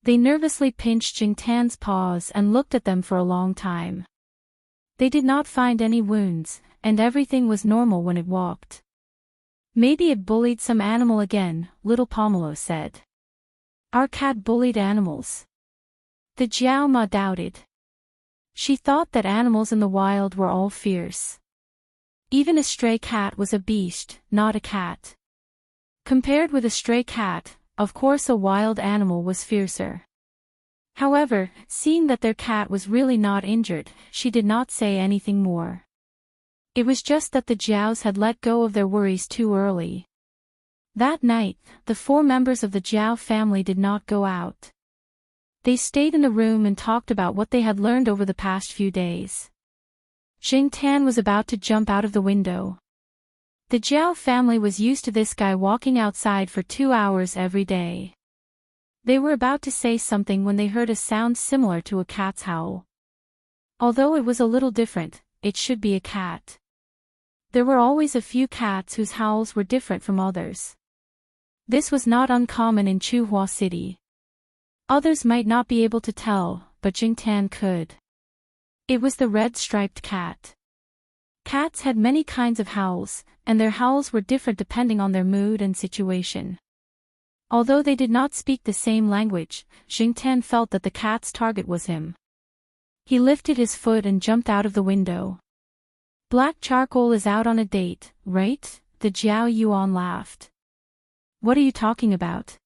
S1: They nervously pinched Jing Tan's paws and looked at them for a long time. They did not find any wounds, and everything was normal when it walked. Maybe it bullied some animal again, Little Pomelo said. Our cat bullied animals. The Jiao Ma doubted. She thought that animals in the wild were all fierce. Even a stray cat was a beast, not a cat. Compared with a stray cat, of course a wild animal was fiercer. However, seeing that their cat was really not injured, she did not say anything more. It was just that the Jiaos had let go of their worries too early. That night, the 4 members of the Jiao family did not go out. They stayed in the room and talked about what they had learned over the past few days. Jing Tan was about to jump out of the window. The Jiao family was used to this guy walking outside for 2 hours every day. They were about to say something when they heard a sound similar to a cat's howl. Although it was a little different, it should be a cat. There were always a few cats whose howls were different from others. This was not uncommon in Chuhua City. Others might not be able to tell, but Jing Tan could. It was the red-striped cat. Cats had many kinds of howls, and their howls were different depending on their mood and situation. Although they did not speak the same language, Jing Tan felt that the cat's target was him. He lifted his foot and jumped out of the window. Black charcoal is out on a date, right? The Jiao Yuan laughed. What are you talking about?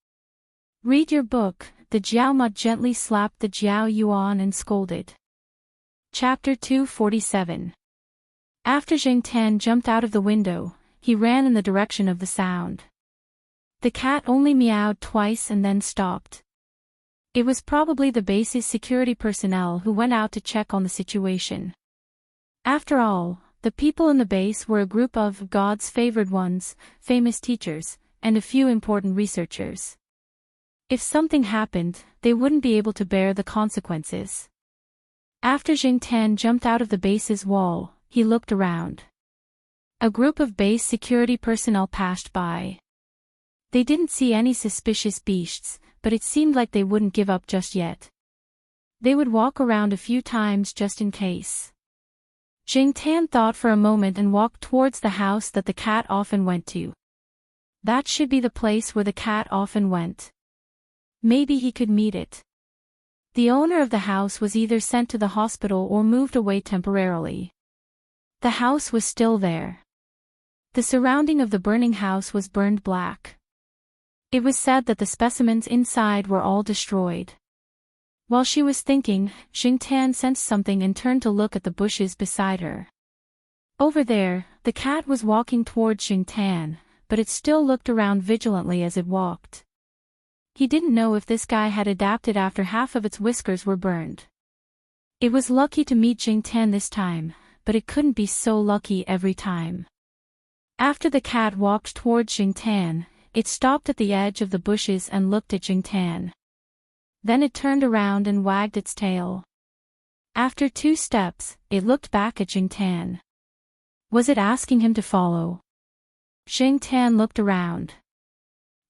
S1: Read your book. The Jiao Ma gently slapped the Jiao Yuan and scolded. Chapter 247. After Jing Tan jumped out of the window, he ran in the direction of the sound. The cat only meowed twice and then stopped. It was probably the base's security personnel who went out to check on the situation. After all, the people in the base were a group of God's favored ones, famous teachers, and a few important researchers. If something happened, they wouldn't be able to bear the consequences. After Jing Tan jumped out of the base's wall, he looked around. A group of base security personnel passed by. They didn't see any suspicious beasts, but it seemed like they wouldn't give up just yet. They would walk around a few times just in case. Jing Tan thought for a moment and walked towards the house that the cat often went to. That should be the place where the cat often went. Maybe he could meet it. The owner of the house was either sent to the hospital or moved away temporarily. The house was still there. The surrounding of the burning house was burned black. It was said that the specimens inside were all destroyed. While she was thinking, Jing Tan sensed something and turned to look at the bushes beside her. Over there, the cat was walking towards Jing Tan, but it still looked around vigilantly as it walked. He didn't know if this guy had adapted after half of its whiskers were burned. It was lucky to meet Jing Tan this time, but it couldn't be so lucky every time. After the cat walked towards Jing Tan, it stopped at the edge of the bushes and looked at Jing Tan. Then it turned around and wagged its tail. After 2 steps, it looked back at Jing Tan. Was it asking him to follow? Jing Tan looked around.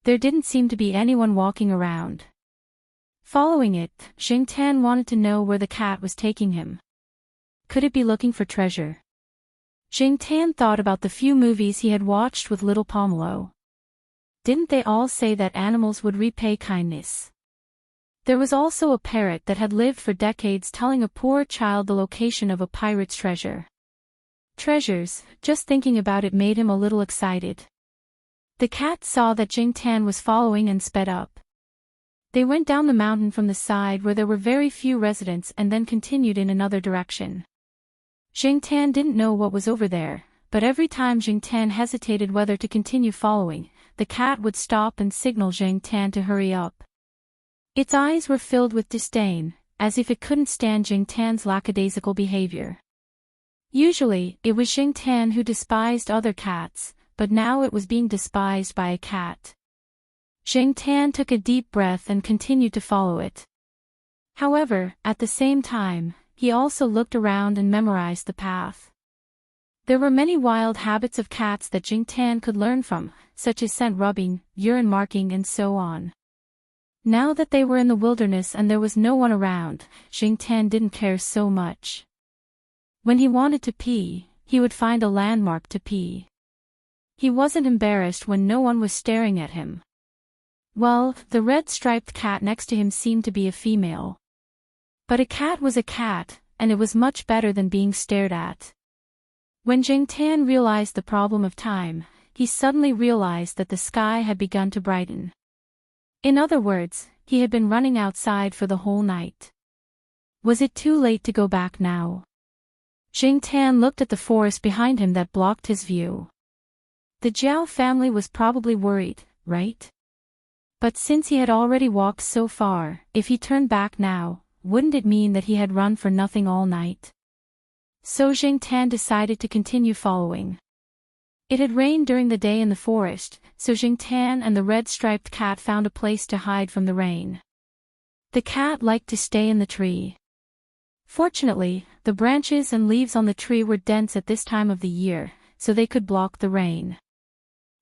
S1: There didn't seem to be anyone walking around. Following it, Jing Tan wanted to know where the cat was taking him. Could it be looking for treasure? Jing Tan thought about the few movies he had watched with Little Pomelo. Didn't they all say that animals would repay kindness? There was also a parrot that had lived for decades telling a poor child the location of a pirate's treasure. Treasures, just thinking about it made him a little excited. The cat saw that Jing Tan was following and sped up. They went down the mountain from the side where there were very few residents and then continued in another direction. Jing Tan didn't know what was over there, but every time Jing Tan hesitated whether to continue following, the cat would stop and signal Jing Tan to hurry up. Its eyes were filled with disdain, as if it couldn't stand Jing Tan's lackadaisical behavior. Usually, it was Xingtian who despised other cats, but now it was being despised by a cat. Xingtian took a deep breath and continued to follow it. However, at the same time, he also looked around and memorized the path. There were many wild habits of cats that Xingtian could learn from, such as scent rubbing, urine marking and so on. Now that they were in the wilderness and there was no one around, Xingtian didn't care so much. When he wanted to pee, he would find a landmark to pee. He wasn't embarrassed when no one was staring at him. Well, the red-striped cat next to him seemed to be a female. But a cat was a cat, and it was much better than being stared at. When Xingtian realized the problem of time, he suddenly realized that the sky had begun to brighten. In other words, he had been running outside for the whole night. Was it too late to go back now? Xingtian looked at the forest behind him that blocked his view. The Zhao family was probably worried, right? But since he had already walked so far, if he turned back now, wouldn't it mean that he had run for nothing all night? So Xingtian decided to continue following. It had rained during the day in the forest, so Xingtian and the red-striped cat found a place to hide from the rain. The cat liked to stay in the tree. Fortunately, the branches and leaves on the tree were dense at this time of the year, so they could block the rain.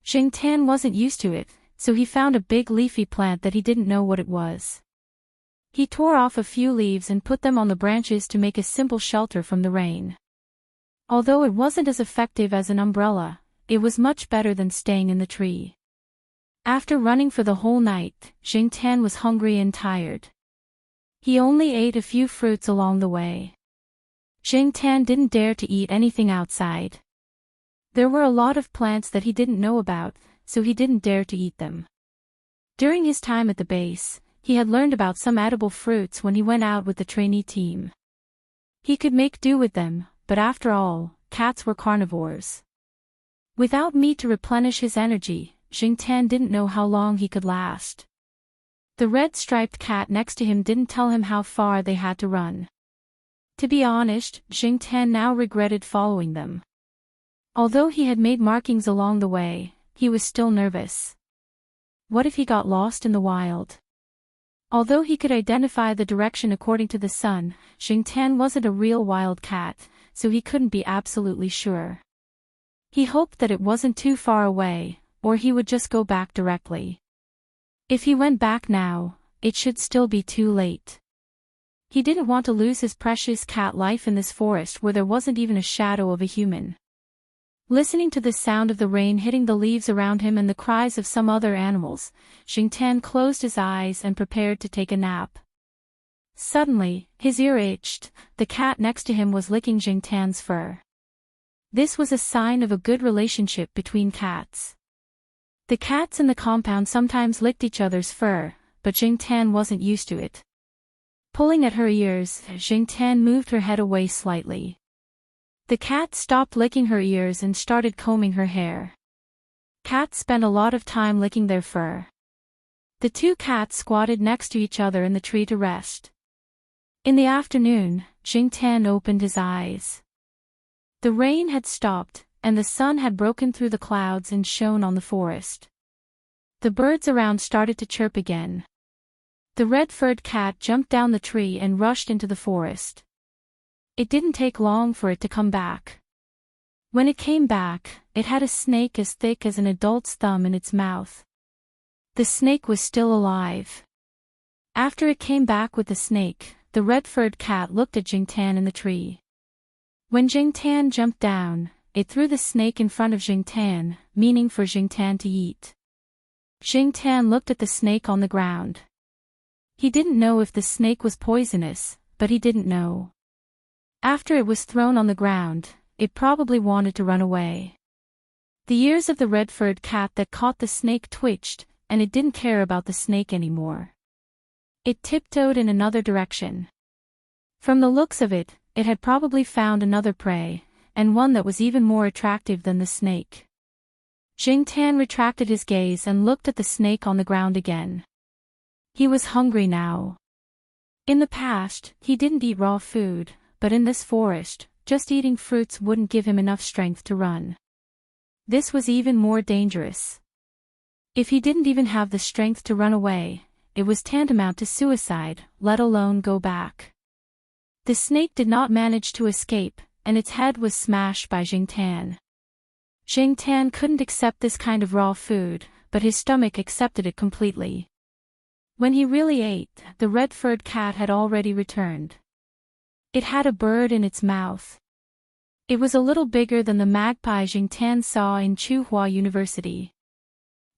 S1: Xingtian wasn't used to it, so he found a big leafy plant that he didn't know what it was. He tore off a few leaves and put them on the branches to make a simple shelter from the rain. Although it wasn't as effective as an umbrella, it was much better than staying in the tree. After running for the whole night, Xingtian was hungry and tired. He only ate a few fruits along the way. Xingtian didn't dare to eat anything outside. There were a lot of plants that he didn't know about, so he didn't dare to eat them. During his time at the base, he had learned about some edible fruits when he went out with the trainee team. He could make do with them, but after all, cats were carnivores. Without meat to replenish his energy, Xingtian didn't know how long he could last. The red-striped cat next to him didn't tell him how far they had to run. To be honest, Xingtian now regretted following them. Although he had made markings along the way, he was still nervous. What if he got lost in the wild? Although he could identify the direction according to the sun, Xingtian wasn't a real wild cat, so he couldn't be absolutely sure. He hoped that it wasn't too far away, or he would just go back directly. If he went back now, it should still be too late. He didn't want to lose his precious cat life in this forest where there wasn't even a shadow of a human. Listening to the sound of the rain hitting the leaves around him and the cries of some other animals, Xingtian closed his eyes and prepared to take a nap. Suddenly, his ear itched. The cat next to him was licking Xingtian's fur. This was a sign of a good relationship between cats. The cats in the compound sometimes licked each other's fur, but Xingtian wasn't used to it. Pulling at her ears, Xingtian moved her head away slightly. The cat stopped licking her ears and started combing her hair. Cats spend a lot of time licking their fur. The two cats squatted next to each other in the tree to rest. In the afternoon, Xingtian opened his eyes. The rain had stopped, and the sun had broken through the clouds and shone on the forest. The birds around started to chirp again. The red-furred cat jumped down the tree and rushed into the forest. It didn't take long for it to come back. When it came back, it had a snake as thick as an adult's thumb in its mouth. The snake was still alive. After it came back with the snake, the red-furred cat looked at Xingtian in the tree. When Xingtian jumped down, it threw the snake in front of Xingtian, meaning for Xingtian to eat. Xingtian looked at the snake on the ground. He didn't know if the snake was poisonous, but he didn't know. After it was thrown on the ground, it probably wanted to run away. The ears of the red-furred cat that caught the snake twitched, and it didn't care about the snake anymore. It tiptoed in another direction. From the looks of it, it had probably found another prey, and one that was even more attractive than the snake. Xingtian retracted his gaze and looked at the snake on the ground again. He was hungry now. In the past, he didn't eat raw food, but in this forest, just eating fruits wouldn't give him enough strength to run. This was even more dangerous. If he didn't even have the strength to run away, it was tantamount to suicide, let alone go back. The snake did not manage to escape, and its head was smashed by Jingtan. Jingtan couldn't accept this kind of raw food, but his stomach accepted it completely. When he really ate, the red-furred cat had already returned. It had a bird in its mouth. It was a little bigger than the magpie Jingtan saw in Tsinghua University.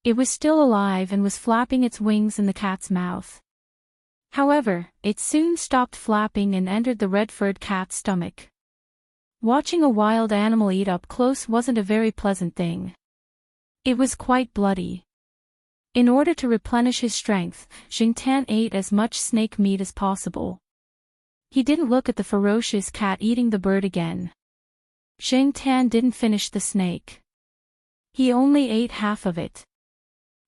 S1: It was still alive and was flapping its wings in the cat's mouth. However, it soon stopped flapping and entered the red-furred cat's stomach. Watching a wild animal eat up close wasn't a very pleasant thing. It was quite bloody. In order to replenish his strength, Jingtan ate as much snake meat as possible. He didn't look at the ferocious cat eating the bird again. Jingtan didn't finish the snake. He only ate half of it.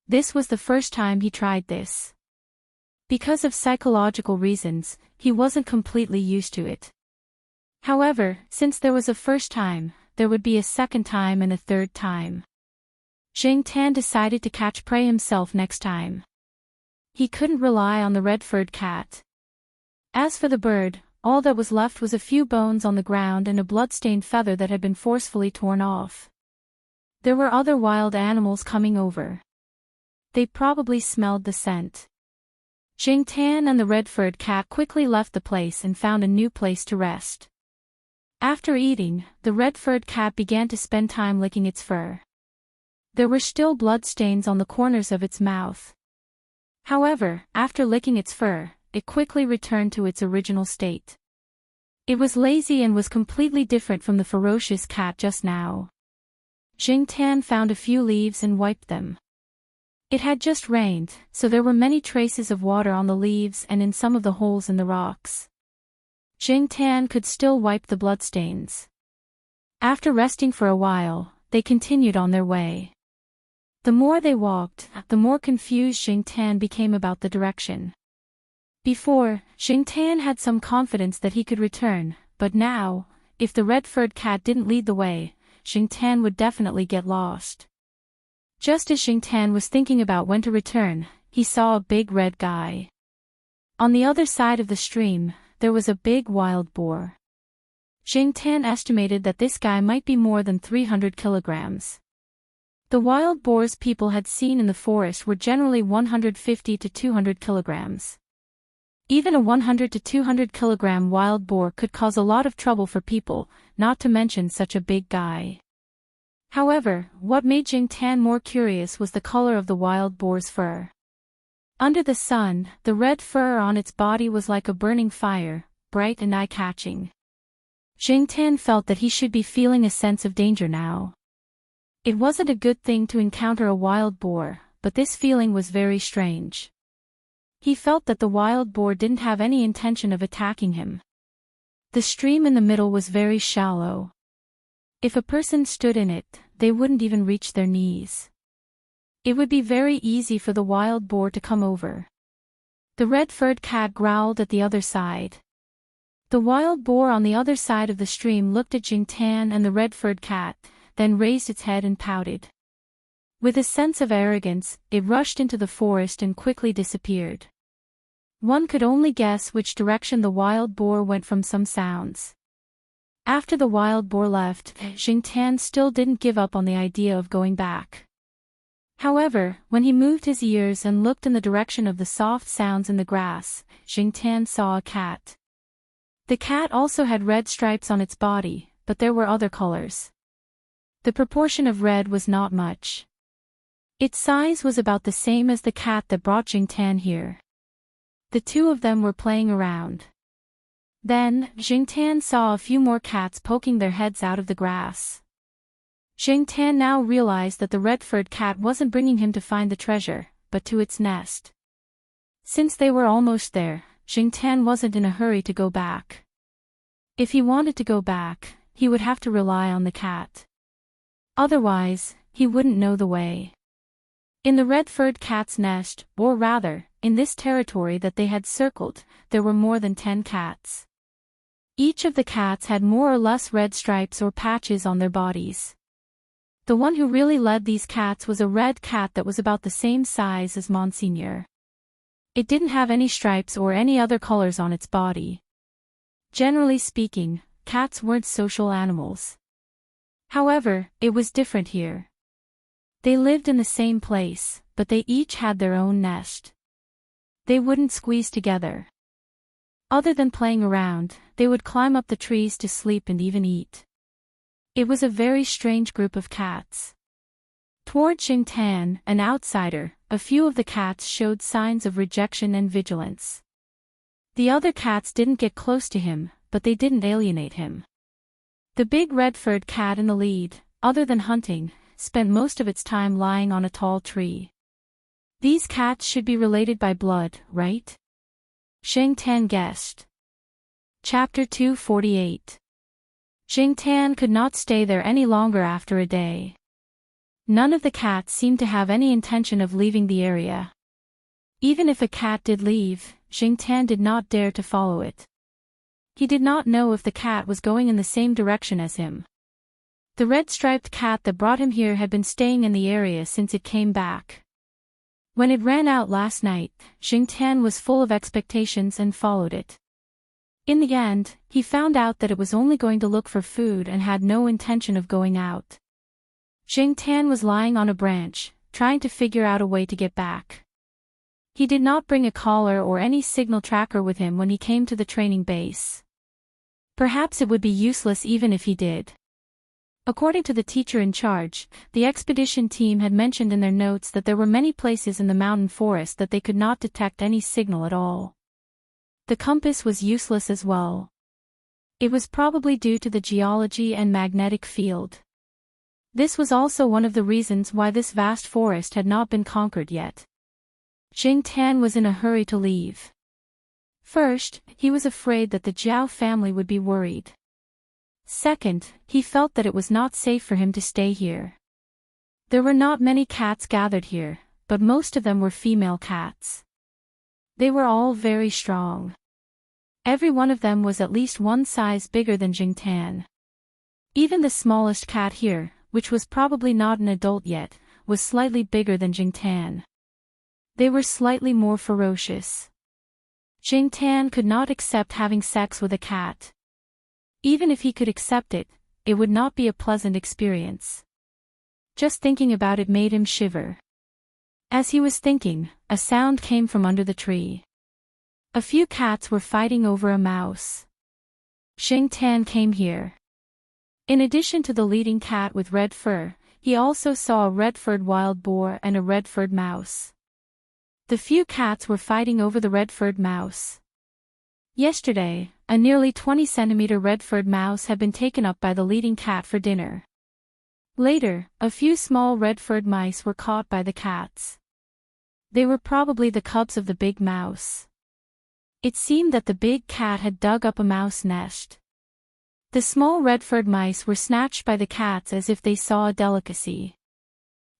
S1: This was the first time he tried this. Because of psychological reasons, he wasn't completely used to it. However, since there was a first time, there would be a second time and a third time. Jingtan decided to catch prey himself next time. He couldn't rely on the red-furred cat. As for the bird, all that was left was a few bones on the ground and a blood-stained feather that had been forcefully torn off. There were other wild animals coming over. They probably smelled the scent. Jingtan and the red-furred cat quickly left the place and found a new place to rest. After eating, the red-furred cat began to spend time licking its fur. There were still bloodstains on the corners of its mouth. However, after licking its fur, it quickly returned to its original state. It was lazy and was completely different from the ferocious cat just now. Jingtan found a few leaves and wiped them. It had just rained, so there were many traces of water on the leaves and in some of the holes in the rocks. Jingtan could still wipe the bloodstains. After resting for a while, they continued on their way. The more they walked, the more confused Jingtan became about the direction. Before, Jingtan had some confidence that he could return, but now, if the red-furred cat didn't lead the way, Jingtan would definitely get lost. Just as Jingtan was thinking about when to return, he saw a big red guy. On the other side of the stream, there was a big wild boar. Jingtan estimated that this guy might be more than 300 kilograms. The wild boars people had seen in the forest were generally 150 to 200 kilograms. Even a 100 to 200 kilogram wild boar could cause a lot of trouble for people, not to mention such a big guy. However, what made Jingtan more curious was the color of the wild boar's fur. Under the sun, the red fur on its body was like a burning fire, bright and eye-catching. Jingtan felt that he should be feeling a sense of danger now. It wasn't a good thing to encounter a wild boar, but this feeling was very strange. He felt that the wild boar didn't have any intention of attacking him. The stream in the middle was very shallow. If a person stood in it, they wouldn't even reach their knees. It would be very easy for the wild boar to come over. The red-furred cat growled at the other side. The wild boar on the other side of the stream looked at Jingtan and the red-furred cat, then raised its head and pouted. With a sense of arrogance, it rushed into the forest and quickly disappeared. One could only guess which direction the wild boar went from some sounds. After the wild boar left, Jingtan still didn't give up on the idea of going back. However, when he moved his ears and looked in the direction of the soft sounds in the grass, Jingtan saw a cat. The cat also had red stripes on its body, but there were other colors. The proportion of red was not much. Its size was about the same as the cat that brought Jingtan here. The two of them were playing around. Then, Jingtan saw a few more cats poking their heads out of the grass. Jingtan now realized that the red-furred cat wasn't bringing him to find the treasure, but to its nest. Since they were almost there, Jingtan wasn't in a hurry to go back. If he wanted to go back, he would have to rely on the cat. Otherwise, he wouldn't know the way. In the red-furred cat's nest, or rather, in this territory that they had circled, there were more than 10 cats. Each of the cats had more or less red stripes or patches on their bodies. The one who really led these cats was a red cat that was about the same size as Monseigneur. It didn't have any stripes or any other colors on its body. Generally speaking, cats weren't social animals. However, it was different here. They lived in the same place, but they each had their own nest. They wouldn't squeeze together. Other than playing around, they would climb up the trees to sleep and even eat. It was a very strange group of cats. Toward Xingtan, an outsider, a few of the cats showed signs of rejection and vigilance. The other cats didn't get close to him, but they didn't alienate him. The big red-furred cat in the lead, other than hunting, spent most of its time lying on a tall tree. These cats should be related by blood, right? Xingtan guessed. Chapter 248. Xingtan could not stay there any longer after a day. None of the cats seemed to have any intention of leaving the area. Even if a cat did leave, Xingtan did not dare to follow it. He did not know if the cat was going in the same direction as him. The red-striped cat that brought him here had been staying in the area since it came back. When it ran out last night, Xingtan was full of expectations and followed it. In the end, he found out that it was only going to look for food and had no intention of going out. Xingtan was lying on a branch, trying to figure out a way to get back. He did not bring a collar or any signal tracker with him when he came to the training base. Perhaps it would be useless even if he did. According to the teacher in charge, the expedition team had mentioned in their notes that there were many places in the mountain forest that they could not detect any signal at all. The compass was useless as well. It was probably due to the geology and magnetic field. This was also one of the reasons why this vast forest had not been conquered yet. Xingtan was in a hurry to leave. First, he was afraid that the Zhao family would be worried. Second, he felt that it was not safe for him to stay here. There were not many cats gathered here, but most of them were female cats. They were all very strong. Every one of them was at least one size bigger than Xingtan. Even the smallest cat here, which was probably not an adult yet, was slightly bigger than Xingtan. They were slightly more ferocious. Xingtan could not accept having sex with a cat. Even if he could accept it, it would not be a pleasant experience. Just thinking about it made him shiver. As he was thinking, a sound came from under the tree. A few cats were fighting over a mouse. Xingtan came here. In addition to the leading cat with red fur, he also saw a red-furred wild boar and a red-furred mouse. The few cats were fighting over the red-furred mouse. Yesterday, a nearly 20-centimeter red-furred mouse had been taken up by the leading cat for dinner. Later, a few small red-furred mice were caught by the cats. They were probably the cubs of the big mouse. It seemed that the big cat had dug up a mouse nest. The small red-furred mice were snatched by the cats as if they saw a delicacy.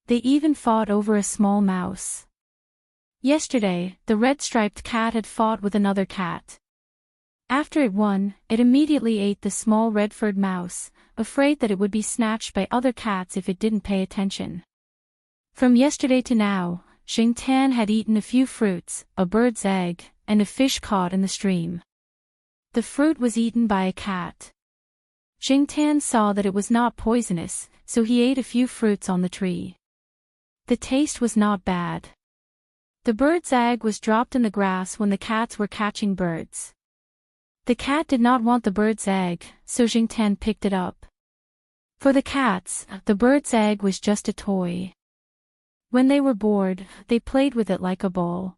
S1: They even fought over a small mouse. Yesterday, the red-striped cat had fought with another cat. After it won, it immediately ate the small red-furred mouse, afraid that it would be snatched by other cats if it didn't pay attention. From yesterday to now, Xingtan had eaten a few fruits, a bird's egg, and a fish caught in the stream. The fruit was eaten by a cat. Xingtan saw that it was not poisonous, so he ate a few fruits on the tree. The taste was not bad. The bird's egg was dropped in the grass when the cats were catching birds. The cat did not want the bird's egg, so Xingtan picked it up. For the cats, the bird's egg was just a toy. When they were bored, they played with it like a ball.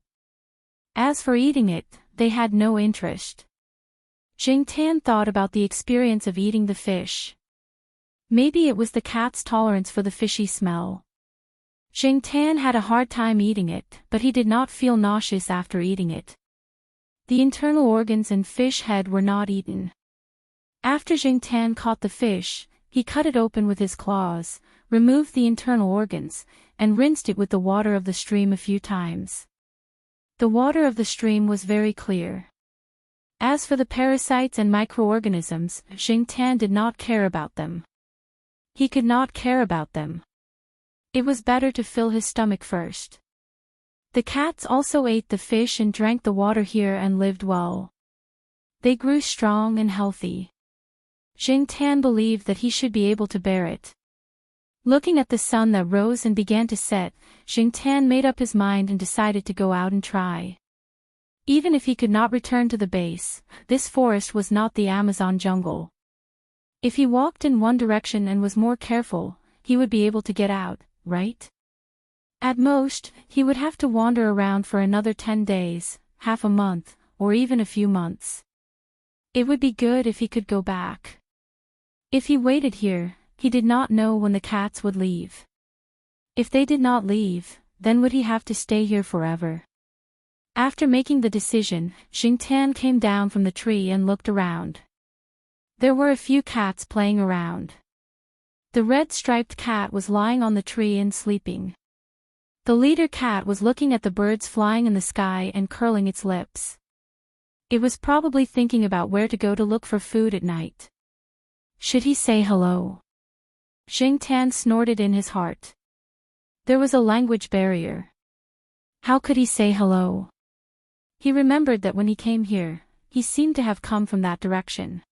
S1: As for eating it, they had no interest. Xingtan thought about the experience of eating the fish. Maybe it was the cat's tolerance for the fishy smell. Xingtan had a hard time eating it, but he did not feel nauseous after eating it. The internal organs and fish head were not eaten. After Xingtan caught the fish, he cut it open with his claws, removed the internal organs, and rinsed it with the water of the stream a few times. The water of the stream was very clear. As for the parasites and microorganisms, Xingtan did not care about them. He could not care about them. It was better to fill his stomach first. The cats also ate the fish and drank the water here and lived well. They grew strong and healthy. Xingtan believed that he should be able to bear it. Looking at the sun that rose and began to set, Xingtan made up his mind and decided to go out and try. Even if he could not return to the base, this forest was not the Amazon jungle. If he walked in one direction and was more careful, he would be able to get out, right? At most, he would have to wander around for another 10 days, half a month, or even a few months. It would be good if he could go back. If he waited here, he did not know when the cats would leave. If they did not leave, then would he have to stay here forever? After making the decision, Xingtan came down from the tree and looked around. There were a few cats playing around. The red-striped cat was lying on the tree and sleeping. The leader cat was looking at the birds flying in the sky and curling its lips. It was probably thinking about where to go to look for food at night. Should he say hello? Xingtan snorted in his heart. There was a language barrier. How could he say hello? He remembered that when he came here, he seemed to have come from that direction.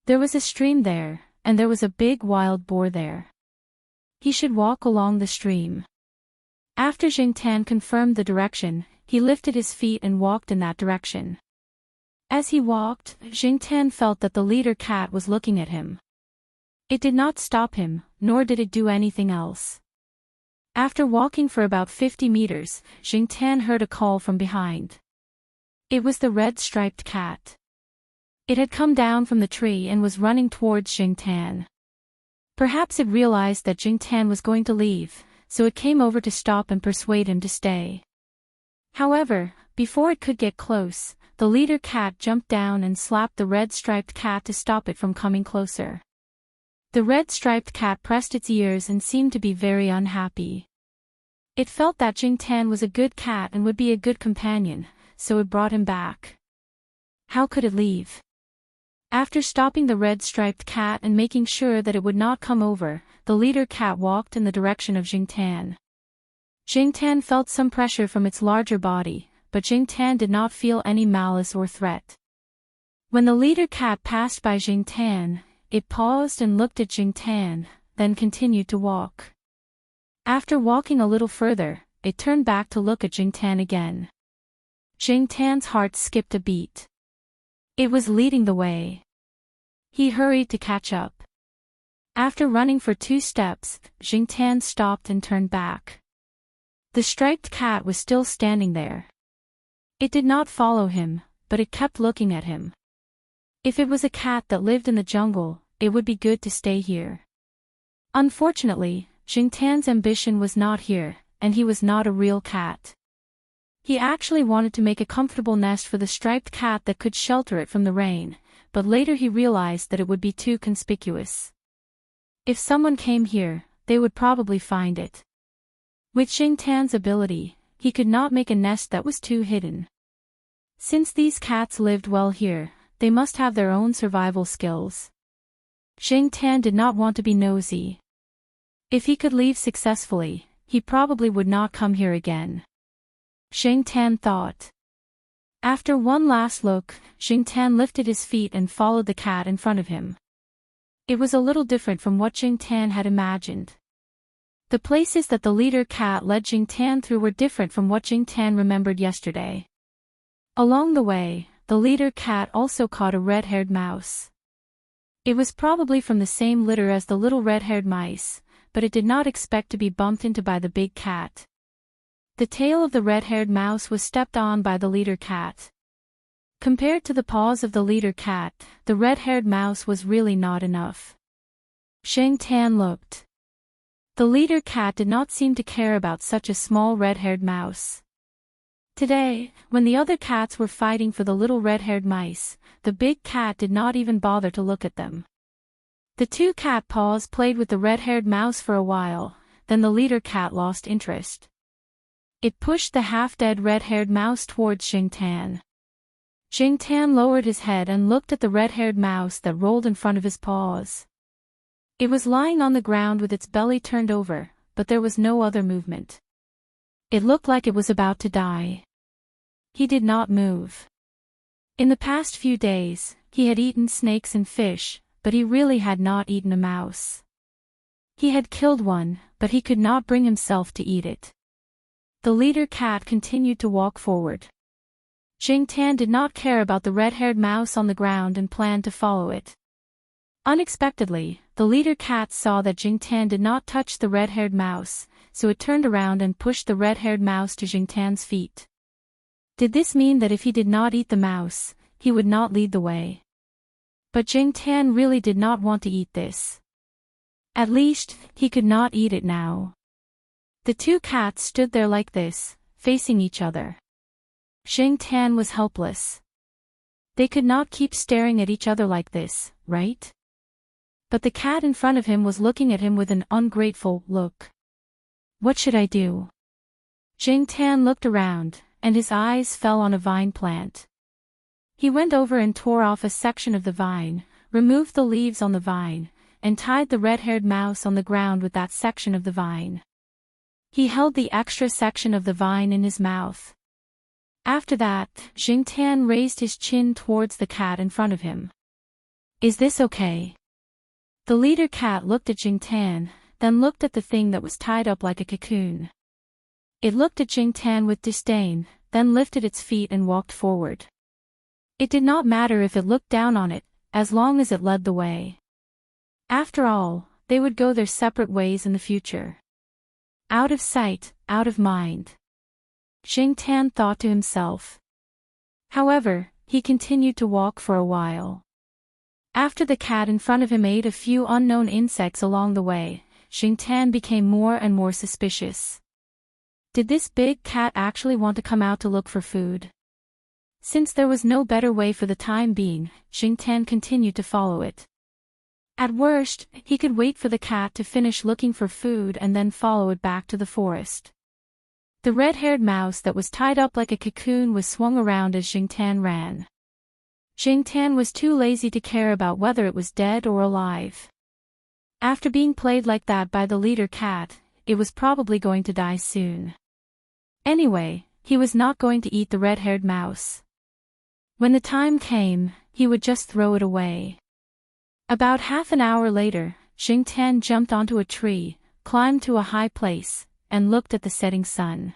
S1: There was a stream there, and there was a big wild boar there. He should walk along the stream. After Xingtan confirmed the direction, he lifted his feet and walked in that direction. As he walked, Xingtan felt that the leader cat was looking at him. It did not stop him, nor did it do anything else. After walking for about 50 meters, Xingtan heard a call from behind. It was the red-striped cat. It had come down from the tree and was running towards Xingtan. Perhaps it realized that Xingtan was going to leave, so it came over to stop and persuade him to stay. However, before it could get close, the leader cat jumped down and slapped the red-striped cat to stop it from coming closer. The red-striped cat pressed its ears and seemed to be very unhappy. It felt that Xingtan was a good cat and would be a good companion, so it brought him back. How could it leave? After stopping the red-striped cat and making sure that it would not come over, the leader cat walked in the direction of Xingtan. Xingtan felt some pressure from its larger body, but Xingtan did not feel any malice or threat. When the leader cat passed by Xingtan, it paused and looked at Xingtan, then continued to walk. After walking a little further, it turned back to look at Xingtan again. Xingtan's heart skipped a beat. It was leading the way. He hurried to catch up. After running for 2 steps, Xingtan stopped and turned back. The striped cat was still standing there. It did not follow him, but it kept looking at him. If it was a cat that lived in the jungle, it would be good to stay here. Unfortunately, Xingtan's ambition was not here, and he was not a real cat. He actually wanted to make a comfortable nest for the striped cat that could shelter it from the rain, but later he realized that it would be too conspicuous. If someone came here, they would probably find it. With Xingtan's ability, he could not make a nest that was too hidden. Since these cats lived well here, they must have their own survival skills. Xingtan did not want to be nosy. If he could leave successfully, he probably would not come here again. Xingtan thought. After one last look, Xingtan lifted his feet and followed the cat in front of him. It was a little different from what Xingtan had imagined. The places that the leader cat led Xingtan through were different from what Xingtan remembered yesterday. Along the way, the leader cat also caught a red-haired mouse. It was probably from the same litter as the little red-haired mice, but it did not expect to be bumped into by the big cat. The tail of the red-haired mouse was stepped on by the leader cat. Compared to the paws of the leader cat, the red-haired mouse was really not enough. Xingtan looked. The leader cat did not seem to care about such a small red-haired mouse. Today, when the other cats were fighting for the little red-haired mice, the big cat did not even bother to look at them. The 2 cat paws played with the red-haired mouse for a while, then the leader cat lost interest. It pushed the half-dead red-haired mouse towards Xingtan. Jingtan lowered his head and looked at the red-haired mouse that rolled in front of his paws. It was lying on the ground with its belly turned over, but there was no other movement. It looked like it was about to die. He did not move. In the past few days, he had eaten snakes and fish, but he really had not eaten a mouse. He had killed one, but he could not bring himself to eat it. The leader cat continued to walk forward. Jingtan did not care about the red-haired mouse on the ground and planned to follow it. Unexpectedly, the leader cat saw that Jingtan did not touch the red-haired mouse, so it turned around and pushed the red-haired mouse to Jingtan's feet. Did this mean that if he did not eat the mouse, he would not lead the way? But Jingtan really did not want to eat this. At least, he could not eat it now. The two cats stood there like this, facing each other. Jingtan was helpless. They could not keep staring at each other like this, right? But the cat in front of him was looking at him with an ungrateful look. What should I do? Jingtan looked around, and his eyes fell on a vine plant. He went over and tore off a section of the vine, removed the leaves on the vine, and tied the red-haired mouse on the ground with that section of the vine. He held the extra section of the vine in his mouth. After that, Jingtan raised his chin towards the cat in front of him. Is this okay? The leader cat looked at Jingtan, then looked at the thing that was tied up like a cocoon. It looked at Jingtan with disdain, then lifted its feet and walked forward. It did not matter if it looked down on it, as long as it led the way. After all, they would go their separate ways in the future. Out of sight, out of mind. Jingtan thought to himself. However, he continued to walk for a while. After the cat in front of him ate a few unknown insects along the way, Jingtan became more and more suspicious. Did this big cat actually want to come out to look for food? Since there was no better way for the time being, Jingtan continued to follow it. At worst, he could wait for the cat to finish looking for food and then follow it back to the forest. The red-haired mouse that was tied up like a cocoon was swung around as Jingtan ran. Jingtan was too lazy to care about whether it was dead or alive. After being played like that by the leader cat, it was probably going to die soon. Anyway, he was not going to eat the red-haired mouse. When the time came, he would just throw it away. About half an hour later, Jingtan jumped onto a tree, climbed to a high place, and looked at the setting sun.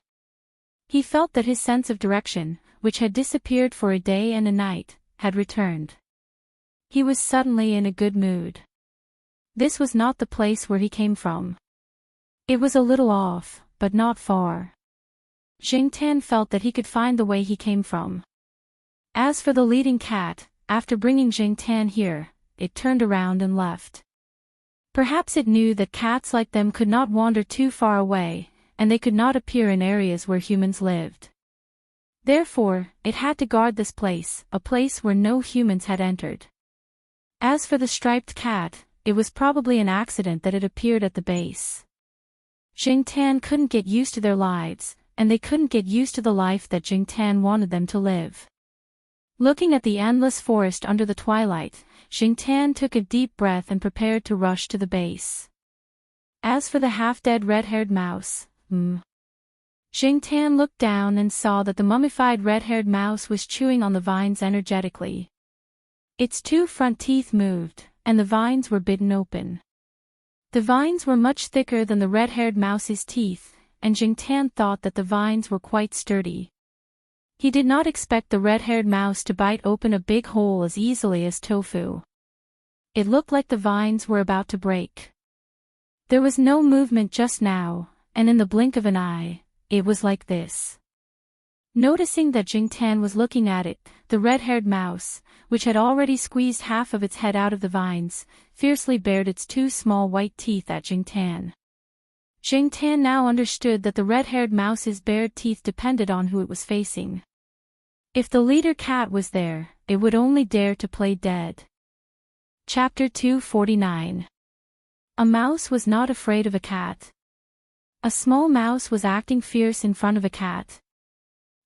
S1: He felt that his sense of direction, which had disappeared for a day and a night, had returned. He was suddenly in a good mood. This was not the place where he came from. It was a little off, but not far. Jingtan felt that he could find the way he came from. As for the leading cat, after bringing Jingtan here, it turned around and left. Perhaps it knew that cats like them could not wander too far away, and they could not appear in areas where humans lived. Therefore, it had to guard this place, a place where no humans had entered. As for the striped cat, it was probably an accident that it appeared at the base. Jingtan couldn't get used to their lives, and they couldn't get used to the life that Jingtan wanted them to live. Looking at the endless forest under the twilight, Jingtan took a deep breath and prepared to rush to the base. As for the half-dead red-haired mouse, Jingtan looked down and saw that the mummified red-haired mouse was chewing on the vines energetically. Its two front teeth moved, and the vines were bitten open. The vines were much thicker than the red-haired mouse's teeth, and Jingtan thought that the vines were quite sturdy. He did not expect the red-haired mouse to bite open a big hole as easily as tofu. It looked like the vines were about to break. There was no movement just now, and in the blink of an eye, it was like this. Noticing that Jingtan was looking at it, the red-haired mouse, which had already squeezed half of its head out of the vines, fiercely bared its two small white teeth at Jingtan. Jingtan now understood that the red-haired mouse's bared teeth depended on who it was facing. If the leader cat was there, it would only dare to play dead. Chapter 249. A mouse was not afraid of a cat. A small mouse was acting fierce in front of a cat.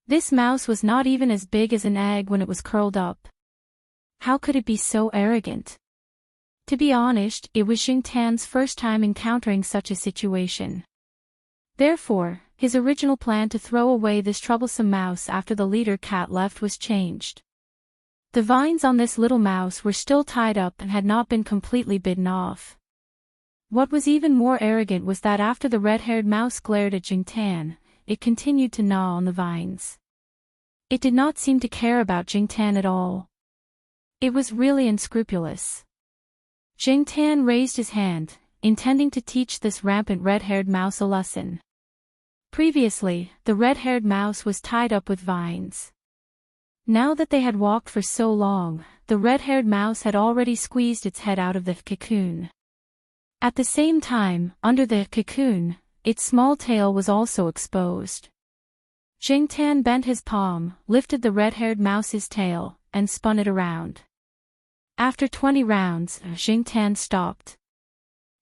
S1: This mouse was not even as big as an egg when it was curled up. How could it be so arrogant? To be honest, it was Jing Tan's first time encountering such a situation. Therefore, his original plan to throw away this troublesome mouse after the leader cat left was changed. The vines on this little mouse were still tied up and had not been completely bitten off. What was even more arrogant was that after the red-haired mouse glared at Jing Tan, it continued to gnaw on the vines. It did not seem to care about Jing Tan at all. It was really unscrupulous. Jing Tan raised his hand, intending to teach this rampant red-haired mouse a lesson. Previously, the red-haired mouse was tied up with vines. Now that they had walked for so long, the red-haired mouse had already squeezed its head out of the cocoon. At the same time, under the cocoon, its small tail was also exposed. Jing Tan bent his palm, lifted the red-haired mouse's tail, and spun it around. After 20 rounds, Jing Tan stopped.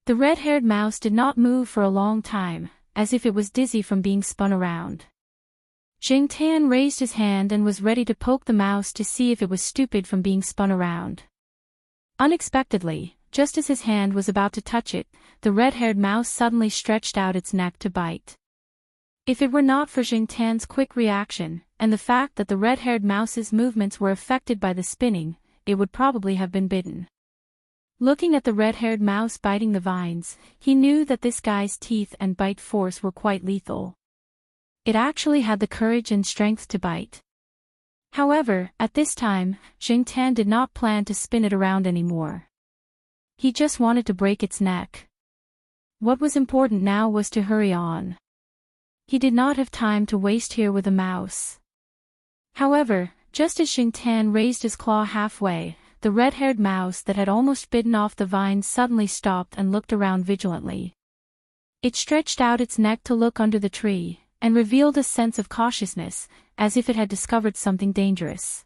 S1: The red-haired mouse did not move for a long time, as if it was dizzy from being spun around. Jing Tan raised his hand and was ready to poke the mouse to see if it was stupid from being spun around. Unexpectedly, just as his hand was about to touch it, the red-haired mouse suddenly stretched out its neck to bite. If it were not for Jing Tan's quick reaction, and the fact that the red-haired mouse's movements were affected by the spinning, it would probably have been bitten. Looking at the red-haired mouse biting the vines, he knew that this guy's teeth and bite force were quite lethal. It actually had the courage and strength to bite. However, at this time, Jing Tan did not plan to spin it around anymore. He just wanted to break its neck. What was important now was to hurry on. He did not have time to waste here with a mouse. However, just as Jing Tan raised his claw halfway, the red-haired mouse that had almost bitten off the vines suddenly stopped and looked around vigilantly. It stretched out its neck to look under the tree, and revealed a sense of cautiousness, as if it had discovered something dangerous.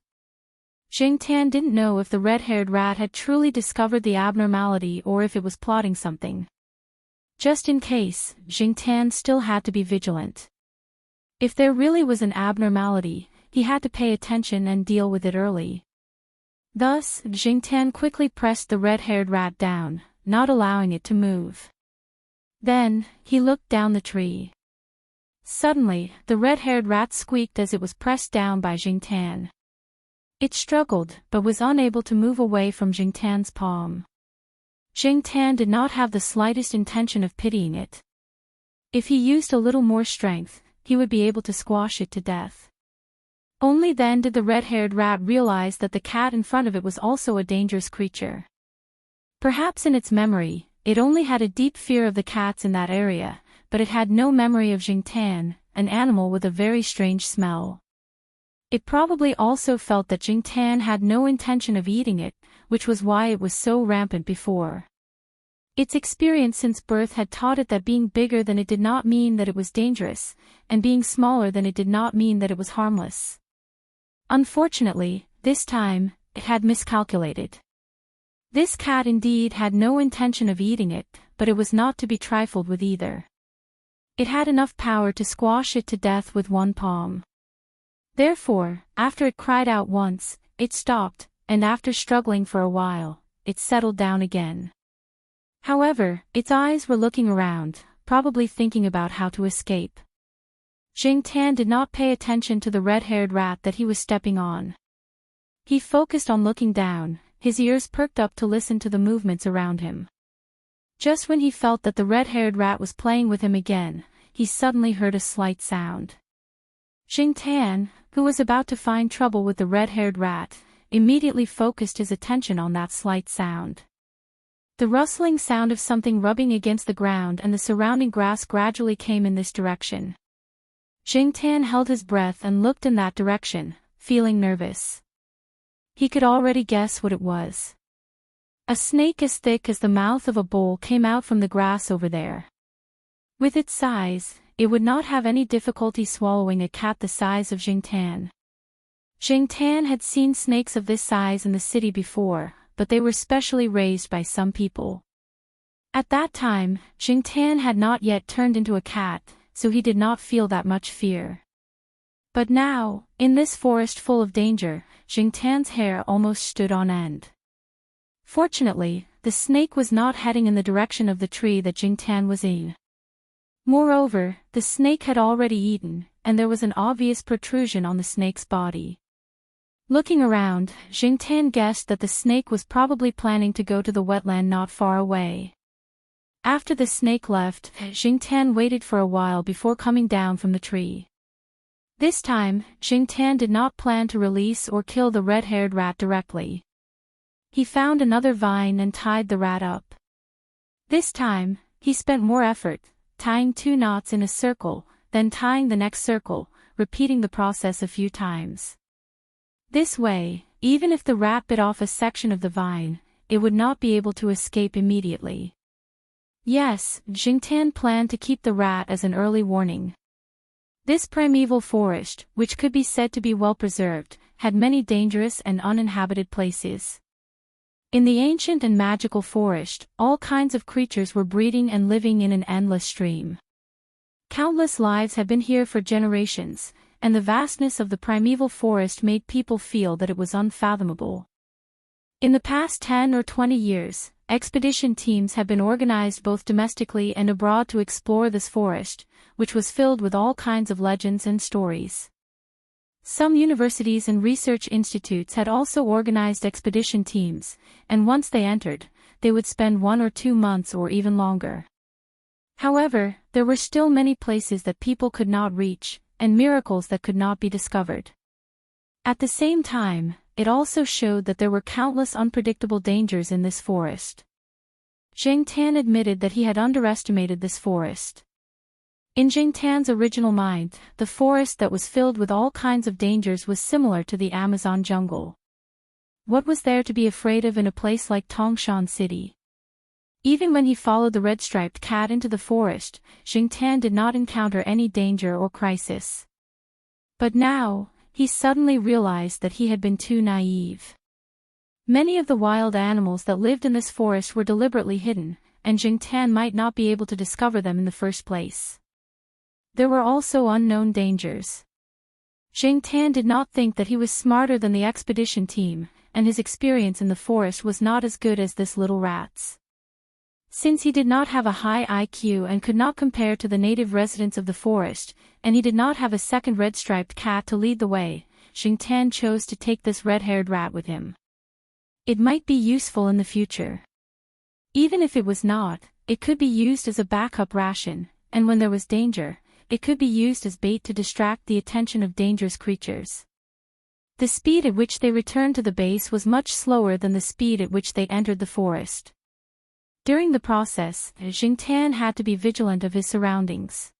S1: Jing Tan didn't know if the red-haired rat had truly discovered the abnormality or if it was plotting something. Just in case, Jing Tan still had to be vigilant. If there really was an abnormality, he had to pay attention and deal with it early. Thus, Jing Tan quickly pressed the red-haired rat down, not allowing it to move. Then, he looked down the tree. Suddenly, the red-haired rat squeaked as it was pressed down by Jing Tan. It struggled, but was unable to move away from Jing Tan's palm. Jing Tan did not have the slightest intention of pitying it. If he used a little more strength, he would be able to squash it to death. Only then did the red-haired rat realize that the cat in front of it was also a dangerous creature. Perhaps in its memory, it only had a deep fear of the cats in that area, but it had no memory of Jing Tan, an animal with a very strange smell. It probably also felt that Jing Tan had no intention of eating it, which was why it was so rampant before. Its experience since birth had taught it that being bigger than it did not mean that it was dangerous, and being smaller than it did not mean that it was harmless. Unfortunately, this time, it had miscalculated. This cat indeed had no intention of eating it, but it was not to be trifled with either. It had enough power to squash it to death with one palm. Therefore, after it cried out once, it stopped, and after struggling for a while, it settled down again. However, its eyes were looking around, probably thinking about how to escape. Jing Tan did not pay attention to the red-haired rat that he was stepping on. He focused on looking down, his ears perked up to listen to the movements around him. Just when he felt that the red-haired rat was playing with him again, he suddenly heard a slight sound. Jing Tan, who was about to find trouble with the red-haired rat, immediately focused his attention on that slight sound. The rustling sound of something rubbing against the ground and the surrounding grass gradually came in this direction. Jing Tan held his breath and looked in that direction, feeling nervous. He could already guess what it was. A snake as thick as the mouth of a bowl came out from the grass over there. With its size, it would not have any difficulty swallowing a cat the size of Jing Tan. Jing Tan had seen snakes of this size in the city before, but they were specially raised by some people. At that time, Jing Tan had not yet turned into a cat, so he did not feel that much fear. But now, in this forest full of danger, Jingtan's hair almost stood on end. Fortunately, the snake was not heading in the direction of the tree that Jingtan was in. Moreover, the snake had already eaten, and there was an obvious protrusion on the snake's body. Looking around, Jingtan guessed that the snake was probably planning to go to the wetland not far away. After the snake left, Jingtan waited for a while before coming down from the tree. This time, Jingtan did not plan to release or kill the red-haired rat directly. He found another vine and tied the rat up. This time, he spent more effort, tying 2 knots in a circle, then tying the next circle, repeating the process a few times. This way, even if the rat bit off a section of the vine, it would not be able to escape immediately. Yes, Jingtan planned to keep the rat as an early warning. This primeval forest, which could be said to be well preserved, had many dangerous and uninhabited places. In the ancient and magical forest, all kinds of creatures were breeding and living in an endless stream. Countless lives had been here for generations, and the vastness of the primeval forest made people feel that it was unfathomable. In the past 10 or 20 years, expedition teams have been organized both domestically and abroad to explore this forest, which was filled with all kinds of legends and stories. Some universities and research institutes had also organized expedition teams, and once they entered, they would spend 1 or 2 months or even longer. However, there were still many places that people could not reach, and miracles that could not be discovered. At the same time, it also showed that there were countless unpredictable dangers in this forest. Jingtan admitted that he had underestimated this forest. In Jingtan's original mind, the forest that was filled with all kinds of dangers was similar to the Amazon jungle. What was there to be afraid of in a place like Tongshan City? Even when he followed the red-striped cat into the forest, Jingtan did not encounter any danger or crisis. But now, he suddenly realized that he had been too naive. Many of the wild animals that lived in this forest were deliberately hidden, and Jingtan might not be able to discover them in the first place. There were also unknown dangers. Jingtan did not think that he was smarter than the expedition team, and his experience in the forest was not as good as this little rat's. Since he did not have a high IQ and could not compare to the native residents of the forest, and he did not have a second red-striped cat to lead the way, Jingtan chose to take this red-haired rat with him. It might be useful in the future. Even if it was not, it could be used as a backup ration, and when there was danger, it could be used as bait to distract the attention of dangerous creatures. The speed at which they returned to the base was much slower than the speed at which they entered the forest. During the process, Jingtan had to be vigilant of his surroundings.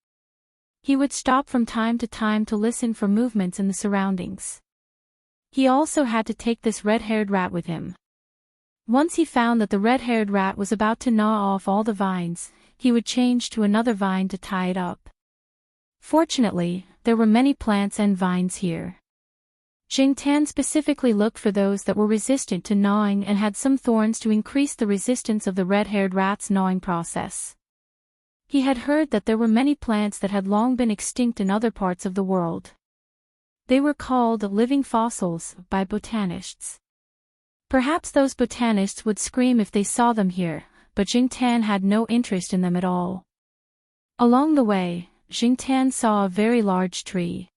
S1: He would stop from time to listen for movements in the surroundings. He also had to take this red-haired rat with him. Once he found that the red-haired rat was about to gnaw off all the vines, he would change to another vine to tie it up. Fortunately, there were many plants and vines here. Jingtan specifically looked for those that were resistant to gnawing and had some thorns to increase the resistance of the red-haired rat's gnawing process. He had heard that there were many plants that had long been extinct in other parts of the world. They were called living fossils by botanists. Perhaps those botanists would scream if they saw them here, but Jingtan had no interest in them at all. Along the way, Jingtan saw a very large tree.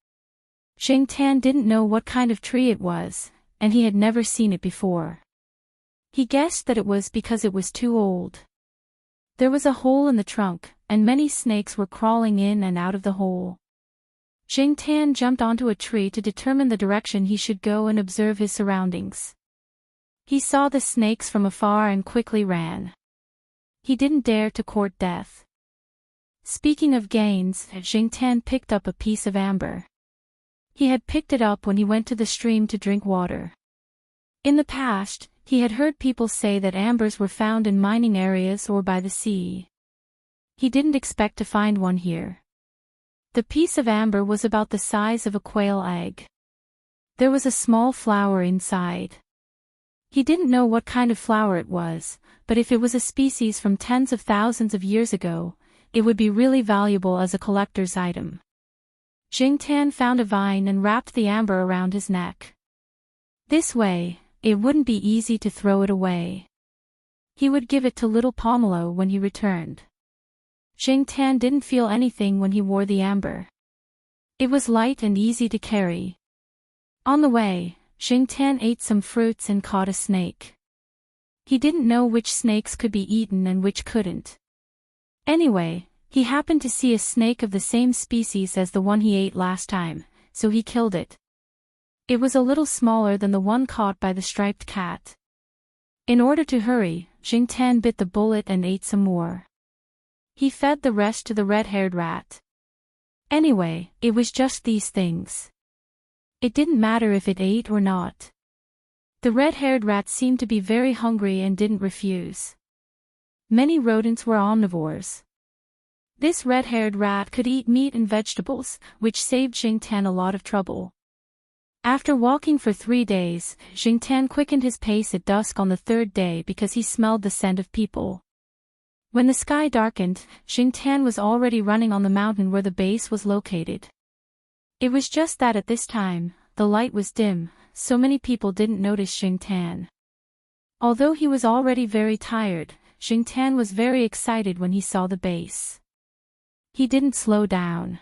S1: Jingtan didn't know what kind of tree it was, and he had never seen it before. He guessed that it was because it was too old. There was a hole in the trunk, and many snakes were crawling in and out of the hole. Jingtan jumped onto a tree to determine the direction he should go and observe his surroundings. He saw the snakes from afar and quickly ran. He didn't dare to court death. Speaking of gains, Jingtan picked up a piece of amber. He had picked it up when he went to the stream to drink water. In the past, he had heard people say that ambers were found in mining areas or by the sea. He didn't expect to find one here. The piece of amber was about the size of a quail egg. There was a small flower inside. He didn't know what kind of flower it was, but if it was a species from tens of thousands of years ago, it would be really valuable as a collector's item. Jingtan found a vine and wrapped the amber around his neck. This way, it wouldn't be easy to throw it away. He would give it to little Pomelo when he returned. Jingtan didn't feel anything when he wore the amber. It was light and easy to carry. On the way, Jingtan ate some fruits and caught a snake. He didn't know which snakes could be eaten and which couldn't. Anyway, he happened to see a snake of the same species as the one he ate last time, so he killed it. It was a little smaller than the one caught by the striped cat. In order to hurry, Jingtan bit the bullet and ate some more. He fed the rest to the red-haired rat. Anyway, it was just these things. It didn't matter if it ate or not. The red-haired rat seemed to be very hungry and didn't refuse. Many rodents were omnivores. This red-haired rat could eat meat and vegetables, which saved Jingtan a lot of trouble. After walking for 3 days, Jingtan quickened his pace at dusk on the 3rd day because he smelled the scent of people. When the sky darkened, Jingtan was already running on the mountain where the base was located. It was just that at this time, the light was dim, so many people didn't notice Jingtan. Although he was already very tired, Jingtan was very excited when he saw the base. He didn't slow down.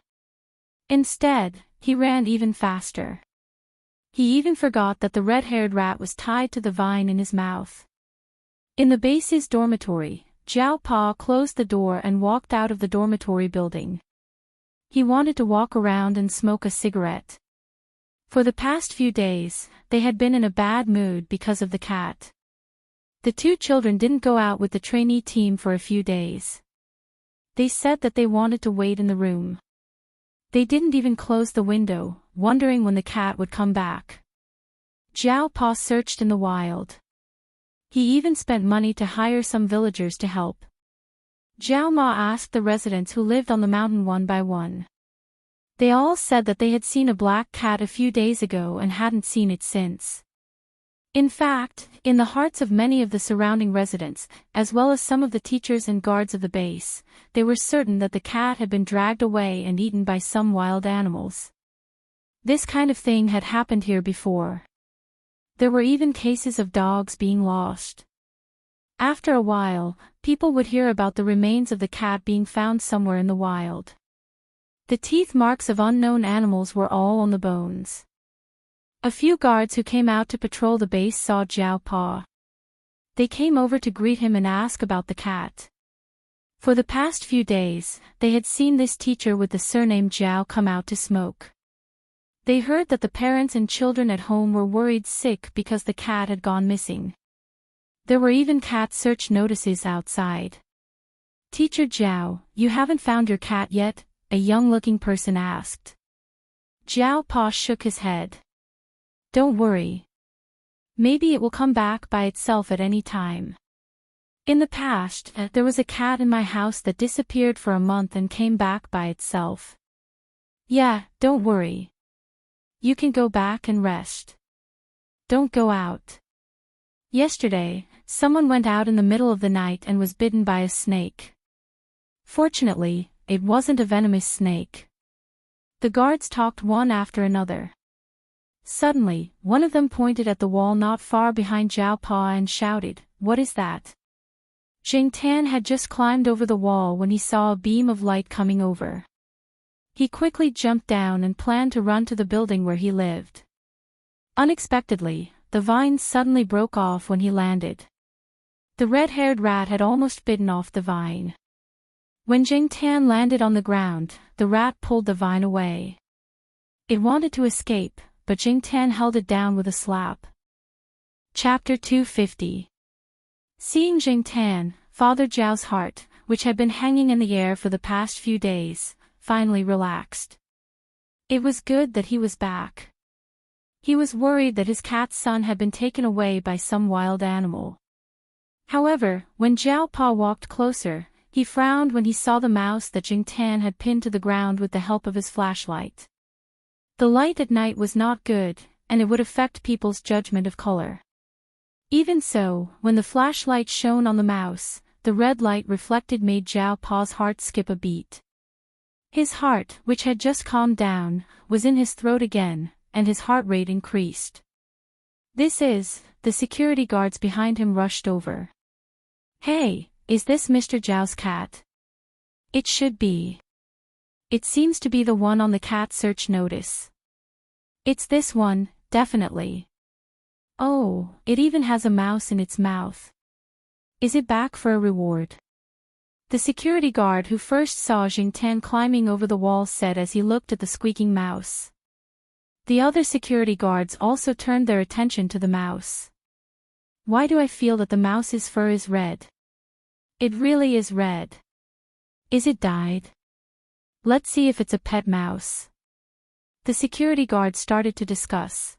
S1: Instead, he ran even faster. He even forgot that the red-haired rat was tied to the vine in his mouth. In the base's dormitory, Zhao Pa closed the door and walked out of the dormitory building. He wanted to walk around and smoke a cigarette. For the past few days, they had been in a bad mood because of the cat. The 2 children didn't go out with the trainee team for a few days. They said that they wanted to wait in the room. They didn't even close the window, wondering when the cat would come back. Zhao Pa searched in the wild. He even spent money to hire some villagers to help. Zhao Ma asked the residents who lived on the mountain one by one. They all said that they had seen a black cat a few days ago and hadn't seen it since. In fact, in the hearts of many of the surrounding residents, as well as some of the teachers and guards of the base, they were certain that the cat had been dragged away and eaten by some wild animals. This kind of thing had happened here before. There were even cases of dogs being lost. After a while, people would hear about the remains of the cat being found somewhere in the wild. The teeth marks of unknown animals were all on the bones. A few guards who came out to patrol the base saw Zhao Pa. They came over to greet him and ask about the cat. For the past few days, they had seen this teacher with the surname Zhao come out to smoke. They heard that the parents and children at home were worried sick because the cat had gone missing. There were even cat search notices outside. "Teacher Zhao, you haven't found your cat yet?" a young-looking person asked. Zhao Pa shook his head. "Don't worry. Maybe it will come back by itself at any time. In the past, there was a cat in my house that disappeared for a month and came back by itself. Yeah, don't worry. You can go back and rest. Don't go out." Yesterday, someone went out in the middle of the night and was bitten by a snake. Fortunately, it wasn't a venomous snake. The guards talked one after another. Suddenly, one of them pointed at the wall not far behind Zhao Pa and shouted, "What is that?" Jingtan had just climbed over the wall when he saw a beam of light coming over. He quickly jumped down and planned to run to the building where he lived. Unexpectedly, the vines suddenly broke off when he landed. The red-haired rat had almost bitten off the vine. When Jingtan landed on the ground, the rat pulled the vine away. It wanted to escape, but Jingtan held it down with a slap. Chapter 250. Seeing Jingtan, Father Zhao's heart, which had been hanging in the air for the past few days, finally relaxed. It was good that he was back. He was worried that his cat's son had been taken away by some wild animal. However, when Zhao Pa walked closer, he frowned when he saw the mouse that Jingtan had pinned to the ground with the help of his flashlight. The light at night was not good, and it would affect people's judgment of color. Even so, when the flashlight shone on the mouse, the red light reflected made Zhao Pa's heart skip a beat. His heart, which had just calmed down, was in his throat again, and his heart rate increased. The security guards behind him rushed over. Hey, is this Mr. Zhao's cat? It should be. It seems to be the one on the cat search notice. It's this one, definitely. Oh, it even has a mouse in its mouth. Is it back for a reward? The security guard who first saw Jingtan climbing over the wall said as he looked at the squeaking mouse. The other security guards also turned their attention to the mouse. Why do I feel that the mouse's fur is red? It really is red. Is it dyed? Let's see if it's a pet mouse. The security guard started to discuss.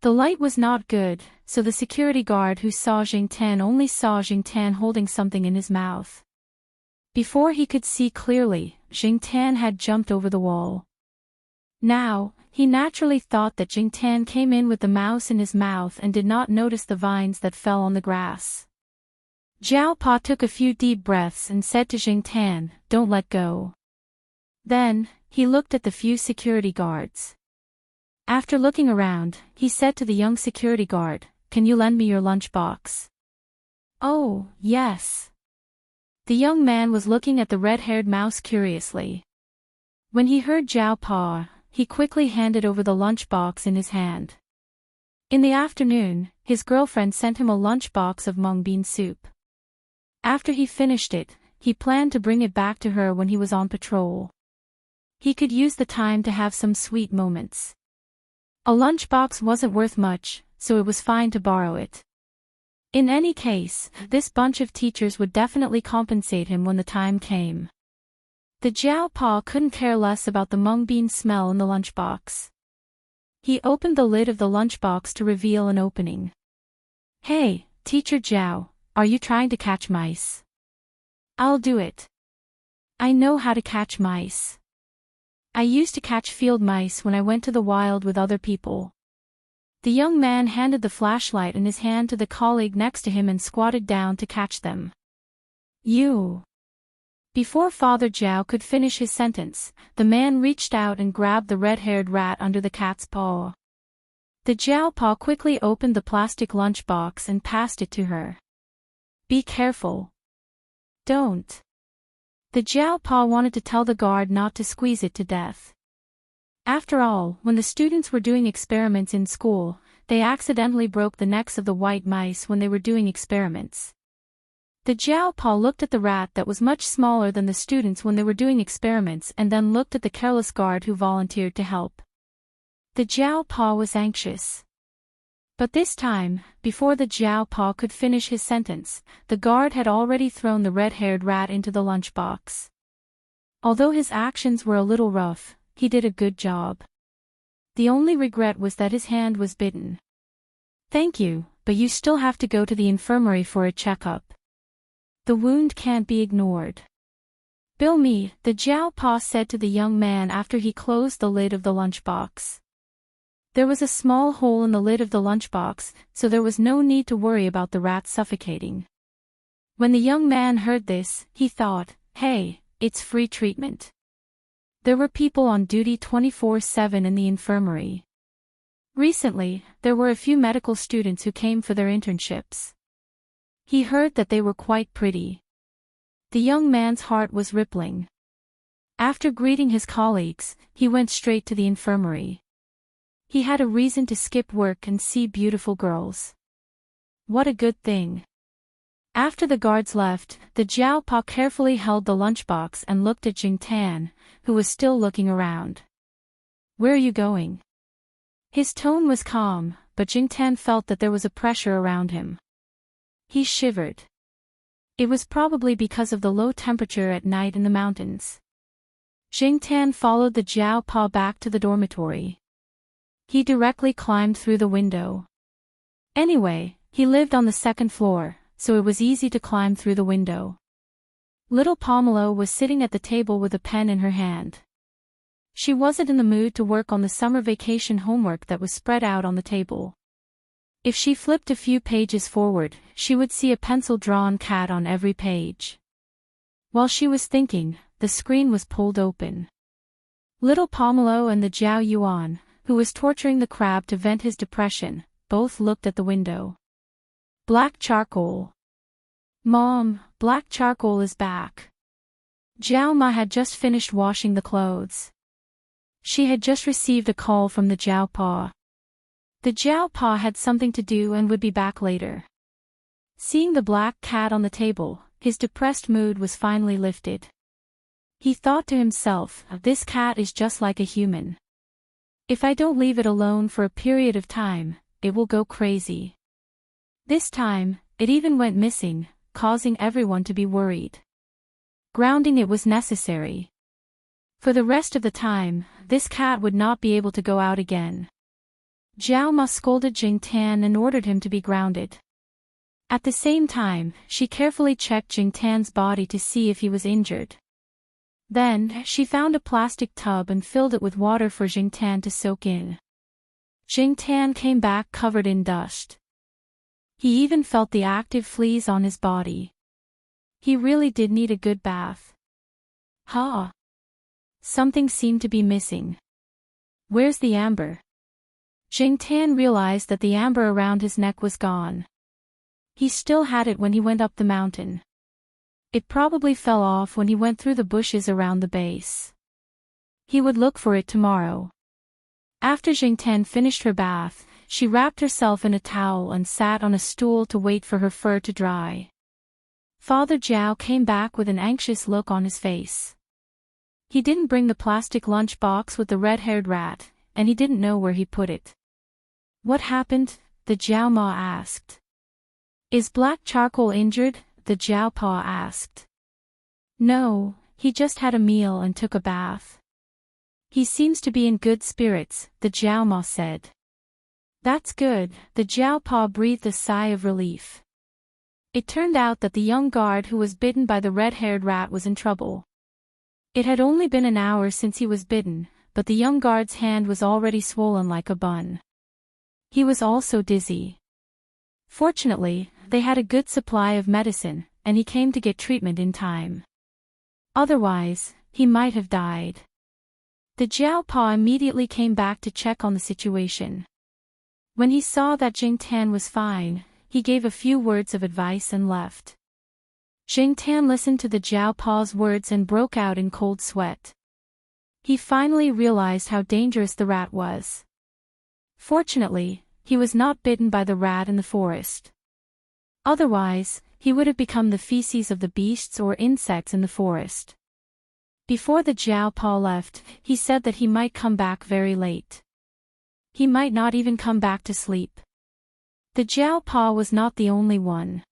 S1: The light was not good, so the security guard who saw Jingtan only saw Jingtan holding something in his mouth. Before he could see clearly, Jingtan had jumped over the wall. Now, he naturally thought that Jingtan came in with the mouse in his mouth and did not notice the vines that fell on the grass. Zhao Pa took a few deep breaths and said to Jingtan, "Don't let go." Then, he looked at the few security guards. After looking around, he said to the young security guard, "Can you lend me your lunchbox?" "Oh, yes." The young man was looking at the red-haired mouse curiously. When he heard Zhao Pa, he quickly handed over the lunchbox in his hand. In the afternoon, his girlfriend sent him a lunchbox of mung bean soup. After he finished it, he planned to bring it back to her when he was on patrol. He could use the time to have some sweet moments. A lunchbox wasn't worth much, so it was fine to borrow it. In any case, this bunch of teachers would definitely compensate him when the time came. The Zhao Pa couldn't care less about the mung bean smell in the lunchbox. He opened the lid of the lunchbox to reveal an opening. "Hey, Teacher Zhao, are you trying to catch mice?" "I'll do it. I know how to catch mice. I used to catch field mice when I went to the wild with other people." The young man handed the flashlight in his hand to the colleague next to him and squatted down to catch them. "You." Before Father Zhao could finish his sentence, the man reached out and grabbed the red-haired rat under the cat's paw. The Zhao Pa quickly opened the plastic lunchbox and passed it to her. "Be careful. Don't." The Zhao Pa wanted to tell the guard not to squeeze it to death. After all, when the students were doing experiments in school, they accidentally broke the necks of the white mice when they were doing experiments. The Zhao Pa looked at the rat that was much smaller than the students when they were doing experiments and then looked at the careless guard who volunteered to help. The Zhao Pa was anxious. But this time, before the Zhao Pa could finish his sentence, the guard had already thrown the red-haired rat into the lunchbox. Although his actions were a little rough, he did a good job. The only regret was that his hand was bitten. "Thank you, but you still have to go to the infirmary for a checkup. The wound can't be ignored." "Bill me," the Zhao Pa said to the young man after he closed the lid of the lunchbox. There was a small hole in the lid of the lunchbox, so there was no need to worry about the rat suffocating. When the young man heard this, he thought, "Hey, it's free treatment." There were people on duty 24/7 in the infirmary. Recently, there were a few medical students who came for their internships. He heard that they were quite pretty. The young man's heart was rippling. After greeting his colleagues, he went straight to the infirmary. He had a reason to skip work and see beautiful girls. What a good thing. After the guards left, the Zhao Pa carefully held the lunchbox and looked at Jingtan, who was still looking around. "Where are you going?" His tone was calm, but Jingtan felt that there was a pressure around him. He shivered. It was probably because of the low temperature at night in the mountains. Jingtan followed the Zhao Pa back to the dormitory. He directly climbed through the window. Anyway, he lived on the second floor, so it was easy to climb through the window. Little Pomelo was sitting at the table with a pen in her hand. She wasn't in the mood to work on the summer vacation homework that was spread out on the table. If she flipped a few pages forward, she would see a pencil-drawn cat on every page. While she was thinking, the screen was pulled open. Little Pomelo and the Jiao Yuan, who was torturing the crab to vent his depression, both looked at the window. Black charcoal. Mom, black charcoal is back. Jiao Ma had just finished washing the clothes. She had just received a call from the Jiao Pa. The Jiao Pa had something to do and would be back later. Seeing the black cat on the table, his depressed mood was finally lifted. He thought to himself, this cat is just like a human. If I don't leave it alone for a period of time, it will go crazy. This time, it even went missing, causing everyone to be worried. Grounding it was necessary. For the rest of the time, this cat would not be able to go out again. Jiao Ma scolded Jing Tan and ordered him to be grounded. At the same time, she carefully checked Jing Tan's body to see if he was injured. Then, she found a plastic tub and filled it with water for Jing Tan to soak in. Jing Tan came back covered in dust. He even felt the active fleas on his body. He really did need a good bath. Ha! Something seemed to be missing. Where's the amber? Jing Tan realized that the amber around his neck was gone. He still had it when he went up the mountain. It probably fell off when he went through the bushes around the base. He would look for it tomorrow. After Jing Tan finished her bath, she wrapped herself in a towel and sat on a stool to wait for her fur to dry. Father Jiao came back with an anxious look on his face. He didn't bring the plastic lunch box with the red-haired rat, and he didn't know where he put it. What happened? The Jiao Ma asked. Is black charcoal injured? The Jiao Pa asked. No, he just had a meal and took a bath. He seems to be in good spirits, the Jiao Ma said. That's good, the Jiao Pa breathed a sigh of relief. It turned out that the young guard who was bitten by the red-haired rat was in trouble. It had only been an hour since he was bitten, but the young guard's hand was already swollen like a bun. He was also dizzy. Fortunately, they had a good supply of medicine, and he came to get treatment in time. Otherwise, he might have died. The Jiao Pa immediately came back to check on the situation. When he saw that Jing Tan was fine, he gave a few words of advice and left. Jing Tan listened to the Jiao Pa's words and broke out in cold sweat. He finally realized how dangerous the rat was. Fortunately, he was not bitten by the rat in the forest. Otherwise, he would have become the feces of the beasts or insects in the forest. Before the Jiao Pa left, he said that he might come back very late. He might not even come back to sleep. The Jiao Pa was not the only one.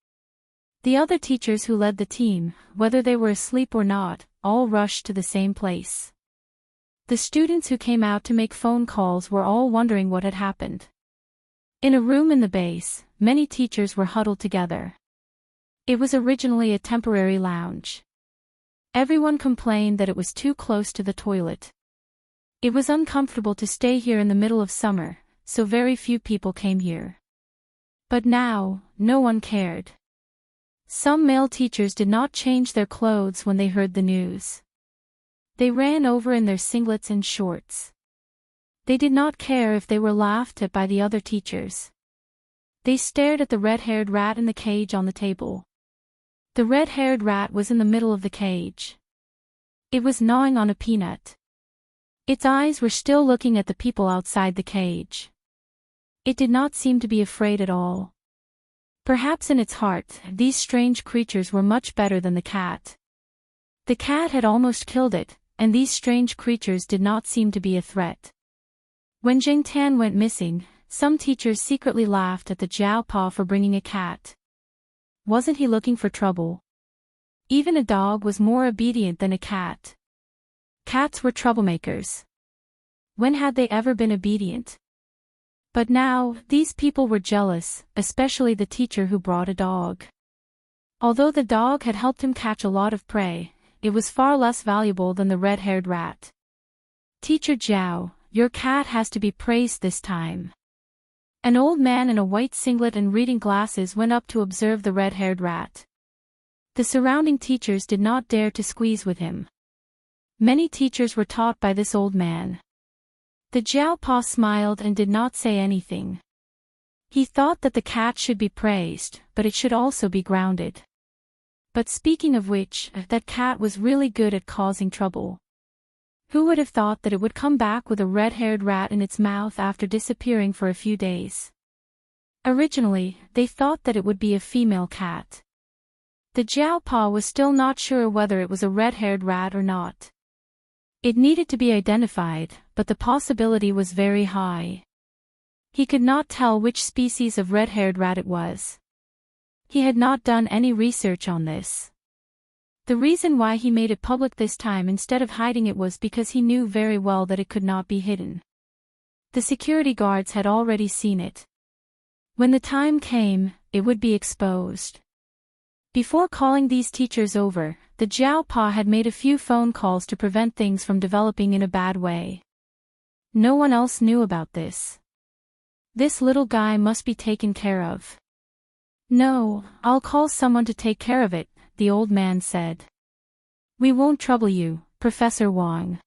S1: The other teachers who led the team, whether they were asleep or not, all rushed to the same place. The students who came out to make phone calls were all wondering what had happened. In a room in the base, many teachers were huddled together. It was originally a temporary lounge. Everyone complained that it was too close to the toilet. It was uncomfortable to stay here in the middle of summer, so very few people came here. But now, no one cared. Some male teachers did not change their clothes when they heard the news. They ran over in their singlets and shorts. They did not care if they were laughed at by the other teachers. They stared at the red-haired rat in the cage on the table. The red-haired rat was in the middle of the cage. It was gnawing on a peanut. Its eyes were still looking at the people outside the cage. It did not seem to be afraid at all. Perhaps in its heart, these strange creatures were much better than the cat. The cat had almost killed it, and these strange creatures did not seem to be a threat. When Jing Tan went missing, some teachers secretly laughed at the Jiao Pa for bringing a cat. Wasn't he looking for trouble? Even a dog was more obedient than a cat. Cats were troublemakers. When had they ever been obedient? But now, these people were jealous, especially the teacher who brought a dog. Although the dog had helped him catch a lot of prey, it was far less valuable than the red-haired rat. Teacher Jiao, your cat has to be praised this time. An old man in a white singlet and reading glasses went up to observe the red-haired rat. The surrounding teachers did not dare to squeeze with him. Many teachers were taught by this old man. The Jiao smiled and did not say anything. He thought that the cat should be praised, but it should also be grounded. But speaking of which, that cat was really good at causing trouble. Who would have thought that it would come back with a red-haired rat in its mouth after disappearing for a few days? Originally, they thought that it would be a female cat. The Jiao was still not sure whether it was a red-haired rat or not. It needed to be identified, but the possibility was very high. He could not tell which species of red-haired rat it was. He had not done any research on this. The reason why he made it public this time instead of hiding it was because he knew very well that it could not be hidden. The security guards had already seen it. When the time came, it would be exposed. Before calling these teachers over, the Jiao had made a few phone calls to prevent things from developing in a bad way. No one else knew about this. This little guy must be taken care of. No, I'll call someone to take care of it, the old man said. We won't trouble you, Professor Wang.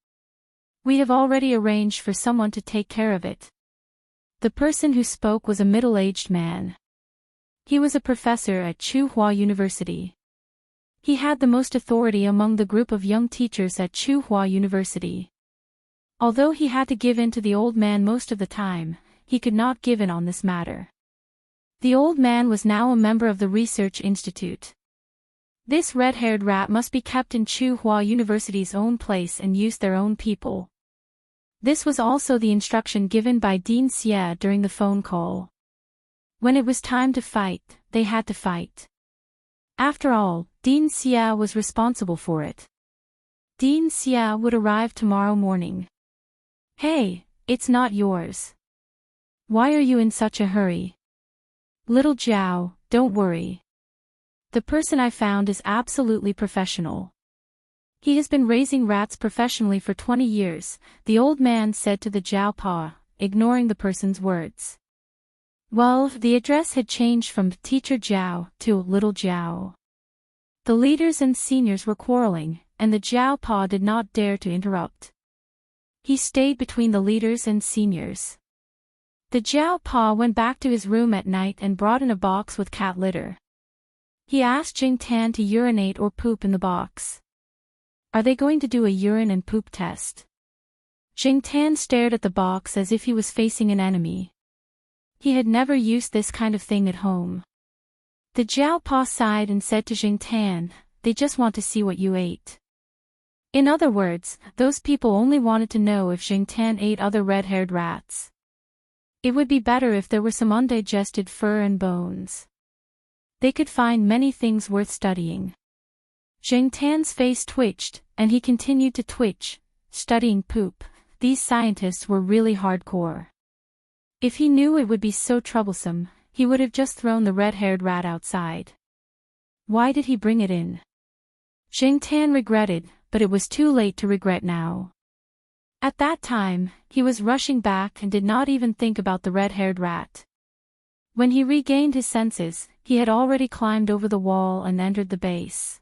S1: We have already arranged for someone to take care of it. The person who spoke was a middle-aged man. He was a professor at Tsinghua University. He had the most authority among the group of young teachers at Tsinghua University. Although he had to give in to the old man most of the time, he could not give in on this matter. The old man was now a member of the research institute. This red-haired rat must be kept in Tsinghua University's own place and use their own people. This was also the instruction given by Dean Xia during the phone call. When it was time to fight, they had to fight. After all, Dean Xia was responsible for it. Dean Xia would arrive tomorrow morning. Hey, it's not yours. Why are you in such a hurry? Little Jiao, don't worry. The person I found is absolutely professional. He has been raising rats professionally for 20 years, the old man said to the Jiao, ignoring the person's words. Well, the address had changed from Teacher Jiao to Little Jiao. The leaders and seniors were quarreling, and the Jiao did not dare to interrupt. He stayed between the leaders and seniors. The Jiao went back to his room at night and brought in a box with cat litter. He asked Jing Tan to urinate or poop in the box. Are they going to do a urine and poop test? Jing Tan stared at the box as if he was facing an enemy. He had never used this kind of thing at home. The Jiao sighed and said to Jing Tan, they just want to see what you ate. In other words, those people only wanted to know if Jing Tan ate other red-haired rats. It would be better if there were some undigested fur and bones. They could find many things worth studying. Jing Tan's face twitched, and he continued to twitch, studying poop. These scientists were really hardcore. If he knew it would be so troublesome, he would have just thrown the red-haired rat outside. Why did he bring it in? Jing Tan regretted, but it was too late to regret now. At that time, he was rushing back and did not even think about the red-haired rat. When he regained his senses, he had already climbed over the wall and entered the base.